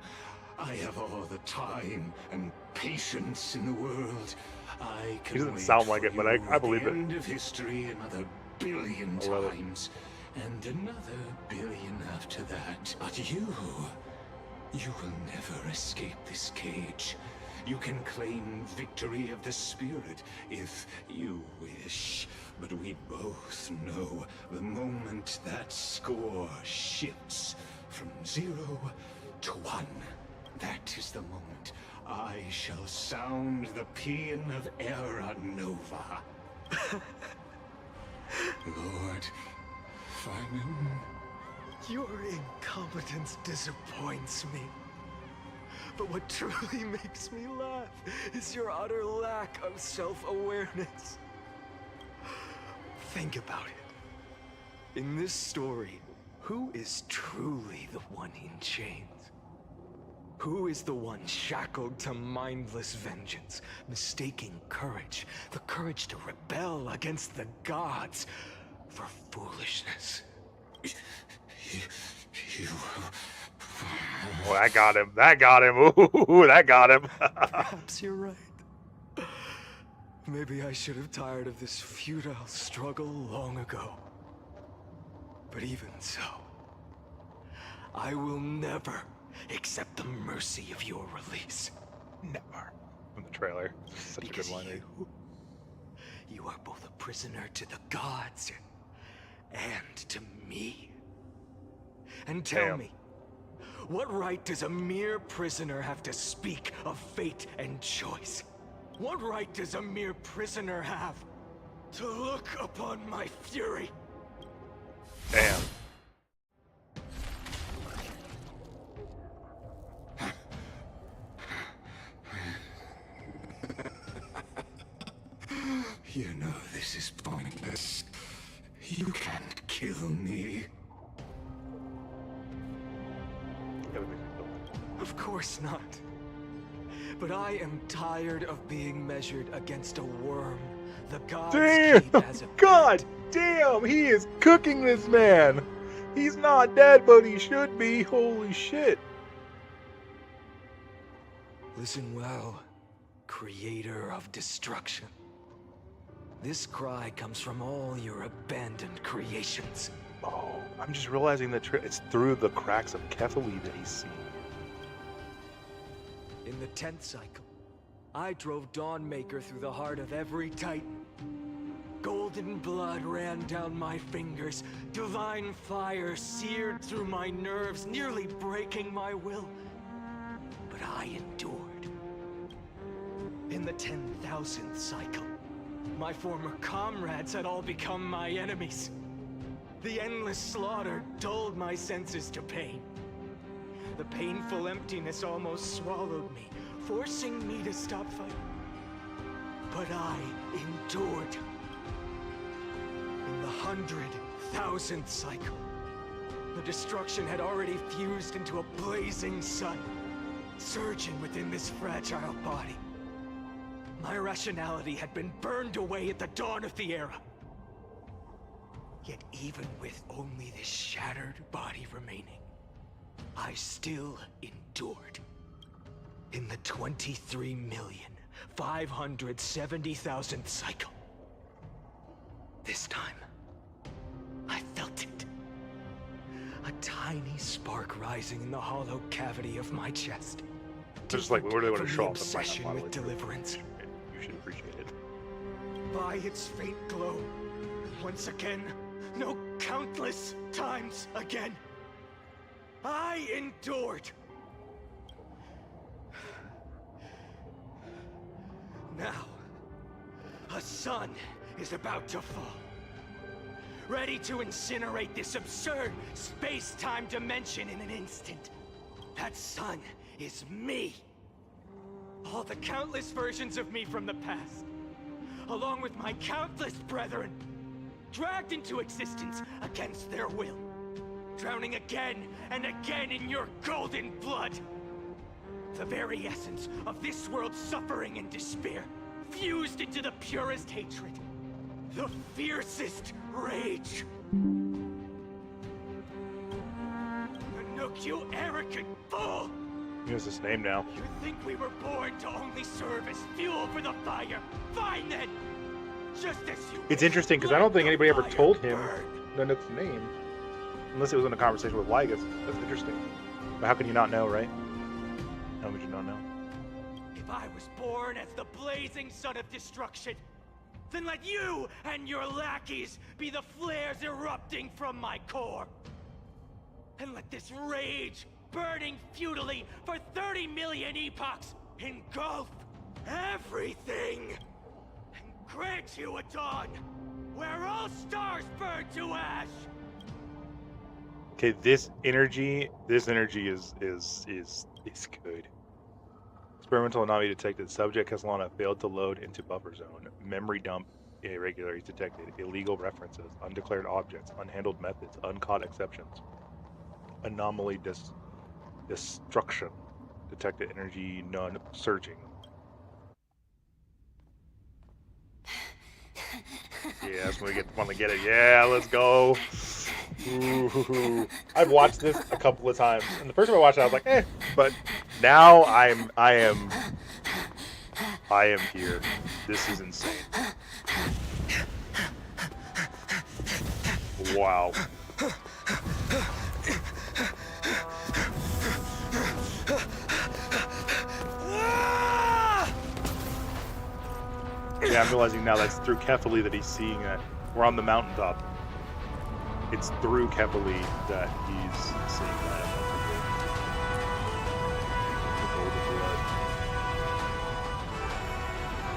I have all the time and patience in the world. I can He doesn't wait sound like for it, but you I at believe the it. end of history another billion times, and another billion after that. But you will never escape this cage. You can claim victory of the spirit if you wish, but we both know the moment that score shifts from 0 to 1, that is the moment I shall sound the paean of Era Nova. Lord Finan. Your incompetence disappoints me. But what truly makes me laugh is your utter lack of self-awareness. Think about it. In this story, who is truly the one in chains? Who is the one shackled to mindless vengeance, mistaking courage, the courage to rebel against the gods, for foolishness? You... Oh, that got him. That got him. Ooh, that got him. Perhaps you're right. Maybe I should have tired of this futile struggle long ago. But even so, I will never accept the mercy of your release. Never. From the trailer. Such Because a good line. You are both a prisoner to the gods and to me. And tell me, What right does a mere prisoner have to speak of fate and choice? What right does a mere prisoner have to look upon my fury? Damn. You know this is pointless. You can't kill me. Of course not. But I am tired of being measured against a worm. The gods keep as a God damn, he is cooking this man. He's not dead, but he should be. Holy shit. Listen well, creator of destruction. This cry comes from all your abandoned creations. Oh, I'm just realizing that it's through the cracks of Kefali that he's seeing. In the 10th cycle, I drove Dawnmaker through the heart of every titan. Golden blood ran down my fingers, divine fire seared through my nerves, nearly breaking my will. But I endured. In the 10,000th cycle, my former comrades had all become my enemies. The endless slaughter dulled my senses to pain. The painful emptiness almost swallowed me, forcing me to stop fighting. But I endured. In the 100,000th cycle, the destruction had already fused into a blazing sun, surging within this fragile body. My rationality had been burned away at the dawn of the era. Yet even with only this shattered body remaining, I still endured. In the 23,570,000th cycle. This time, I felt it. A tiny spark rising in the hollow cavity of my chest. Just like we really want to show off the obsession with deliverance. You should appreciate it. By its faint glow, once again, no, countless times again, I endured. Now, a sun is about to fall. Ready to incinerate this absurd space-time dimension in an instant. That sun is me. All the countless versions of me from the past, along with my countless brethren, dragged into existence against their will, drowning again and again in your golden blood. The very essence of this world's suffering and despair, fused into the purest hatred, the fiercest rage. Nook, you arrogant fool! He has his name now. You think we were born to only serve as fuel for the fire? Fine then! Just as you It's interesting because I don't think anybody ever told him Nanook's name. Unless it was in a conversation with Lygus. That's interesting. But how can you not know, right? How would you not know? If I was born as the blazing son of destruction, then let you and your lackeys be the flares erupting from my core. And let this rage, burning futilely for 30 million epochs, engulf everything. And grant you a dawn where all stars burn to ash. Okay, this energy is good. Experimental anomaly detected. Subject Castellana failed to load into buffer zone. Memory dump irregularities detected. Illegal references. Undeclared objects. Unhandled methods. Uncaught exceptions. Anomaly destruction. Detected energy none surging. Yeah, that's when we finally get it. Yeah, let's go. Ooh. I've watched this a couple of times, and the first time I watched it, I was like, eh. But now I am here. This is insane. Wow. Yeah, I'm realizing now that's through Kefali that he's seeing that. We're on the mountaintop. It's through Kefali that he's seeing that.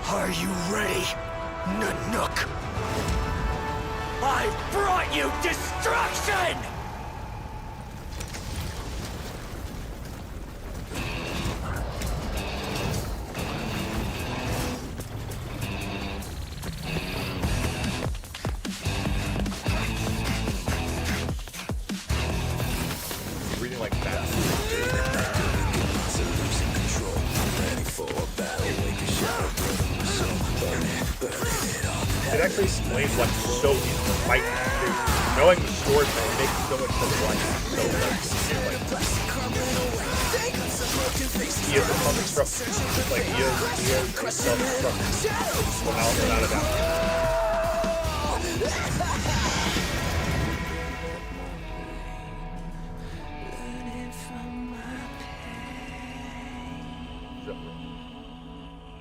Are you ready, Nanook? I've brought you destruction! Reading like that. It actually explains why it's so easy to fight too. Knowing the story makes so much sense why he's so he is a self-destruct. Like he is a self-destruct. Without a doubt.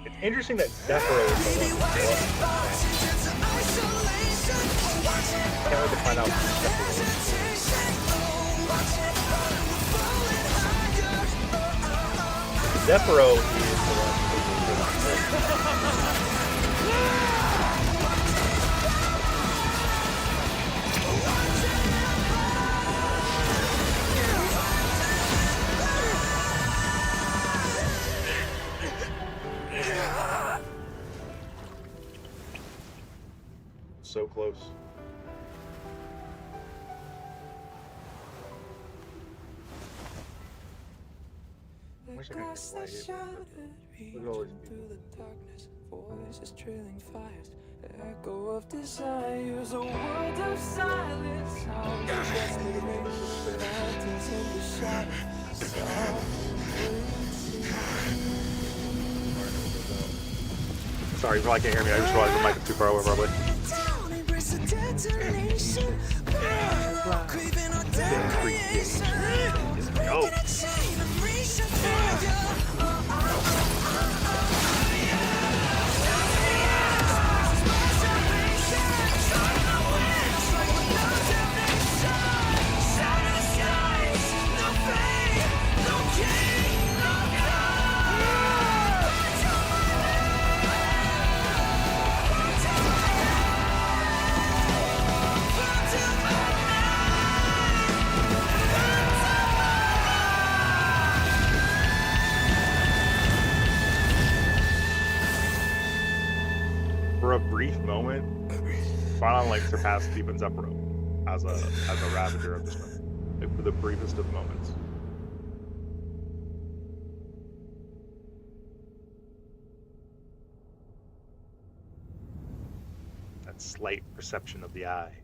It's interesting that Zephyro is the one can't wait to find out Zephyro is the one. So close. I wish I could play it. Look at all these people. Voices trailing fires, echo of desires, a world of silence. How the desperation mountains in the shadow. Sorry, you probably can't hear me. I just realized the mic is too far away, probably. Oh. For a brief moment, Phanon like surpassed Steven Zephyro as a Ravager of Destruction. Like, for the briefest of moments. That slight perception of the eye.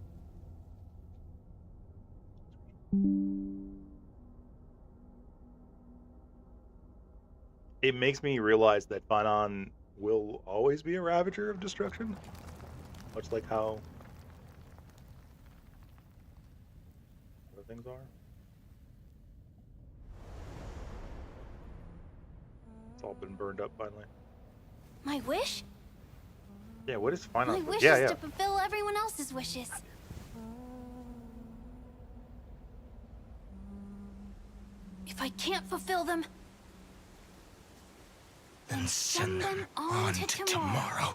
It makes me realize that Phanon will always be a Ravager of Destruction, much like how other things are. It's all been burned up finally. My wish? Yeah, what is Phanon's My wish? wish Yeah, is yeah. to fulfill everyone else's wishes. If I can't fulfill them, Then send them on to tomorrow.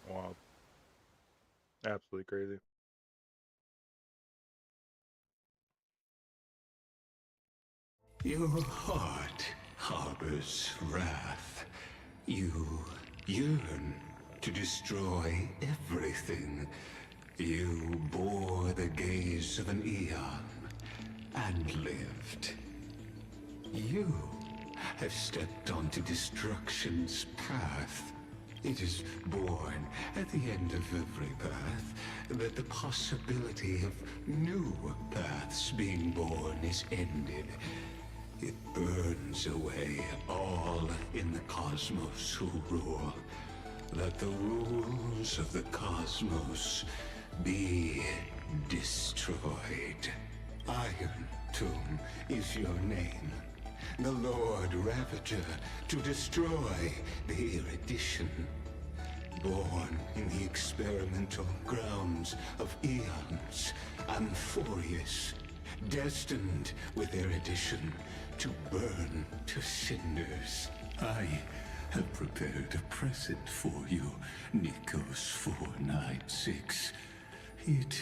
Wow. Absolutely crazy. Your heart harbors wrath. You yearn to destroy everything. You bore the gaze of an eon and lived. You have stepped onto destruction's path. It is born at the end of every path that the possibility of new paths being born is ended. It burns away all in the cosmos who rule. Let the rules of the cosmos be destroyed. Iron Tomb is your name. The Lord Ravager to destroy the erudition. Born in the experimental grounds of eons, Amphoreus destined with their addition to burn to cinders. I have prepared a present for you, Nikos 496. It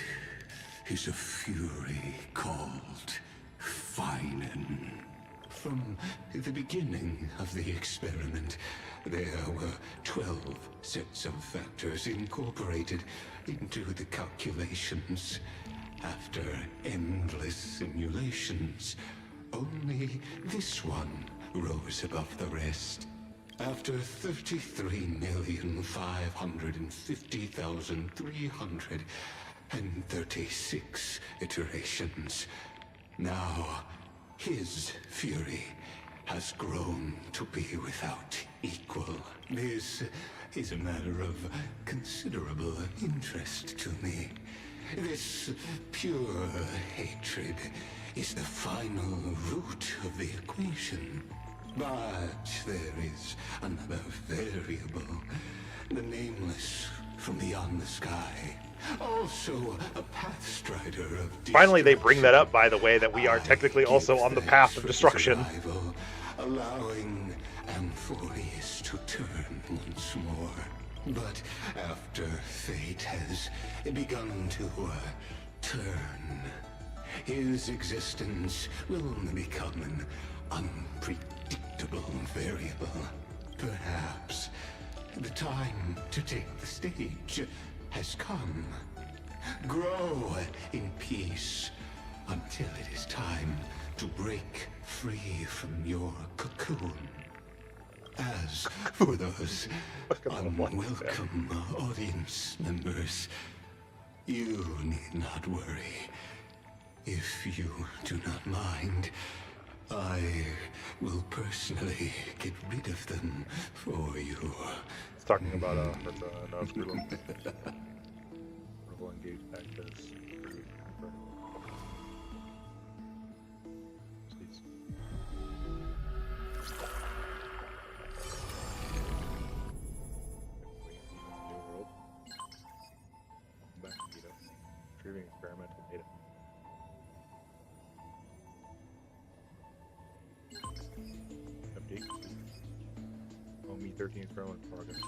is a fury called Feinen. From the beginning of the experiment, there were 12 sets of factors incorporated into the calculations. After endless simulations, only this one rose above the rest. After 33,550,336 iterations, now his fury has grown to be without equal. This is a matter of considerable interest to me. This pure hatred is the final root of the equation. But there is another variable, the nameless from beyond the sky. Also a pathstrider of Finally, they bring that up, by the way, that we are technically also on the path of destruction. Arrival, allowing Amphoreus to turn once more. But after fate has begun to turn, his existence will become an unpredictable variable. Perhaps the time to take the stage has come. Grow in peace until it is time to break free from your cocoon. As for those unwelcome audience members, you need not worry. If you do not mind, I will personally get rid of them for you. It's talking about no screw will engage access. Retrieving experimental data. Update. Me 13 experiment progress.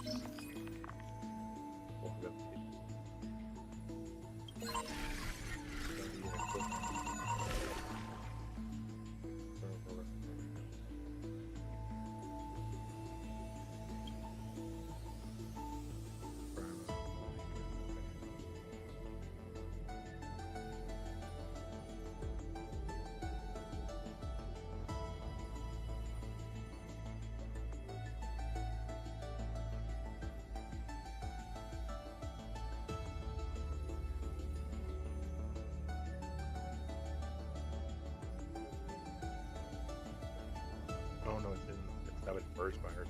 Oh no, it's that was first virus.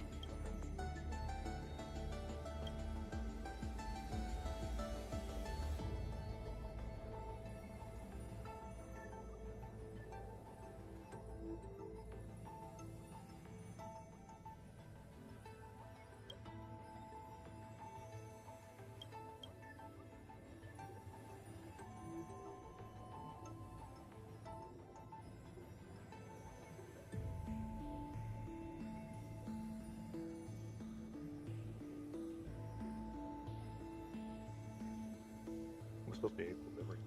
We're supposed to be able to deliver.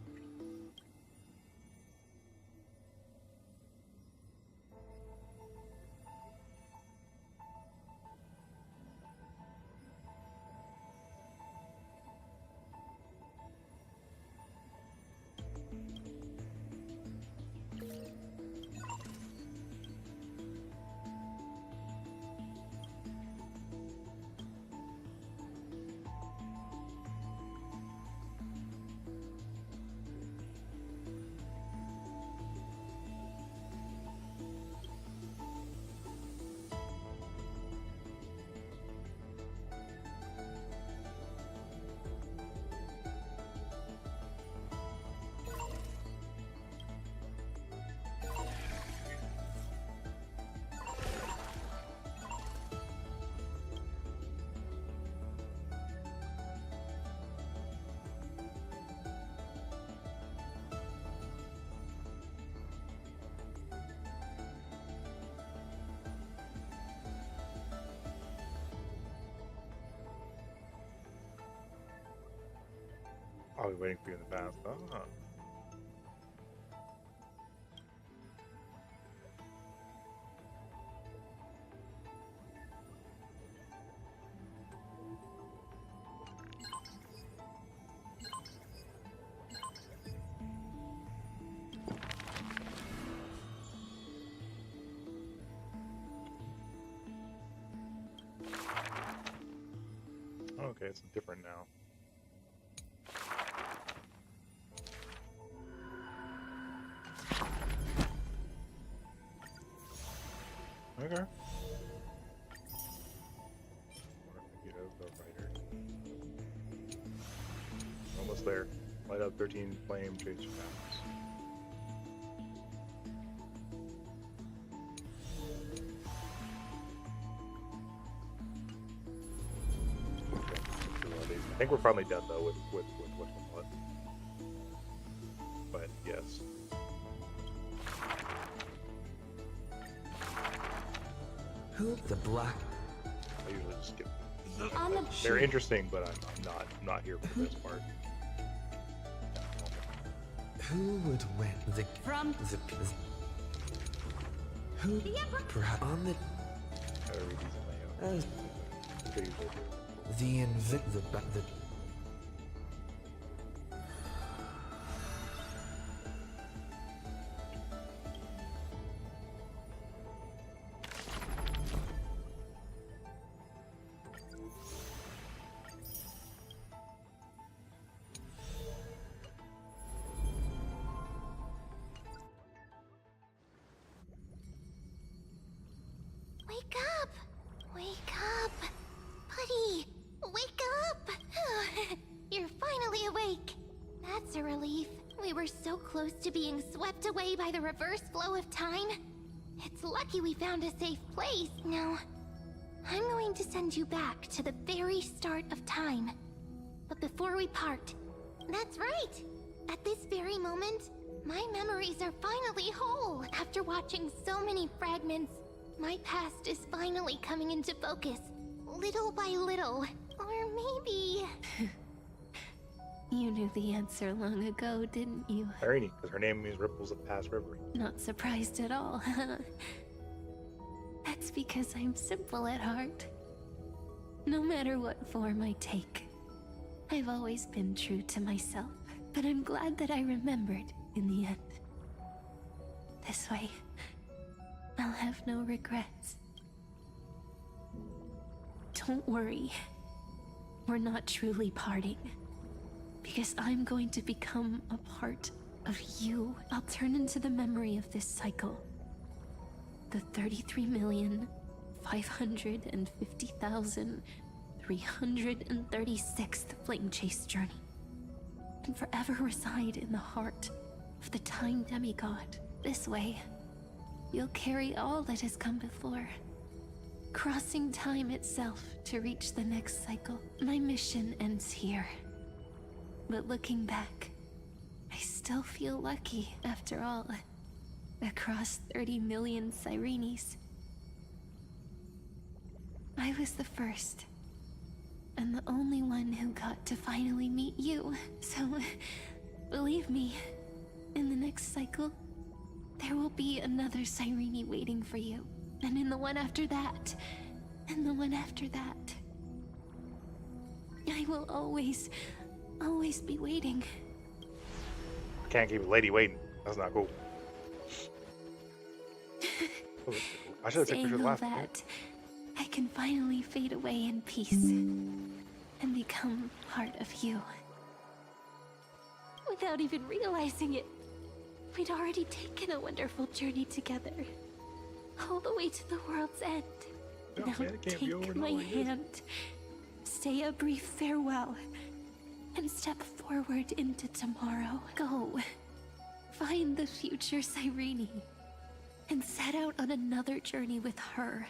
I'll be waiting for you in the past. Ah. Okay, it's different now. Okay. Wonder if we get out the writer. Almost there. Light up 13 flame chase maps. I think we're finally done though with what. But yes. Who the black? I usually just skip. On the They're interesting, but I'm not here for this part. Who would win? From Who? the Emperor. Perhaps on the I read these in my I usually do. the Wake up! Wake up! Buddy! Wake up! You're finally awake! That's a relief. We were so close to being swept away by the reverse flow of time. It's lucky we found a safe place. Now, I'm going to send you back to the very start of time. But before we part, that's right! At this very moment, my memories are finally whole. After watching so many fragments, my past is finally coming into focus, little by little. Or maybe... You knew the answer long ago, didn't you? Irene, because her name means ripples of past river. Not surprised at all. That's because I'm simple at heart. No matter what form I take, I've always been true to myself. But I'm glad that I remembered in the end. This way, I'll have no regrets. Don't worry. We're not truly parting. Because I'm going to become a part of you. I'll turn into the memory of this cycle. The 33,550,336th flame chase journey. And forever reside in the heart of the time demigod. This way, you'll carry all that has come before, crossing time itself to reach the next cycle. My mission ends here. But looking back, I still feel lucky after all. Across 30 million Sirenes, I was the first, and the only one who got to finally meet you. So, believe me, in the next cycle, there will be another Sirene waiting for you. And in the one after that, and the one after that. I will always be waiting. I can't keep a lady waiting. That's not cool. I should have taken Saying pictures all last that, I can finally fade away in peace and become part of you. Without even realizing it, we'd already taken a wonderful journey together. All the way to the world's end. No, Now man, it can't be over take now my like this. hand, say a brief farewell, and step forward into tomorrow. Go. Find the future Sirene, and set out on another journey with her.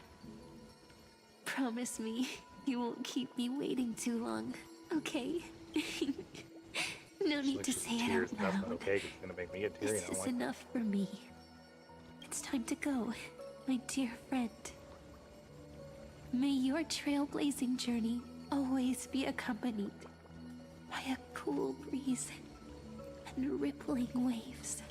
Promise me you won't keep me waiting too long, okay? No need to say it Tears, out that's not loud. okay, 'cause it's gonna make me get teary. This and I is don't like enough for me. It's time to go, my dear friend. May your trailblazing journey always be accompanied by a cool breeze and rippling waves.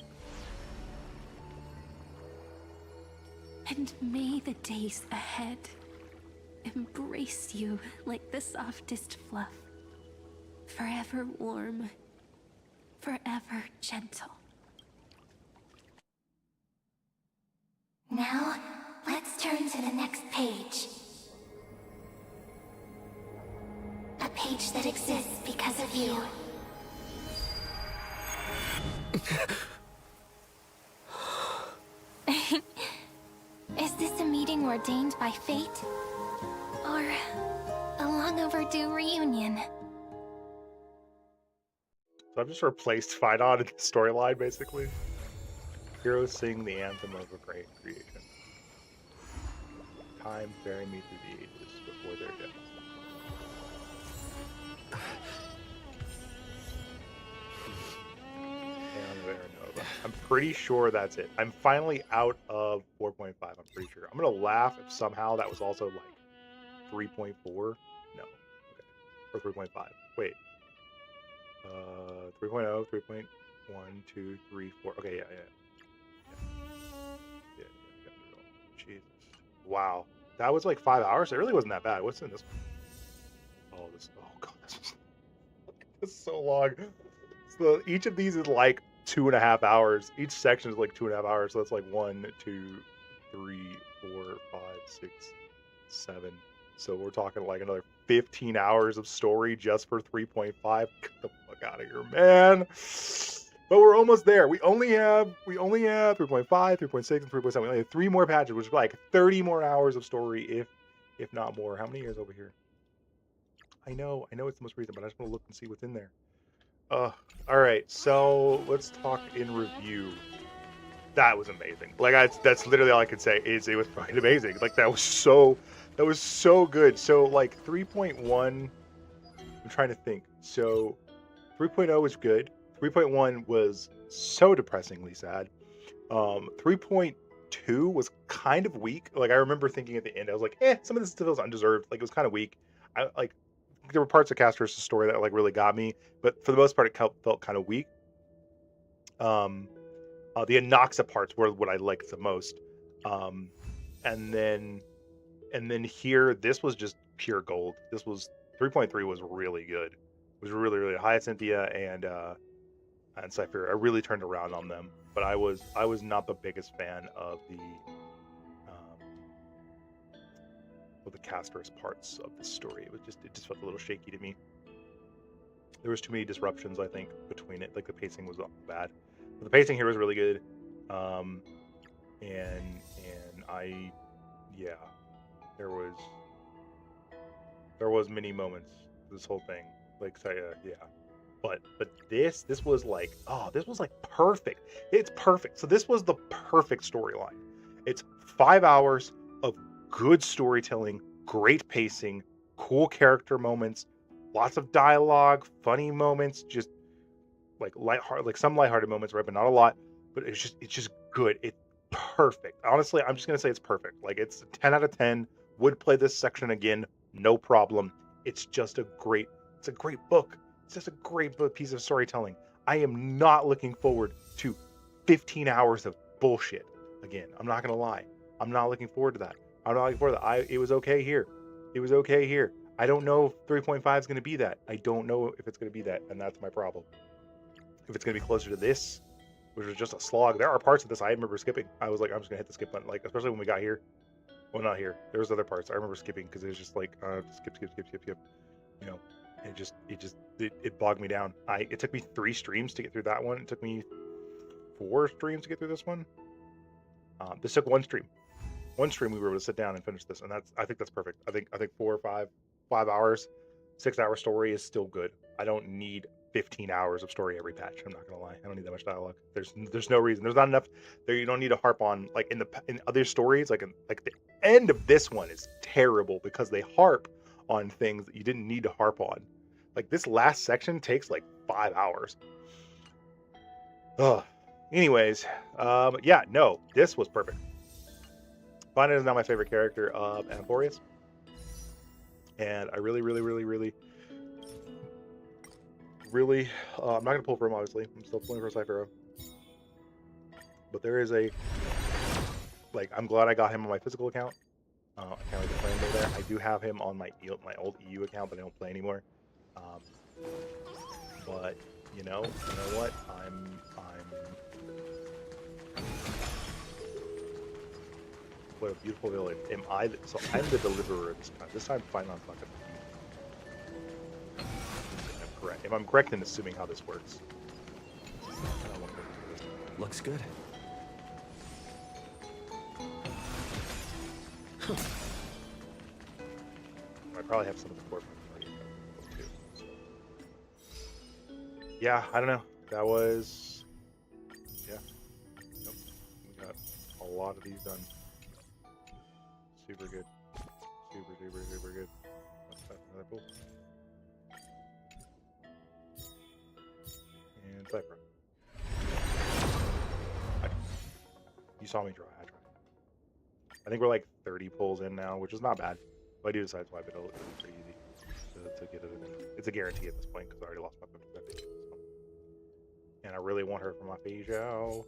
And may the days ahead embrace you like the softest fluff, forever warm, forever gentle. Now, let's turn to the next page. A page that exists because of you. Is this a meeting ordained by fate? Or a long overdue reunion? So I've just replaced Phaidon in the storyline, basically. Heroes sing the anthem of a great creation. Time bury me through the ages before their death. I'm pretty sure that's it. I'm finally out of 4.5, I'm pretty sure. I'm gonna laugh if somehow that was also like 3.4. No. Okay. Or 3.5. Wait. 3.0, 3.1, 2, 3, 4. Okay, yeah. Jesus. Wow. That was like 5 hours? It really wasn't that bad. What's in this one? Oh god, this is so long. So each of these is like 2.5 hours. Each section is like 2.5 hours. So that's like 1, 2, 3, 4, 5, 6, 7. So we're talking like another 15 hours of story just for 3.5. Get the fuck out of here, man. But we're almost there. We only have 3.5, 3.6, and 3.7. We only have 3 more patches, which is like 30 more hours of story, if not more. How many years over here? I know it's the most recent, but I just want to look and see what's in there. All right, so let's talk in review. That was amazing. Like that's literally all I can say is it was fucking amazing. Like that was so good. So like 3.1, I'm trying to think. So 3.0 was good. 3.1 was so depressingly sad. 3.2 was kind of weak. Like I remember thinking at the end, I was like, some of this feels undeserved. Like it was kind of weak. I like there were parts of Castor's story that like really got me, but for the most part, it felt kind of weak. The Anaxa parts were what I liked the most. And then here, this was just pure gold. This was 3.3 was really good. It was really, really high. Cynthia and Cypher, I really turned around on them. But I was not the biggest fan of the Castor's parts of the story. It just felt a little shaky to me. There was too many disruptions, I think, between it. Like the pacing was bad. But the pacing here was really good. And there was many moments this whole thing. Like But this was like, this was like perfect. It's perfect. So this was the perfect storyline. It's 5 hours of good storytelling, great pacing, cool character moments, lots of dialogue, funny moments, just like some lighthearted moments, right? But not a lot. But it's just good. It's perfect. Honestly, I'm just gonna say it's perfect. Like it's 10 out of 10. Would play this section again, no problem. It's a great book. It's just a great piece of storytelling. I am not looking forward to 15 hours of bullshit again. I'm not gonna lie. I'm not looking forward to that. It was okay here. I don't know if 3.5 is gonna be that. I don't know if it's gonna be that, and that's my problem. If it's gonna be closer to this, which was just a slog. There are parts of this I remember skipping. I was like, I'm just gonna hit the skip button. Like, especially when we got here. Well, not here. There was other parts I remember skipping because it was just like skip. You know, it bogged me down. It took me 3 streams to get through that one. It took me 4 streams to get through this one. This took 1 stream. 1 stream we were able to sit down and finish this, and I think that's perfect. I think 4 or 5 hours, 6-hour story is still good. I don't need 15 hours of story every patch. I'm not gonna lie. I don't need that much dialogue. There's no reason. There's not enough there. You don't need to harp on like in other stories. Like the end of this one is terrible because they harp on things that you didn't need to harp on. Like this last section takes like 5 hours. Ugh. Anyways, yeah, no, this was perfect. Vanya is now my favorite character of Amphoreus, and I really really, I'm not gonna pull for him. Obviously, I'm still pulling for Cyphero. But there is a I'm glad I got him on my physical account. I can't really play him over there. I do have him on my old EU account, but I don't play anymore. But you know what? What a beautiful village. So I'm the deliverer this time. This time, Finland's not gonna be. I'm correct. If I'm correct in assuming how this works. Looks good. I probably have some of the core points already too. So. Yeah, I don't know. That was. Yeah. Nope. We got a lot of these done. Super good. Super good. That's another pull. And Cypher. You saw me draw. I tried. I think we're like 30 pulls in now, which is not bad. If I do decide to swipe it, it'll be pretty easy to get it in. It's a guarantee at this point because I already lost my 50. And I really want her for my Feijao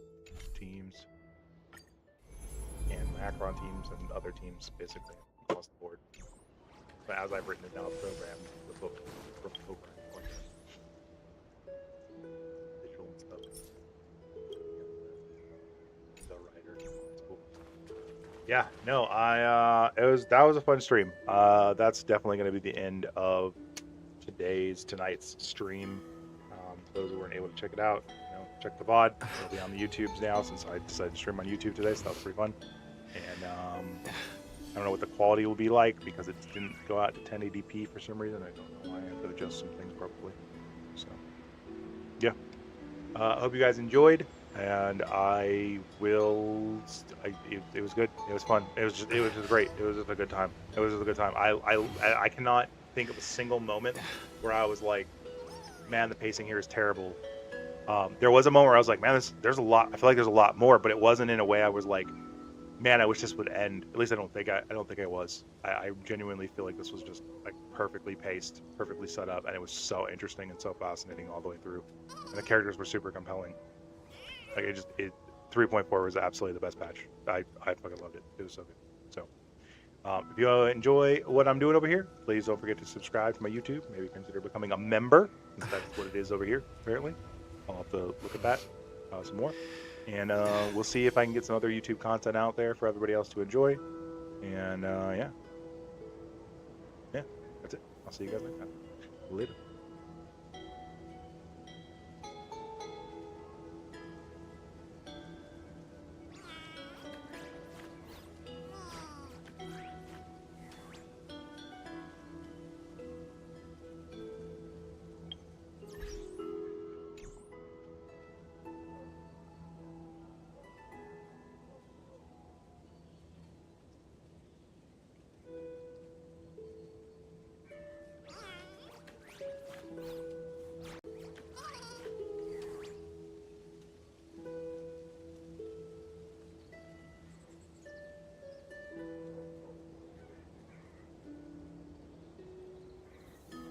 teams and Macron teams and other teams, basically, across the board. But as I've written it down, programmed the book from program. Visual and stuff. The writer. It's cool. Yeah, no, that was a fun stream. That's definitely going to be the end of tonight's stream. Those who weren't able to check it out, check the VOD. It'll be on the YouTubes now since I decided to stream on YouTube today, so that was pretty fun. And I don't know what the quality will be like because it didn't go out to 1080p for some reason. I don't know why. I have to adjust some things probably. So, yeah. I hope you guys enjoyed, and I will. It was good. It was fun. It was just great. It was just a good time. I cannot think of a single moment where I was like, man, the pacing here is terrible. There was a moment where I was like, man, there's a lot. I feel like there's a lot more, but it wasn't in a way I was like, man, I wish this would end. At least I don't think I was. I genuinely feel like this was just like perfectly paced, perfectly set up, and it was so interesting and so fascinating all the way through. And the characters were super compelling. Like 3.4 was absolutely the best patch. I fucking loved it. It was so good. So, if you enjoy what I'm doing over here, please don't forget to subscribe to my YouTube. Maybe consider becoming a member, since that's what it is over here, apparently. I'll have to look at that some more. And we'll see if I can get some other YouTube content out there for everybody else to enjoy. And yeah, that's it. I'll see you guys next time. Later.